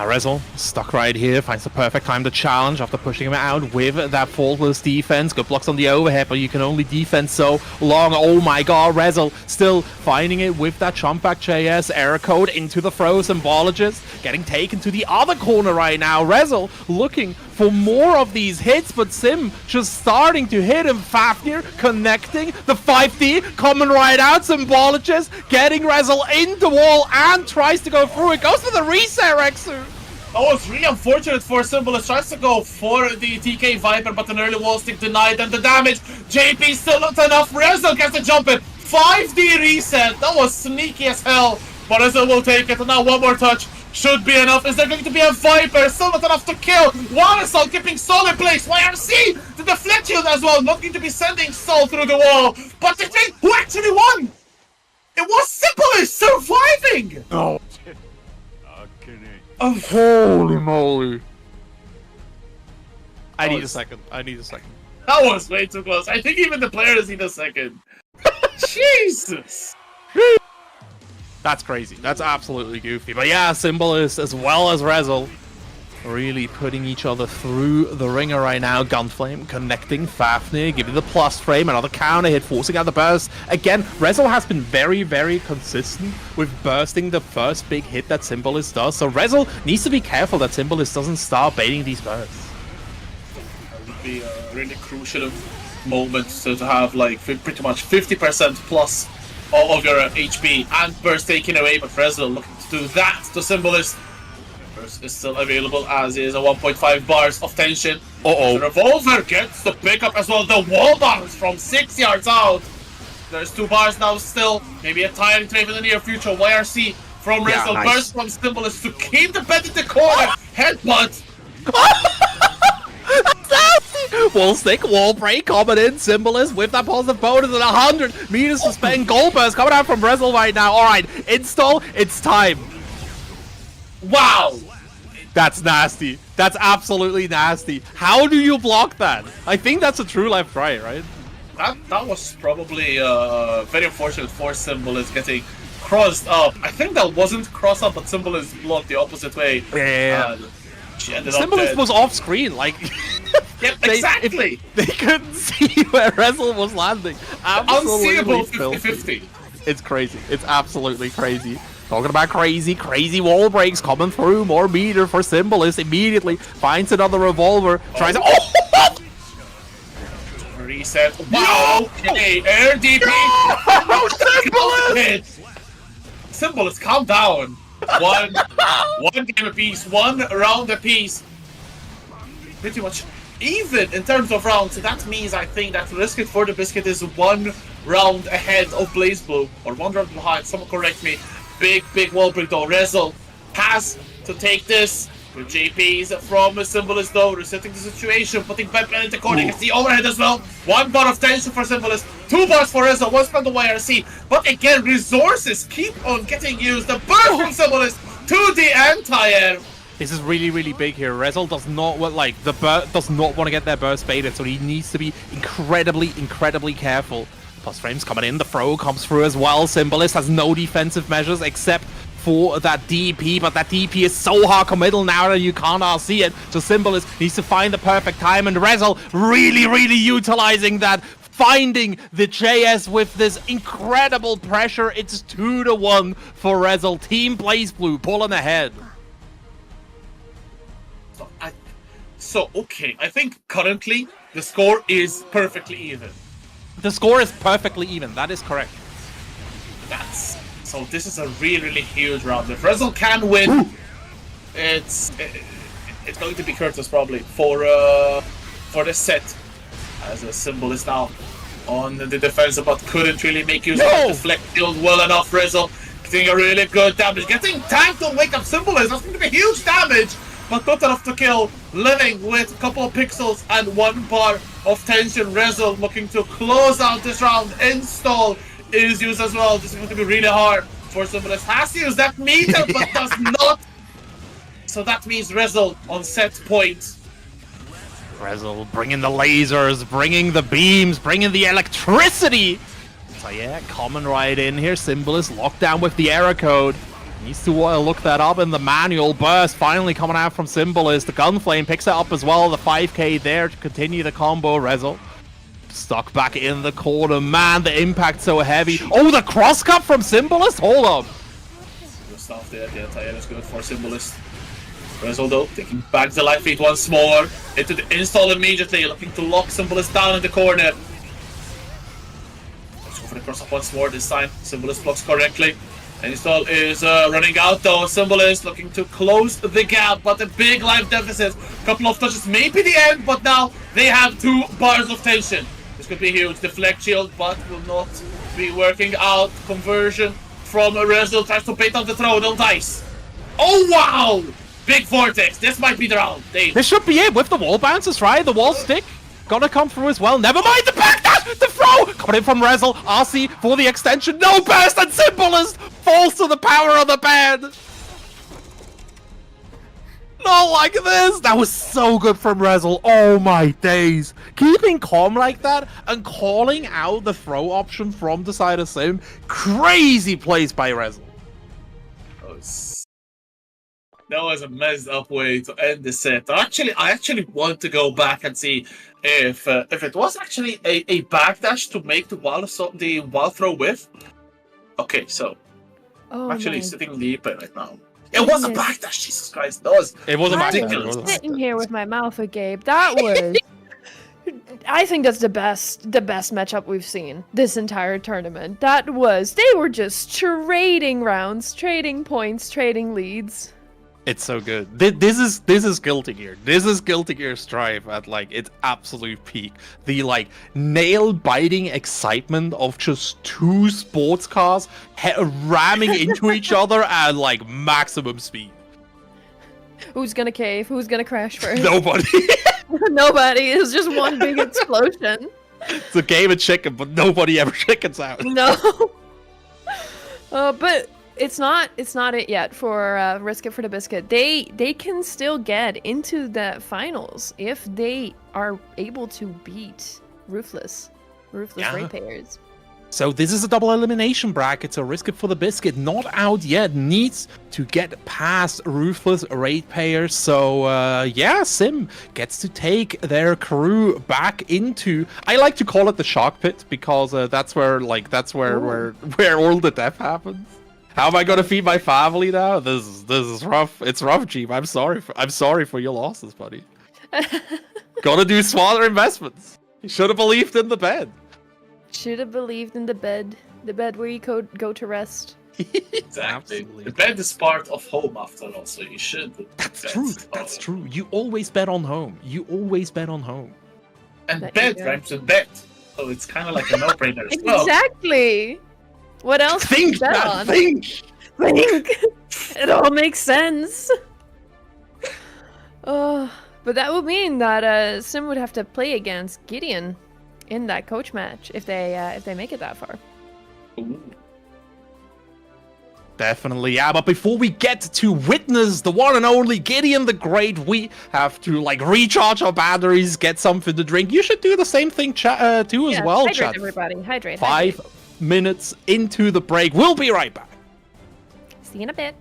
Rezel stuck right here, finds the perfect time to challenge after pushing him out with that faultless defense. Good blocks on the overhead, but you can only defend so long. Oh my god, Rezel still finding it with that jump back JS. Error code into the throw, Symbologist getting taken to the other corner right now. Rezel looking for more of these hits, but Sim just starting to hit him. Fafnir connecting the 5D, coming right out. Symbologist getting Rezel in the wall and tries to go through it. Goes for the reset, Rexu. Oh, it's really unfortunate for Symbolist. Tries to go for the TK Viper, but an early wall stick denied, and the damage. JP still not enough. Rezel gets the jump in. 5D reset. That was sneaky as hell, but Rezel will take it. And now one more touch should be enough. Is there going to be a Viper? Still not enough to kill. Wanasol keeping Sol in place. YRC, the deflect shield as well. Not going to be sending Sol through the wall. But the thing, who actually won? It was Symbolist surviving. Oh. Oh, Holy moly. I need a second. that was way too close. I think even the players need a second. Jesus. That's crazy. That's absolutely goofy. But yeah, Symbolist as well as Rezel really putting each other through the ringer right now. Gunflame connecting Fafnir, giving the plus frame, another counter hit, forcing out the burst. Again, Rezel has been very, very consistent with bursting the first big hit that Symbolist does. So Rezel needs to be careful that Symbolist doesn't start baiting these bursts. That would be a really crucial moment to have like pretty much 50% plus of your HP and burst taken away, but Rezel looking to do that to Symbolist. Burst is still available as is a 1.5 bars of tension. The revolver gets the pickup as well. The wall bounce from 6 yards out. There's 2 bars now still. Maybe a tiring trade in the near future. YRC from Rezel. Nice. Burst from Symbolist to keep the bed in the corner. Headbutt. Wall stick, wall break coming in. Symbolist with that positive bonus at 100 meters to spend. Gold burst coming out from Rezel right now. Alright, install, it's time. Wow. That's nasty. That's absolutely nasty. How do you block that? I think that's a true left right, right? That was probably very unfortunate for Symbolist getting crossed up. I think that wasn't cross up, but Symbolist blocked the opposite way. Yeah. She ended up Symbolist dead. was off screen, like Yep, exactly. They couldn't see where Rezel was landing. Unseeable Absolutely filthy. 50-50. It's crazy. It's absolutely crazy. Talking about crazy wall breaks coming through. More meter for Symbolist. Immediately finds another revolver. Tries to. Oh! Reset. Wow. Okay. Air DP. No! Symbolist! Symbolist, calm down. One game apiece. 1 round apiece. Pretty much even in terms of rounds. So that means I think that Risk It for the Biscuit is 1 round ahead of BlazBlue. Or 1 round behind. Someone correct me. Big wall break though. Rezel has to take this. With JP's from Symbolist though, resetting the situation, putting Batman in the corner, gets the overhead as well. 1 bar of tension for Symbolist, 2 bars for Rezel, 1 spent on YRC. But again, resources keep on getting used. The burst from Symbolist to the anti-air. This is really big here. Rezel does not want does not want to get their burst baited, so he needs to be incredibly careful. Plus frames coming in, the throw comes through as well. Symbolist has no defensive measures except for that DP, but that DP is so hard committal now that you can't see it. So Symbolist needs to find the perfect time, and Rezel really utilizing that, finding the JS with this incredible pressure. It's 2-1 for Rezel. Team BlazBlue pulling ahead. Okay, I think currently the score is perfectly even. The score is perfectly even, that is correct. So this is a really huge round. If Rezel can win, it's going to be Curtis probably for the set. As a Symbolist now on the defense, but couldn't really make use of the deflect shield well enough. Rezel getting a really good damage, getting tanked on wake up Symbolist. That's going to be huge damage, but not enough to kill. Living with a couple of pixels and 1 bar of tension. Rezel looking to close out this round. Install is used as well. This is going to be really hard for Symbolist. Has to use that meter, but does not. So that means Rezel on set point. Rezel bringing the lasers, bringing the beams, bringing the electricity. So yeah, coming right in here. Symbolist locked down with the error code. Needs to look that up in the manual. Burst finally coming out from Symbolist. The Gunflame picks it up as well. The 5k there to continue the combo. Rezel stuck back in the corner. Man, the impact so heavy. Oh, the cross-cut from Symbolist? Hold up. The stuff there, the anti-air is good for Symbolist. Rezel though, taking back the life feed once more. Into the install immediately, looking to lock Symbolist down in the corner. Let's go for the cross-up once more this time. Symbolist blocks correctly. Install is running out though. Symbolist looking to close the gap, but a big life deficit. Couple of touches, maybe the end, but now they have 2 bars of tension. This could be huge. Deflect shield, but will not be working out. Conversion from Rezel, tries to bait on the throw, don't dice. Oh wow! Big vortex. This might be the round. This should be it with the wall bounces, right? The wall stick. Gonna come through as well. Never mind the backdash! The throw! Coming in from Rezel. RC for the extension. No burst, and Symbolist falls to the power of the bed. Not like this! That was so good from Rezel. Oh my days. Keeping calm like that and calling out the throw option from the side of Sim. Crazy plays by Rezel. That was a messed up way to end the set. I actually want to go back and see if it was actually a backdash to make the wall throw with. Okay, so I'm actually sitting deep right now. It was a backdash, Jesus Christ. It was a ridiculous. I'm sitting here with my mouth agape. That was... I think that's the best matchup we've seen this entire tournament. They were just trading rounds, trading points, trading leads. It's so good. This is Guilty Gear. This is Guilty Gear Strive at like its absolute peak. The like nail-biting excitement of just 2 sports cars ramming into each other at like maximum speed. Who's gonna cave? Who's gonna crash first? Nobody. Nobody. It's just one big explosion. It's a game of chicken, but nobody ever chickens out. No. But it's not it yet for Risk It for the Biscuit. They can still get into the finals if they are able to beat Ruthless ratepayers. So this is a double elimination bracket, so Risk It for the Biscuit not out yet, needs to get past Ruthless ratepayers. So yeah, Sim gets to take their crew back into, I like to call it the Shark Pit, because that's where all the death happens. How am I gonna feed my family now? This is rough. It's rough, Jeep. I'm sorry for your losses, buddy. Gotta do smaller investments. You should have believed in the bed. Should have believed in the bed where you go to rest. Exactly. Absolutely. The bed is part of home after all, so you should. That's true. That's true. You always bet on home. And That bed you go. rhymes with bet, so it's kind of like a no-brainer as well. Exactly. What else? Think, to bet man, on? think. It all makes sense. Oh, but that would mean that Sim would have to play against Gideon in that coach match if they make it that far. Ooh. Definitely, yeah. But before we get to witness the one and only Gideon the Great, we have to like recharge our batteries, get something to drink. You should do the same thing, too, as well, hydrate, chat. everybody. Hydrate. 5 minutes into the break. We'll be right back. See you in a bit.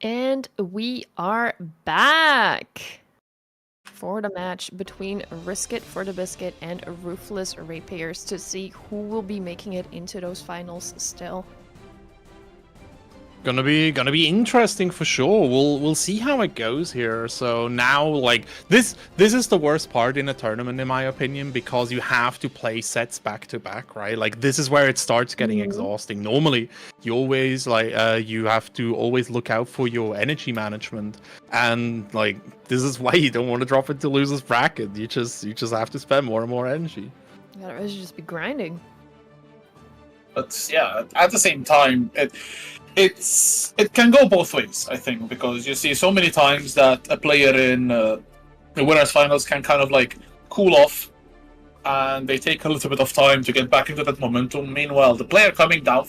And we are back for the match between Risk It for the Biscuit and Ruthless Ratepayers to see who will be making it into those finals still. Gonna be interesting for sure. We'll see how it goes here. So now, like, this is the worst part in a tournament, in my opinion, because you have to play sets back to back, right? Like, this is where it starts getting exhausting. Normally, you always you have to always look out for your energy management, and like, this is why you don't want to drop into losers bracket. You just have to spend more and more energy. You gotta really just be grinding. But yeah, at the same time, it can go both ways, I think, because you see so many times that a player in the winners finals can kind of like cool off, and they take a little bit of time to get back into that momentum. Meanwhile, the player coming up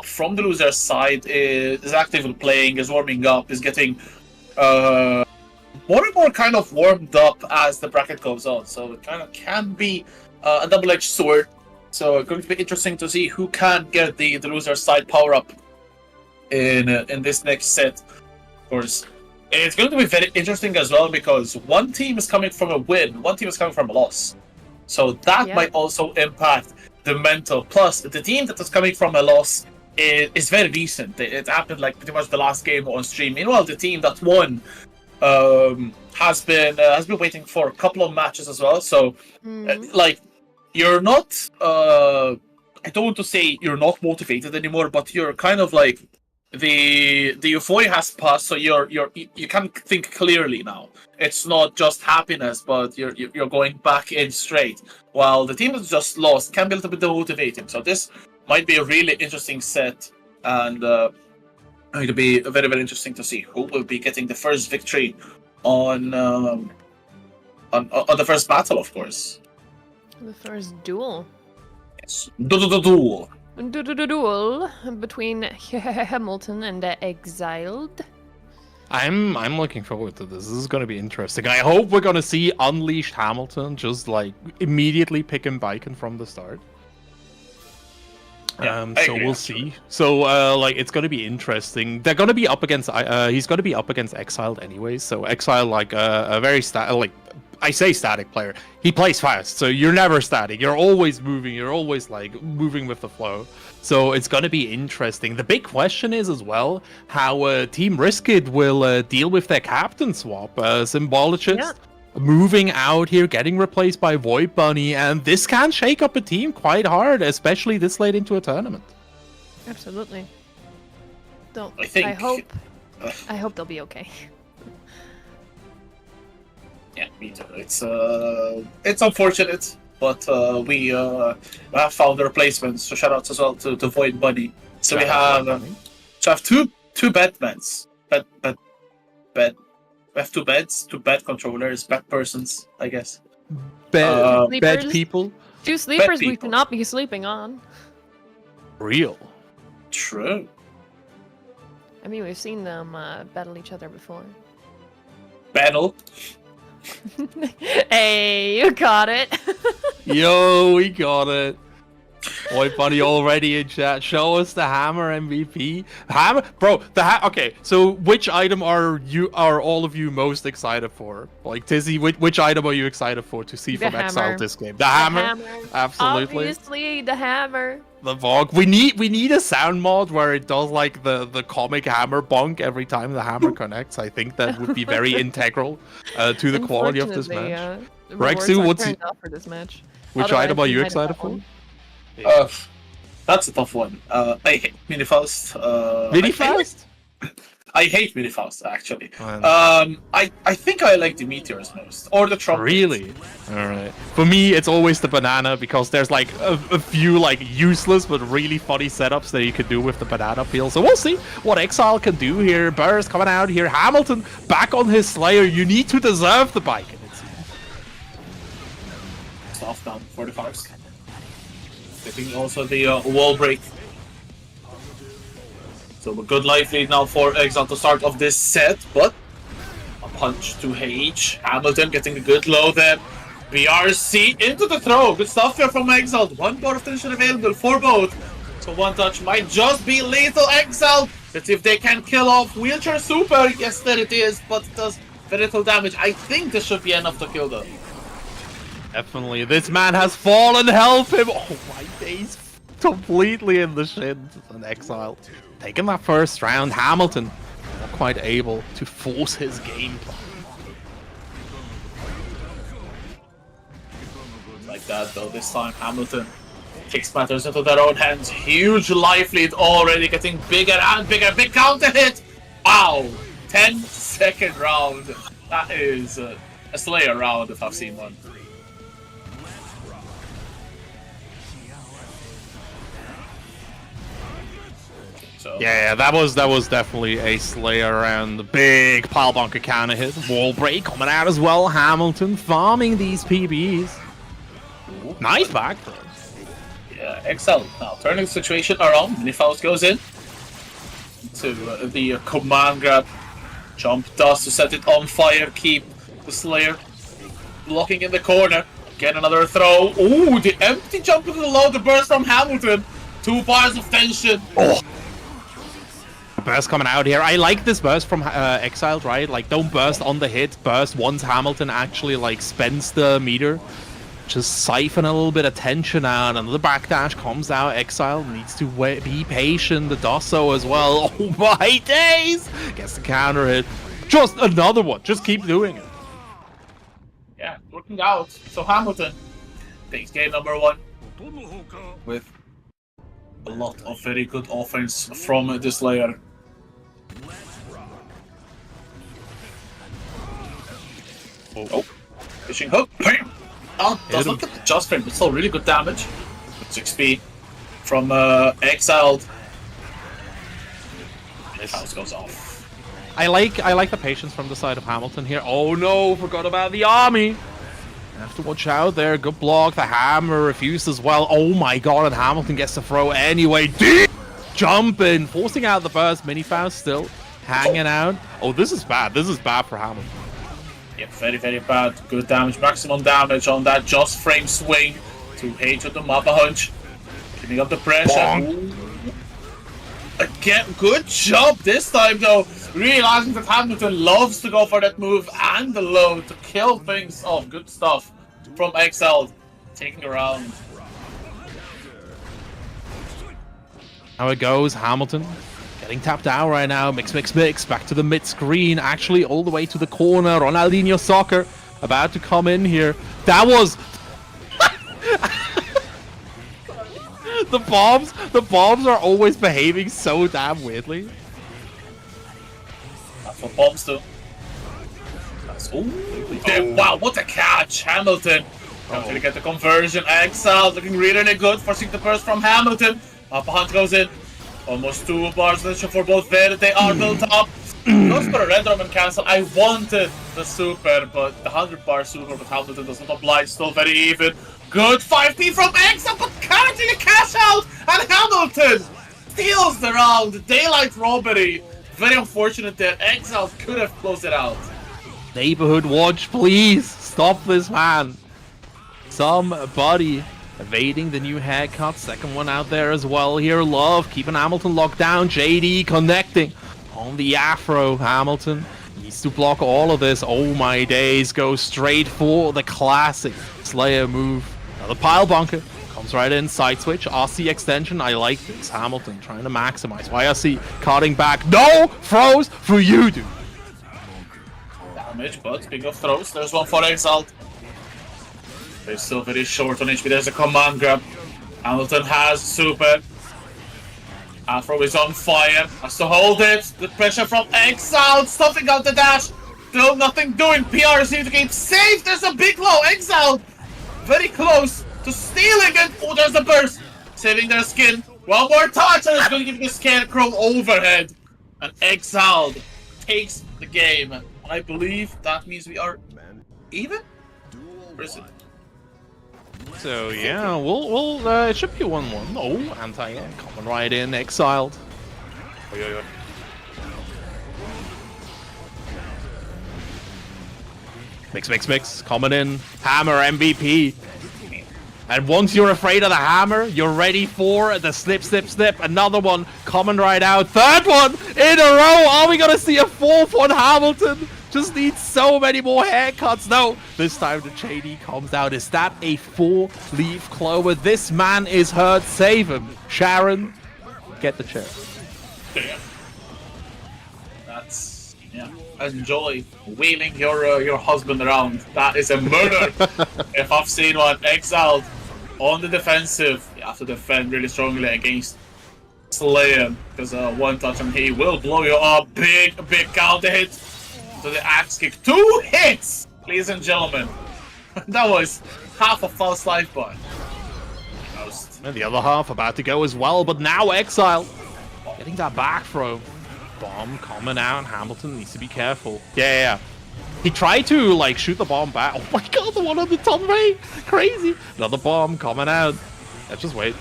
from the loser's side is actively playing, is warming up, is getting more and more kind of warmed up as the bracket goes on. So it kind of can be a double-edged sword. So it's going to be interesting to see who can get the loser's side power up in this next set. Of course, it's going to be very interesting as well, because one team is coming from a win, one team is coming from a loss. So that might also impact the mental. Plus, the team that is coming from a loss is very recent. It happened like pretty much the last game on stream. Meanwhile, the team that won has been waiting for a couple of matches as well. So, like, you're not. I don't want to say you're not motivated anymore, but you're kind of like the euphoria has passed. So you can think clearly now. It's not just happiness, but you're going back in straight. While the team that's just lost can be a little bit demotivating. So this might be a really interesting set, and it'll be very, very interesting to see who will be getting the first victory on the first battle, of course. The first duel. Yes. Duel. Duel between Hamilton and the Exiled. I'm looking forward to this. This is going to be interesting. I hope we're going to see Unleashed Hamilton just like immediately picking Baiken from the start. So we'll see. So like, it's going to be interesting. They're going to be up against he's going to be up against Exiled anyways. So Exile, like a very I say static player. He plays fast, so you're never static. You're always moving. You're always like moving with the flow. So it's gonna be interesting. The big question is as well how Team Riskit will deal with their captain swap. Symbologist moving out here, getting replaced by Void Bunny, and this can shake up a team quite hard, especially this late into a tournament. Absolutely. I hope they'll be okay. Yeah, me too. It's unfortunate, but we have found the replacements. So shout outs as well to Void Bunny. So we have two bedmans. We have two beds, two bed controllers, bed persons, I guess. Bed people. Two sleepers we cannot be sleeping on. Real. True. I mean, we've seen them battle each other before. Battle. Hey, you got it. Yo, we got it. Boy, buddy, already in chat. Show us the hammer MVP. Hammer, bro. Okay. So, which item are all of you most excited for? Like Tizzy, which item are you excited for to see from Exile this game? The hammer. Absolutely. Obviously, the hammer. The Vogue. We need a sound mod where it does like the comic hammer bonk every time the hammer connects. I think that would be very integral to the quality of this match. Rexu, what's for this match? Which item are you excited for? That's a tough one. I hate Minifast. Minifast? I hate Minifaust, actually. Man. I think I like the Meteors most, or the Trumpet. Really? Alright. For me, it's always the banana because there's like a few like useless but really funny setups that you could do with the banana peel. So we'll see what Exile can do here. Burrs coming out here. Hamilton back on his Slayer. You need to deserve the bike. Soft down 45s. Taking also the wall break. So a good life lead now for Exile to start off this set, but a punch to H. Hamilton getting a good low there. BRC into the throw. Good stuff here from Exile. One bar of tension available for both. So one touch might just be lethal. Exile. Let's see if they can kill off Wheelchair Super. Yes, there it is, but it does very little damage. I think this should be enough to kill though. Definitely. This man has fallen. Help him. Oh my days. Completely in the shins. An Exile. Taking that first round. Hamilton not quite able to force his game plan. Like that though, this time Hamilton takes matters into their own hands. Huge life lead already, getting bigger and bigger. Big counter hit! Wow! 10-second round. That is a Slayer round if I've seen one. So. Yeah, that was definitely a Slayer round. The big pile bunker counter hit. Wall break coming out as well. Hamilton farming these PBs. Nice back throw. Yeah, Exile now turning the situation around. Minifaust goes in to the command grab. Jump does to set it on fire. Keep the Slayer blocking in the corner. Get another throw. Ooh, the empty jump into the low. The burst from Hamilton. 2 bars of tension. Oh. Burst coming out here. I like this burst from Exiled, right? Like, don't burst on the hit. Burst once Hamilton actually, like, spends the meter. Just siphon a little bit of tension out. Another backdash comes out. Exile needs to be patient. The does so as well. Oh my days! Gets the counter hit. Just another one. Just keep doing it. Yeah, working out. So Hamilton takes game number 1 with a lot of very good offense from the Slayer. Oh, fishing hook. Bam! Oh, does not get the just frame, but still really good damage. 6p from Exiled. This house goes off. I like the patience from the side of Hamilton here. Oh no, forgot about the army. Have to watch out there. Good block. The hammer refused as well. Oh my god, and Hamilton gets to throw anyway. Deep jumping, forcing out the burst. Minifaust still hanging out. Oh, this is bad. This is bad for Hamilton. Yeah, very, very bad. Good damage, maximum damage on that just frame swing to H with the Mappa Hunch. Keeping up the pressure. Again, good job this time though. Realizing that Hamilton loves to go for that move and the low to kill things off. Good stuff from Exiled. Taking a round. How it goes, Hamilton getting tapped out right now. Mix. Back to the mid screen. Actually, all the way to the corner. Ronaldinho Soccer about to come in here. That was... The bombs are always behaving so damn weirdly. That's what bombs do. That's... Ooh, wow, what a catch! Hamilton trying to get the conversion. Exile looking really good, forcing the burst from Hamilton. Mappa Hunt goes in. Almost 2 bars for both there. They are built up. Goes for a red drum and cancel. I wanted the super, but the 100-bar super with Hamilton does not oblige. Still very even. Good 5p from Exile, but can't really cash out. And Hamilton steals the round. Daylight robbery. Very unfortunate there. Exile could have closed it out. Neighborhood watch, please. Stop this man. Somebody evading the new haircut. Second one out there as well here. Love keeping Hamilton locked down. JD connecting on the afro. Hamilton needs to block all of this. Oh my days. Goes straight for the classic Slayer move. Another pile bunker. Comes right in. Side switch. RC extension. I like this. Hamilton trying to maximize. YRC cutting back. No! Throws for you, dude. Damage, but speaking of throws, there's one for Exile. They're still very short on HP. There's a command grab. Hamilton has super. Afro is on fire. Has to hold it. The pressure from Exile. Stuffing out the dash. Still nothing doing. PR seems to keep safe. There's a big low. Exile very close to stealing it. Oh, there's the burst. Saving their skin. One more touch and it's going to give the Scarecrow overhead. And Exile takes the game. And I believe that means we are even? Where is it? So yeah, we'll it should be 1-1. Oh, anti-air coming right in, exiled. Oi, oi, oi. Mix, coming in. Hammer MVP. And once you're afraid of the hammer, you're ready for the snip. Another one coming right out. Third one in a row. Are we gonna see a fourth one? Hamilton just needs so many more haircuts. No, this time the JD comes out. Is that a 4-leaf clover? This man is hurt. Save him. Sharon, get the chair. Yeah. That's enjoy wheeling your husband around. That is a murder. If I've seen one. Exiled on the defensive. You have to defend really strongly against Slayer because one touch and he will blow you up. Big counter hit to the axe kick. 2 hits, ladies and gentlemen. That was half a false life bar. And the other half about to go as well, but now Exile getting that back throw. Bomb coming out. Hamilton needs to be careful. Yeah. He tried to like shoot the bomb back. Oh my god, the one on the top right. Crazy. Another bomb coming out. Let's just wait.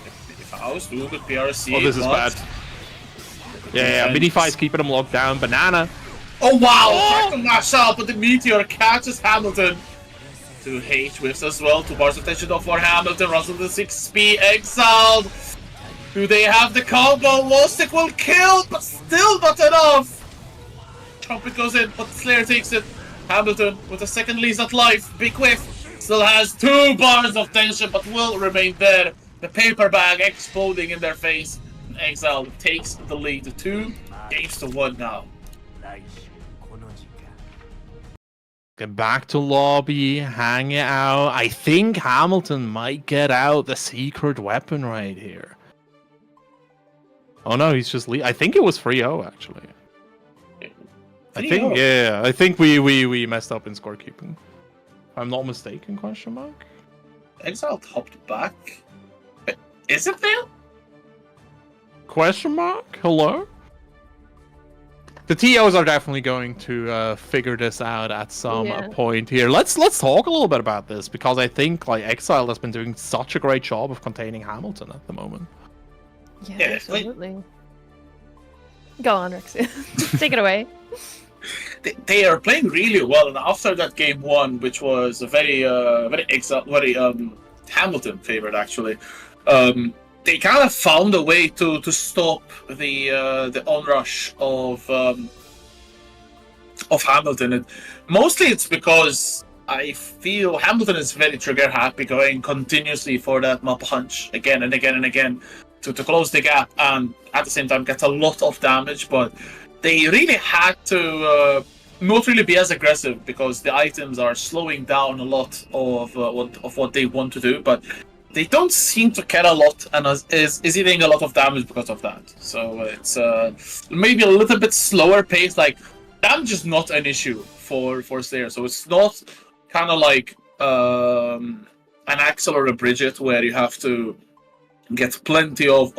If I was doing the PRC, oh, this is bad. Yeah. Minify's keeping him locked down. Banana. Oh wow! Trying to mash up, but the Meteor catches Hamilton. 2 H whiffs as well. 2 bars of tension off for Hamilton. Runs with the 6P. Exiled. Do they have the combo? Wostic will kill, but still not enough. Trumpet goes in, but Slayer takes it. Hamilton with a second lease at life. Big whiff. Still has 2 bars of tension, but will remain there. The paper bag exploding in their face. And Exile takes the lead. 2-1 now. Get back to lobby, hang it out. I think Hamilton might get out the secret weapon right here. Oh no, he's just I think it was 3-0 actually. I think we messed up in scorekeeping. If I'm not mistaken, question mark? Exile topped back. Is it there? Question mark? Hello? The TOs are definitely going to figure this out at some point here. Let's talk a little bit about this because I think like Exile has been doing such a great job of containing Hamilton at the moment. Yeah, absolutely. Go on, Rexy. Take it away. They are playing really well, and after that game 1, which was a very Hamilton favorite actually, they kind of found a way to stop the onrush of Hamilton. And mostly it's because I feel Hamilton is very trigger happy, going continuously for that mob punch again and again to close the gap, and at the same time get a lot of damage. But they really had to not really be as aggressive because the items are slowing down a lot of what they want to do. But they don't seem to care a lot, and is eating a lot of damage because of that. So it's maybe a little bit slower pace. Like damage is not an issue for Slayer, so it's not kind of like an Axel or a Bridget where you have to get plenty of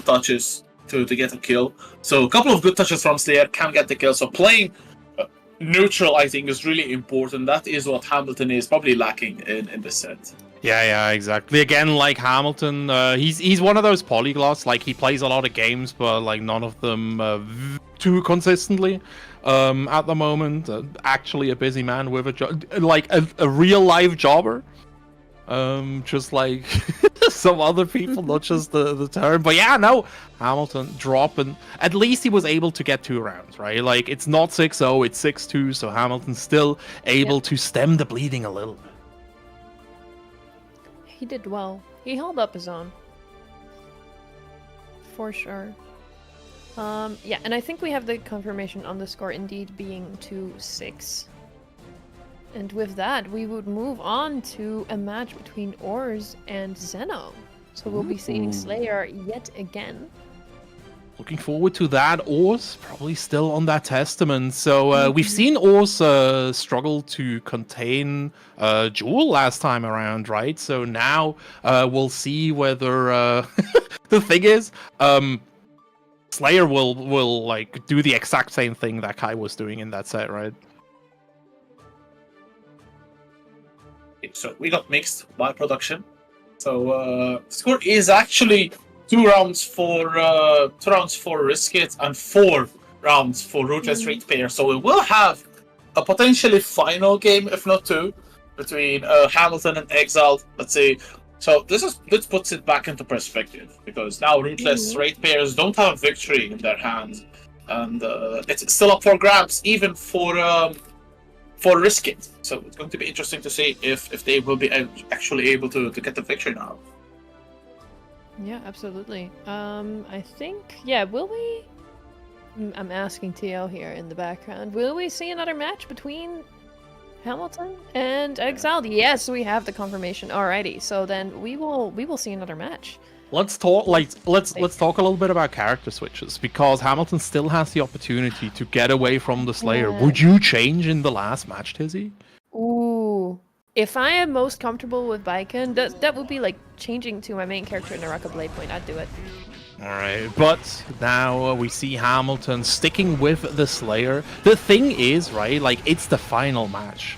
touches to get a kill. So a couple of good touches from Slayer can get the kill. So playing neutral, I think, is really important. That is what Hamilton is probably lacking in this set. Yeah, exactly. Again, like Hamilton, he's one of those polyglots. Like he plays a lot of games, but like none of them too consistently. At the moment, actually a busy man with a job, like a real life jobber. Just like some other people, not just the term. But yeah, no, Hamilton dropping. At least he was able to get 2 rounds, right? Like it's not 6-0, it's 6-2. So Hamilton's still able to stem the bleeding a little bit. He did well. He held up his own. For sure. Yeah, and I think we have the confirmation on the score indeed being 2-6. And with that, we would move on to a match between Ors and Zeno. So we'll be seeing Slayer yet again. Looking forward to that. Ors probably still on that Testament. So we've seen Ors struggle to contain Jewel last time around, right? So now we'll see whether the thing is, Slayer will like do the exact same thing that Kai was doing in that set, right? So we got mixed by production. So score is actually 2 rounds for Risk It and 4 rounds for Rootless Ratepayer. So we will have a potentially final game, if not 2, between Hamilton and Exiled. Let's say. So this puts it back into perspective, because now Rootless Ratepayers don't have victory in their hands, and it's still up for grabs even for Risk It. So it's going to be interesting to see if they will be actually able to get the victory now. Yeah, absolutely. I think, yeah, will we... I'm asking TL here in the background. Will we see another match between Hamilton and Exiled? Yes, we have the confirmation. Alrighty, so then we will see another match. Let's talk let's talk a little bit about character switches, because Hamilton still has the opportunity to get away from the Slayer. Yeah. Would you change in the last match, Tizzy? Ooh. If I am most comfortable with Baiken, that would be like changing to my main character in Naraka Blade Point. I'd do it. Alright, but now we see Hamilton sticking with the Slayer. The thing is, right, like, it's the final match.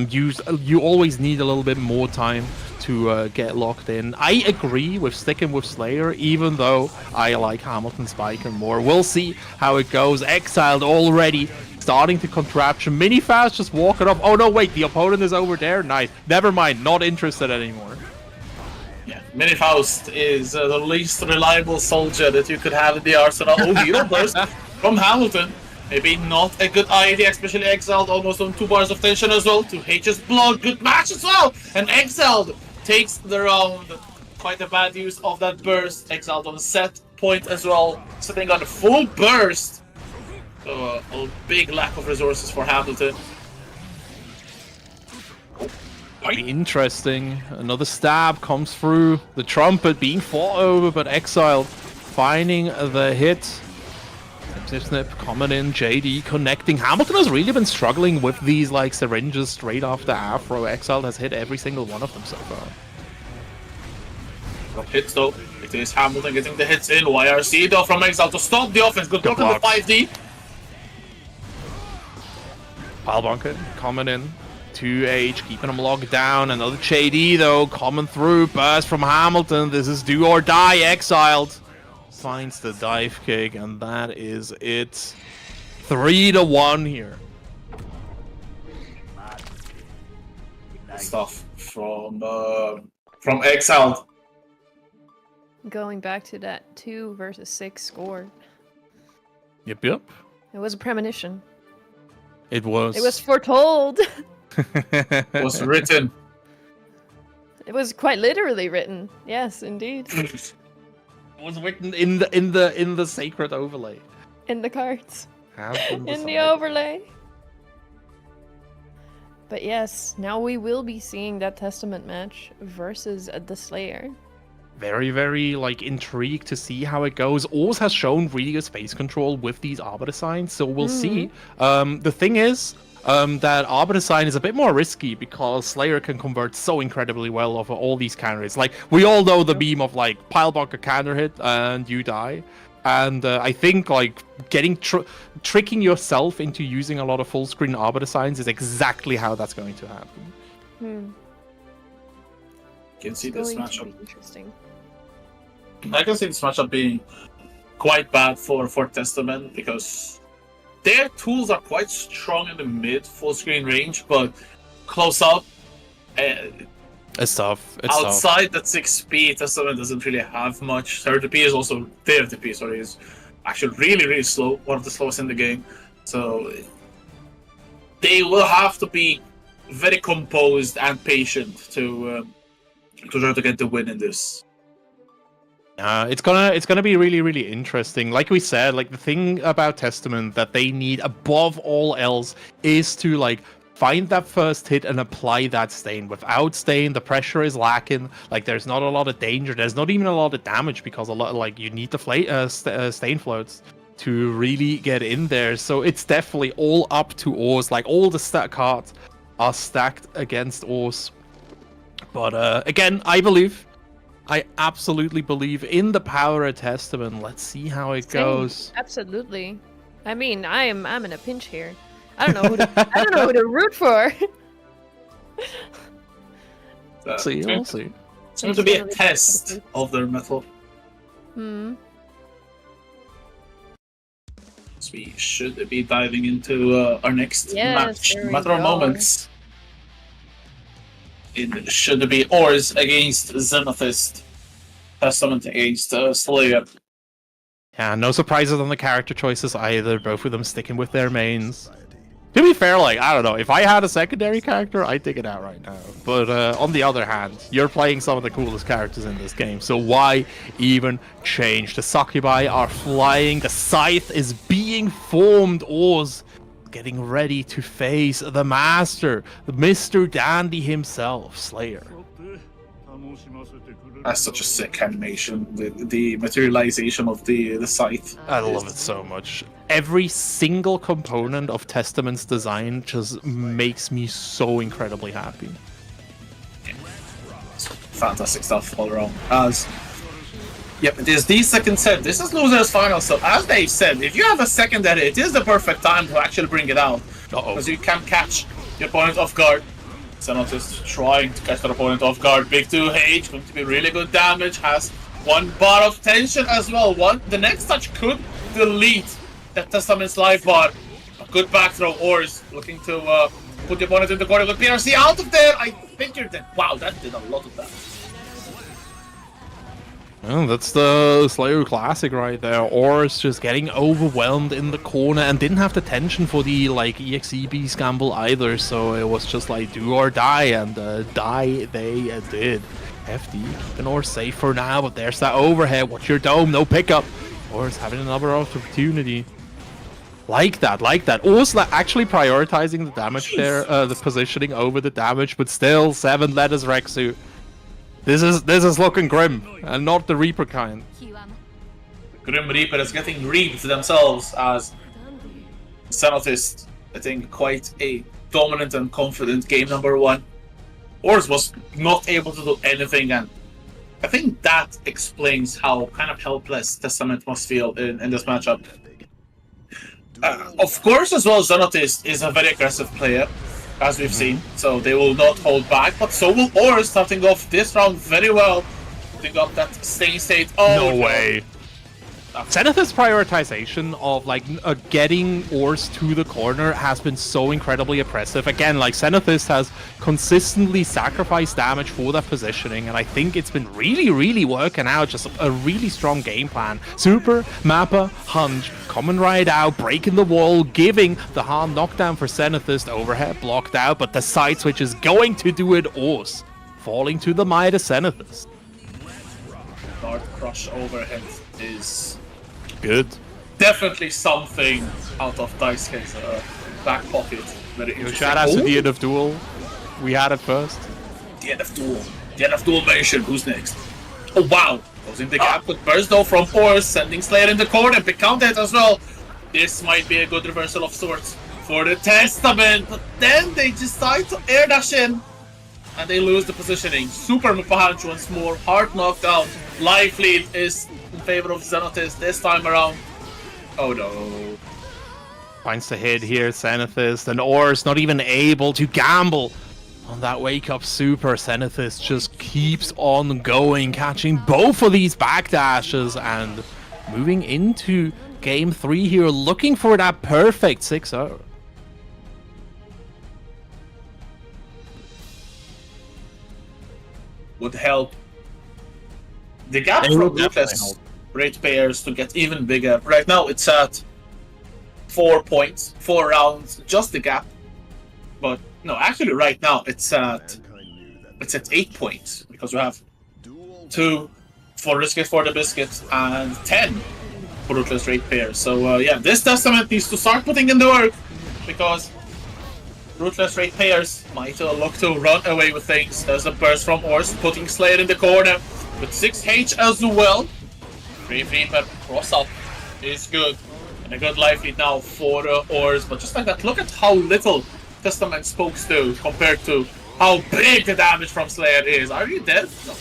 You always need a little bit more time to get locked in. I agree with sticking with Slayer, even though I like Hamilton's Baiken more. We'll see how it goes. Exiled already starting to contraption. Minifast just walking up. Oh no, wait, the opponent is over there. Nice. Never mind, not interested anymore. Yeah, Minifaust is the least reliable soldier that you could have in the arsenal. Oh, Hero Burst from Hamilton. Maybe not a good idea, especially Exiled almost on 2 bars of tension as well. To H's blood, good match as well. And Exiled takes the round. Quite a bad use of that burst. Exiled on set point as well, sitting on a full burst. So a big lack of resources for Hamilton. Interesting. Another stab comes through. The trumpet being fought over, but Exiled finding the hit. Snip coming in, JD connecting. Hamilton has really been struggling with these like syringes straight after Afro. Exiled has hit every single one of them so far. Got hits though. It is Hamilton getting the hits in. YRC though from Exiled to stop the offense. Good block on the 5D. Pilebunker coming in. 2H keeping him locked down. Another JD though coming through. Burst from Hamilton. This is do or die. Exiled finds the dive kick, and that is it. 3-1 here. Stuff from Exiled. Going back to that 2 versus 6 score. Yep. It was a premonition. It was. It was foretold. Was written. It was quite literally written. Yes, indeed. It was written in the sacred overlay. In the cards. Has been In the decided. overlay. But yes, now we will be seeing that Testament match versus the Slayer. Very, very like intrigued to see how it goes. Oz has shown really good space control with these Arbiter signs, so we'll see. The thing is, that Arbiter sign is a bit more risky because Slayer can convert so incredibly well over all these counters. Like, we all know the beam of like Pilebunker counter hit and you die. And I think like getting tricking yourself into using a lot of full screen Arbiter signs is exactly how that's going to happen. You can see It's this going to matchup. be interesting. I can see this matchup being quite bad for Testament, because their tools are quite strong in the mid full screen range, but close up, It's tough. It's tough. outside that 6p, Testament doesn't really have much. 30p is also 30p, sorry, is actually really, really slow, one of the slowest in the game. So they will have to be very composed and patient to try to get the win in this. It's gonna be really, really interesting. Like we said, like the thing about Testament that they need above all else is to like find that first hit and apply that stain. Without stain, the pressure is lacking. Like, there's not a lot of danger. There's not even a lot of damage because a lot, like, you need the stain floats to really get in there. So it's definitely all up to Ors. Like, all the stat cards are stacked against Ors. But again, I absolutely believe in the power of Testament. Let's see how it goes. Absolutely. I mean, I'm in a pinch here. I don't know who to root for. We'll see. We'll see. It's going to be a test of their metal. Hmm. So we should be diving into our next match. there we Matter of go. moments. It should be Ors against Xenothist. Testament against Slayer. Yeah, no surprises on the character choices either. Both of them sticking with their mains. To be fair, like, I don't know, if I had a secondary character, I'd take it out right now. But on the other hand, you're playing some of the coolest characters in this game, so why even change? The Succubi are flying, the Scythe is being formed, Oz getting ready to face the Master, Mr. Dandy himself, Slayer. That's such a sick animation, the materialization of the scythe. I love it so much. Every single component of Testament's design just makes me so incredibly happy. Fantastic stuff all around. Yep, it is the second set. This is losers final, so as they said, if you have a secondary, it is the perfect time to actually bring it out. Because you can catch your opponent off guard. Xenothist trying to catch their opponent off guard. Big 2H, going to be really good damage. Has one bar of tension as well. The next touch could delete that Testament's life bar. A good back throw. Ors looking to put the opponent in the corner. Good PRC out of there. I think you're dead. Wow, that did a lot of damage. Well, that's the Slayer classic right there. Ors just getting overwhelmed in the corner and didn't have the tension for the like EXEB scramble either, so it was just like do or die, and die they did. FD keeping Ors safe for now, but there's that overhead. Watch your dome, no pickup. Ors having another opportunity. Like that. Ors actually prioritizing the damage there, the positioning over the damage, but still 7 letters Rexu. This is looking grim, and not the Reaper kind. Grim Reaper is getting reaped themselves as Xenothist, I think, quite a dominant and confident game number 1. Ors was not able to do anything, and I think that explains how kind of helpless Testament must feel in this matchup. Of course, as well, Xenothist is a very aggressive player, as we've seen, so they will not hold back, but so will Ors, starting off this round very well, putting up that staying state. Oh, no way. Xenoth's prioritization of like getting Ors to the corner has been so incredibly impressive. Again, like Xenothist has consistently sacrificed damage for that positioning, and I think it's been really working out. Just a really strong game plan. Super, Mappa, Hunch, coming right out, breaking the wall, giving the harm knockdown for Xenothist. Overhead blocked out, but the side switch is going to do it. Ors falling to the might of Xenothist. Guard crush overhead is good. Definitely something out of Daisuke's back pocket. Very interesting. Shout out to the end of duel. We had it first. The end of duel. The end of duel mention. Who's next? Oh wow! Closing the gap with burst though from Ors, sending Slayer in the corner. Big count hit as well. This might be a good reversal of sorts for the Testament, but then they decide to air dash in. And they lose the positioning. Super Mupahanch once more. Hard knockdown. Life lead is in favor of Xenothist this time around. Oh no. Finds the hit here, Xenothist, and Ors not even able to gamble on that wake up super. Xenothist just keeps on going, catching both of these backdashes and moving into game 3 here, looking for that perfect 6-0. Would help. The gap from Ruthless ratepayers to get even bigger. Right now it's at 4 points, 4 rounds, just the gap. But no, actually right now it's at 8 points because we have 2 for Risket for the Biscuit and 10 for Ruthless ratepayers. So yeah, this Testament needs to start putting in the work because Ruthless Ratepayers might look to run away with things. There's a burst from Ors, putting Slayer in the corner with 6H as well. Brave Reaper cross up is good. And a good life lead now for Ors. But just like that, look at how little Testament spokes do compared to how big the damage from Slayer is. Are you dead? No,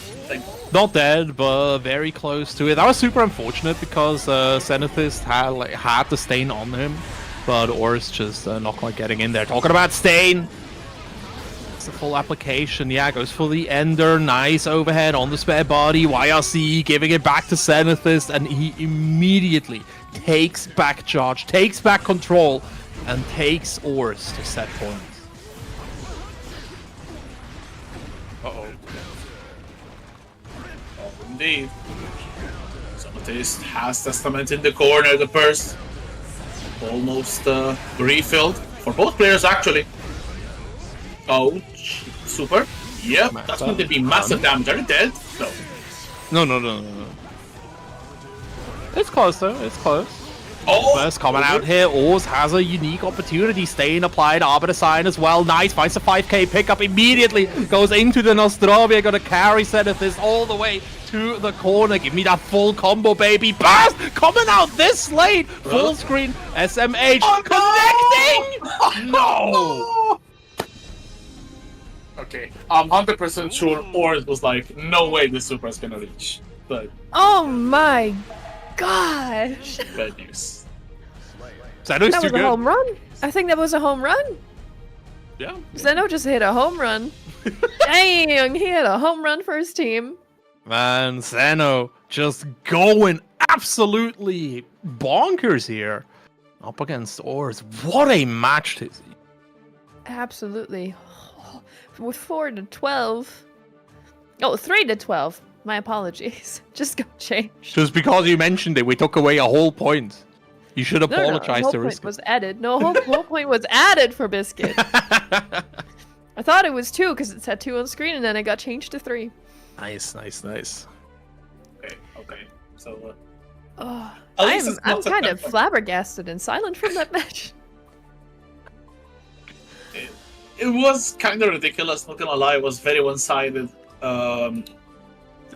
Not dead, but very close to it. That was super unfortunate because Zenithist had the stain on him, but Ors just not quite getting in there. Talking about stain, it's the full application. Yeah, goes for the Ender. Nice overhead on the spare body. YRC giving it back to Zenithist, and he immediately takes back charge, takes back control, and takes Ors to set points. Uh-oh. indeed. Zenithist has Testament in the corner. The burst almost refilled for both players, actually. Oh, super. Yep, that's going to be massive damage. Are you dead? No. It's close, though. It's close. Oh! First coming out here, Ors has a unique opportunity. Staying applied, Arbiter Sign as well. Nice, finds a 5k pickup immediately. Goes into the Nostrovia, gonna carry Zenithist all the way to the corner. Give me that full combo, baby. Burst! Coming out this late! Full screen, SMH connecting! No! Okay, I'm 100% sure Ors was like, no way this super is gonna reach. But Oh my gosh! bad news. Zeno's That too was a good. home run. I think that was a home run. Yeah. Zeno just hit a home run. Dang, he hit a home run for his team. Man, Zeno just going absolutely bonkers here. Up against Ors. What a match to see. Absolutely. With 4-12. Oh, 3-12. My apologies. Just got changed. Just because you mentioned it, we took away a whole point. You should No, apologize whole to point Risk. was added. No, whole point was added for Biscuit. I thought it was 2 because it said 2 on screen, and then it got changed to 3. Nice. Okay. So, Oh, At least it's I'm not so kind of bad. flabbergasted and silent from that match. it was kind of ridiculous, not gonna lie. It was very one-sided.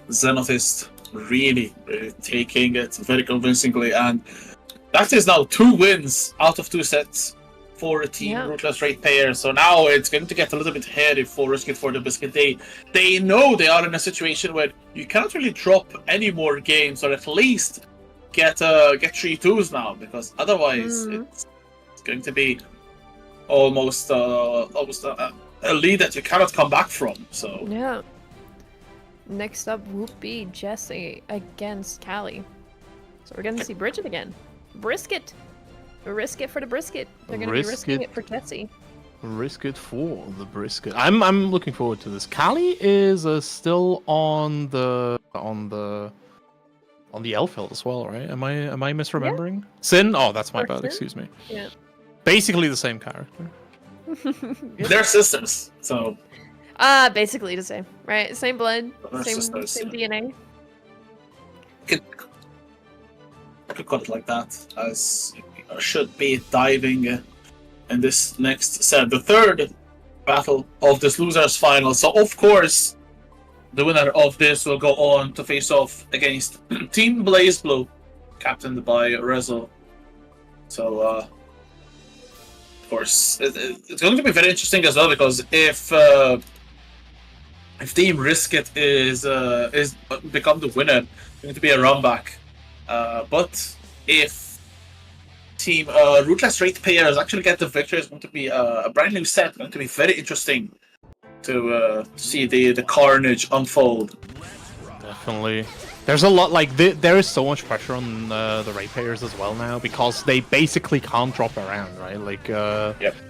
Zenithist really taking it very convincingly, and that is now 2 wins out of 2 sets for a team Ruthless Ratepayer. So now it's going to get a little bit hairy for Risk It for the Biscuit. They know they are in a situation where you cannot really drop any more games, or at least get 3 2s now, because otherwise it's going to be almost a lead that you cannot come back from. So Yeah. Next up will be Jesse against Callie. So we're gonna see Bridget again. Brisket. Risk it for the brisket. They're gonna be risking it for Jesse. Risk it for the brisket. I'm looking forward to this. Callie is still on the Elfield as well, right? Am I misremembering? Sin? Oh, that's my Or bad. Sin? Excuse me. Yeah. Basically the same character. they're sisters. So Basically the same, right? Same blood, They're same sisters. DNA. I could call it like that, as we should be diving in this next set, the third battle of this losers final. So of course, the winner of this will go on to face off against Team BlazBlue, captained by Rezo. So of course, it's going to be very interesting as well, because if Team Risk It is become the winner, it's going to be a run back. But if Team Ruthless Ratepayers actually get the victory, it's going to be a brand new set. It's going to be very interesting to see the carnage unfold. Definitely. There's a lot, like, there is so much pressure on the ratepayers as well now, because they basically can't drop around, right? Like,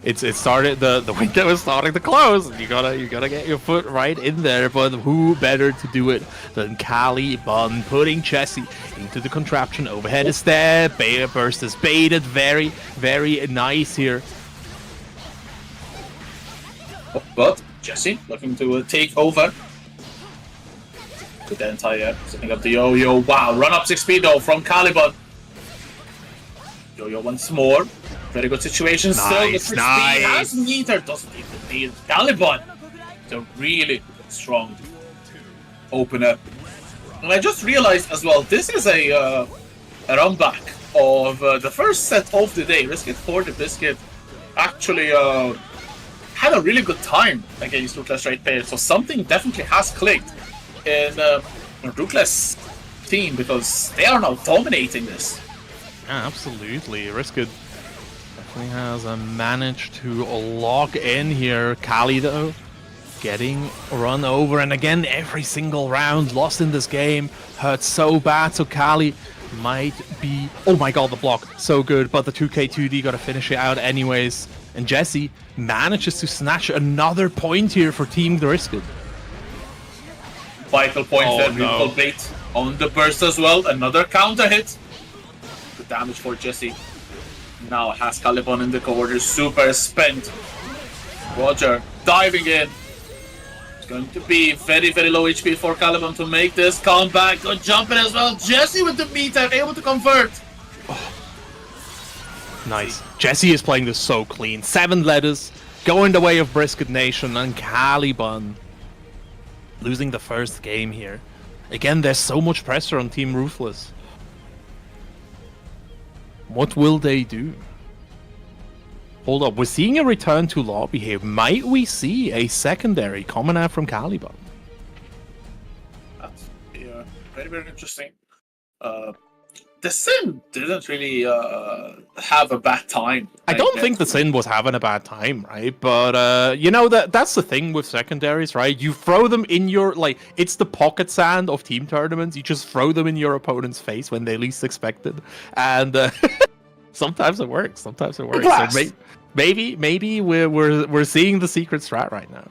it started, the window is starting to close, and you gotta get your foot right in there, but who better to do it than Callie Bun, putting Jesse into the contraption. Overhead is there, Beta Burst is baited, very, very nice here. But Jesse looking to take over with the entire setting up the yo-yo. Wow, run up 6 speed though from Caliban. Yo-yo once more. Very good situation. Still, Nice, the nice. has meter, doesn't even need Taliban. It's a really strong opener. And I just realized as well, this is a run back of the first set of the day. Risk It for the Biscuit actually had a really good time against Ruthless right there. So something definitely has clicked in Ruthless team, because they are now dominating this. Yeah, absolutely. Riskid definitely has managed to lock in here. Kali, though, getting run over. And again, every single round lost in this game hurt so bad. So Kali might be... Oh my god, the block. So good. But the 2K2D got to finish it out anyways. And Jesse manages to snatch another point here for Team Riskid. Vital point Oh, there. no. Beautiful bait on the burst as well. Another counter hit. Good damage for Jesse. Now has Caliban in the corner. Super spent. Roger diving in. It's going to be very, very low HP for Caliban to make this comeback. Good jumping as well. Jesse with the meter, able to convert. Nice. Jesse is playing this so clean. 7 letters, going the way of Brisket Nation, and Caliban losing the first game here. Again, there's so much pressure on Team Ruthless. What will they do? Hold up, we're seeing a return to lobby here. Might we see a secondary coming out from Caliban? That's very, very interesting. The Sin didn't really have a bad time. I don't think the Sin was having a bad time, right? But you know, that's the thing with secondaries, right? You throw them in your, like, it's the pocket sand of team tournaments. You just throw them in your opponent's face when they least expect it, and sometimes it works. Sometimes it works. So maybe we're seeing the secret strat right now.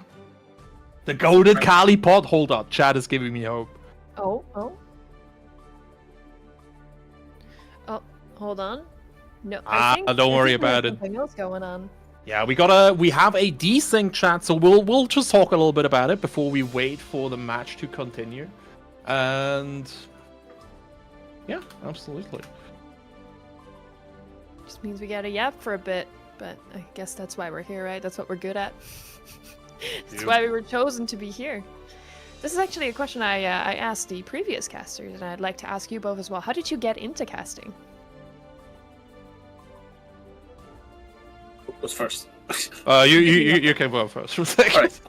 The goaded Kali pot. Hold up, chat is giving me hope. Oh. Hold on. No, don't worry I think about there's it. Something else going on. Yeah, we have a desync chat, so we'll just talk a little bit about it before we wait for the match to continue. And yeah, absolutely. Just means we gotta yap for a bit, but I guess that's why we're here, right? That's what we're good at. That's Yep. why we were chosen to be here. This is actually a question I asked the previous casters, and I'd like to ask you both as well. How did you get into casting? was first. You can go first. Alright.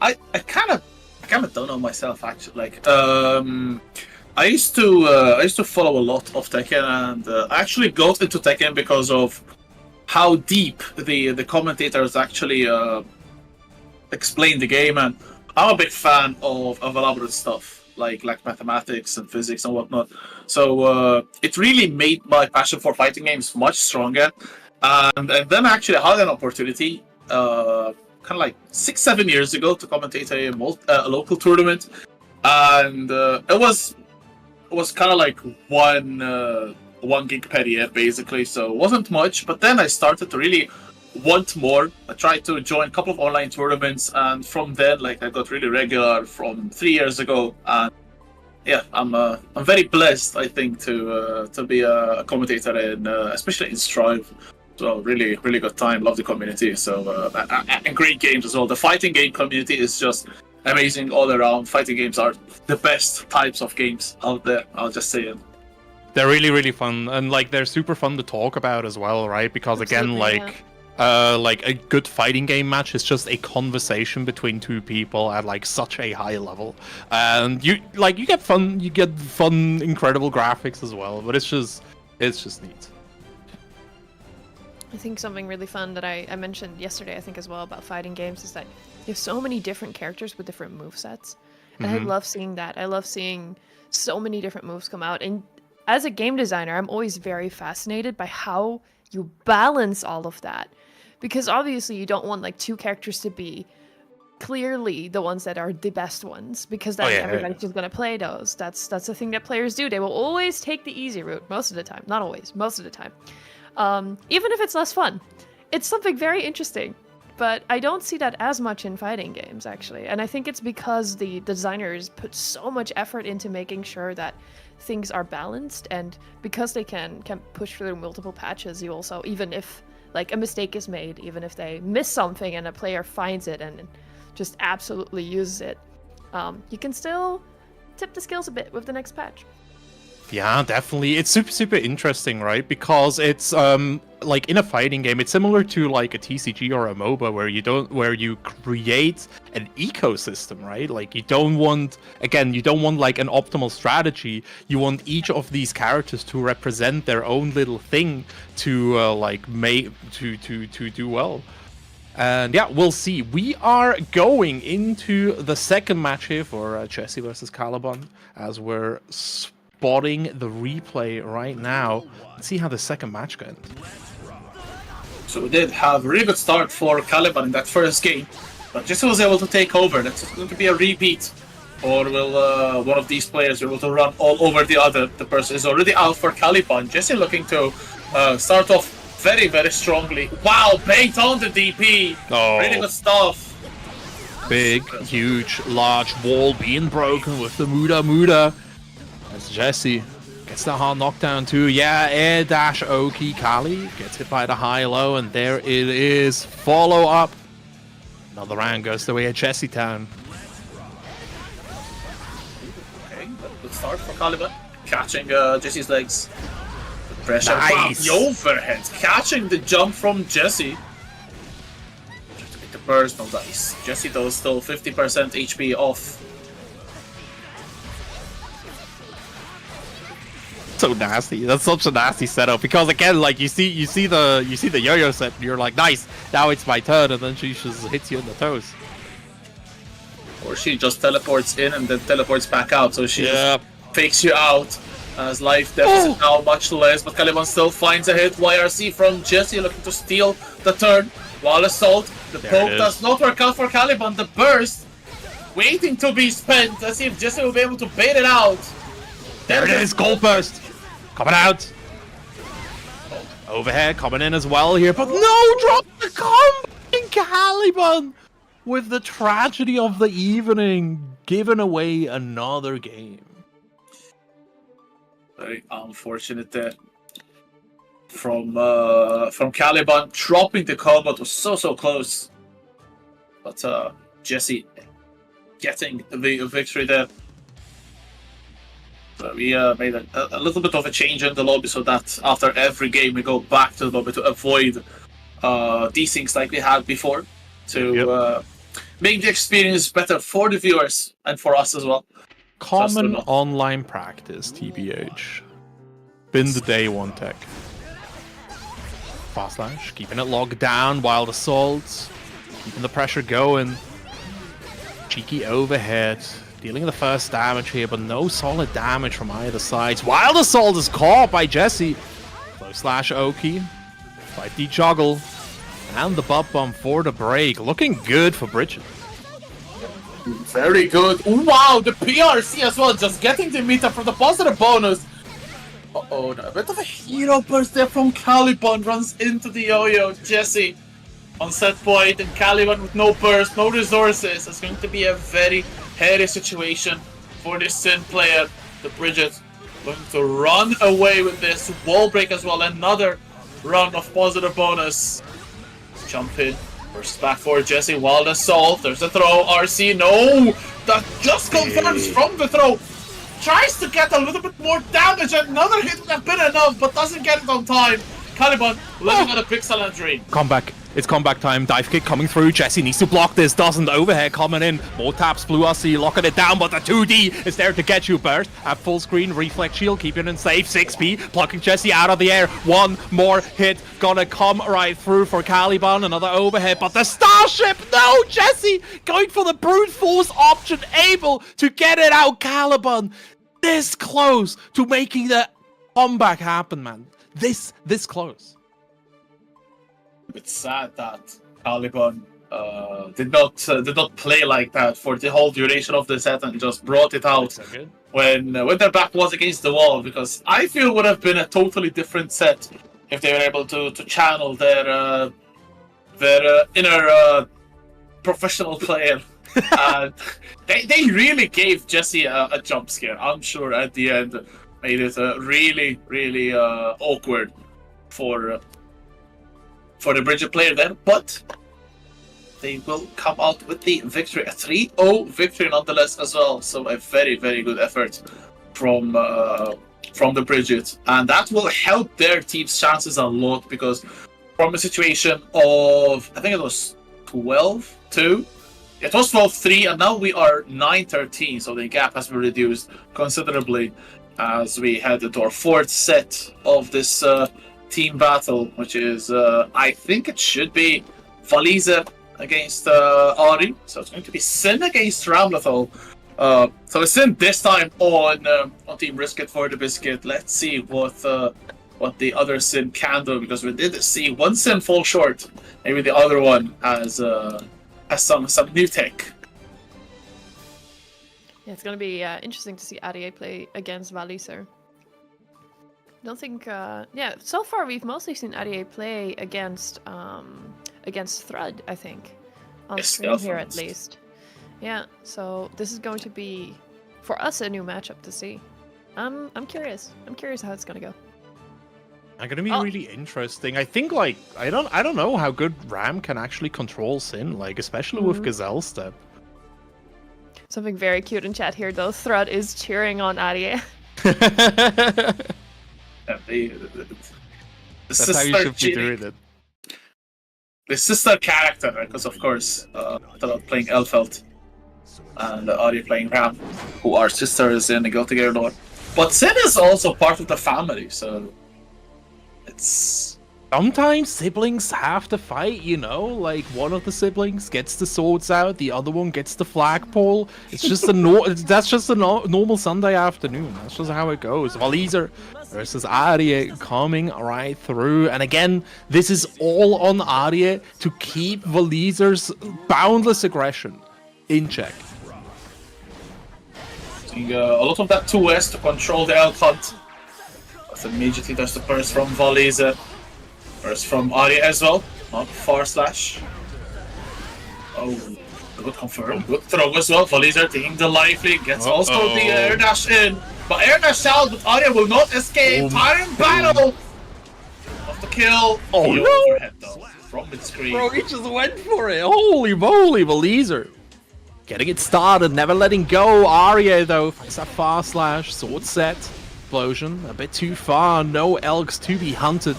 I kind of don't know myself actually. Like, I used to follow a lot of Tekken, and I actually got into Tekken because of how deep the commentators actually explain the game, and I'm a big fan of elaborate stuff like mathematics and physics and whatnot. So it really made my passion for fighting games much stronger. And then I actually had an opportunity, kind of like 6-7 years ago, to commentate a local tournament, and it was kind of like one gig per year basically, so it wasn't much. But then I started to really want more. I tried to join a couple of online tournaments, and from then, like, I got really regular from 3 years ago. And yeah, I'm very blessed, I think, to be a commentator in especially in Strive. So really good time. Love the community. So and great games as well. The fighting game community is just amazing all around. Fighting games are the best types of games out there. I'll just say it. They're really fun, and like they're super fun to talk about as well, right? Because again, Absolutely, like a good fighting game match is just a conversation between two people at like such a high level, and you get fun, incredible graphics as well. But it's just neat. I think something really fun that I mentioned yesterday, I think as well, about fighting games is that you have so many different characters with different movesets. And I love seeing that. I love seeing so many different moves come out. And as a game designer, I'm always very fascinated by how you balance all of that. Because obviously you don't want like two characters to be clearly the ones that are the best ones, because then everybody's just going to play those. That's the thing that players do. They will always take the easy route most of the time. Not always, most of the time. Even if it's less fun. It's something very interesting But I don't see that as much in fighting games, actually. And I think it's because the designers put so much effort into making sure that things are balanced, and because they can push through multiple patches, you also, even if like a mistake is made, even if they miss something and a player finds it and just absolutely uses it, you can still tip the scales a bit with the next patch. Yeah, definitely. It's super interesting, right? Because it's like in a fighting game, it's similar to like a TCG or a MOBA where you create an ecosystem, right? Like you don't want like an optimal strategy. You want each of these characters to represent their own little thing to to do well. And yeah, we'll see. We are going into the second match here for Jesse versus Caliban, as we're spotting the replay right now. Let's see how the second match goes. So we did have a really good start for Caliban in that first game, but Jesse was able to take over. That's going to be a repeat, or will one of these players be able to run all over the other? The person is already out for Caliban. Jesse looking to start off very strongly. Wow, bait on the DP. Oh. Really good stuff. Big, huge, large wall being broken with the Muda. As Jesse gets the hard knockdown too. Yeah, air dash Oki. Kali gets hit by the high-low, and there it is. Follow up. Another round goes the way of Jesse Town. Okay, good start for Caliban. Catching Jesse's legs. The pressure. Nice. Wow, the overhead. Catching the jump from Jesse. Trying to get the burst, no dice. Jesse though still 50% HP off. So nasty. That's such a nasty setup, because again, like you see the yo-yo set, and you're like, nice, now it's my turn, and then she just hits you in the toes. Or she just teleports in and then teleports back out, so she just fakes you out. As life deficit now much less, but Caliban still finds a hit. YRC from Jesse looking to steal the turn. While assault, the poke does not work out for Caliban. The burst waiting to be spent. Let's see if Jesse will be able to bait it out. There it is, gold burst coming out. Overhead coming in as well here, but no, drop the combo in Caliban with the tragedy of the evening, giving away another game. Very unfortunate there from Caliban, dropping the combo. It was so close, but Jesse getting the victory there. So we made a little bit of a change in the lobby, so that after every game we go back to the lobby to avoid these things like we had before, to make the experience better for the viewers and for us as well. Common online practice, TBH. Been the day one tech. Fast slash, keeping it locked down, wild assault, keeping the pressure going. Cheeky overhead, dealing the first damage here, but no solid damage from either side. Wild assault is caught by Jesse. Close slash Oki, 5D juggle, and the butt bump for the break. Looking good for Bridget. Very good. Wow, the PRC as well, just getting the meter for the positive bonus. Uh-oh, a bit of a hero burst there from Caliban, runs into the yo-yo. Jesse on set point, and Caliban with no burst, no resources. It's going to be a very hairy situation for this Sin player. The Bridget going to run away with this. Wall break as well, another run of positive bonus. Jump in. First back for Jesse, wild assault, there's the throw, RC, no! That just confirms from the throw! Tries to get a little bit more damage, another hit would have been enough, but doesn't get it on time. Caliban living on a pixel and dream. Comeback. It's comeback time. Dive kick coming through. Jesse needs to block this. Doesn't. Overhead coming in. More taps. Blue RC locking it down, but the 2D is there to get you. Burst at full screen. Reflex shield keeping it safe. 6P plucking Jesse out of the air. One more hit gonna come right through for Caliban. Another overhead, but the Starship. No, Jesse going for the brute force option, able to get it out. Caliban this close to making the comeback happen, man. This close. It's sad that Caliban did not play like that for the whole duration of the set and just brought it out when their back was against the wall, because I feel would have been a totally different set if they were able to channel their their inner professional player. And they really gave Jesse a jump scare. I'm sure at the end made it really, really awkward for the Bridget player there, but they will come out with the victory, a 3-0 victory nonetheless as well. So a very, very good effort from the Bridget, and that will help their team's chances a lot, because from a situation of, I think it was 12-2, it was 12-3, and now we are 9-13, so the gap has been reduced considerably as we head into our fourth set of this team battle, which is, I think it should be Valizer against Ari, so it's going to be Sin against Ramlethal. So it's Sin this time on Team Risket for the Biscuit. Let's see what the other Sin can do, because we did see one Sin fall short. Maybe the other one has some new tech. Yeah, it's gonna be interesting to see Arie play against Valizer. Don't think, yeah. So far, we've mostly seen Arie play against Thread, I think, on Yes, stream here at Alphonse. least. Yeah, so this is going to be for us a new matchup to see. I'm curious. I'm curious how it's gonna go. It's gonna be really interesting. I think, like, I don't know how good Ram can actually control Sin, like, especially with Gazelle Step. Something very cute in chat here, though. Thread is cheering on Arie. That's how you should be doing it. The sister character, because of course, Thread playing Elfelt and Ari playing Ram, who are sisters in the Guilty Gear lore. But Sin is also part of the family, so it's... Sometimes siblings have to fight, you know? Like, one of the siblings gets the swords out, the other one gets the flagpole. It's just that's just a normal Sunday afternoon. That's just how it goes. Valizer versus Arie coming right through. And again, this is all on Arie to keep Valizer's boundless aggression in check. Seeing a lot of that 2S to control the elk hunt. But immediately there's the burst from Valizer. Burst from Arie as well. Not far slash. Oh, good confirm. Good throw as well. Valizer taking the lively. Gets also the air dash in. But air dash out, but Arie will not escape. Tyrant battle! Of the kill. Oh, the no! overhead though. From mid-screen. Bro, he just went for it. Holy moly, Valizer. Getting it started, never letting go. Arie, though, finds that far slash. Sword set. Explosion. A bit too far. No elks to be hunted.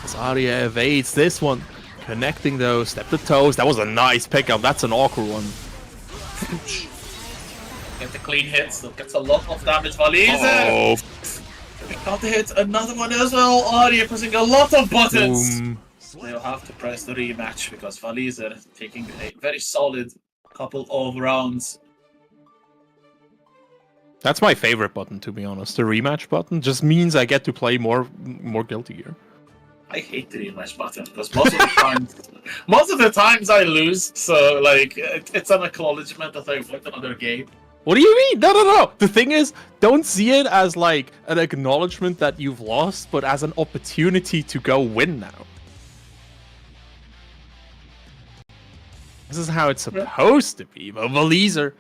As Arie evades this one. Connecting, though. Step the toes. That was a nice pickup. That's an awkward one. Get the clean hits. That gets a lot of damage. Valizer! Got to hit another one as well. Arie pressing a lot of buttons. Boom. They'll have to press the rematch because Valizer taking a very solid couple of rounds. That's my favorite button, to be honest. The rematch button just means I get to play more Guilty Gear. I hate the rematch button because most of the times I lose. So like it's an acknowledgement that I won another game. What do you mean? No. The thing is, don't see it as like an acknowledgement that you've lost, but as an opportunity to go win now. This is how it's supposed to be, but Valizer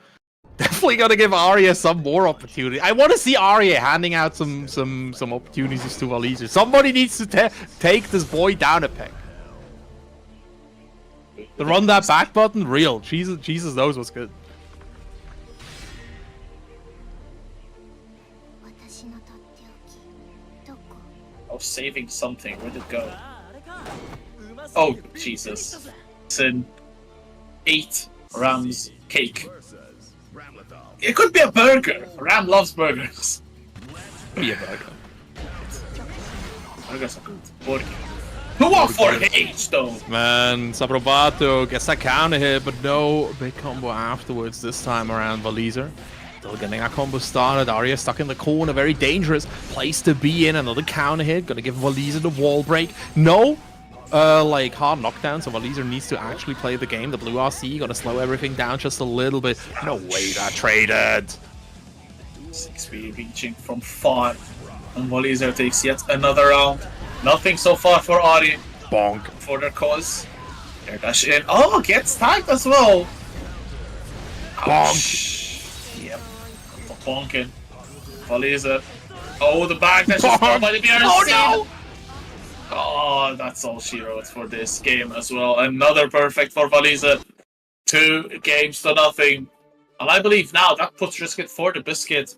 definitely gotta give Arie some more opportunity. I want to see Arie handing out some opportunities to Valizer. Somebody needs to take this boy down a peg. The run that back button, real. Jesus knows what's good. Oh, saving something. Where'd it go? Oh, Jesus. It's an 8 Ram's cake. It could be a burger. Ram loves burgers. Be a burger. Burgers are good. Burger. Who are for H though? Man, Sabrobato gets that counter hit, but no big combo afterwards this time around. Valizer still getting that combo started. Arie stuck in the corner, very dangerous place to be in. Another counter hit, gonna give Valizer the wall break. No, like hard knockdown, so Valizer needs to actually play the game. The blue RC gonna slow everything down just a little bit. No way that traded. 6v reaching from far, and Valizer takes yet another round. Nothing so far for Ari Bonk. for their cause. Air dash in. Oh, gets tagged as well. Bonk. Yep. Bonking. Volleys it. Oh, the back dash is caught by the BRC. Oh no! Oh, that's all she wrote for this game as well. Another perfect for Valiza. 2 games to nothing. And I believe now that puts Risket for the Biscuit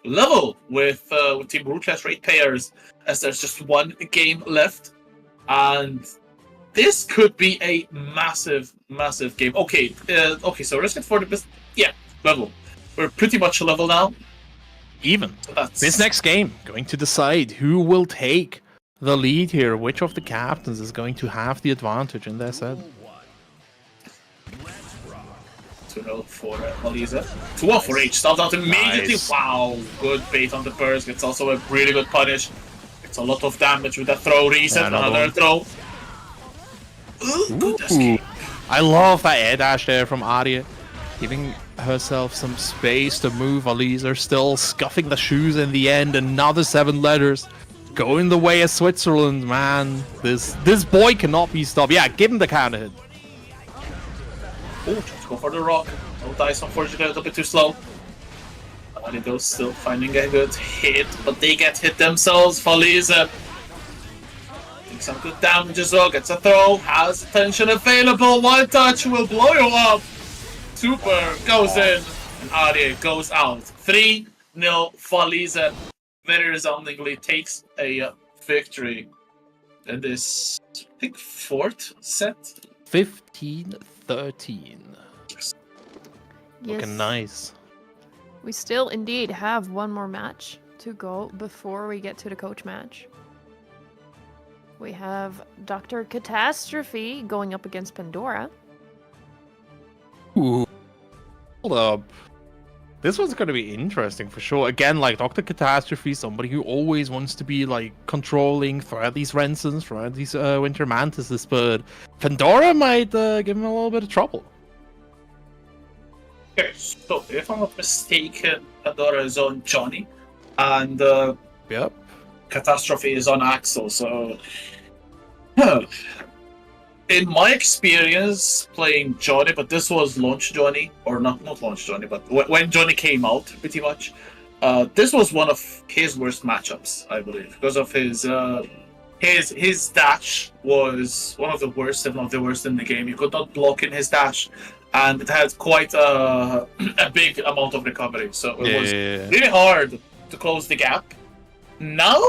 level with Team Ruthless ratepayers, as there's just 1 game left. And this could be a massive, massive game. Okay, so Risket for the Biscuit, yeah, level. We're pretty much level now. Even. So that's... This next game going to decide who will take the lead here. Which of the captains is going to have the advantage in their set? 2-0 for Maliza. 2-0 for H. Starts out immediately. Nice. Wow, good bait on the burst. Gets also a really good punish. Gets a lot of damage with that throw. Reset, Yeah, another another throw. Ooh, good escape. I love that air dash there from Arya, giving herself some space to move. Aliza still scuffing the shoes in the end. Another 7 letters going the way of Switzerland, man. This boy cannot be stopped. Yeah, give him the counter hit. Oh, let's go for the rock. No dice, unfortunately, a little bit too slow. Arido still finding a good hit, but they get hit themselves. Faliza doing some good damage as well. Gets a throw, has attention available. 1 touch will blow you up. Super goes in, and Arya goes out. 3-0 Faliza very resoundingly takes a victory in this, I think, 4th set. 15-13. Looking nice. We still indeed have 1 more match to go before we get to the coach match. We have Dr. Catastrophe going up against Pandora. Ooh. Hold up. This one's going to be interesting for sure. Again, like Dr. Catastrophe, somebody who always wants to be like controlling throughout these Rensons, throughout these Winter Mantises, but Pandora might give him a little bit of trouble. Okay, so if I'm not mistaken, Pandora is on Johnny, and Yep. Catastrophe is on Axel, so... In my experience playing Johnny, but this was launch Johnny, or not launch Johnny, but when Johnny came out, pretty much, this was one of his worst matchups, I believe, because of his dash was one of the worst, if not the worst in the game. You could not block in his dash, and it had quite a big amount of recovery, so it was really hard to close the gap. Now,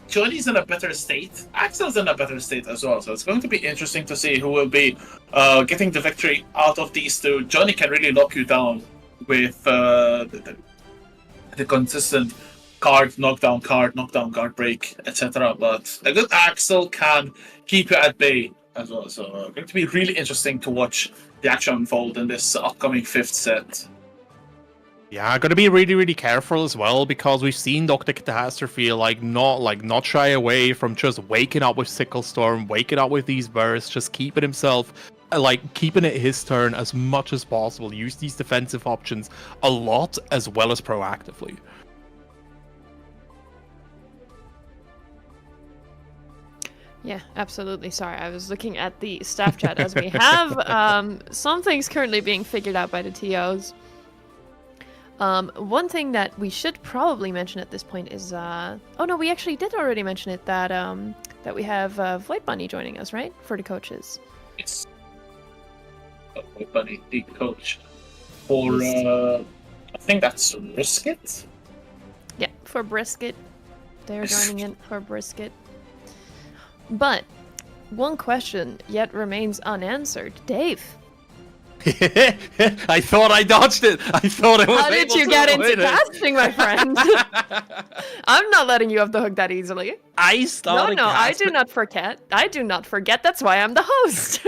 Johnny's in a better state. Axel's in a better state as well, so it's going to be interesting to see who will be getting the victory out of these 2. Johnny can really lock you down with the consistent knockdown, guard break, etc. But a good Axel can keep you at bay as well. So going to be really interesting to watch the action unfold in this upcoming 5th set. Yeah, gotta be really, really careful as well, because we've seen Dr. Catastrophe not shy away from just waking up with Sickle Storm, waking up with these bursts, just keeping himself keeping it his turn as much as possible. Use these defensive options a lot as well as proactively. Yeah, absolutely. Sorry, I was looking at the staff chat as we have some things currently being figured out by the TOs. One thing that we should probably mention at this point is, oh no, we actually did already mention it, that that we have Void Bunny joining us, right, for the coaches. It's Void Bunny, the coach for I think that's Brisket. Yeah, for Brisket, they're joining in for Brisket. But one question yet remains unanswered, Dave. I thought I dodged it. I thought I was. How did you get into casting, my friend? I'm not letting you off the hook that easily. I started. No, I do not forget. I do not forget. That's why I'm the host.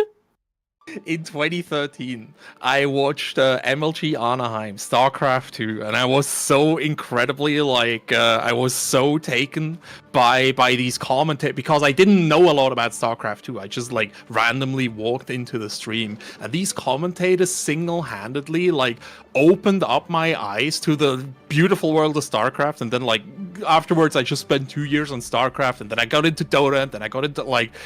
In 2013, I watched MLG Anaheim, StarCraft 2, and I was so incredibly I was so taken by these commentators, because I didn't know a lot about StarCraft 2. I just randomly walked into the stream, and these commentators single-handedly opened up my eyes to the beautiful world of StarCraft. And then afterwards I just spent 2 years on StarCraft, and then I got into Dota, and then I got into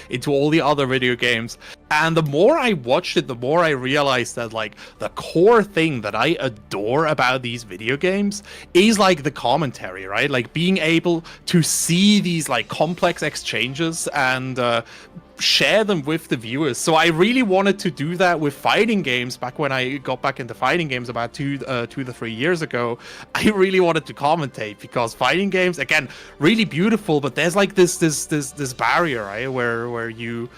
into all the other video games. And the more I watched it, the more I realized that like the core thing that I adore about these video games is like the commentary, right? Like being able to see these like complex exchanges and share them with the viewers. So I really wanted to do that with fighting games back when I got back into fighting games about 2 to 3 years ago. I really wanted to commentate because fighting games, again, really beautiful, but there's like this barrier, right? Where you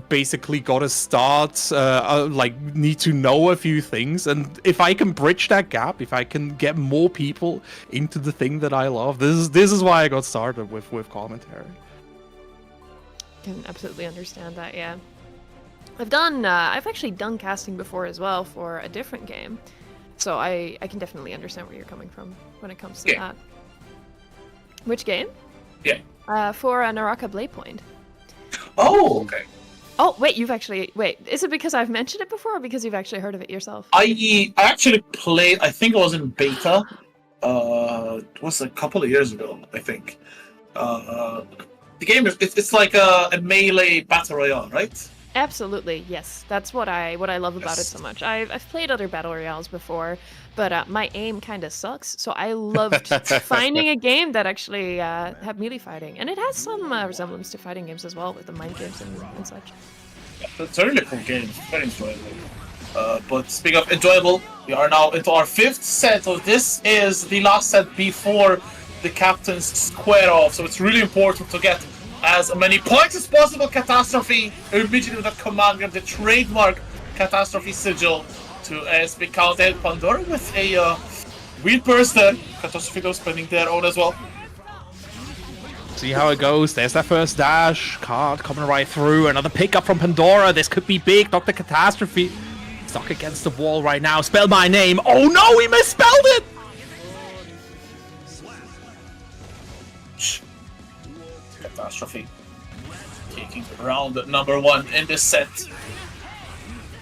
basically gotta start like need to know a few things, and if I can bridge that gap, if I can get more people into the thing that I love, this is why I got started with commentary. Can absolutely understand that. Yeah, I've actually done casting before as well for a different game, so I can definitely understand where you're coming from when it comes to that. Which game? Yeah. For Naraka Blade Point. Oh, okay. Oh, wait, is it because I've mentioned it before or because you've actually heard of it yourself? I actually played, I think it was in beta, it was a couple of years ago, I think. The game is, it's like a melee battle royale, right? Absolutely, yes. That's what I love about it so much. I've played other battle royales before, but my aim kind of sucks. So I loved finding a game that actually had melee fighting, and it has some resemblance to fighting games as well, with the mind games and such. Yeah, it's a really cool game. It's very enjoyable. But speaking of enjoyable, we are now into our 5th set. So this is the last set before the captains square off. So it's really important to get as many points as possible. Catastrophe immediately with that command grab, the trademark Catastrophe sigil to SB counted. Pandora with a weird burst there. Catastrophe goes spending their own as well. See how it goes. There's that first dash. Card coming right through. Another pickup from Pandora. This could be big. Dr. Catastrophe stuck against the wall right now. Spell my name. Oh no, he misspelled it! Catastrophe taking round number 1 in this set.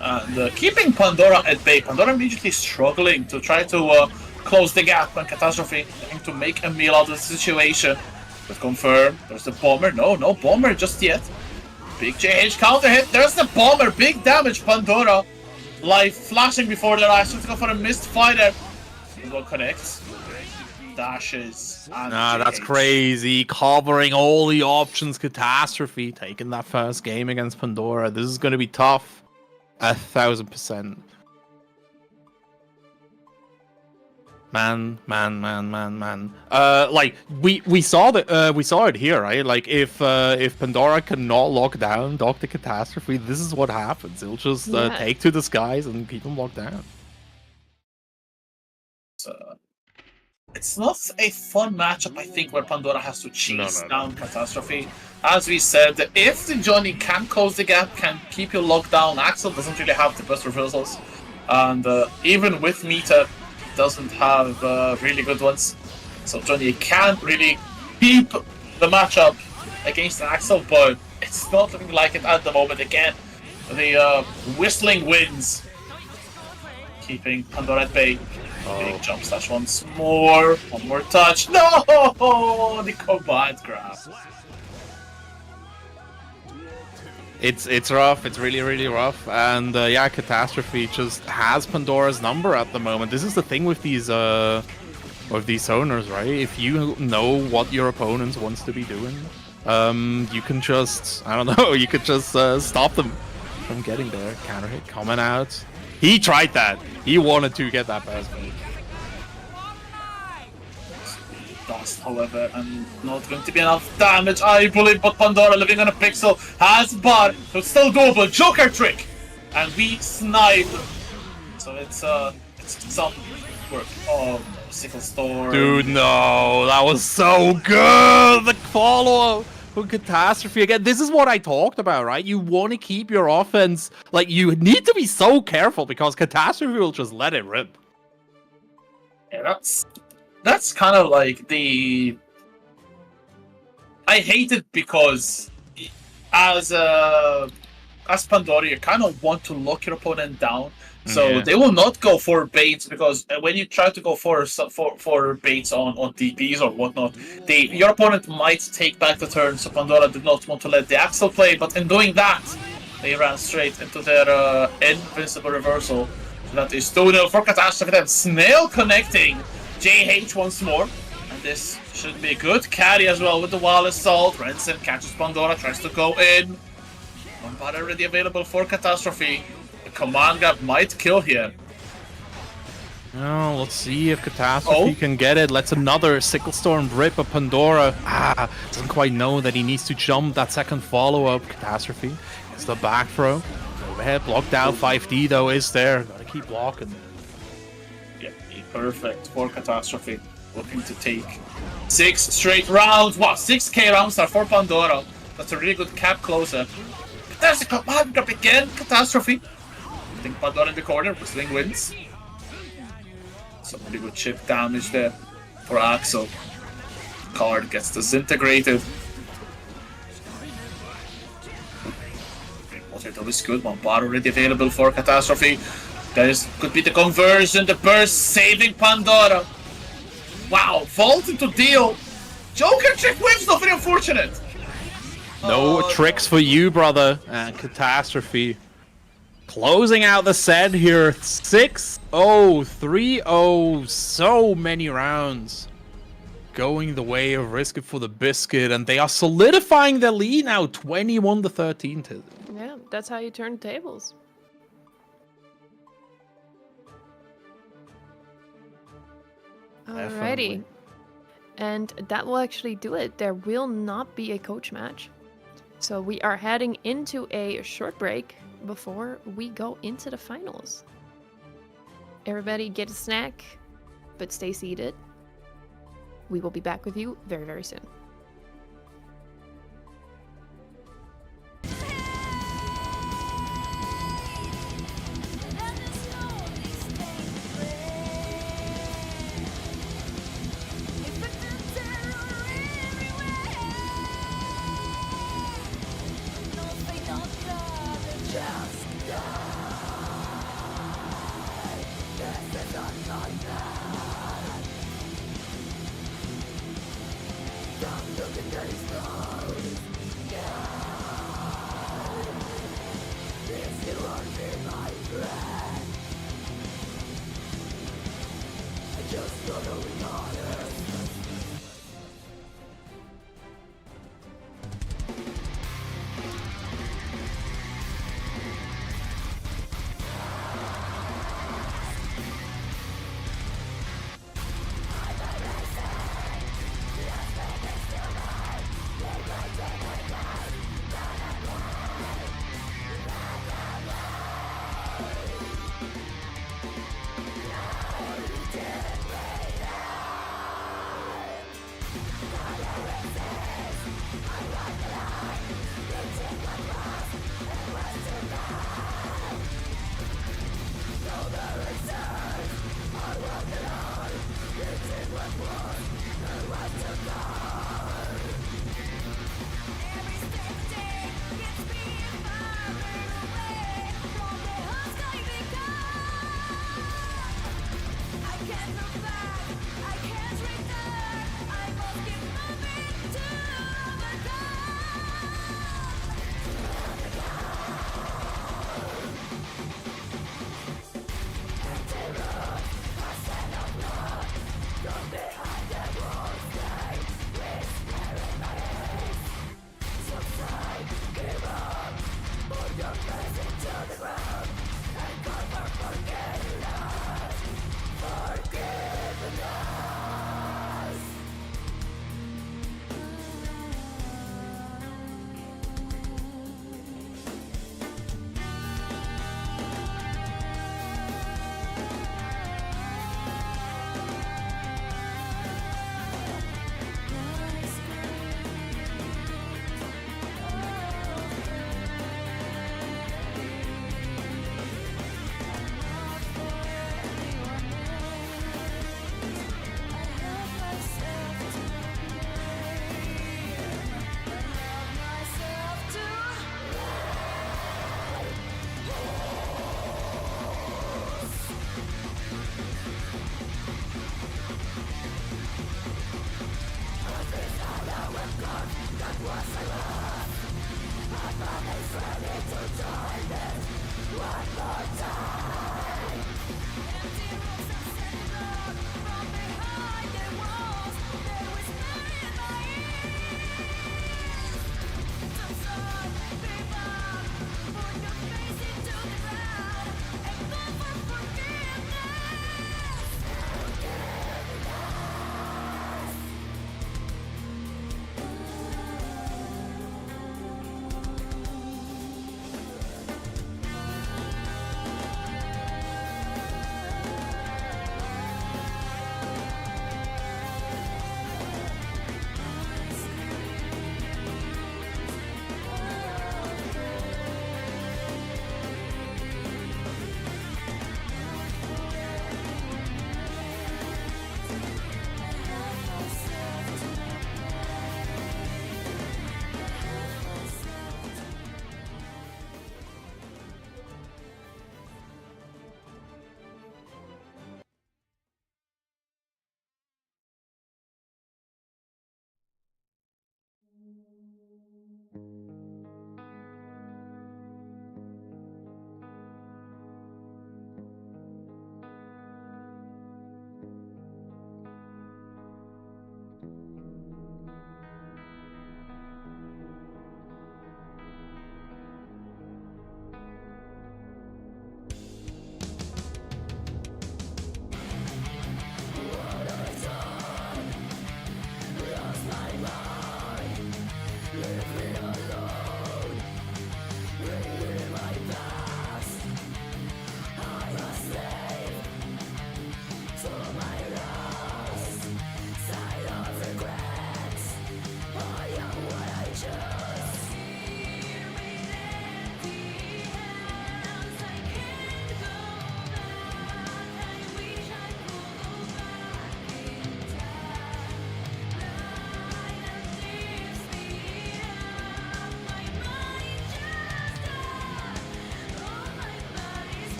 And keeping Pandora at bay. Pandora immediately struggling to try to close the gap, and Catastrophe trying to make a meal out of the situation. But confirm, there's the bomber. No bomber just yet. Big JH counter hit. There's the bomber. Big damage. Pandora life flashing before their eyes. Trying to go for a missed fighter. Single connects. Dashes. And That's JH. crazy. Covering all the options. Catastrophe taking that first game against Pandora. This is going to be tough. 1,000%. Man. Like we saw it here, right? Like if Pandora cannot lock down Dr. Catastrophe, this is what happens. He'll just take to the skies and keep him locked down. It's not a fun matchup, I think, where Pandora has to chase down Catastrophe. As we said, if the Johnny can close the gap, can keep you locked down, Axel doesn't really have the best reversals. And even with Meter, doesn't have really good ones. So Johnny can't really keep the matchup against Axel, but it's not looking like it at the moment. Again, the whistling wins, keeping Pandora at bay. Big jump slash once more. One more touch. No! The combined grab. It's rough. It's really rough. And Catastrophe just has Pandora's number at the moment. This is the thing with these owners, right? If you know what your opponent wants to be doing, you can just you could just stop them from getting there. Counter hit coming out. He tried that. He wanted to get that burst move. Dust, however, and not going to be enough damage, I believe, but Pandora living on a pixel has bar, so it's still doable. Joker trick! And we snipe. So it's some work. Oh, Sickle Storm. Dude, no. That was so good! The follow-up from Catastrophe again. This is what I talked about, right? You want to keep your offense, like, you need to be so careful because Catastrophe will just let it rip. Yeah, that's kind of like the... I hate it because as Pandora, you kind of want to lock your opponent down. So they will not go for baits, because when you try to go for baits on DPs or whatnot, your opponent might take back the turn. So Pandora did not want to let the Axel play, but in doing that, They ran straight into their invincible reversal. So that is 2-0 for Catastrophe. Then Snail connecting JH once more. And this should be good. Carry as well with the wall assault. Rensen catches Pandora, tries to go in. Bombard already available for Catastrophe. The command grab might kill here. Oh, let's see if Catastrophe can get it. Let's another Sickle Storm rip, but Pandora doesn't quite know that he needs to jump that second follow-up. Catastrophe gets the back throw. Overhead blocked out. 5D though is there. Gotta keep blocking. Yeah, perfect for Catastrophe. Looking to take 6 straight rounds. Wow, 6k rounds are for Pandora. That's a really good cap closer. There's a command grab again. Catastrophe. I think Pandora in the corner. Whistling wins. Some pretty good chip damage there for Axel. Card gets disintegrated. Water though is good. Bombard already available for Catastrophe. Could be the conversion, the burst saving Pandora. Wow, vault into deal. Joker trick waves though, very unfortunate. No tricks for you, brother. And Catastrophe closing out the set here. 6-0, 3-0. So many rounds going the way of Risk It for the Biscuit. And they are solidifying their lead now. 21-13. Yeah, that's how you turn tables. Alrighty. Definitely. And that will actually do it. There will not be a coach match. So we are heading into a short break before we go into the finals. Everybody get a snack, but stay seated. We will be back with you very, very soon.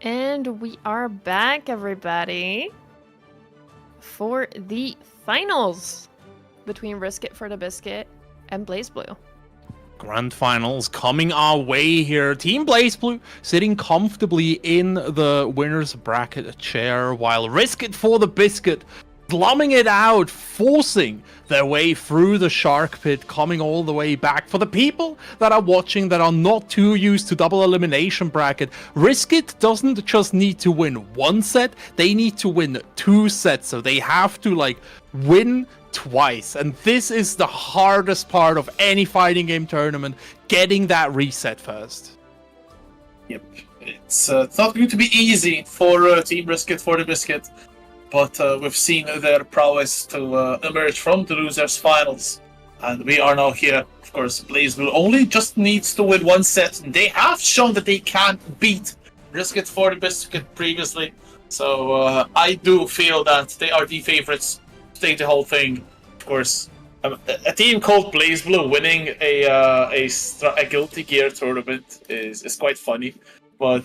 And we are back, everybody, for the finals between Risk It for the Biscuit and BlazBlue. Grand finals coming our way here. Team BlazBlue sitting comfortably in the winner's bracket chair, while Risk It for the Biscuit slumming it out, forcing their way through the shark pit, coming all the way back. For the people that are watching that are not too used to double elimination bracket, Risk It doesn't just need to win one set, they need to win 2 sets. So they have to like win twice, and this is the hardest part of any fighting game tournament, getting that reset first. Yep, it's not going to be easy for Team Risk It for the Biscuit, but we've seen their prowess to emerge from the losers finals, and we are now here. Of course, BlazBlue only just needs to win 1 set. They have shown that they can beat Risk It for the Biscuit previously, so I do feel that they are the favorites to take the whole thing. Of course, a team called BlazBlue winning a Guilty Gear tournament is quite funny, but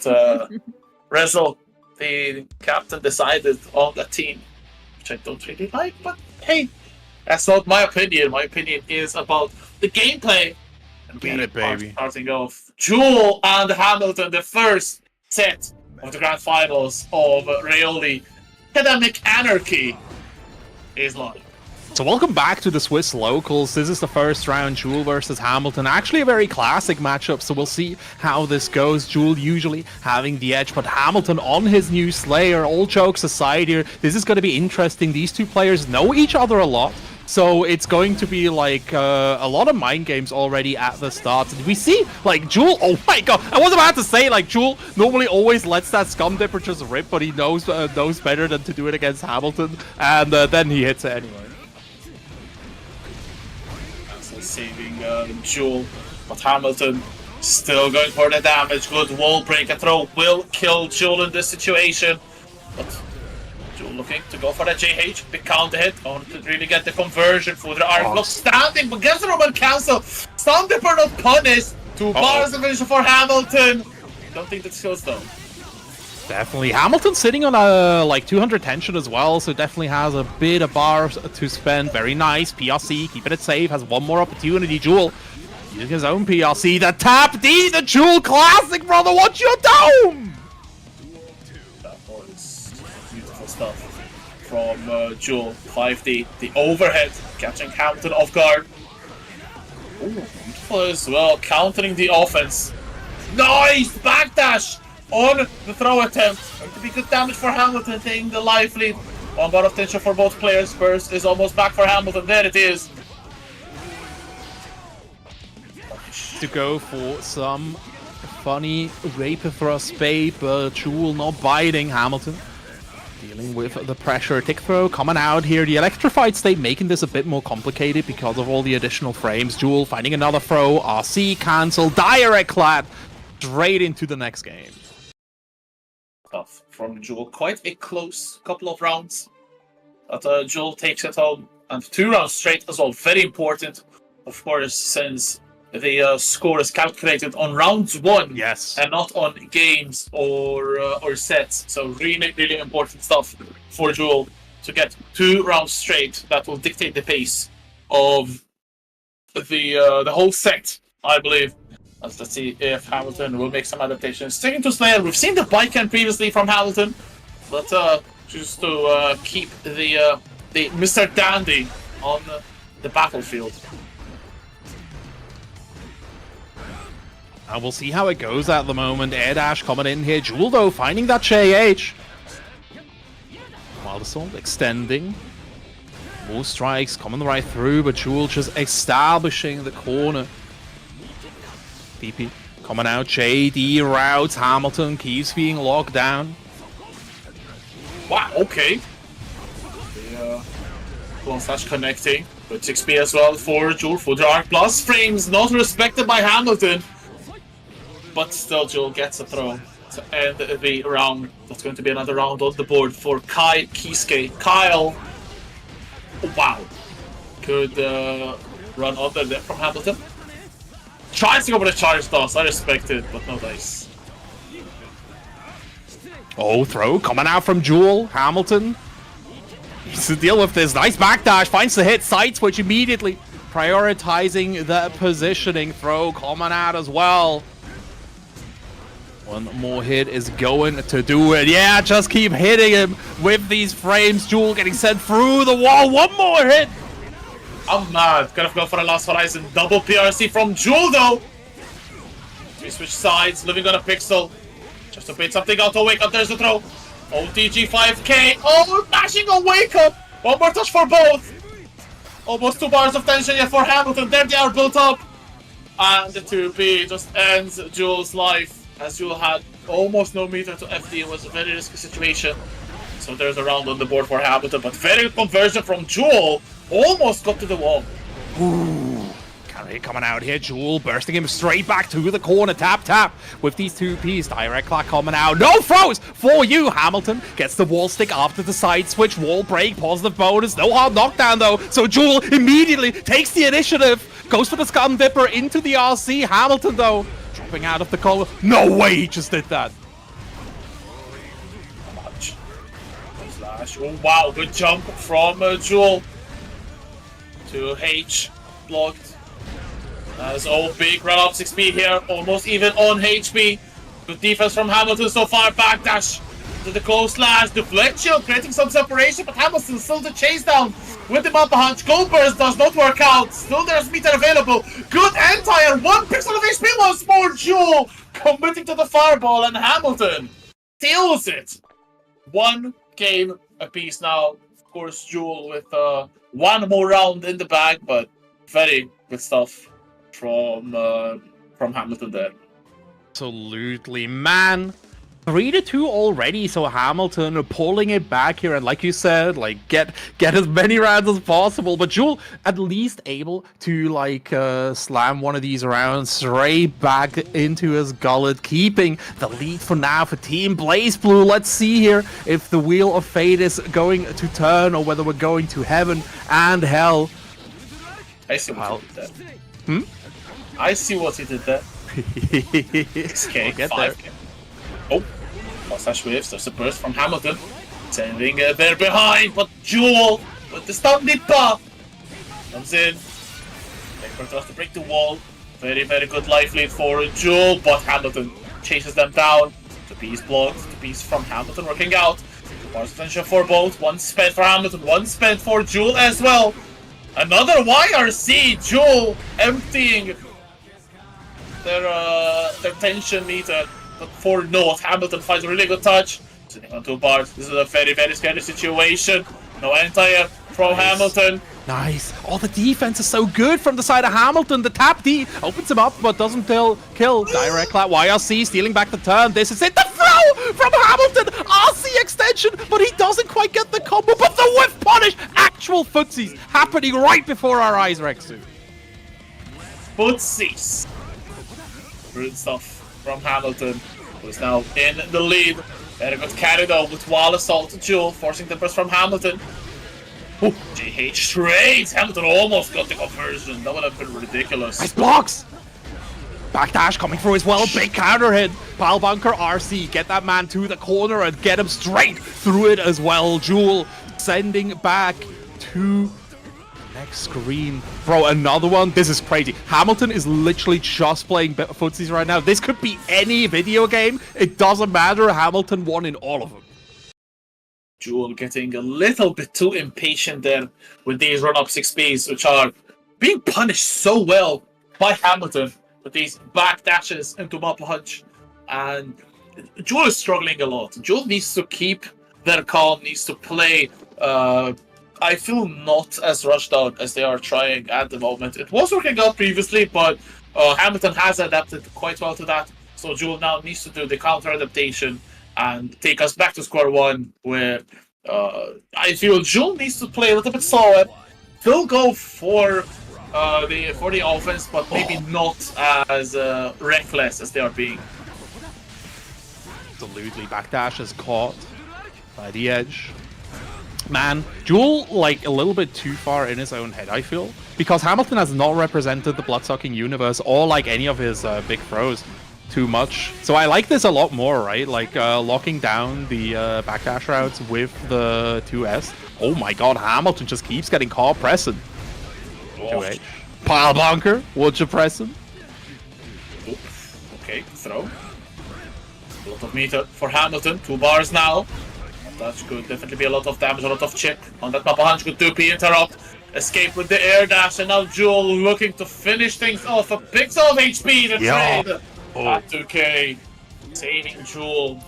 Rezel, the captain, decided on that team, which I don't really like, but hey, that's not my opinion. My opinion is about the gameplay. And Get it, baby. Are starting off Jewel and Hamilton, the first set of the grand finals of Reioli. Academic Anarchy is live. So welcome back to the Swiss locals. This is the first round, Jewel versus Hamilton. Actually a very classic matchup, so we'll see how this goes. Jewel usually having the edge, but Hamilton on his new Slayer. All jokes aside here, this is going to be interesting. These two players know each other a lot, so it's going to be like a lot of mind games already at the start. And we see like Jewel, oh my god, I was about to say like Jewel normally always lets that scum dipper just rip, but he knows better than to do it against Hamilton, and then he hits it anyway. Saving Jewel, but Hamilton still going for the damage. Good wall breaker throw will kill Jewel in this situation, but Jewel looking to go for that JH, big counter hit, only to really get the conversion for the arc block. Standing, but gets the Roman cancel. Stundipper not punished. 2 bars of vision for Hamilton. Don't think that's kills though. Definitely. Hamilton sitting on a like 200 tension as well, so definitely has a bit of bars to spend. Very nice. PRC, keeping it safe, has one more opportunity. Jewel using his own PRC. The tap D, the Jewel classic, brother. Watch your dome! That was beautiful stuff from Jewel. 5D, the overhead, catching Hamilton off guard. Ooh, beautiful as well, countering the offense. Nice backdash on the throw attempt. Going to be good damage for Hamilton, taking the life lead. 1 bar of tension for both players. Burst is almost back for Hamilton. There it is. To go for some funny Rapier thrust bait, but Jewel not biting. Hamilton dealing with the pressure. Tick throw coming out here. The electrified state making this a bit more complicated because of all the additional frames. Jewel finding another throw. RC cancel. Direct clap straight into the next game. From Jewel, quite a close couple of rounds, but Jewel takes it home, and 2 rounds straight as well. Very important, of course, since the score is calculated on rounds 1, yes, and not on games or sets. So really important stuff for Jewel to get 2 rounds straight. That will dictate the pace of the whole set, I believe. Let's see if Hamilton will make some adaptations. Sticking to Slayer, we've seen the bike hand previously from Hamilton, but just to keep the Mr. Dandy on the battlefield. And we'll see how it goes at the moment. Air dash coming in here. Jewel though finding that JH. Wild Assault extending. More strikes coming right through, but Jewel just establishing the corner. DP coming out, JD routes, Hamilton keeps being locked down. Wow, okay. The clone slash connecting, but 6p as well for Jewel for the Arc Plus. Frames not respected by Hamilton, but still Jewel gets a throw to end the round. That's going to be another round on the board for Kai Kisuke. Kyle, oh, wow, could run under there from Hamilton. Tries to go for the charge toss, I respect it, but no dice. Oh, throw coming out from Jewel. Hamilton needs to deal with this. Nice backdash. Finds the hit. Side switch immediately. Prioritizing the positioning. Throw coming out as well. One more hit is going to do it. Yeah, just keep hitting him with these frames. Jewel getting sent through the wall. One more hit. I'm mad. Gonna go for a Last Horizon. Double PRC from Jewel, though. We switch sides. Living on a pixel. Just to bait something out to wake up. There's the throw. OTG 5k. Oh, mashing a wake up. One more touch for both. Almost 2 bars of tension yet for Hamilton. There they are built up. And the 2P just ends Jewel's life. As Jewel had almost no meter to FD. It was a very risky situation. So there's a round on the board for Hamilton. But very good conversion from Jewel. Almost got to the wall. Ooh. Carry coming out here. Jewel bursting him straight back to the corner. Tap with these 2Ps. Direct clack coming out. No throws for you. Hamilton gets the wall stick after the side switch. Wall break. Positive bonus. No hard knockdown though. So Jewel immediately takes the initiative. Goes for the Scum Dipper into the RC. Hamilton though dropping out of the collar. No way he just did that. Slash. Oh wow, good jump from Jewel to H. Blocked. As big run up 6p here, almost even on HP. Good defense from Hamilton so far. Backdash to the close slash. Deflection, creating some separation, but Hamilton still the chase down with the Mappa Hunch. Gold Burst does not work out. Still there's meter available. Good anti-air. 1 pixel of HP once more. Jewel committing to the fireball, and Hamilton steals it. 1 game apiece now. Of course, Jewel with 1 more round in the bag, but very good stuff from Hamilton there. Absolutely, man. 3-2 already, so Hamilton pulling it back here, and like you said, like get as many rounds as possible. But Jewel at least able to like slam one of these rounds straight back into his gullet, keeping the lead for now for Team BlazBlue. Let's see here if the wheel of fate is going to turn or whether we're going to heaven and hell. I see what he did there. I see what he did there. 6k, 5k. Oh, slash waves. There's a burst from Hamilton. Sending there behind, but Jewel with the stun dipper comes in. Vapor tries to break the wall. Very, very good life lead for Jewel, but Hamilton chases them down. The piece blocked. The piece from Hamilton working out. Bars of tension for both. 1 spent for Hamilton, 1 spent for Jewel as well. Another YRC. Jewel emptying their tension meter. But for North, Hamilton finds a really good touch. Sitting on 2 bars. This is a very, very scary situation. No anti-air from Hamilton. Nice. Oh, the defense is so good from the side of Hamilton. The tap D opens him up, but doesn't kill. Direct clap. YRC stealing back the turn. This is it. The throw from Hamilton. RC extension, but he doesn't quite get the combo. But the whiff punish. Actual footsies happening right before our eyes, Rexu. Footsies. Brilliant stuff from Hamilton, who's now in the lead. Very good carry though with wall assault to Jewel, forcing the burst from Hamilton. Oh, JH trades. Hamilton almost got the conversion. That would have been ridiculous. Nice blocks. Backdash coming through as well. Big counter hit. Pile bunker RC. Get that man to the corner and get him straight through it as well. Jewel sending back to next screen. Bro, another one. This is crazy. Hamilton is literally just playing footsies right now. This could be any video game. It doesn't matter. Hamilton won in all of them. Jewel getting a little bit too impatient there with these run-up 6Ps, which are being punished so well by Hamilton with these backdashes into Mappa Hunch. And Jewel is struggling a lot. Jewel needs to keep their calm, needs to play I feel not as rushed out as they are trying at the moment. It was working out previously, but Hamilton has adapted quite well to that. So Jewel now needs to do the counter adaptation and take us back to square one, where I feel Jewel needs to play a little bit slower. They'll go for the offense, but maybe not as reckless as they are being. Absolutely, backdash is caught by the edge. Man, Jewel, like, a little bit too far in his own head, I feel. Because Hamilton has not represented the blood-sucking universe or, like, any of his big throws. too much. So I like this a lot more, right? Like locking down the backdash routes with the 2S. Oh my god, Hamilton just keeps getting caught pressing. 2H. Pile bunker, would you press him? Oops. Okay, throw. A lot of meter for Hamilton. 2 bars now. That could definitely be a lot of damage, a lot of chip on that map. 100 good 2P interrupt. Escape with the air dash, and now Jewel looking to finish things off. A pixel of HP to trade. At 2K. Saving Jewel.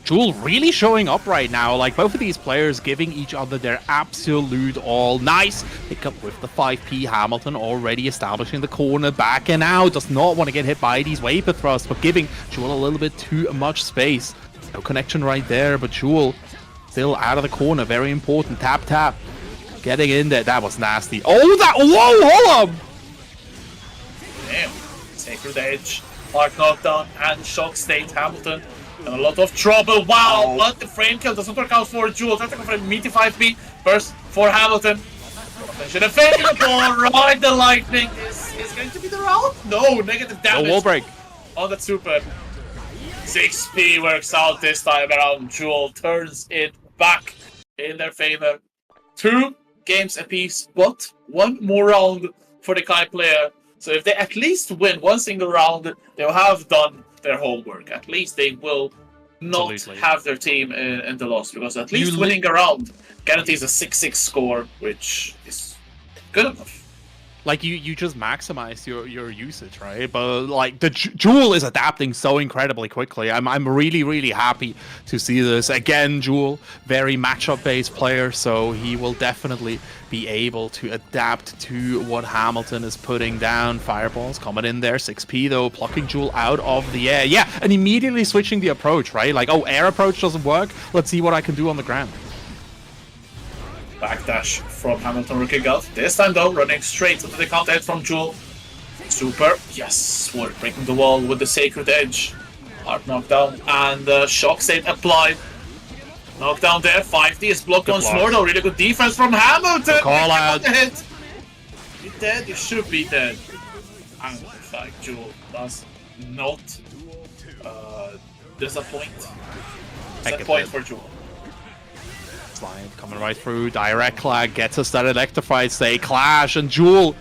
Jewel really showing up right now. Like, both of these players giving each other their absolute all. Nice pick up with the 5P. Hamilton already establishing the corner, backing out. Does not want to get hit by these vapor thrusts, but giving Jewel a little bit too much space. No connection right there, but Jewel still out of the corner. Very important. Tap, tap. Getting in there. That was nasty. Oh, that. Whoa, hold on. Damn. Sacred Edge. Hard knockdown and shock state. Hamilton in a lot of trouble. Wow, but the frame kill doesn't work out for Jewel. Trying to go for a meaty 5B. Burst for Hamilton. Attention available. Right, the lightning is going to be the round. No, negative damage. No wall break. On the super. 6P works out this time around. Jewel turns it back in their favor. 2 games apiece, but 1 more round for the Kai player. So if they at least win 1 single round, they'll have done their homework. At least they will not Absolutely. have their team in the loss, because at least winning a round guarantees a 6-6 score, which is good enough. Like, you just maximize your usage, right? But like the Jewel is adapting so incredibly quickly. I'm really, really happy to see this. Again, Jewel, very matchup based player, so he will definitely be able to adapt to what Hamilton is putting down. Fireballs coming in there. 6P though, plucking Jewel out of the air. Yeah, and immediately switching the approach, right? Like, oh, air approach doesn't work. Let's see what I can do on the ground. Backdash from Hamilton working out. This time though, running straight into the counter hit from Jewel. Super. Yes, we're breaking the wall with the Sacred Edge. Hard knockdown and shock state applied. Knockdown there. 5D is blocked once more though. Really good defense from Hamilton. Call out. Hit. You dead? You should be dead. And in fact, Jewel does not disappoint. Set point for Jewel. Slide coming right through, direct clag gets us that electrified stay, clash, and Jewel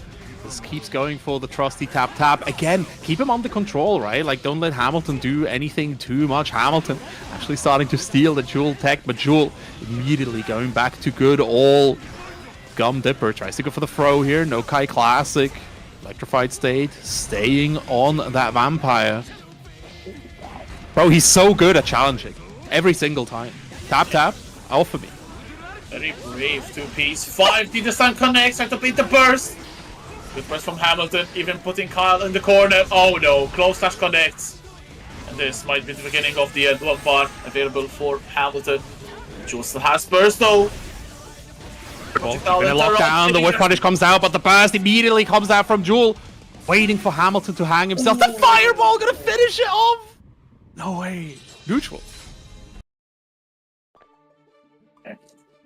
just keeps going for the trusty tap tap. Again, keep him under control, right? Like, don't let Hamilton do anything too much. Hamilton actually starting to steal the Jewel tech, but Jewel immediately going back to good old Gum Dipper. Tries to go for the throw here, no Kai Classic. Electrified state, staying on that Vampire. Bro, he's so good at challenging. Every single time. Tap tap, alpha me. Very brave 2-piece. 5D this time connects, trying to beat the burst. Good burst from Hamilton, even putting Kyle in the corner. Oh no, close slash connects. And this might be the beginning of the end. 1 bar available for Hamilton. Jewel still has burst though. Gonna lock down, the whip punish comes out, but the burst immediately comes out from Jewel. Waiting for Hamilton to hang himself. The fireball gonna finish it off! No way. Neutral.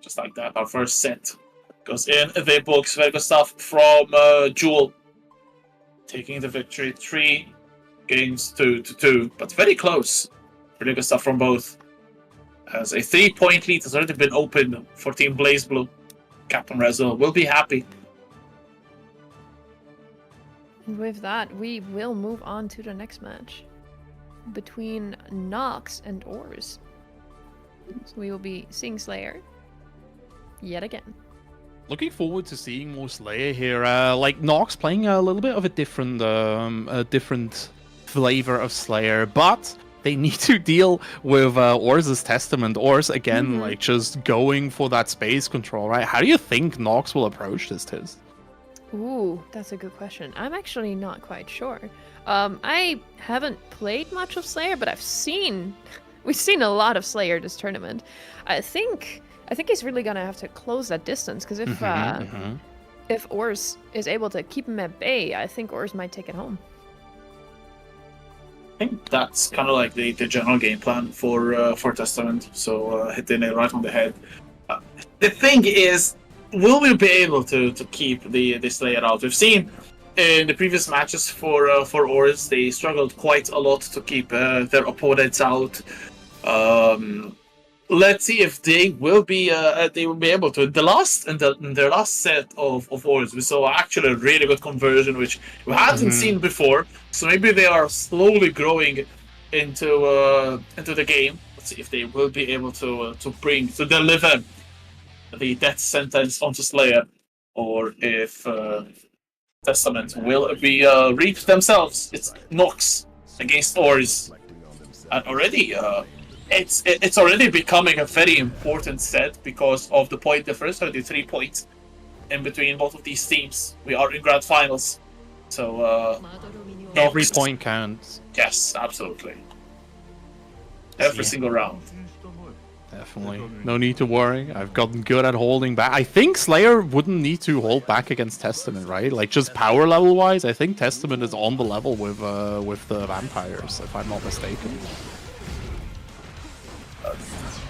Just like that, our first set goes in the books. Very good stuff from Jewel. Taking the victory 3 games to 2, but very close. Really good stuff from both. As a 3-point lead has already been opened for Team BlazBlue. Captain Rezo will be happy. And with that, we will move on to the next match between Nox and Ors. So we will be seeing Slayer yet again. Looking forward to seeing more Slayer here. Like, Nox playing a little bit of a different flavor of Slayer, but they need to deal with Ors's Testament. Ors, again, like, just going for that space control, right? How do you think Nox will approach this, Tiz? Ooh, that's a good question. I'm actually not quite sure. I haven't played much of Slayer, but we've seen a lot of Slayer this tournament. I think he's really gonna have to close that distance, because if Ors is able to keep him at bay, I think Ors might take it home. I think that's kind of like the general game plan for Testament. So hitting it right on the head. The thing is, will we be able to keep the Slayer out? We've seen in the previous matches for Ors, they struggled quite a lot to keep their opponents out. Let's see if they will be able to. In their last set of Ors, we saw actually a really good conversion, which we hadn't seen before. So maybe they are slowly growing into the game. Let's see if they will be able to deliver the death sentence onto Slayer, or if Testament will be reaped themselves. It's Nox against Ors, and already it's already becoming a very important set because of the point difference, 33 points in between both of these teams. We are in grand finals, so Every Nox- point counts. Yes, absolutely. Every single round. Definitely. No need to worry. I've gotten good at holding back. I think Slayer wouldn't need to hold back against Testament, right? Like, just power level wise, I think Testament is on the level with the Vampires, if I'm not mistaken.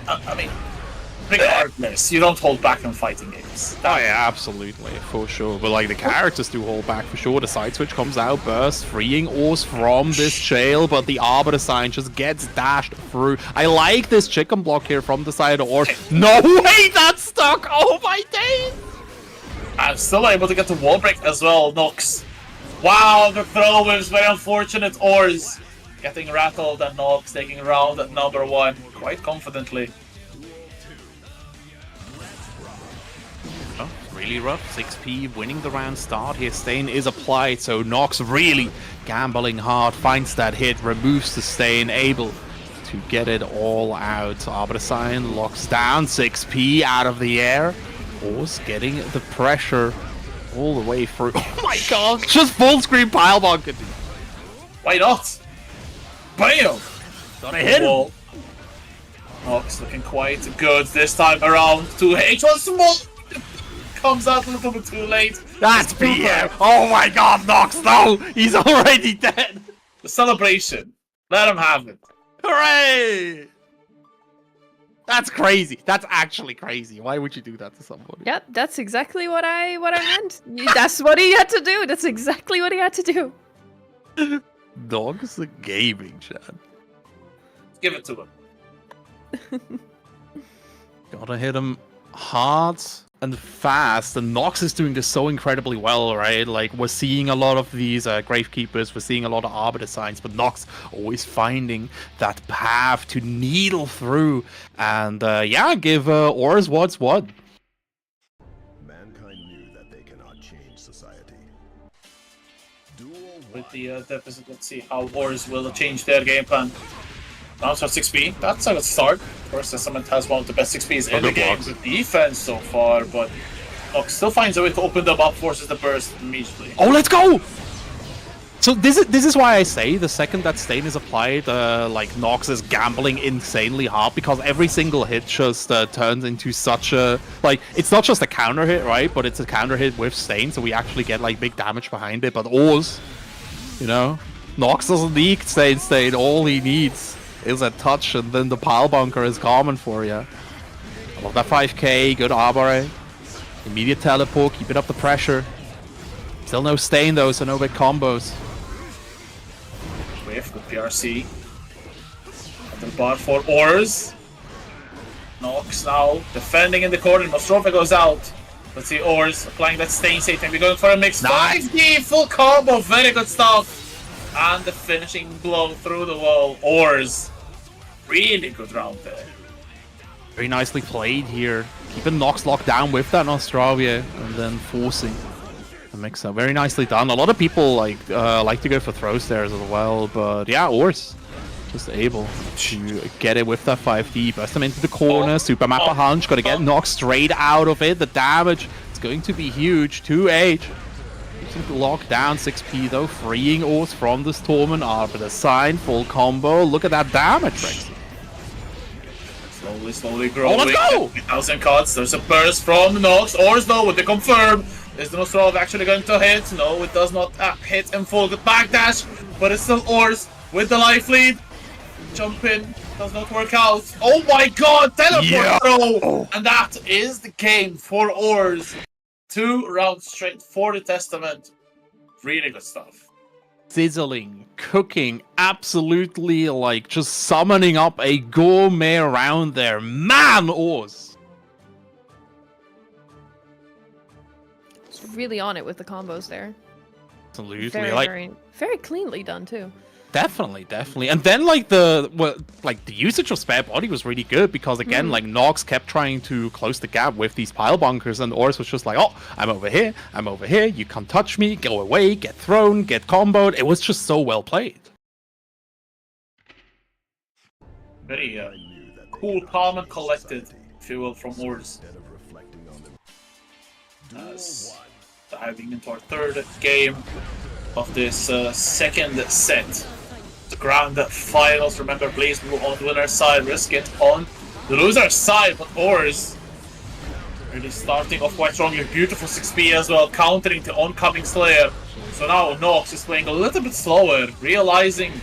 I mean, regardless, you don't hold back in fighting games. Oh yeah, absolutely, for sure. But like the characters do hold back for sure. The side switch comes out, burst, freeing Ors from this jail, but the Arbiter sign just gets dashed through. I like this chicken block here from the side of Ors. No way, that's stuck! Oh my days! I'm still able to get the wall break as well, Nox. Wow, the throw was very unfortunate. Ors getting rattled, and Nox taking round at number 1 quite confidently. Oh, really rough. 6p winning the round start here. Stain is applied, so Nox really gambling hard, finds that hit, removes the Stain, able to get it all out. Arbiter sign locks down 6p out of the air. Ors getting the pressure all the way through. Oh my god! Just full screen pile bonker. Why not? Bam! Gotta hit him. Nox looking quite good this time around. 2H was small. Comes out a little bit too late. That's PM. Oh my god, Nox, no! He's already dead. The celebration. Let him have it. Hooray! That's crazy. That's actually crazy. Why would you do that to somebody? Yep, that's exactly what I meant. That's what he had to do. That's exactly what he had to do. Dogs are gaming, Chad. Give it to him. Gotta hit him hard and fast, and Nox is doing this so incredibly well, right? Like, we're seeing a lot of these Gravekeepers, we're seeing a lot of Arbiter signs, but Nox always finding that path to needle through, and yeah, give Ors what's what. Mankind knew that they cannot change society. With the deficit, let's see how Ors will change their game plan. Now it's 6p. That's a good start. First, Testament has one of the best 6ps in the game with defense so far, but Nox still finds a way to open them up, forces the burst immediately. Oh, let's go! So this is why I say the second that Stain is applied, like Nox is gambling insanely hard, because every single hit just turns into such a, like, it's not just a counter hit, right? But it's a counter hit with Stain, so we actually get like big damage behind it. But Ors, you know, Nox doesn't need Stain. All he needs is a touch, and then the pile bunker is common for you. I love that 5k, good Arbor. Immediate teleport, keeping up the pressure. Still no Stain though, so no big combos. With the PRC. At the bar for Ors. Nox now defending in the corner. Nostrofa goes out. Let's see Ors applying that Stain state. Maybe going for a mix. Nice. 5D full combo. Very good stuff. And the finishing blow through the wall. Ors. Really good round there. Very nicely played here. Keeping Nox locked down with that Nostrovia, and then forcing the mix-up. Very nicely done. A lot of people like to go for throw stairs as well, but yeah, Ors just able to get it with that 5D. Burst him into the corner. Super Mapper Hunch. Got to get Nox straight out of it. The damage is going to be huge. 2H. Lock down 6p though, freeing Ors from this Torment. Arbiter sign, full combo. Look at that damage, Rexy. Slowly growing. Oh, let's go! 1,000 cards. There's a burst from Nox. Ors though with the confirm. Is the Nostrov actually going to hit? No, it does not hit in full. Good backdash, but it's still Ors with the life lead. Jump in, does not work out. Oh my god, teleport throw! And that is the game for Ors. 2 rounds straight for the Testament. Really good stuff. Sizzling, cooking, absolutely like just summoning up a gourmet round there. Man, Oz! It's really on it with the combos there. Absolutely. Very, like very, very cleanly done too. Definitely. And then like the usage of spare body was really good because again, like Nox kept trying to close the gap with these pile bunkers, and Ors was just like, oh, I'm over here, you can't touch me, go away, get thrown, get comboed. It was just so well played. Very cool, calm, and collected, if you will, from Ors. As diving into our third game of this second set. The grand finals. Remember, Blaze Blue on the winner's side, Risk It on the loser's side, but Ors really starting off quite strongly. Beautiful 6P as well, countering the oncoming Slayer. So now Nox is playing a little bit slower, realizing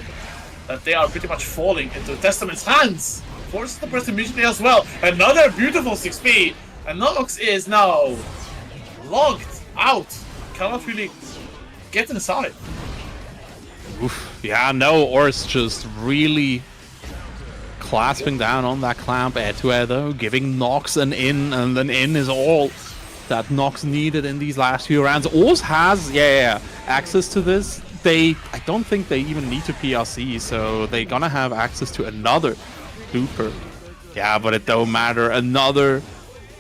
that they are pretty much falling into Testament's hands. Forces the press immediately as well. Another beautiful 6P, and Nox is now logged out. Cannot really get inside. Oof. Yeah, no, Ors just really clasping down on that clamp air-to-air though, giving Nox an in, and an in is all that Nox needed in these last few rounds. Ors has, access to this. I don't think they even need to PRC, so they're gonna have access to another super. Yeah, but it don't matter. Another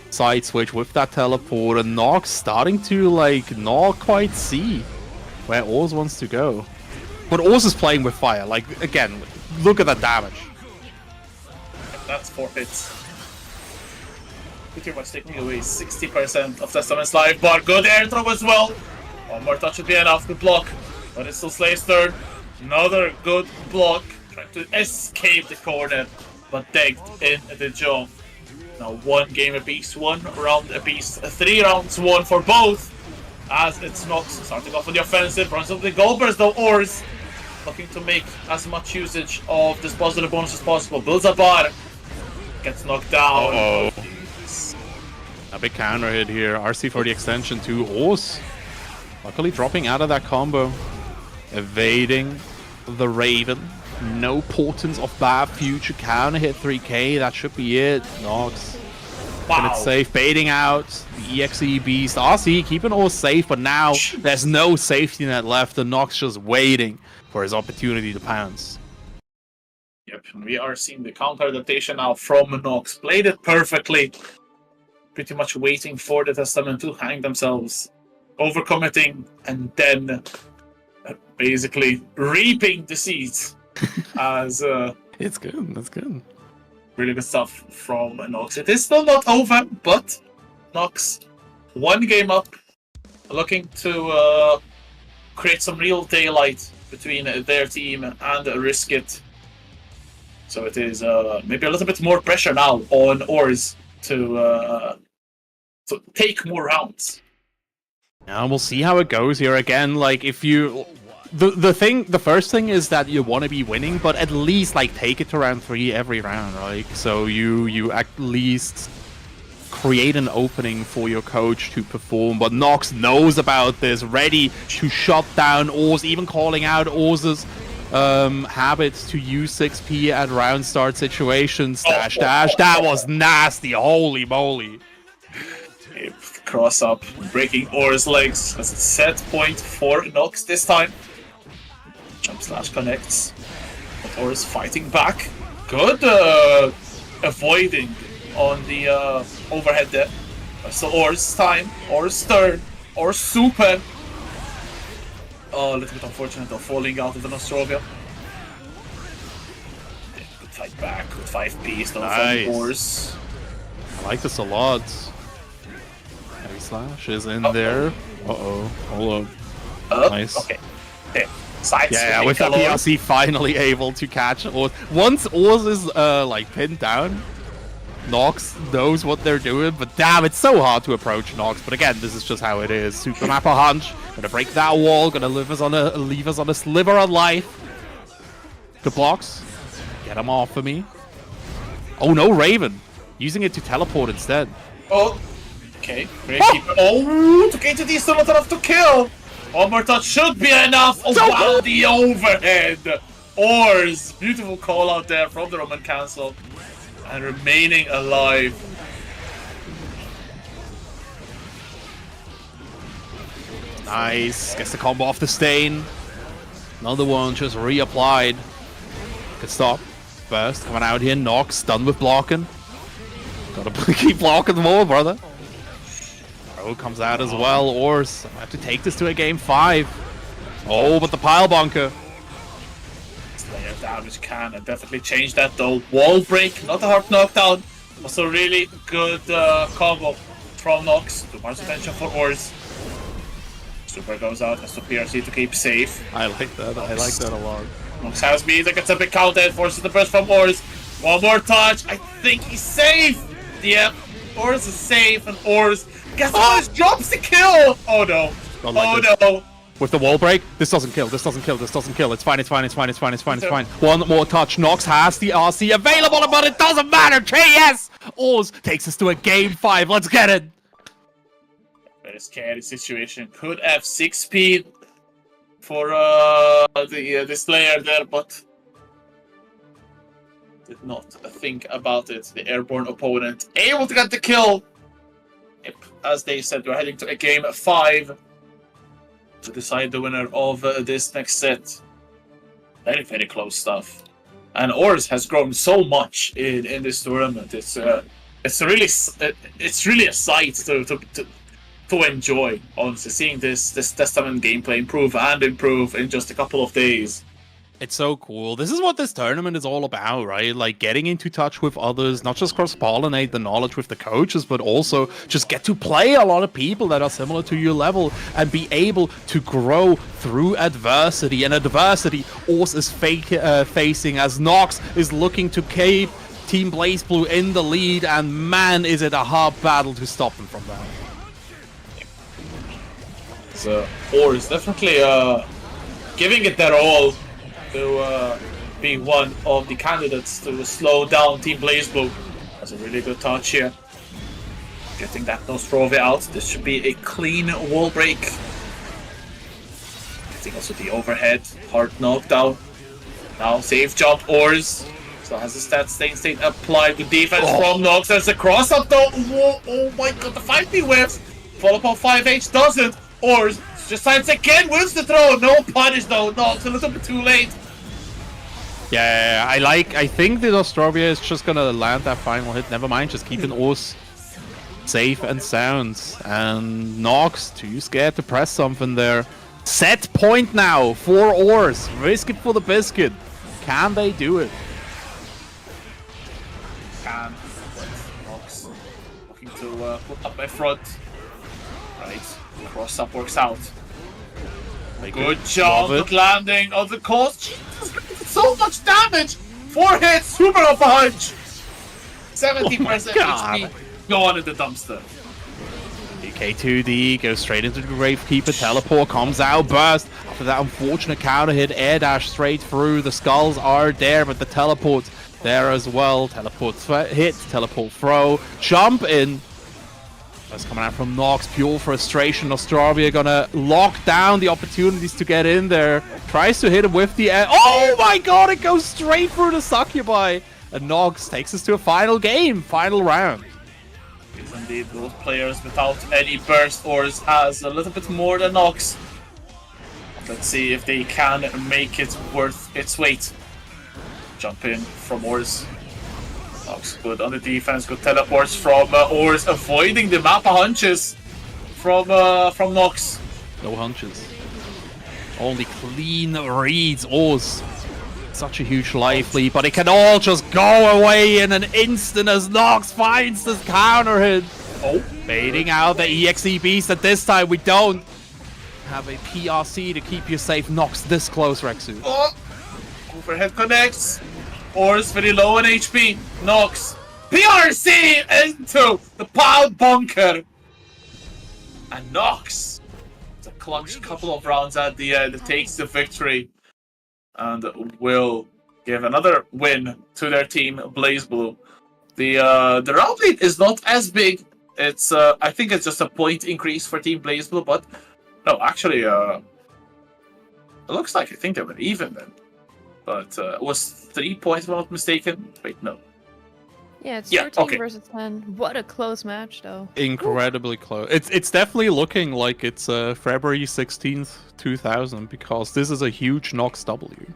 side switch with that teleport, and Nox starting to like not quite see where Ors wants to go. But Ors is playing with fire. Like, again, look at that damage. That's 4 hits. Pretty much taking away 60% of Testament's life bar. Good air throw as well. One more touch would be enough. Good block. But it's still Slay's turn. Another good block. Trying to escape the corner, but tagged in the jaw. Now 1 game apiece, 1 round apiece. 3 rounds won for both. As it's Nox starting off on the offensive. Runs up the Goldburst though. Ors looking to make as much usage of this positive bonus as possible. Builds a bar. Gets knocked down. Uh-oh. A big counter hit here. RC for the extension to Ors. Luckily dropping out of that combo. Evading the Raven. No portents of bad future. Counter hit 3k. That should be it. Nox. Wow. It's safe. Baiting out the EXE Beast. RC keeping Ors safe, but now there's no safety net left. And Nox just waiting for his opportunity to pounce. Yep, we are seeing the counter adaptation now from Nox. Played it perfectly. Pretty much waiting for the Testament to hang themselves. Overcommitting and then basically reaping the seeds. As It's good. That's good. really good stuff from Nox. It is still not over, but Nox 1 game up. Looking to create some real daylight between their team and Risk It. So it is maybe a little bit more pressure now on Ors to take more rounds. Yeah, we'll see how it goes here again. Like, if you... The first thing is that you want to be winning, but at least, like, take it to round 3 every round, right? So you at least create an opening for your coach to perform. But Nox knows about this, ready to shut down Ors, even calling out Ors's habits to use 6P at round start situations. Dash. That was nasty. Holy moly. Cross up, breaking Ors' legs as a set point for Nox this time. Jump slash connects. But Ors fighting back. Good avoiding on the overhead there. So Ors time, Ors turn, Ors super. Oh, a little bit unfortunate of falling out of the Nostrovia. Good fight back, good 5Ps though Nice. from Ors. I like this a lot. Heavy slash is in there. Uh-oh. Hold up. Nice. Okay. Okay. Side Yeah, with the PLC finally able to catch Ors. Once Ors is like pinned down, Nox knows what they're doing, but damn, it's so hard to approach Nox. But again, this is just how it is. Super Mapper Hunch, gonna break that wall, gonna leave us on a sliver of life. Good blocks. Get him off of me. Oh no, Raven. Using it to teleport instead. Oh, okay. Great keeper. Oh, 2k to D, still not enough to kill. One more touch should be enough. Oh, wow, the overhead. Ors, beautiful call out there from the Roman Council. And remaining alive. Nice. Gets the combo off the stain. Another one just reapplied. Good stop. Burst coming out here. Nox done with blocking. Gotta keep blocking more, brother. Pro comes out as well. Ors have to take this to a game 5. Oh, but the pile bunker. Slayer damage can definitely change that though. Wall break, not a hard knockdown. Also really good combo from Nox. Too much attention for Ors. Super goes out, has to PRC to keep safe. I like that. I like that a lot. Nox has speed, gets a big counter, forces the burst from Ors. One more touch, I think he's safe! Yep, Ors is safe, and Ors gets drops the kill! Oh no, no. With the wall break, this doesn't kill, this doesn't kill, this doesn't kill. It's fine, it's fine, it's fine, it's fine, it's fine, it's fine. One more touch. Nox has the RC available, but it doesn't matter. KS! Ors takes us to a game 5. Let's get it! Very scary situation. Could have 6 speed for the player there, but did not think about it. The airborne opponent able to get the kill. Yep. As they said, we're heading to a game 5 to decide the winner of this next set. Very, very close stuff. And Ors has grown so much in this tournament. It's really a sight to enjoy, honestly, seeing this Testament gameplay improve in just a couple of days. It's so cool. This is what this tournament is all about, right? Like getting into touch with others, not just cross-pollinate the knowledge with the coaches, but also just get to play a lot of people that are similar to your level and be able to grow through adversity. And adversity Ors is facing as Nox is looking to keep Team BlazBlue in the lead, and man, is it a hard battle to stop them from that. So Ors definitely giving it their all to be one of the candidates to slow down Team BlazBlue. That's a really good touch here. Getting that Nostrovia out. This should be a clean wall break. Getting also the overhead. Hard knockdown. Now safe jump Ors. Still has the state applied. Good defense from Nox. There's a cross up though. Whoa, oh my god, the 5P whiffs. Follow up on 5H doesn't. Ors just signs again, wins the throw. No punish though. Nox a little bit too late. Yeah, I think the Nostrovia is just gonna land that final hit. Never mind, just keeping Ors safe and sound. And Nox, too scared to press something there. Set point now for Ors. Risk it for the biscuit. Can they do it? Can. Nox looking to put up my front. Right. Cross up works out. Good job at landing on the coast. So much damage! 4 hits, super off a hunch! 70% HP gone in the dumpster. DK2D goes straight into the Gravekeeper. Teleport comes out, burst. After that unfortunate counter hit, air dash straight through. The skulls are there, but the teleport's there as well. Teleport hit, teleport throw, jump in. That's coming out from Nox, pure frustration. Nostrovia gonna lock down the opportunities to get in there. Tries to hit him with the air. Oh my god, it goes straight through the Succubi. And Nox takes us to a final game, final round. Yes, indeed, those players without any burst Ors has a little bit more than Nox. Let's see if they can make it worth its weight. Jump in from Ors. Nox good on the defense, good teleports from Ors, avoiding the map hunches from Nox. No hunches. Only clean reads. Ors. Such a huge life lead, but it can all just go away in an instant as Nox finds this counter hit. Oh. Baiting out the EXE beast, and this time we don't have a PRC to keep you safe. Nox this close, Rexu. Oh. Overhead connects. Ors very low on HP. Nox. PRC into the pound bunker. And Nox. It's a clutch couple of rounds at the end. It takes the victory. And will give another win to their team, BlazBlue. The round lead is not as big. It's I think it's just a point increase for Team BlazBlue, but No, actually, it looks like I think they were even then. But it was 3 points, if I'm not mistaken. Wait, no. Yeah, it's Yeah, 13 okay. versus 10. What a close match, though. Incredibly close. It's definitely looking like it's February 16th, 2000, because this is a huge Nox W.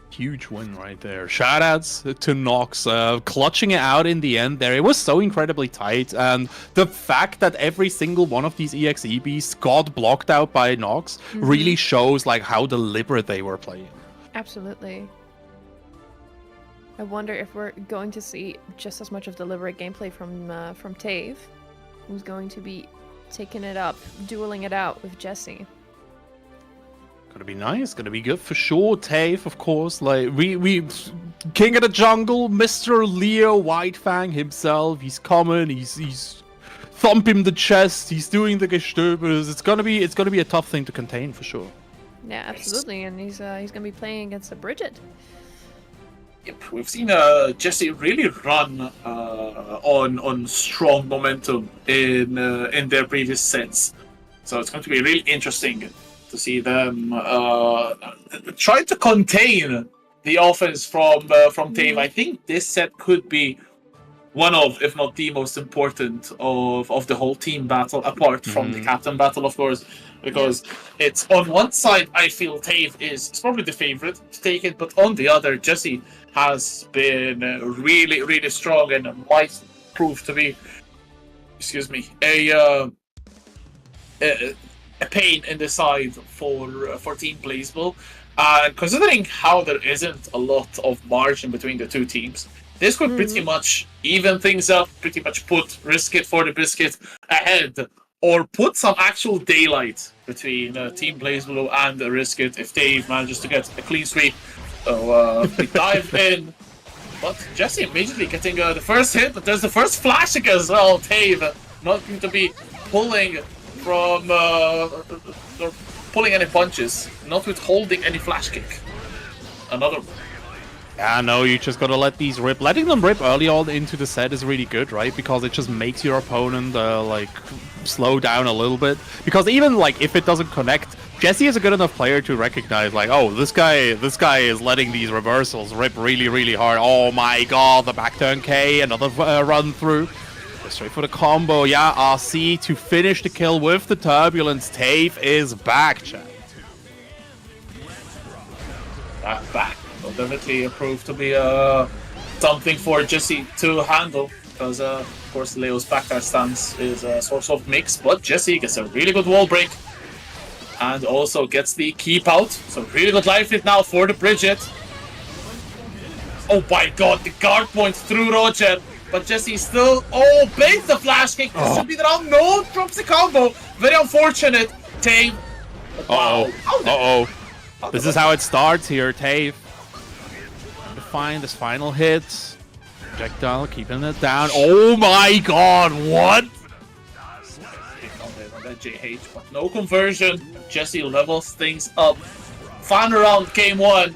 Huge win right there. Shoutouts to Nox, clutching it out in the end there. It was so incredibly tight, and the fact that every single one of these EXE beasts got blocked out by Nox really shows like how deliberate they were playing. Absolutely. I wonder if we're going to see just as much of deliberate gameplay from Tave, who's going to be taking it up, dueling it out with Jesse. Gonna be nice, gonna be good for sure. Tave, of course, like we King of the Jungle, Mr. Leo Whitefang himself. He's coming. He's thumping the chest. He's doing the Gestöbers. It's gonna be a tough thing to contain for sure. Yeah, absolutely, and he's gonna be playing against the Bridget. Yep, we've seen Jesse really run on strong momentum in their previous sets, so it's going to be really interesting to see them try to contain the offense from Tave. I think this set could be one of, if not the most important of the whole team battle, apart from the captain battle, of course, because it's on one side I feel Tave is probably the favorite to take it, but on the other, Jesse has been really, really strong and might prove to be, a pain in the side for Team BlazBlue. And considering how there isn't a lot of margin between the two teams, this could pretty much even things up, pretty much put Riskit for the Biscuit ahead, or put some actual daylight between Team BlazBlue and Riskit if Dave manages to get a clean sweep. So we dive in, but Jesse immediately getting the first hit, but there's the first flashing as well. Dave not going to be pulling from or pulling any punches, not withholding any flash kick. Another one. Yeah, no, you just gotta let these rip. Letting them rip early on into the set is really good, right? Because it just makes your opponent like slow down a little bit. Because even like if it doesn't connect, Jesse is a good enough player to recognize like, oh, this guy is letting these reversals rip really, really hard. Oh my god, the back turn K, another run through. Straight for the combo. Yeah, RC to finish the kill with the turbulence. Tave is back, chat. Back. Will definitely prove to be something for Jesse to handle, because of course Leo's backdash stance is a source of mix, but Jesse gets a really good wall break and also gets the keep out, so really good life lead now for the Bridget. Oh my god, the guard point through Roger, but Jesse still baits the flash kick. This should be the round. No, drops the combo. Very unfortunate. Tave. Uh-oh. This is how it starts here, Tave. To find this final hit. Projectile keeping it down. Oh my god, what? JH, but no conversion. Jesse levels things up. Final round, game one.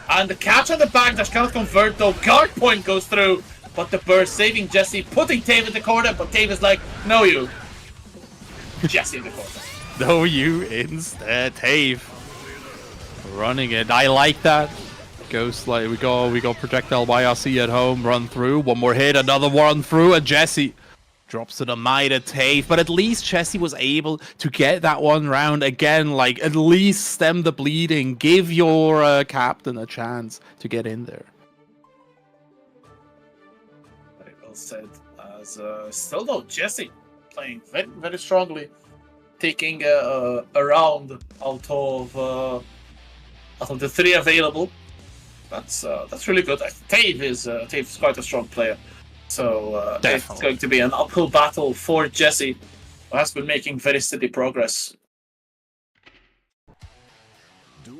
And the catch on the backdash cannot convert though. Guard point goes through. But the burst saving Jesse, putting Tave in the corner, but Tave is like, no you. Jesse in the corner. No you instead, Tave. Running it. I like that. Goes like we go projectile YRC at home, run through, one more hit, another run through, and Jesse drops to the Mida Tave. But at least Jesse was able to get that one round again, like at least stem the bleeding, give your captain a chance to get in there. Very well said. As still though, Jesse playing very, very strongly, taking a round out of the three available. That's really good. Tave is quite a strong player, so it's going to be an uphill battle for Jesse, who has been making very steady progress. You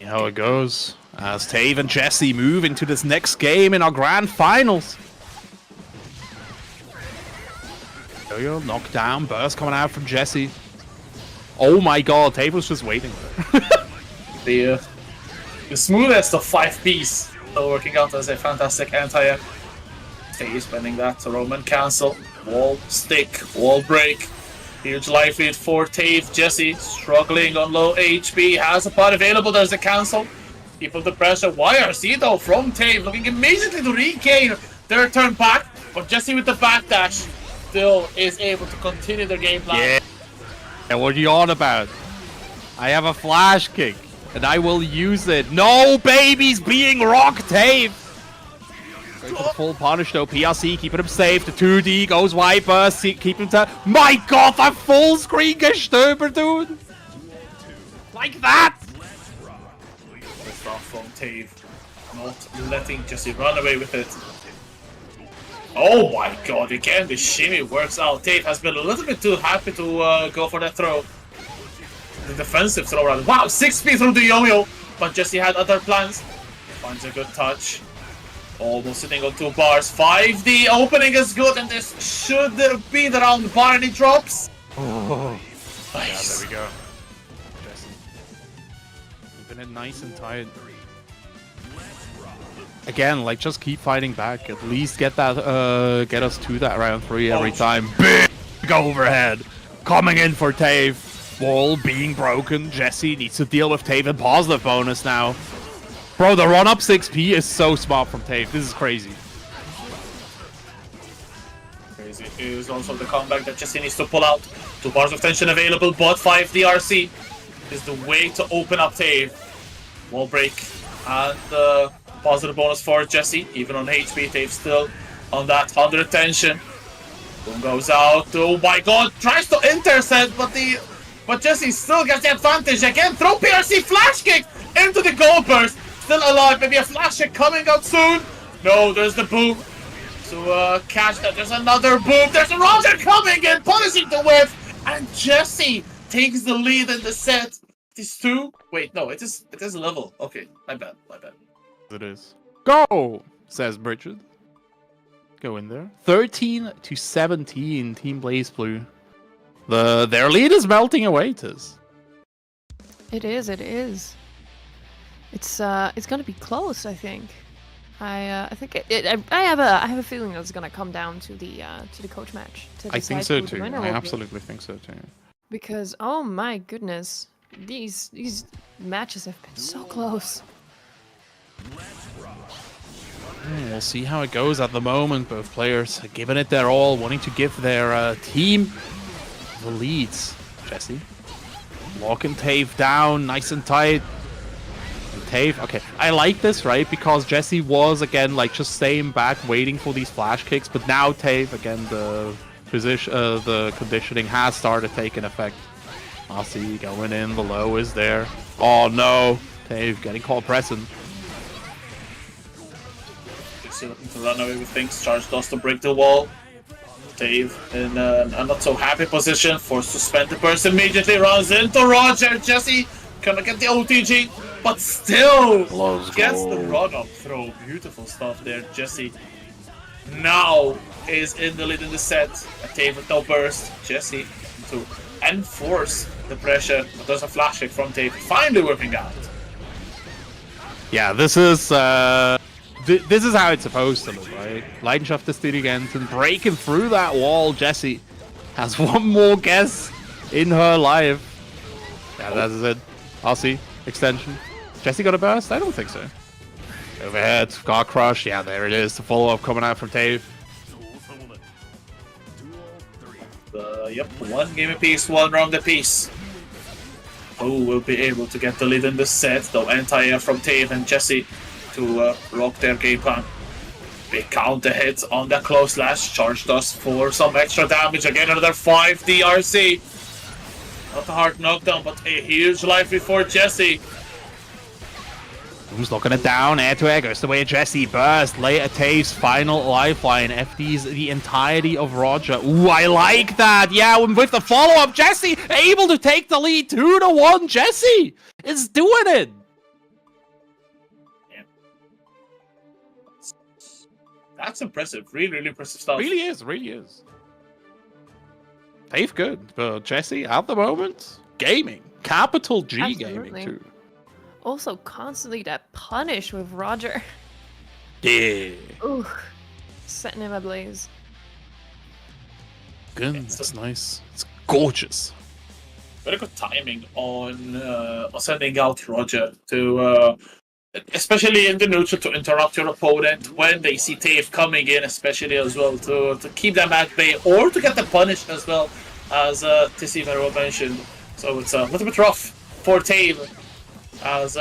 know how it goes as Tave and Jesse move into this next game in our grand finals. Yo-yo, knockdown, burst coming out from Jesse. Oh my god, Tave was just waiting. The smoothest of 5Ps, still working out as a fantastic anti-air. Stay spending that to Roman cancel. Wall stick, wall break. Huge life lead for Tave. Jesse struggling on low HP. Has a pot available. There's a cancel. Keep up the pressure. YRC though from Tave looking immediately to regain their turn back. But Jesse with the backdash still is able to continue their game plan. Yeah. And what are you on about? I have a flash kick, and I will use it. No babies being rocked, Tave. Going for the full punish though. PRC keeping him safe. The 2D goes wide burst. Keep him to. My God, that full screen gestöber, dude. Like that. The stuff from Tave. Not letting Jesse run away with it. Oh my God, again the shimmy works out. Tave has been a little bit too happy to go for that throw. The defensive throw rather. Wow, 6p through the yo-yo. But Jesse had other plans. Finds a good touch. Almost sitting on 2 bars. 5D opening is good, and this should be the round bar, and he drops. Oh. Nice. Yeah, there we go. Jesse. Keeping it nice and tight. Again, like, just keep fighting back. At least get that, get us to that round 3 every time. Big overhead coming in for Tave. Wall being broken. Jesse needs to deal with Tave and positive bonus now. Bro, the run up 6p is so smart from Tave. This is crazy. Crazy is also the comeback that Jesse needs to pull out. 2 bars of tension available, but 5 DRC is the way to open up Tave. Wall break and positive bonus for Jesse. Even on HP, Tave still on that 100 tension. Boom goes out. Oh my God, tries to intercept, but Jesse still gets the advantage again. Throw PRC flash kick into the goal burst. Still alive. Maybe a flash kick coming out soon. No, there's the boom. So catch that. There's another boom. There's a Roger coming in, punishing the whiff, and Jesse takes the lead in the set. It is 2. Wait, no, it is level. Okay, my bad. It is. Go, says Bridget. Go in there. 13-17, Team Blaze Blue. Their lead is melting away, Tiz. It is. It's gonna be close, I think. I think I have a feeling it's gonna come down to the coach match. I think so too. I absolutely think so too. Because oh my goodness, these matches have been so close. We'll see how it goes at the moment. Both players are giving it their all, wanting to give their team the leads. Jesse locking Tave down, nice and tight. Tave, okay, I like this, right? Because Jesse was again like just staying back, waiting for these flash kicks. But now Tave, again, the position, the conditioning has started taking effect. Aussie going in, the low is there. Oh no, Tave getting caught pressing. Jesse looking to run away with things. Charge does to break the wall. Tave in a not so happy position, forced to spend the burst immediately. Runs into Roger. Jesse gonna get the OTG. But still gets the run-up throw. Beautiful stuff there. Jesse now is in the lead in the set. A Tave with no burst. Jesse to enforce the pressure. But there's a flash kick from Tave. Finally working out. Yeah, this is how it's supposed to look, right? Leidenschaft ist dirigent and breaking through that wall. Jesse has one more guess in her life. Yeah, that is it. I'll see. Extension. Jesse got a burst? I don't think so. Overhead, Guard Crush. Yeah, there it is. The follow-up coming out from Tave. Yep, 1 game apiece, 1 round apiece. Who will be able to get the lead in the set, though anti-air from Tave and Jesse to rock their game plan. Big counter hit on the close slash. Charge dust for some extra damage. Again, another 5 DRC. Not a hard knockdown, but a huge life before Jesse. Who's looking it down? Air to air goes the way of Jesse. Burst. Later Tave's final lifeline. FD's the entirety of Roger. Ooh, I like that. Yeah, with the follow-up, Jesse able to take the lead 2-1. Jesse is doing it. Yeah. That's impressive. Really impressive stuff. Really is. Tave good, but Jesse at the moment, gaming. Capital G Absolutely. Gaming too. Also, constantly that punish with Roger. Yeah. Ooh, setting him ablaze. Good, that's nice. It's gorgeous. Very good timing on sending out Roger to, especially in the neutral, to interrupt your opponent when they see Tave coming in, especially as well to keep them at bay or to get them punished as well, as Tissy very well mentioned. So it's a little bit rough for Tave, as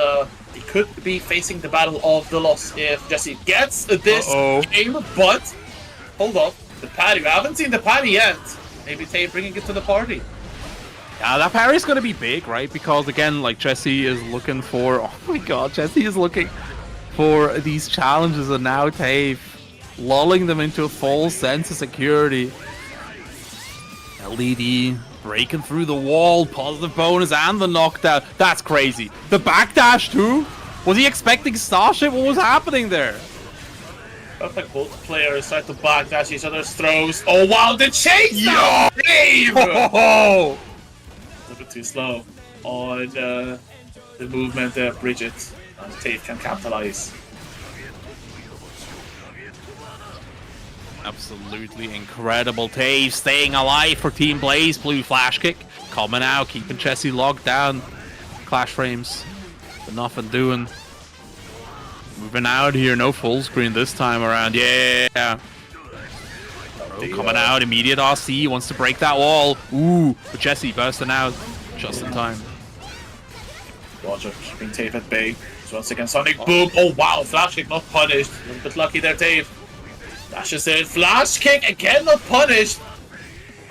he could be facing the battle of the loss if Jesse gets this game. But hold up, the parry. We haven't seen the parry yet. Maybe Tave bringing it to the party. Yeah, that parry's gonna be big, right? Because again, like Jesse is looking for. Oh my god, Jesse is looking for these challenges, and now Tave lulling them into a false sense of security. LED breaking through the wall, positive bonus, and the knockdown. That's crazy. The backdash too. Was he expecting Starship? What was happening there? Felt like both players tried to backdash each other's throws. Oh wow, the chase! Yo! Oh! A little bit too slow on the movement there, Bridget. And Tate can capitalize. Absolutely incredible. Tave staying alive for Team Blaze. Blue flash kick coming out, keeping Jesse locked down. Clash frames, but nothing doing. Moving out here, no full screen this time around. Yeah. Coming out, immediate RC, wants to break that wall. Ooh, but Jesse bursting out just in time. Roger keeping Tave at bay. So once again, Sonic Boom. Oh wow, flash kick not punished. A little bit lucky there, Tave. Dashes in, flash kick again not punished.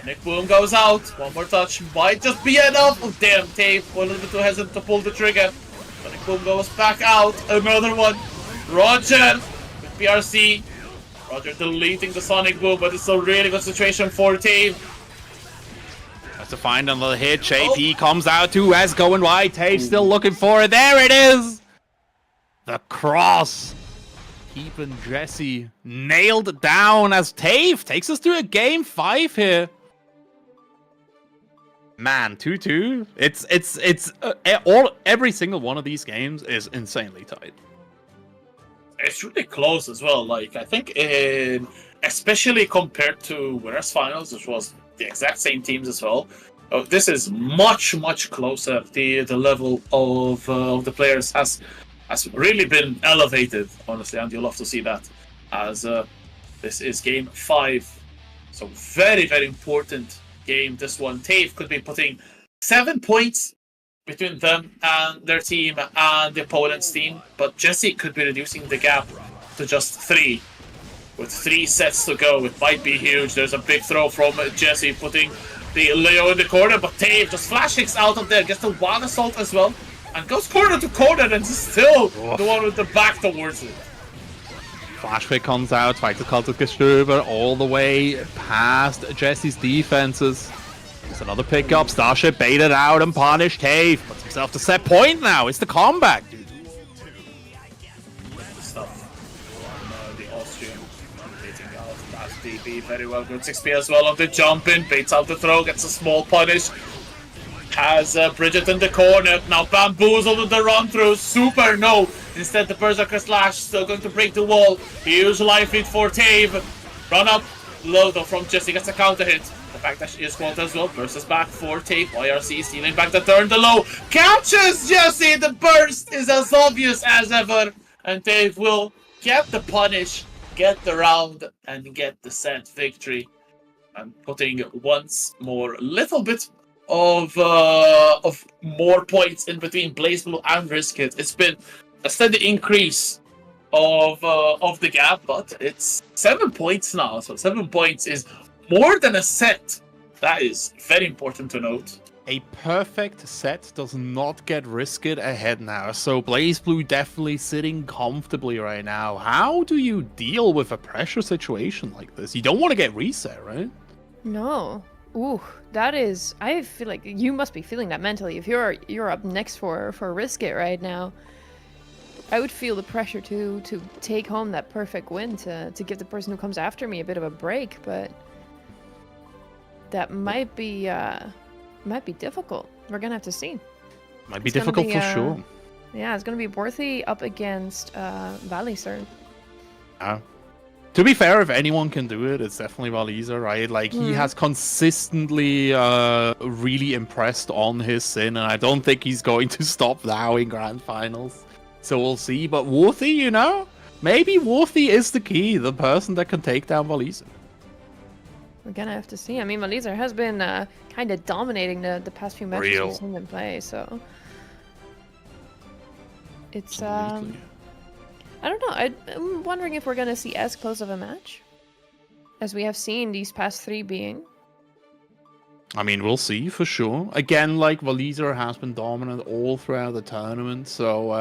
Sonic Boom goes out. One more touch might just be enough. Oh damn, Tave a little bit too hesitant to pull the trigger. Sonic Boom goes back out. Another one. Roger with PRC. Roger deleting the Sonic Boom, but it's a really good situation for Tave. Has to find another hit. JP comes out too, as going wide. Tave still looking for it. There it is. The cross. Keeping Jesse nailed down as Tave takes us to a game 5 here. Man, 2-2. Every single one of these games is insanely tight. It's really close as well. Like I think, especially compared to Winners Finals, which was the exact same teams as well. This is much closer. The level of the players has really been elevated, honestly, and you'll love to see that. As this is game 5, so very important game. This one, Tave could be putting 7 points between them and their team and the opponent's team, but Jesse could be reducing the gap to just 3. With 3 sets to go, it might be huge. There's a big throw from Jesse, putting the Leo in the corner, but Tave just flash kicks out of there, gets the wild assault as well, and goes corner to corner, and still the one with the back towards it. Flash pick comes out, fights the Kultgestöber all the way past Jesse's defenses. It's another pickup. Starship baited out and punished. Tave puts himself to set point now. It's the comeback, dude. Stuff on the Austrian. Baiting out that DB very well. Good 6P as well on the jump in. Baits out the throw, gets a small punish. Has Bridget in the corner. Now bamboozled with the run through. Super no. Instead, the Berserker Slash still going to break the wall. Huge life lead for Tave. Run up low though from Jesse. Gets a counter hit. The fact that she is squad as well. Versus back for Tave. YRC stealing back the turn. The low. Catches Jesse. The burst is as obvious as ever. And Tave will get the punish, get the round, and get the set victory. And putting once more a little bit of more points in between BlazBlue and Riskit. It's been a steady increase of the gap, but it's 7 points now. So 7 points is more than a set. That is very important to note. A perfect set does not get Riskit ahead now, so BlazBlue definitely sitting comfortably right now. How do you deal with a pressure situation like this? You don't want to get reset, right? No. Ooh, that is. I feel like you must be feeling that mentally. If you're up next for Riskit right now, I would feel the pressure to take home that perfect win to give the person who comes after me a bit of a break, but that might be difficult. We're gonna have to see. Might be difficult for sure. Yeah, it's gonna be Worthy up against Valley, sir. To be fair, if anyone can do it, it's definitely Valiza, right? Like, he has consistently really impressed on his Sin, and I don't think he's going to stop now in Grand Finals. So we'll see. But Worthy, you know, maybe Worthy is the key, the person that can take down Valiza. We're gonna have to see. I mean, Valiza has been kind of dominating the past few matches we've seen them play, so... It's, I don't know. I'm wondering if we're going to see as close of a match as we have seen these past 3 being. I mean, we'll see for sure. Again, like, Valiza has been dominant all throughout the tournament. So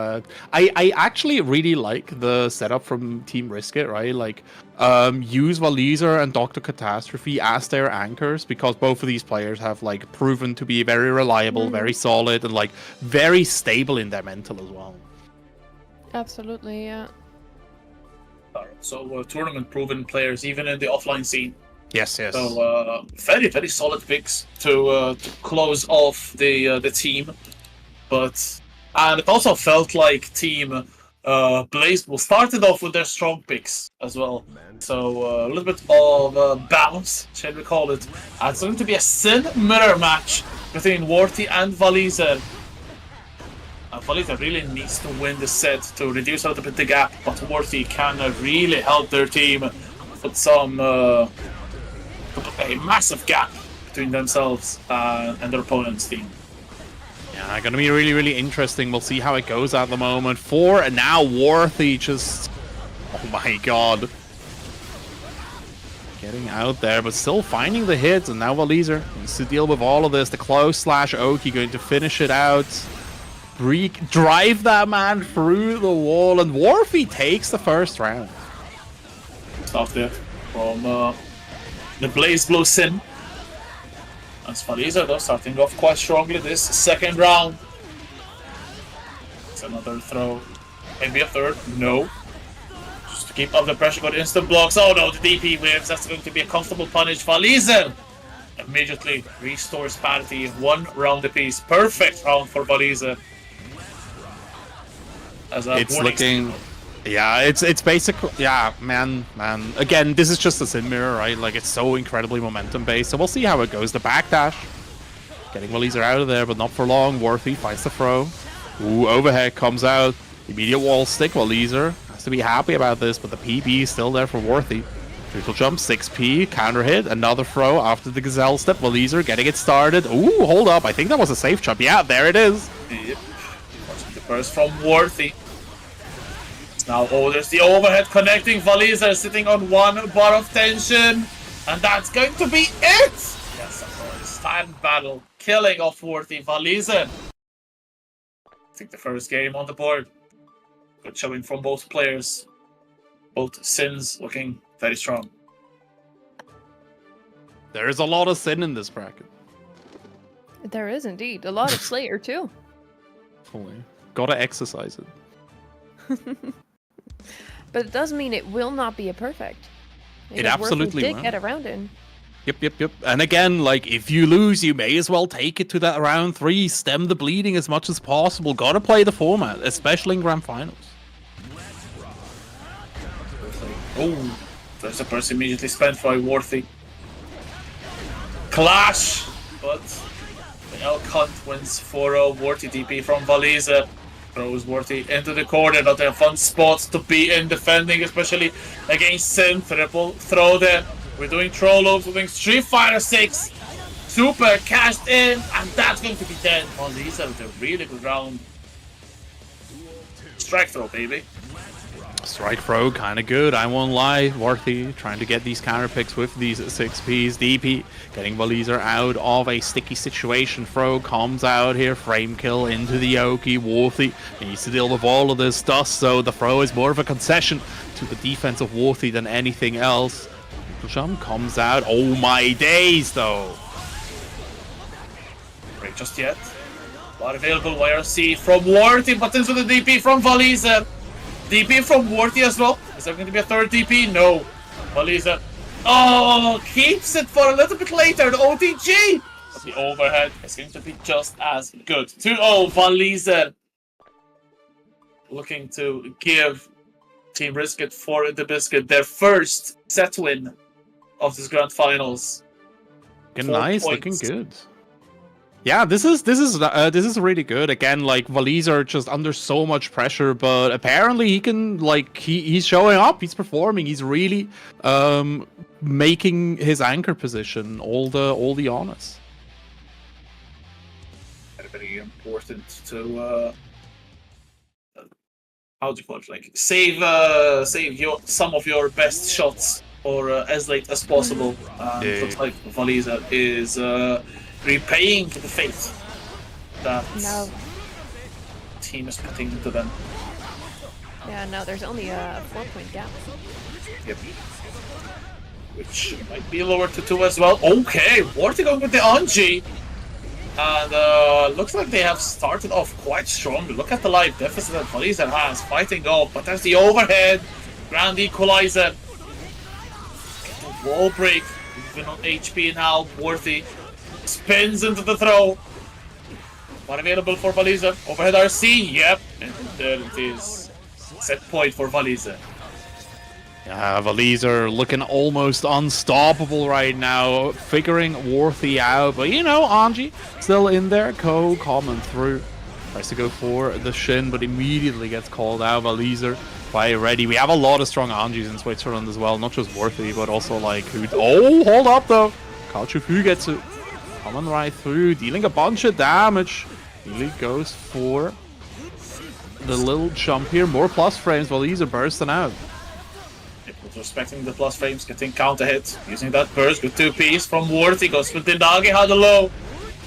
I actually really like the setup from Team Risk It, right? Like, use Valiza and Dr. Catastrophe as their anchors, because both of these players have, like, proven to be very reliable, very solid, and, like, very stable in their mental as well. Absolutely, yeah. So tournament proven players, even in the offline scene. Yes, yes. So very, very solid picks to close off the team. And it also felt like Team BlazBlue started off with their strong picks as well. So a little bit of balance, shall we call it. And it's going to be a Sin mirror match between Worthy and Valiza. Valiza really needs to win the set to reduce a little bit the gap, but Worthy can really help their team put some a massive gap between themselves and their opponent's team. Yeah, gonna be really, really interesting. We'll see how it goes at the moment. And now Worthy just... Oh my god. Getting out there, but still finding the hits, and now Valiza needs to deal with all of this. The close / Oki going to finish it out. Drive that man through the wall, and Worthy takes the first round. Stuff there from the BlazBlue Sin. As Valiza, though, starting off quite strongly this second round. It's another throw. Maybe a third. No. Just to keep up the pressure, got instant blocks. Oh no, the DP waves. That's going to be a comfortable punish. Valiza immediately restores parity. 1 round apiece. Perfect round for Valiza. It's looking... Yeah, it's basically... Yeah, man. Again, this is just a Sin mirror, right? Like, it's so incredibly momentum-based. So we'll see how it goes. The backdash. Getting Valiza out of there, but not for long. Worthy finds the throw. Ooh, overhead comes out. Immediate wall stick. Valiza has to be happy about this, but the PB is still there for Worthy. Triple jump, 6P, counter hit, another throw after the Gazelle step. Valiza getting it started. Ooh, hold up. I think that was a safe jump. Yeah, there it is. Yep. The burst from Worthy. Now, there's the overhead connecting. Valiza sitting on 1 bar of tension. And that's going to be it! Yes, of course. Stand battle. Killing off Worthy. Valiza. I think the first game on the board. Good showing from both players. Both Sins looking very strong. There is a lot of Sin in this bracket. There is indeed. A lot of Slayer, too. Gotta exercise it. But it does mean it will not be a perfect. It absolutely did will. get a round in. Yep. And again, like, if you lose, you may as well take it to that round 3. Stem the bleeding as much as possible. Gotta play the format, especially in Grand Finals. Oh, there's a burst immediately spent by Worthy. Clash! But the Elk Hunt wins 4-0. Worthy DP from Valiza. Throws Worthy into the corner. Not a fun spot to be in defending, especially against Sin. Triple throw there. We're doing Troll Loops, we're doing Street Fighter 6. Super cashed in, and that's going to be dead. Valiza with a really good round. Strike throw, baby. Strike throw, kind of good, I won't lie. Worthy trying to get these counter picks with these 6Ps. DP getting Valiza out of a sticky situation. Throw comes out here, frame kill into the Oki. Worthy needs to deal with all of this dust, so the throw is more of a concession to the defense of Worthy than anything else. Jump comes out. Oh my days, though. Break just yet. Not available YRC from Worthy, but into the DP from Valiza. DP from Worthy as well. Is there going to be a third DP? No. Valiza. Oh, keeps it for a little bit later. The OTG. But the overhead is going to be just as good. 2-0 Valiza. Looking to give Team Brisket for the Biscuit, their first set win of this grand finals. Looking 4 nice, points. looking good. Yeah, this is really good. Again, like Valiz are just under so much pressure, but apparently he can he's showing up, he's performing, he's really making his anchor position all the honors. Very important to how do you call it? Like save some of your best shots or as late as possible. Yeah. Looks like Valiza is repaying the faith that No. team is putting into them. Yeah, no, there's only a 4-point gap. Yep. Which might be lower to 2 as well. Okay, Warty going with the Anji. And looks like they have started off quite strong. Look at the life deficit that Valiza has fighting off, but there's the overhead. Grand equalizer. Get the wall break. Even on HP now. Worthy spins into the throw. One available for Valiza. Overhead RC. Yep. And there it is. Set point for Valiza. Yeah, Valiz are looking almost unstoppable right now, figuring Worthy out. But you know, Anji still in there, coming through. Tries to go for the shin, but immediately gets called out. Valizer by Ready. We have a lot of strong Anjis in Switzerland as well, not just Worthy, but also like who. Oh, hold up though. Kalchufu gets it. Coming right through, dealing a bunch of damage. Really goes for the little jump here. More plus frames. Valizer bursting out. Respecting the plus frames, getting counter hit, using that burst with 2Ps from Worthy, goes with the Nagi Hada low.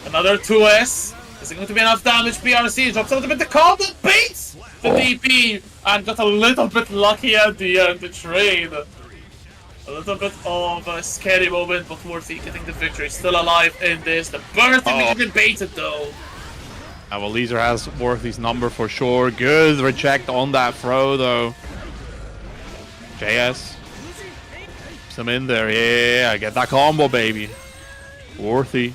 Another 2S. Is it going to be enough damage? BRC drops a little bit the combo, baits the DP, and got a little bit lucky at the end to trade. A little bit of a scary moment, but Worthy getting the victory. Still alive in this. The burst immediately baited though. Valizer has Worthy's number for sure. Good reject on that throw though. JS. Some in there, yeah, get that combo, baby. Worthy.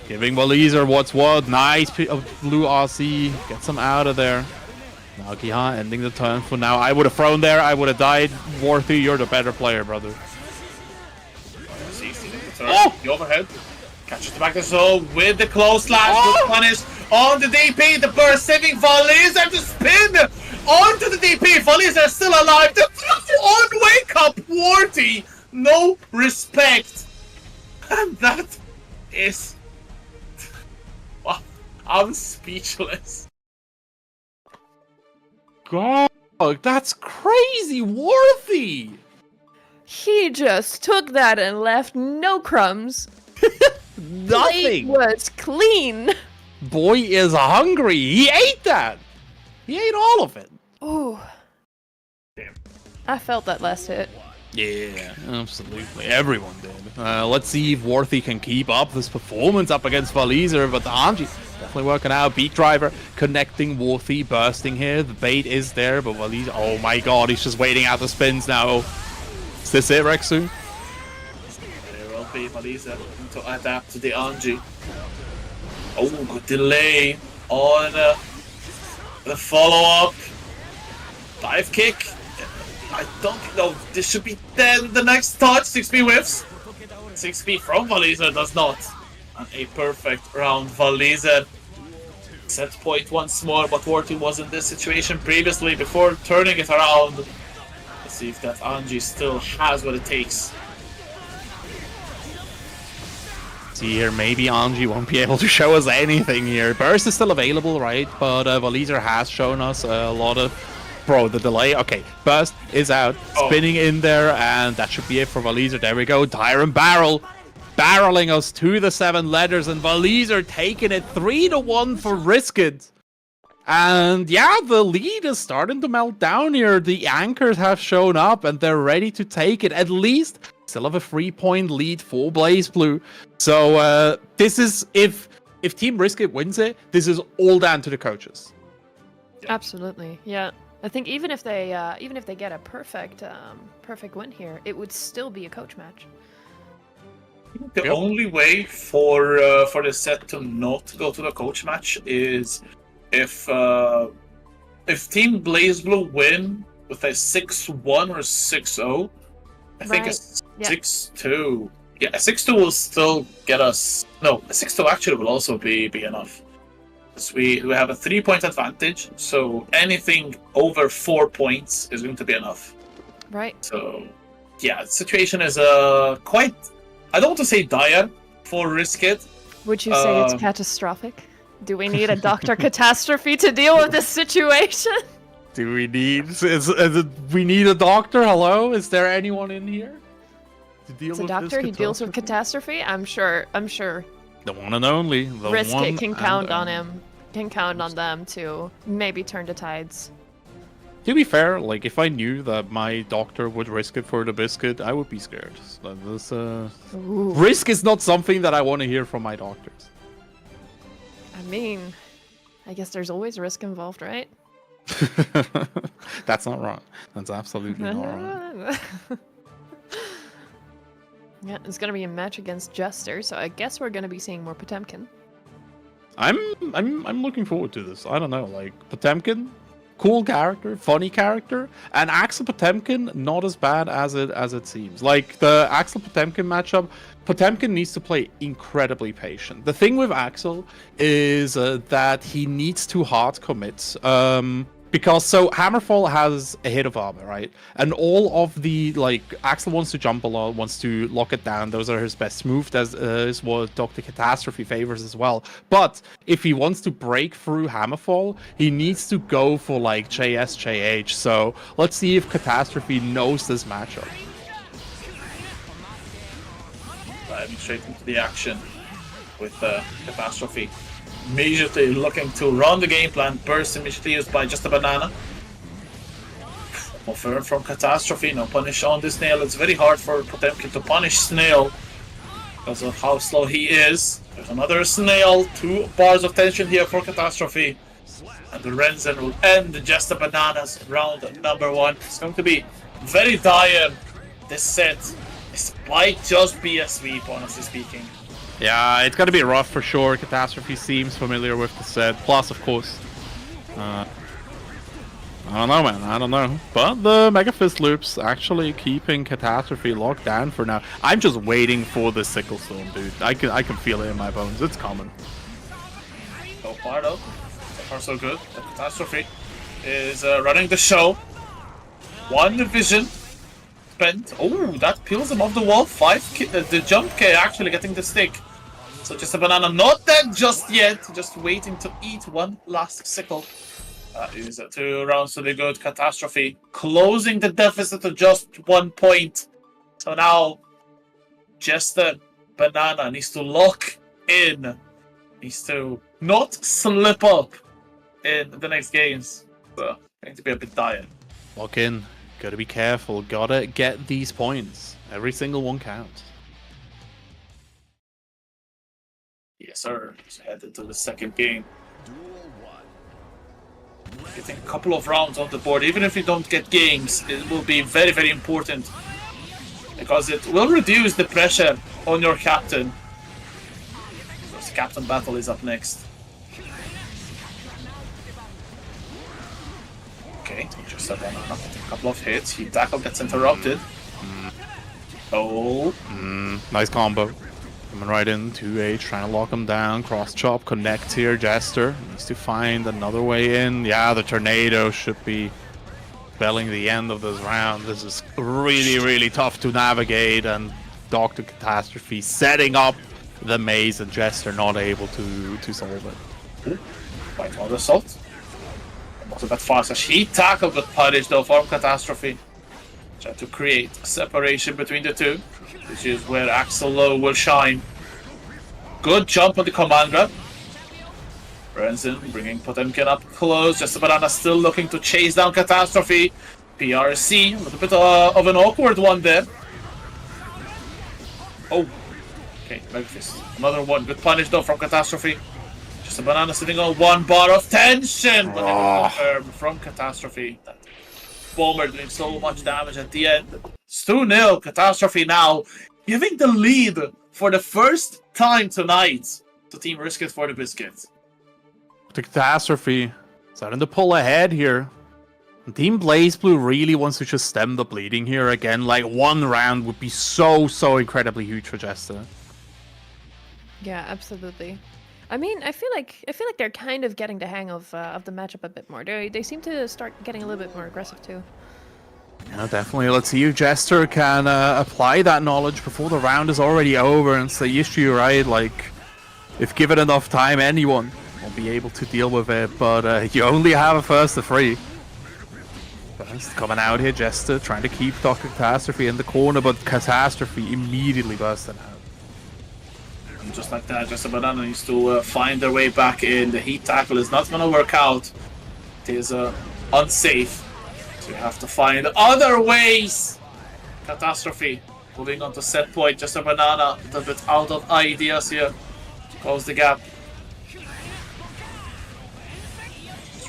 Giving Valizer what's what. Nice blue RC. Gets him out of there. Nagiha ending the turn for now. I would have thrown there, I would have died. Worthy, you're the better player, brother. Oh! The overhead. Catches the back of the zone with the close slash. Good punish on the DP. The burst saving Valizer to spin onto the DP. Valizer still alive. The on wake up. Worthy. No respect. And that is. Wow. I'm speechless. God, that's crazy. Worthy. He just took that and left no crumbs. Nothing. Plate was clean. Boy is hungry. He ate that. He ate all of it. Ooh. Damn. I felt that last hit. Yeah, absolutely. Everyone did. Let's see if Worthy can keep up this performance up against Valizer, but the Anji definitely working out. Beat driver connecting Worthy, bursting here. The bait is there, but Valizer, oh my god, he's just waiting out the spins now. Is this it, Rexu? There will be Valizer to adapt to the Anji. Oh, good delay on the follow-up. Dive kick. I don't know. This should be then the next touch. 6P whiffs. 6P from Valizer does not. And a perfect round. Valizer set point once more, but Worthy was in this situation previously before turning it around. Let's see if that Anji still has what it takes. See here, maybe Anji won't be able to show us anything here. Burst is still available, right? But Valizer has shown us a lot of... Bro, the delay. Okay, Burst is out, spinning in there, and that should be it for Valizer. There we go, Tyrant Barrel, barreling us to the 7 letters, and Valizer taking it 3-1 for Risk It. And yeah, the lead is starting to melt down here. The anchors have shown up, and they're ready to take it. At least, still have a 3-point lead for BlazBlue. So this is, if Team Risk It wins it, this is all down to the coaches. Absolutely, yeah. I think even if they get a perfect win here, it would still be a coach match. The only way for the set to not go to the coach match is if Team BlazBlue win with a 6-1 or 6-0. I think a Right. Yeah. 6-2. Yeah, a 6-2 will still get us. No, a 6-2 actually will also be enough. Because we have a 3-point advantage, so anything over 4 points is going to be enough. Right. So, yeah, the situation is quite. I don't want to say dire for Risk It. Would you say it's catastrophic? Do we need a Dr. Catastrophe to deal with this situation? Do we need? We need a doctor? Hello, is there anyone in here to deal It's a with doctor. this He deals with catastrophe. I'm sure. The one and only. The Risk one It can and count on only. him. Can count on them to maybe turn the tides. To be fair, like if I knew that my doctor would risk it for the biscuit, I would be scared. Ooh. Risk is not something that I want to hear from my doctors. I mean, I guess there's always risk involved, right? That's not wrong. That's absolutely not wrong. Yeah, it's gonna be a match against Jester, so I guess we're gonna be seeing more Potemkin. I'm looking forward to this. I don't know, like Potemkin, cool character, funny character, and Axel Potemkin not as bad as it seems. Like the Axel Potemkin matchup, Potemkin needs to play incredibly patient. The thing with Axel is that he needs to hard commit. Because so Hammerfall has a hit of armor, right? And all of the like Axel wants to jump a lot, wants to lock it down. Those are his best moves. That is what Dr. Catastrophe favors as well. But if he wants to break through Hammerfall, he needs to go for like JH. So let's see if Catastrophe knows this matchup. Diving straight into the action with Catastrophe. Immediately looking to run the game plan. Burst immediately used by Just a Banana. Offer from Catastrophe. No punish on this Snail. It's very hard for Potemkin to punish Snail because of how slow he is. There's another Snail. 2 bars of tension here for Catastrophe. And the Renzen will end Just a Bananas round number 1. It's going to be very dire this set. This might just be a sweep, honestly speaking. Yeah, it's gonna be rough for sure. Catastrophe seems familiar with the set. Plus, of course, I don't know, man. I don't know. But the Mega Fist loops actually keeping Catastrophe locked down for now. I'm just waiting for the Sickle Storm, dude. I can feel it in my bones. It's coming. So far, though, so far so good. The Catastrophe is running the show. 1 vision spent. Oh, that peels him off the wall. 5 the jump K actually getting the stick. So Just a Banana not dead just yet. Just waiting to eat 1 last sickle. That is 2 rounds to the good. Catastrophe closing the deficit to just 1 point. So now Just a Banana needs to lock in. Needs to not slip up in the next games. So going to be a bit dire. Lock in. Gotta be careful. Gotta get these points. Every single one counts. Yes, sir. Just headed to the second game. Getting a couple of rounds on the board, even if you don't get games, it will be very, very important. Because it will reduce the pressure on your captain. Because the captain battle is up next. Okay, just a Banana. A couple of hits. He tackle gets interrupted. Oh. Nice combo. Coming right into H, trying to lock him down. Cross chop, connect here. Jester needs to find another way in. Yeah, the tornado should be spelling the end of this round. This is really, really tough to navigate. And Dr. Catastrophe setting up the maze and Jester not able to solve it. Quite well assault. Not a bit fast as he tackled with punish though from Catastrophe. Try to create a separation between the two, which is where Axel Low will shine. Good jump on the command grab. Renzen bringing Potemkin up close. Just a Banana still looking to chase down Catastrophe. PRC, a little bit of an awkward one there. Oh, okay, Mega Fist. Another one. Good punish though from Catastrophe. Just a Banana sitting on 1 bar of tension, but it was confirmed from Catastrophe. That Bomber doing so much damage at the end. It's 2-0. Catastrophe now giving the lead for the first time tonight to Team Risk It for the biscuit. The Catastrophe starting to pull ahead here. Team BlazBlue really wants to just stem the bleeding here again. Like, one round would be so incredibly huge for Jester. Yeah, absolutely. I mean, I feel like they're kind of getting the hang of the matchup a bit more. They seem to start getting a little bit more aggressive too. Yeah, definitely. Let's see if Jester can apply that knowledge before the round is already over. And it's the issue, right? Like, if given enough time, anyone will be able to deal with it. But you only have a first of 3. First coming out here, Jester trying to keep Dr. Catastrophe in the corner, but Catastrophe immediately bursting out. And just like that, just a banana needs to find their way back in. The heat tackle is not going to work out. It is unsafe. So you have to find other ways. Catastrophe moving on to set point. Just a banana, a little bit out of ideas here. Close the gap.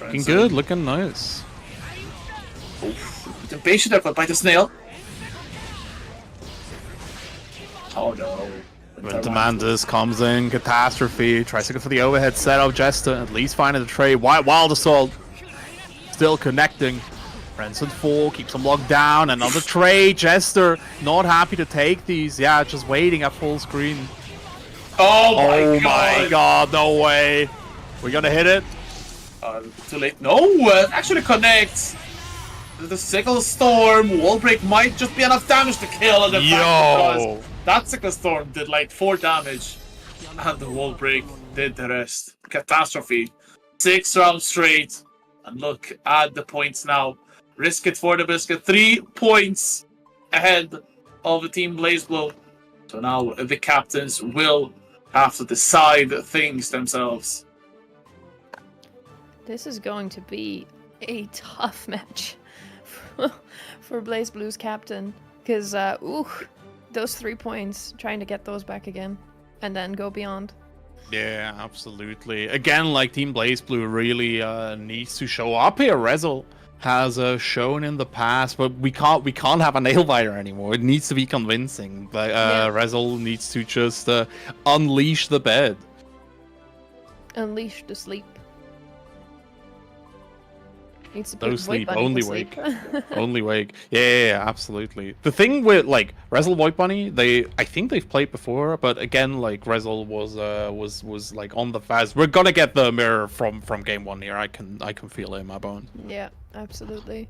Looking good, looking nice. Oof. Impatient effort by the snail. Oh no. When Demanders comes in, Catastrophe tries to go for the overhead setup. Jester at least finding the trade. Wild Assault still connecting. Renson 4 keeps him locked down. Another trade. Jester not happy to take these. Yeah, just waiting at full screen. Oh my god, no way. We're gonna hit it. Too late. No, it actually connects. The Sickle Storm. Wall break might just be enough damage to kill it. Yo! That Sickle Storm did like 4 damage. And the wall break did the rest. Catastrophe. 6 rounds straight. And look at the points now. Risk it for the biscuit. 3 points ahead of the team BlazBlue. So now the captains will have to decide things themselves. This is going to be a tough match for BlazBlue's captain, because those 3 points, trying to get those back again, and then go beyond. Yeah, absolutely. Again, like Team BlazBlue really needs to show up here. Rezel has shown in the past, but we can't have a nail biter anymore. It needs to be convincing. But Rezel needs to just unleash the bed. Unleash the sleep. Needs to No put sleep, White Bunny only to sleep. wake. Only wake. Yeah, absolutely. The thing with like Rezel White Bunny, I think they've played before, but again, like Rezel was like on the fast. We're gonna get the mirror from game 1 here. I can feel it in my bones. Yeah, absolutely.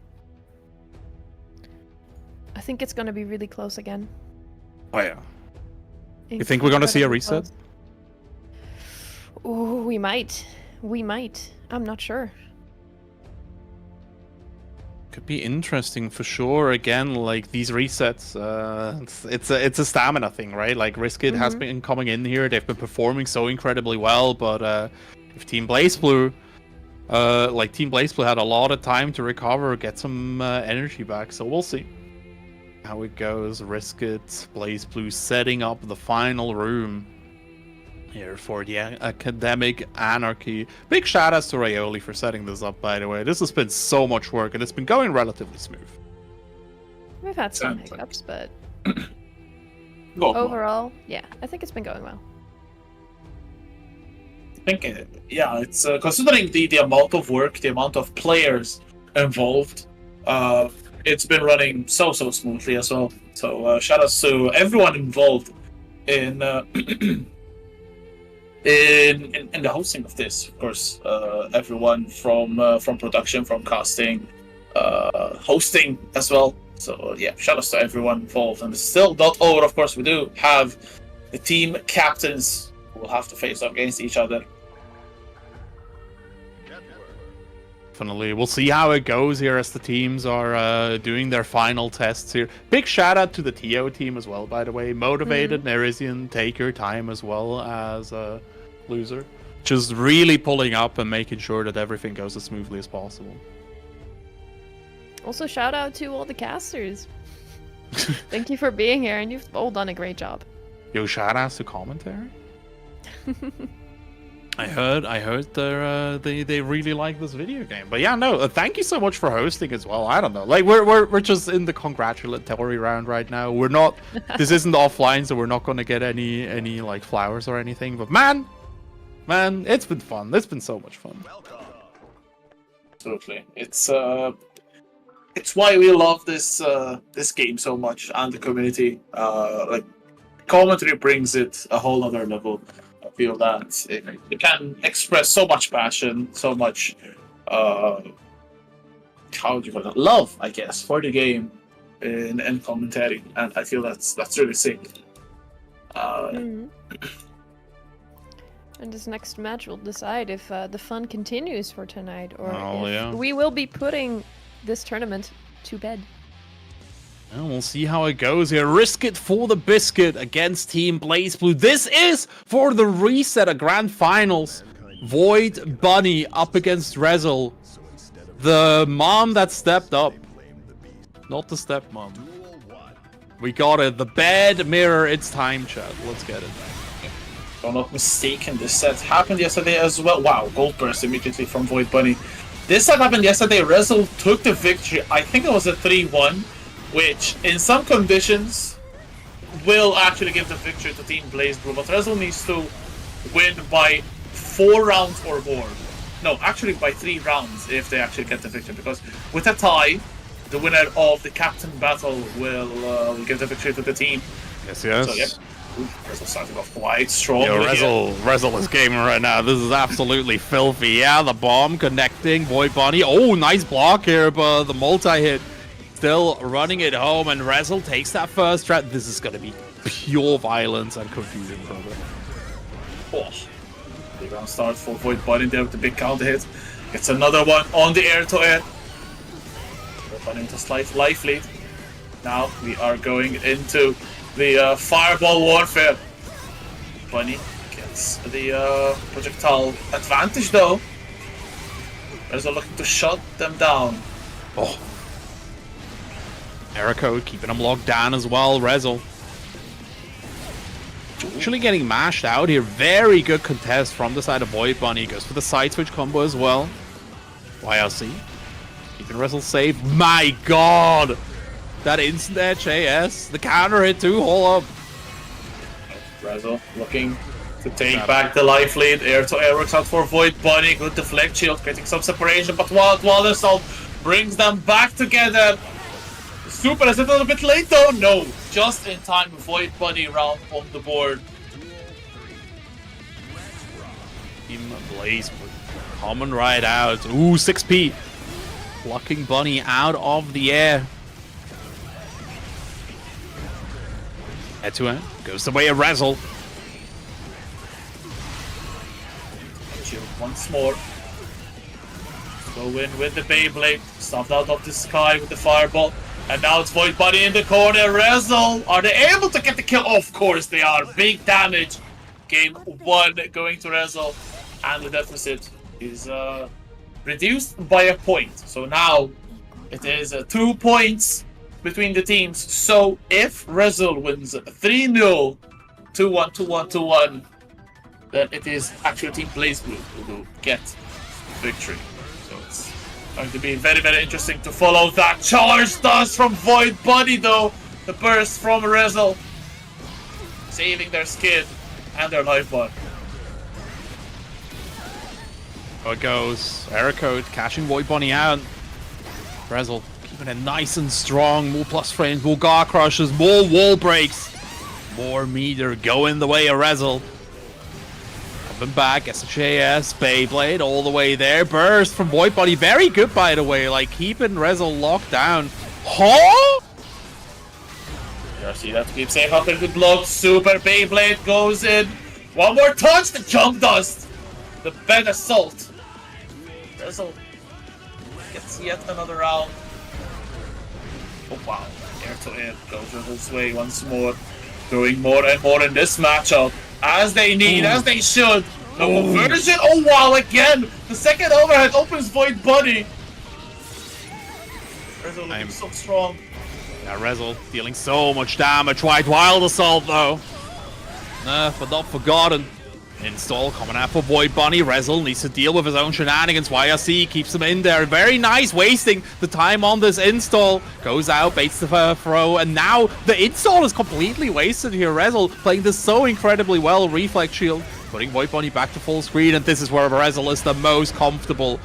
I think it's gonna be really close again. Oh yeah. You think we're gonna see a reset? Oh, we might. We might. I'm not sure. Could be interesting for sure. Again, like these resets, it's a stamina thing, right? Like Riskit has been coming in here. They've been performing so incredibly well, but if Team BlazBlue, Team BlazBlue had a lot of time to recover, get some energy back. So we'll see how it goes. Riskit, BlazBlue setting up the final room here for the Academic Anarchy. Big shout outs to Reioli for setting this up, by the way. This has been so much work and it's been going relatively smooth. We've had some hiccups, but Go on. overall, yeah, I think it's been going well. I think, it's considering the amount of work, the amount of players involved, it's been running so smoothly as well. So shout outs to everyone involved in in the hosting of this, of course. Everyone from production, from casting, hosting as well. So yeah, shout outs to everyone involved. And it's still not over, of course. We do have the team captains who will have to face off against each other. Definitely. We'll see how it goes here as the teams are doing their final tests here. Big shout out to the TO team as well, by the way. Motivated, Nerisian, take your time as well as Loser. Just really pulling up and making sure that everything goes as smoothly as possible. Also, shout out to all the casters. Thank you for being here, and you've all done a great job. Yo, shout outs to commentary. I heard they really like this video game. But yeah, no, thank you so much for hosting as well. I don't know, like we're just in the congratulatory round right now. We're not. This isn't offline, so we're not gonna get any like flowers or anything. But man, it's been fun. It's been so much fun. Absolutely, it's it's why we love this this game so much, and the community. Like commentary brings it a whole other level. I feel that it can express so much passion, so much how do you call it, love, I guess, for the game in commentary, and I feel that's really sick. And this next match will decide if the fun continues for tonight, or if we will be putting this tournament to bed. And we'll see how it goes here. Risk it for the biscuit against Team BlazBlue. This is for the reset of Grand Finals. Void Bunny up against Rezel. The mom that stepped up. Not the stepmom. We got it. The bed mirror. It's time, chat. Let's get it. If I'm not mistaken, this set happened yesterday as well. Wow, gold burst immediately from Void Bunny. This set happened yesterday. Rezel took the victory. I think it was a 3-1. Which, in some conditions, will actually give the victory to Team BlazBlue, but Rezel needs to win by 4 rounds or more. No, actually by 3 rounds if they actually get the victory, because with a tie, the winner of the captain battle will give the victory to the team. Yes. So, yeah. Rezel starting off quite strong. Yo, Rezel is gaming right now. This is absolutely filthy. Yeah, the bomb connecting. Void Bunny. Oh, nice block here, but the multi-hit still running it home, and Rezel takes that first threat. This is going to be pure violence and confusion, probably. Oh, big round start for Void Bunny there with the big counter hit. Gets another one on the air-to-air. Void Bunny with a slight life lead. Now we are going into the fireball warfare. Bunny gets the projectile advantage though. Rezel looking to shut them down. Oh. Error code keeping him locked down as well. Rezel actually getting mashed out here. Very good contest from the side of Void Bunny. Goes for the side switch combo as well. YLC keeping Rezel safe. My god! That instant edge AS. The counter hit too. Hold up. Rezel looking to take back the life lead. Air to air works out for Void Bunny. Good deflect shield, creating some separation, but Wild Assault brings them back together. Super is a little bit late though. No, just in time. Void Bunny round on the board. Team BlazBlue coming right out. Ooh, 6p. Blocking Bunny out of the air. Head to end. Goes the way of Rezel. Shield once more. Go in with the Beyblade. Stuffed out of the sky with the fireball. And now it's Void Bunny in the corner. Rezel, are they able to get the kill? Of course they are. Big damage. Game 1 going to Rezel. And the deficit is reduced by a point. So now it is 2 points between the teams. So if Rezel wins 3-0, 2-1, 2-1, 2-1, then it is actually Team BlazBlue who will get victory. So it's going to be very, very interesting to follow that. Charge dust from Void Bunny though. The burst from Rezel. Saving their skin and their life bar. How it goes. Error code cashing Void Bunny out. Rezel keeping it nice and strong. More plus frames, more guard crushes, more wall breaks. More meter going the way of Rezel. Coming back, SHAS, Beyblade all the way there. Burst from Void Bunny. Very good, by the way. Like, keeping Rezel locked down. Huh? You see that keep safe after the block. Super Beyblade goes in. One more touch, the jump dust. The bed assault. Rezel gets yet another round. Oh wow. Air to air goes Rezel's way once more. Doing more and more in this matchup. As they need, as they should. The conversion. Oh wow, again. The second overhead opens Void Bunny. Rezel looking so strong. Yeah, Rezel dealing so much damage. Wild Assault though. But not forgotten. Install coming out for Void Bunny. Rezel needs to deal with his own shenanigans. YRC keeps him in there. Very nice, wasting the time on this install. Goes out, baits the throw, and now the install is completely wasted here. Rezel playing this so incredibly well. Reflect shield, putting Void Bunny back to full screen, and this is where Rezel is the most comfortable.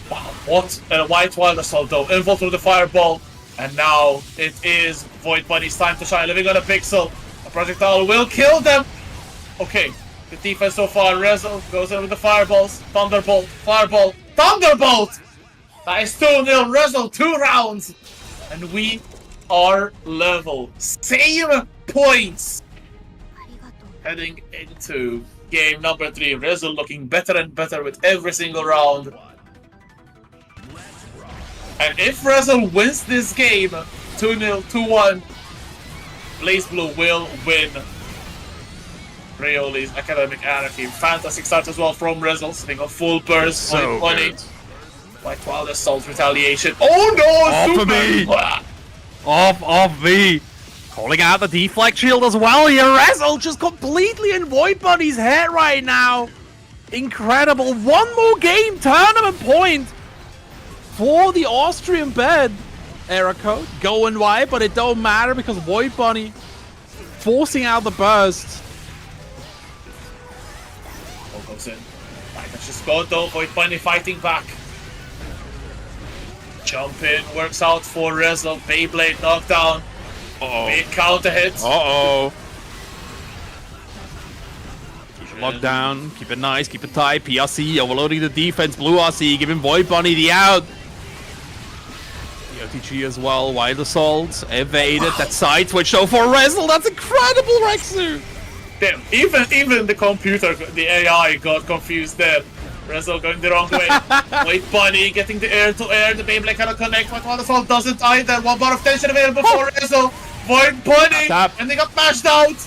Wow, What White Wild Assault though, involved through the fireball, and now it is Void Bunny's time to shine, living on a pixel. A projectile will kill them! Okay, the defense so far, Rezo goes in with the fireballs, Thunderbolt, Fireball, Thunderbolt! That is 2-0, Rezo, 2 rounds! And we are level. Same points! Heading into game number 3, Rezo looking better and better with every single round. And if Rezo wins this game, 2-0, 2-1, BlazBlue will win Reioli's Academic Anarchy. Fantastic start as well from Rezo, sitting on full burst, So funny. good. White Wild Assault Retaliation. Oh no! Off Super! of me! Off me! Calling out the deflect shield as well here. Rezo just completely in Void Bunny's head right now. Incredible. One more game tournament point for the Austrian bed. Error code going wide, but it don't matter because Void Bunny forcing out the burst. Oh, goes in. Right, that's just go though. Void Bunny fighting back. Jump in, works out for Rezo. Beyblade knockdown. Uh-oh. Big counter hit. Uh-oh. Lock down, keep it nice, keep it tight. PRC overloading the defense. Blue RC giving Void Bunny the out. The OTG as well. Wild Assault evaded. That side switch though for Rezo. That's incredible, Rexu. Damn, even the computer, the AI got confused there. Rezo going the wrong way. Void Bunny getting the air-to-air. The Beyblade cannot connect. White Wild Assault doesn't either. 1 bar of tension available for Rezo. Void Bunny, Tap. and they got mashed out.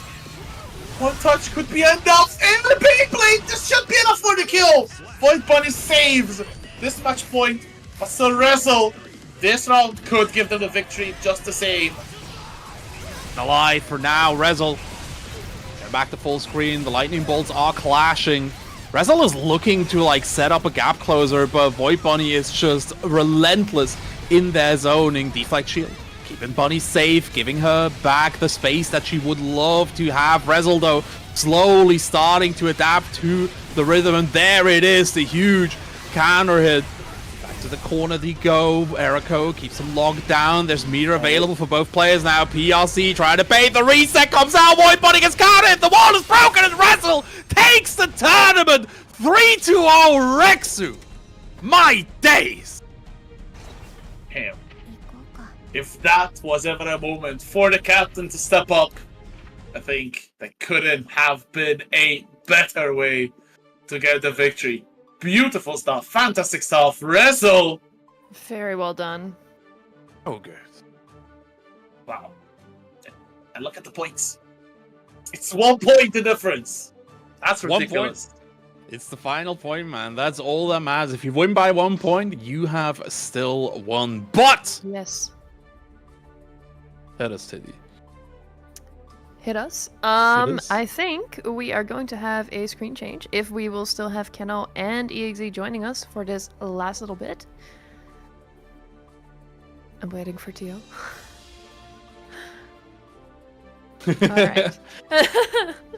One touch could be enough. And the Beyblade, this should be enough for the kill. Void Bunny saves this match point. But still Rezo, this round could give them the victory just the same. Alive for now, Rezo. Get back to full screen. The lightning bolts are clashing. Rezo is looking to like set up a gap closer, but Void Bunny is just relentless in their zoning. Deflect shield. Keeping Bunny safe, giving her back the space that she would love to have. Rezo, though, slowly starting to adapt to the rhythm, and there it is, the huge counter hit. Back to the corner they go. Eriko keeps him locked down. There's meter available for both players now. PRC trying to bait. The reset comes out. Void Bunny gets countered. The wall is broken, and Rezo takes the tournament. 3-0 Rexu. My days. Damn. If that was ever a moment for the captain to step up, I think there couldn't have been a better way to get the victory. Beautiful stuff, fantastic stuff. Rezo! Very well done. Oh, good. Wow. And look at the points. It's 1 point the difference. That's 1 ridiculous. It's the final point, man. That's all that matters. If you win by 1 point, you have still won. But Yes. hit us, Tiddy. Hit us. us. I think we are going to have a screen change if we will still have Keno and EXE joining us for this last little bit. I'm waiting for Tio. Alright.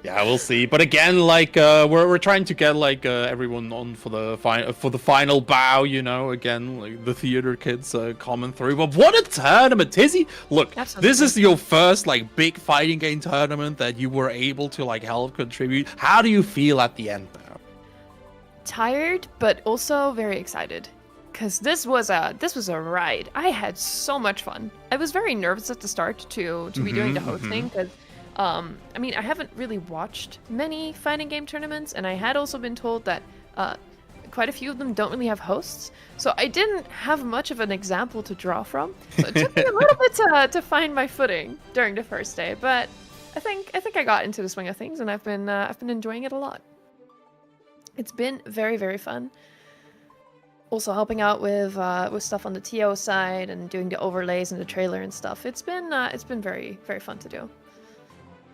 Yeah, we'll see. But again, like we're trying to get like everyone on for the final bow. You know, again, like the theater kids coming through. But what a tournament, Tizzy! Look, That sounds this is good. your first like big fighting game tournament that you were able to like help contribute. How do you feel at the end now? Tired, but also very excited. Because this was a ride. I had so much fun. I was very nervous at the start to be doing the hosting because I mean I haven't really watched many fighting game tournaments, and I had also been told that quite a few of them don't really have hosts. So I didn't have much of an example to draw from. So it took me a little bit to find my footing during the first day, but I think I got into the swing of things, and I've been enjoying it a lot. It's been very, very fun. Also helping out with stuff on the TO side and doing the overlays and the trailer and stuff. It's been very, very fun to do.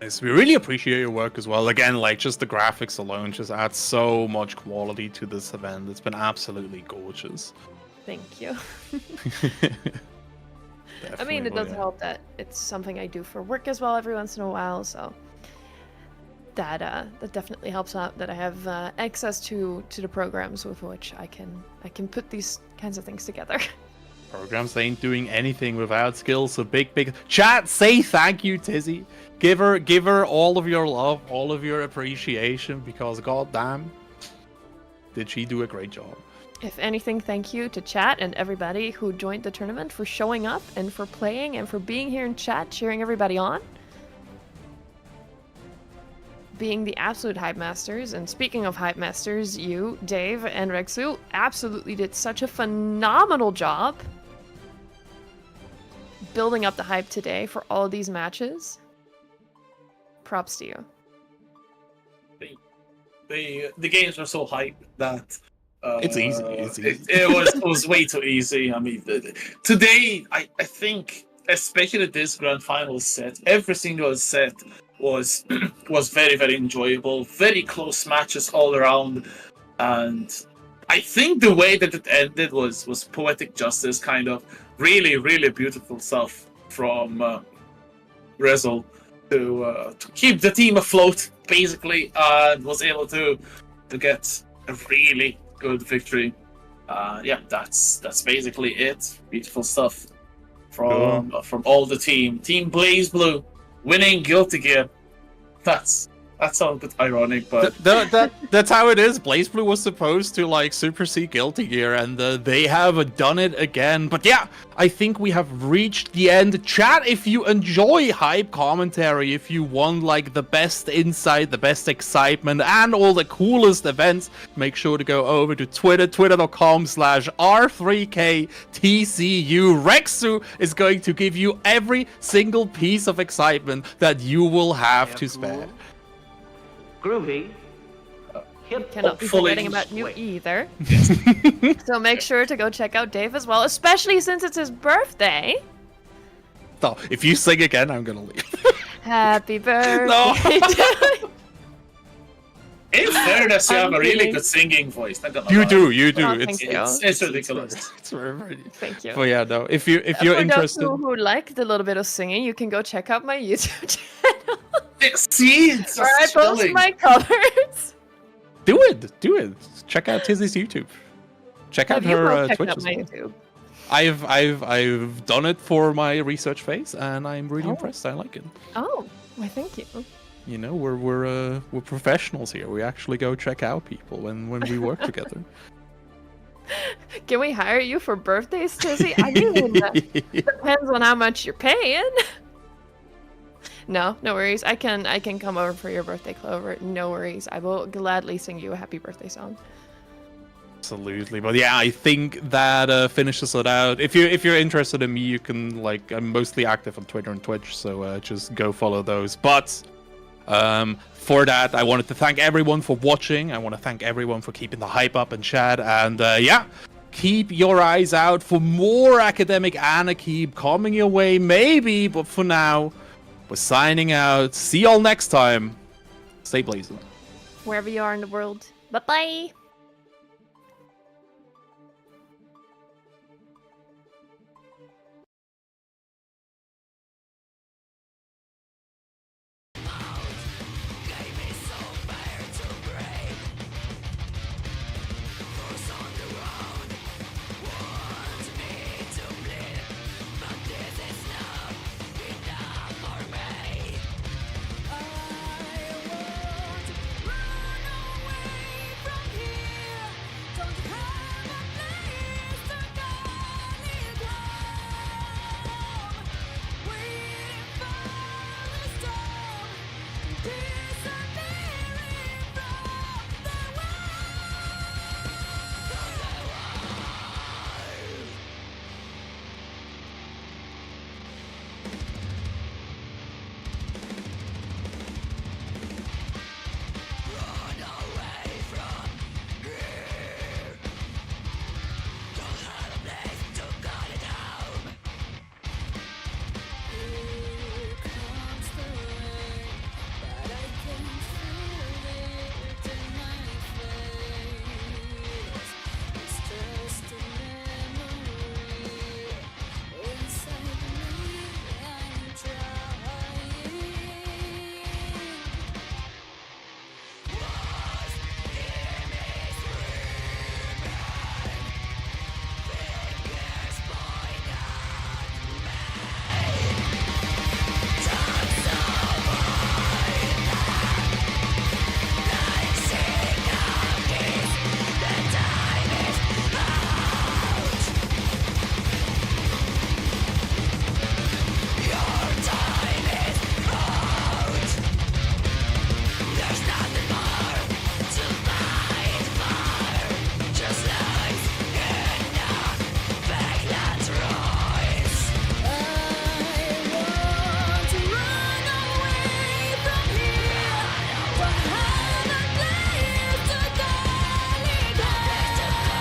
Yes, we really appreciate your work as well. Again, like just the graphics alone just adds so much quality to this event. It's been absolutely gorgeous. Thank you. I mean, it Definitely, does help that it's something I do for work as well every once in a while, so that definitely helps out that I have access to the programs with which I can put these kinds of things together. Programs ain't doing anything without skill, so big chat, say thank you, Tizzy. Give her all of your love, all of your appreciation, because goddamn, did she do a great job. If anything, thank you to chat and everybody who joined the tournament for showing up and for playing and for being here in chat, cheering everybody on. Being the absolute hype masters. And speaking of hype masters, you, Dave, and Rexu absolutely did such a phenomenal job building up the hype today for all of these matches. Props to you. The games were so hype that It's easy. It's easy. it was way too easy. I mean, today I think, especially this grand final set, every single set was very, very enjoyable. Very close matches all around, and I think the way that it ended was poetic justice, kind of really, really beautiful stuff from Rezel to keep the team afloat, basically, and was able to get a really good victory. Yeah, that's basically it. Beautiful stuff from all the team. Team Blaze Blue winning Guilty Gear. That sounds a bit ironic, but that's how it is. Blaze Blue was supposed to like supersede Guilty Gear, and they have done it again. But yeah, I think we have reached the end. Chat, if you enjoy hype commentary, if you want like the best insight, the best excitement, and all the coolest events, make sure to go over to Twitter, twitter.com/R3KTCU. Rexu is going to give you every single piece of excitement that you will have to spare. Groovy. Cannot be Hopefully. forgetting about you either. So make sure to go check out Dave as well, especially since it's his birthday. So, if you sing again, I'm gonna leave. Happy birthday. No. in fairness, you have a really kidding. good singing voice. Not gonna You lie. do. Oh, It's thank you. It's ridiculous. It's very. Thank you. But yeah, no. If you're For those interested, who like the little bit of singing, you can go check out my YouTube channel See, it's where I just post chilling. my covers. do it. Check out Tizzy's YouTube. Check out Have you her both checked Twitch out as my well. YouTube? I've done it for my research phase, and I'm really impressed. I like it. Oh, why thank you. You know, we're professionals here. We actually go check out people when we work together. Can we hire you for birthdays, Tizzy? I mean, depends on how much you're paying. No worries. I can come over for your birthday, Clover. No worries. I will gladly sing you a happy birthday song. Absolutely, but yeah, I think that finishes it out. If you're interested in me, you can I'm mostly active on Twitter and Twitch, so just go follow those. But for that, I wanted to thank everyone for watching. I want to thank everyone for keeping the hype up in chat, and yeah, keep your eyes out for more Academic Anarchy coming your way, maybe. But for now, we're signing out. See y'all next time. Stay blazing. Wherever you are in the world. Bye-bye.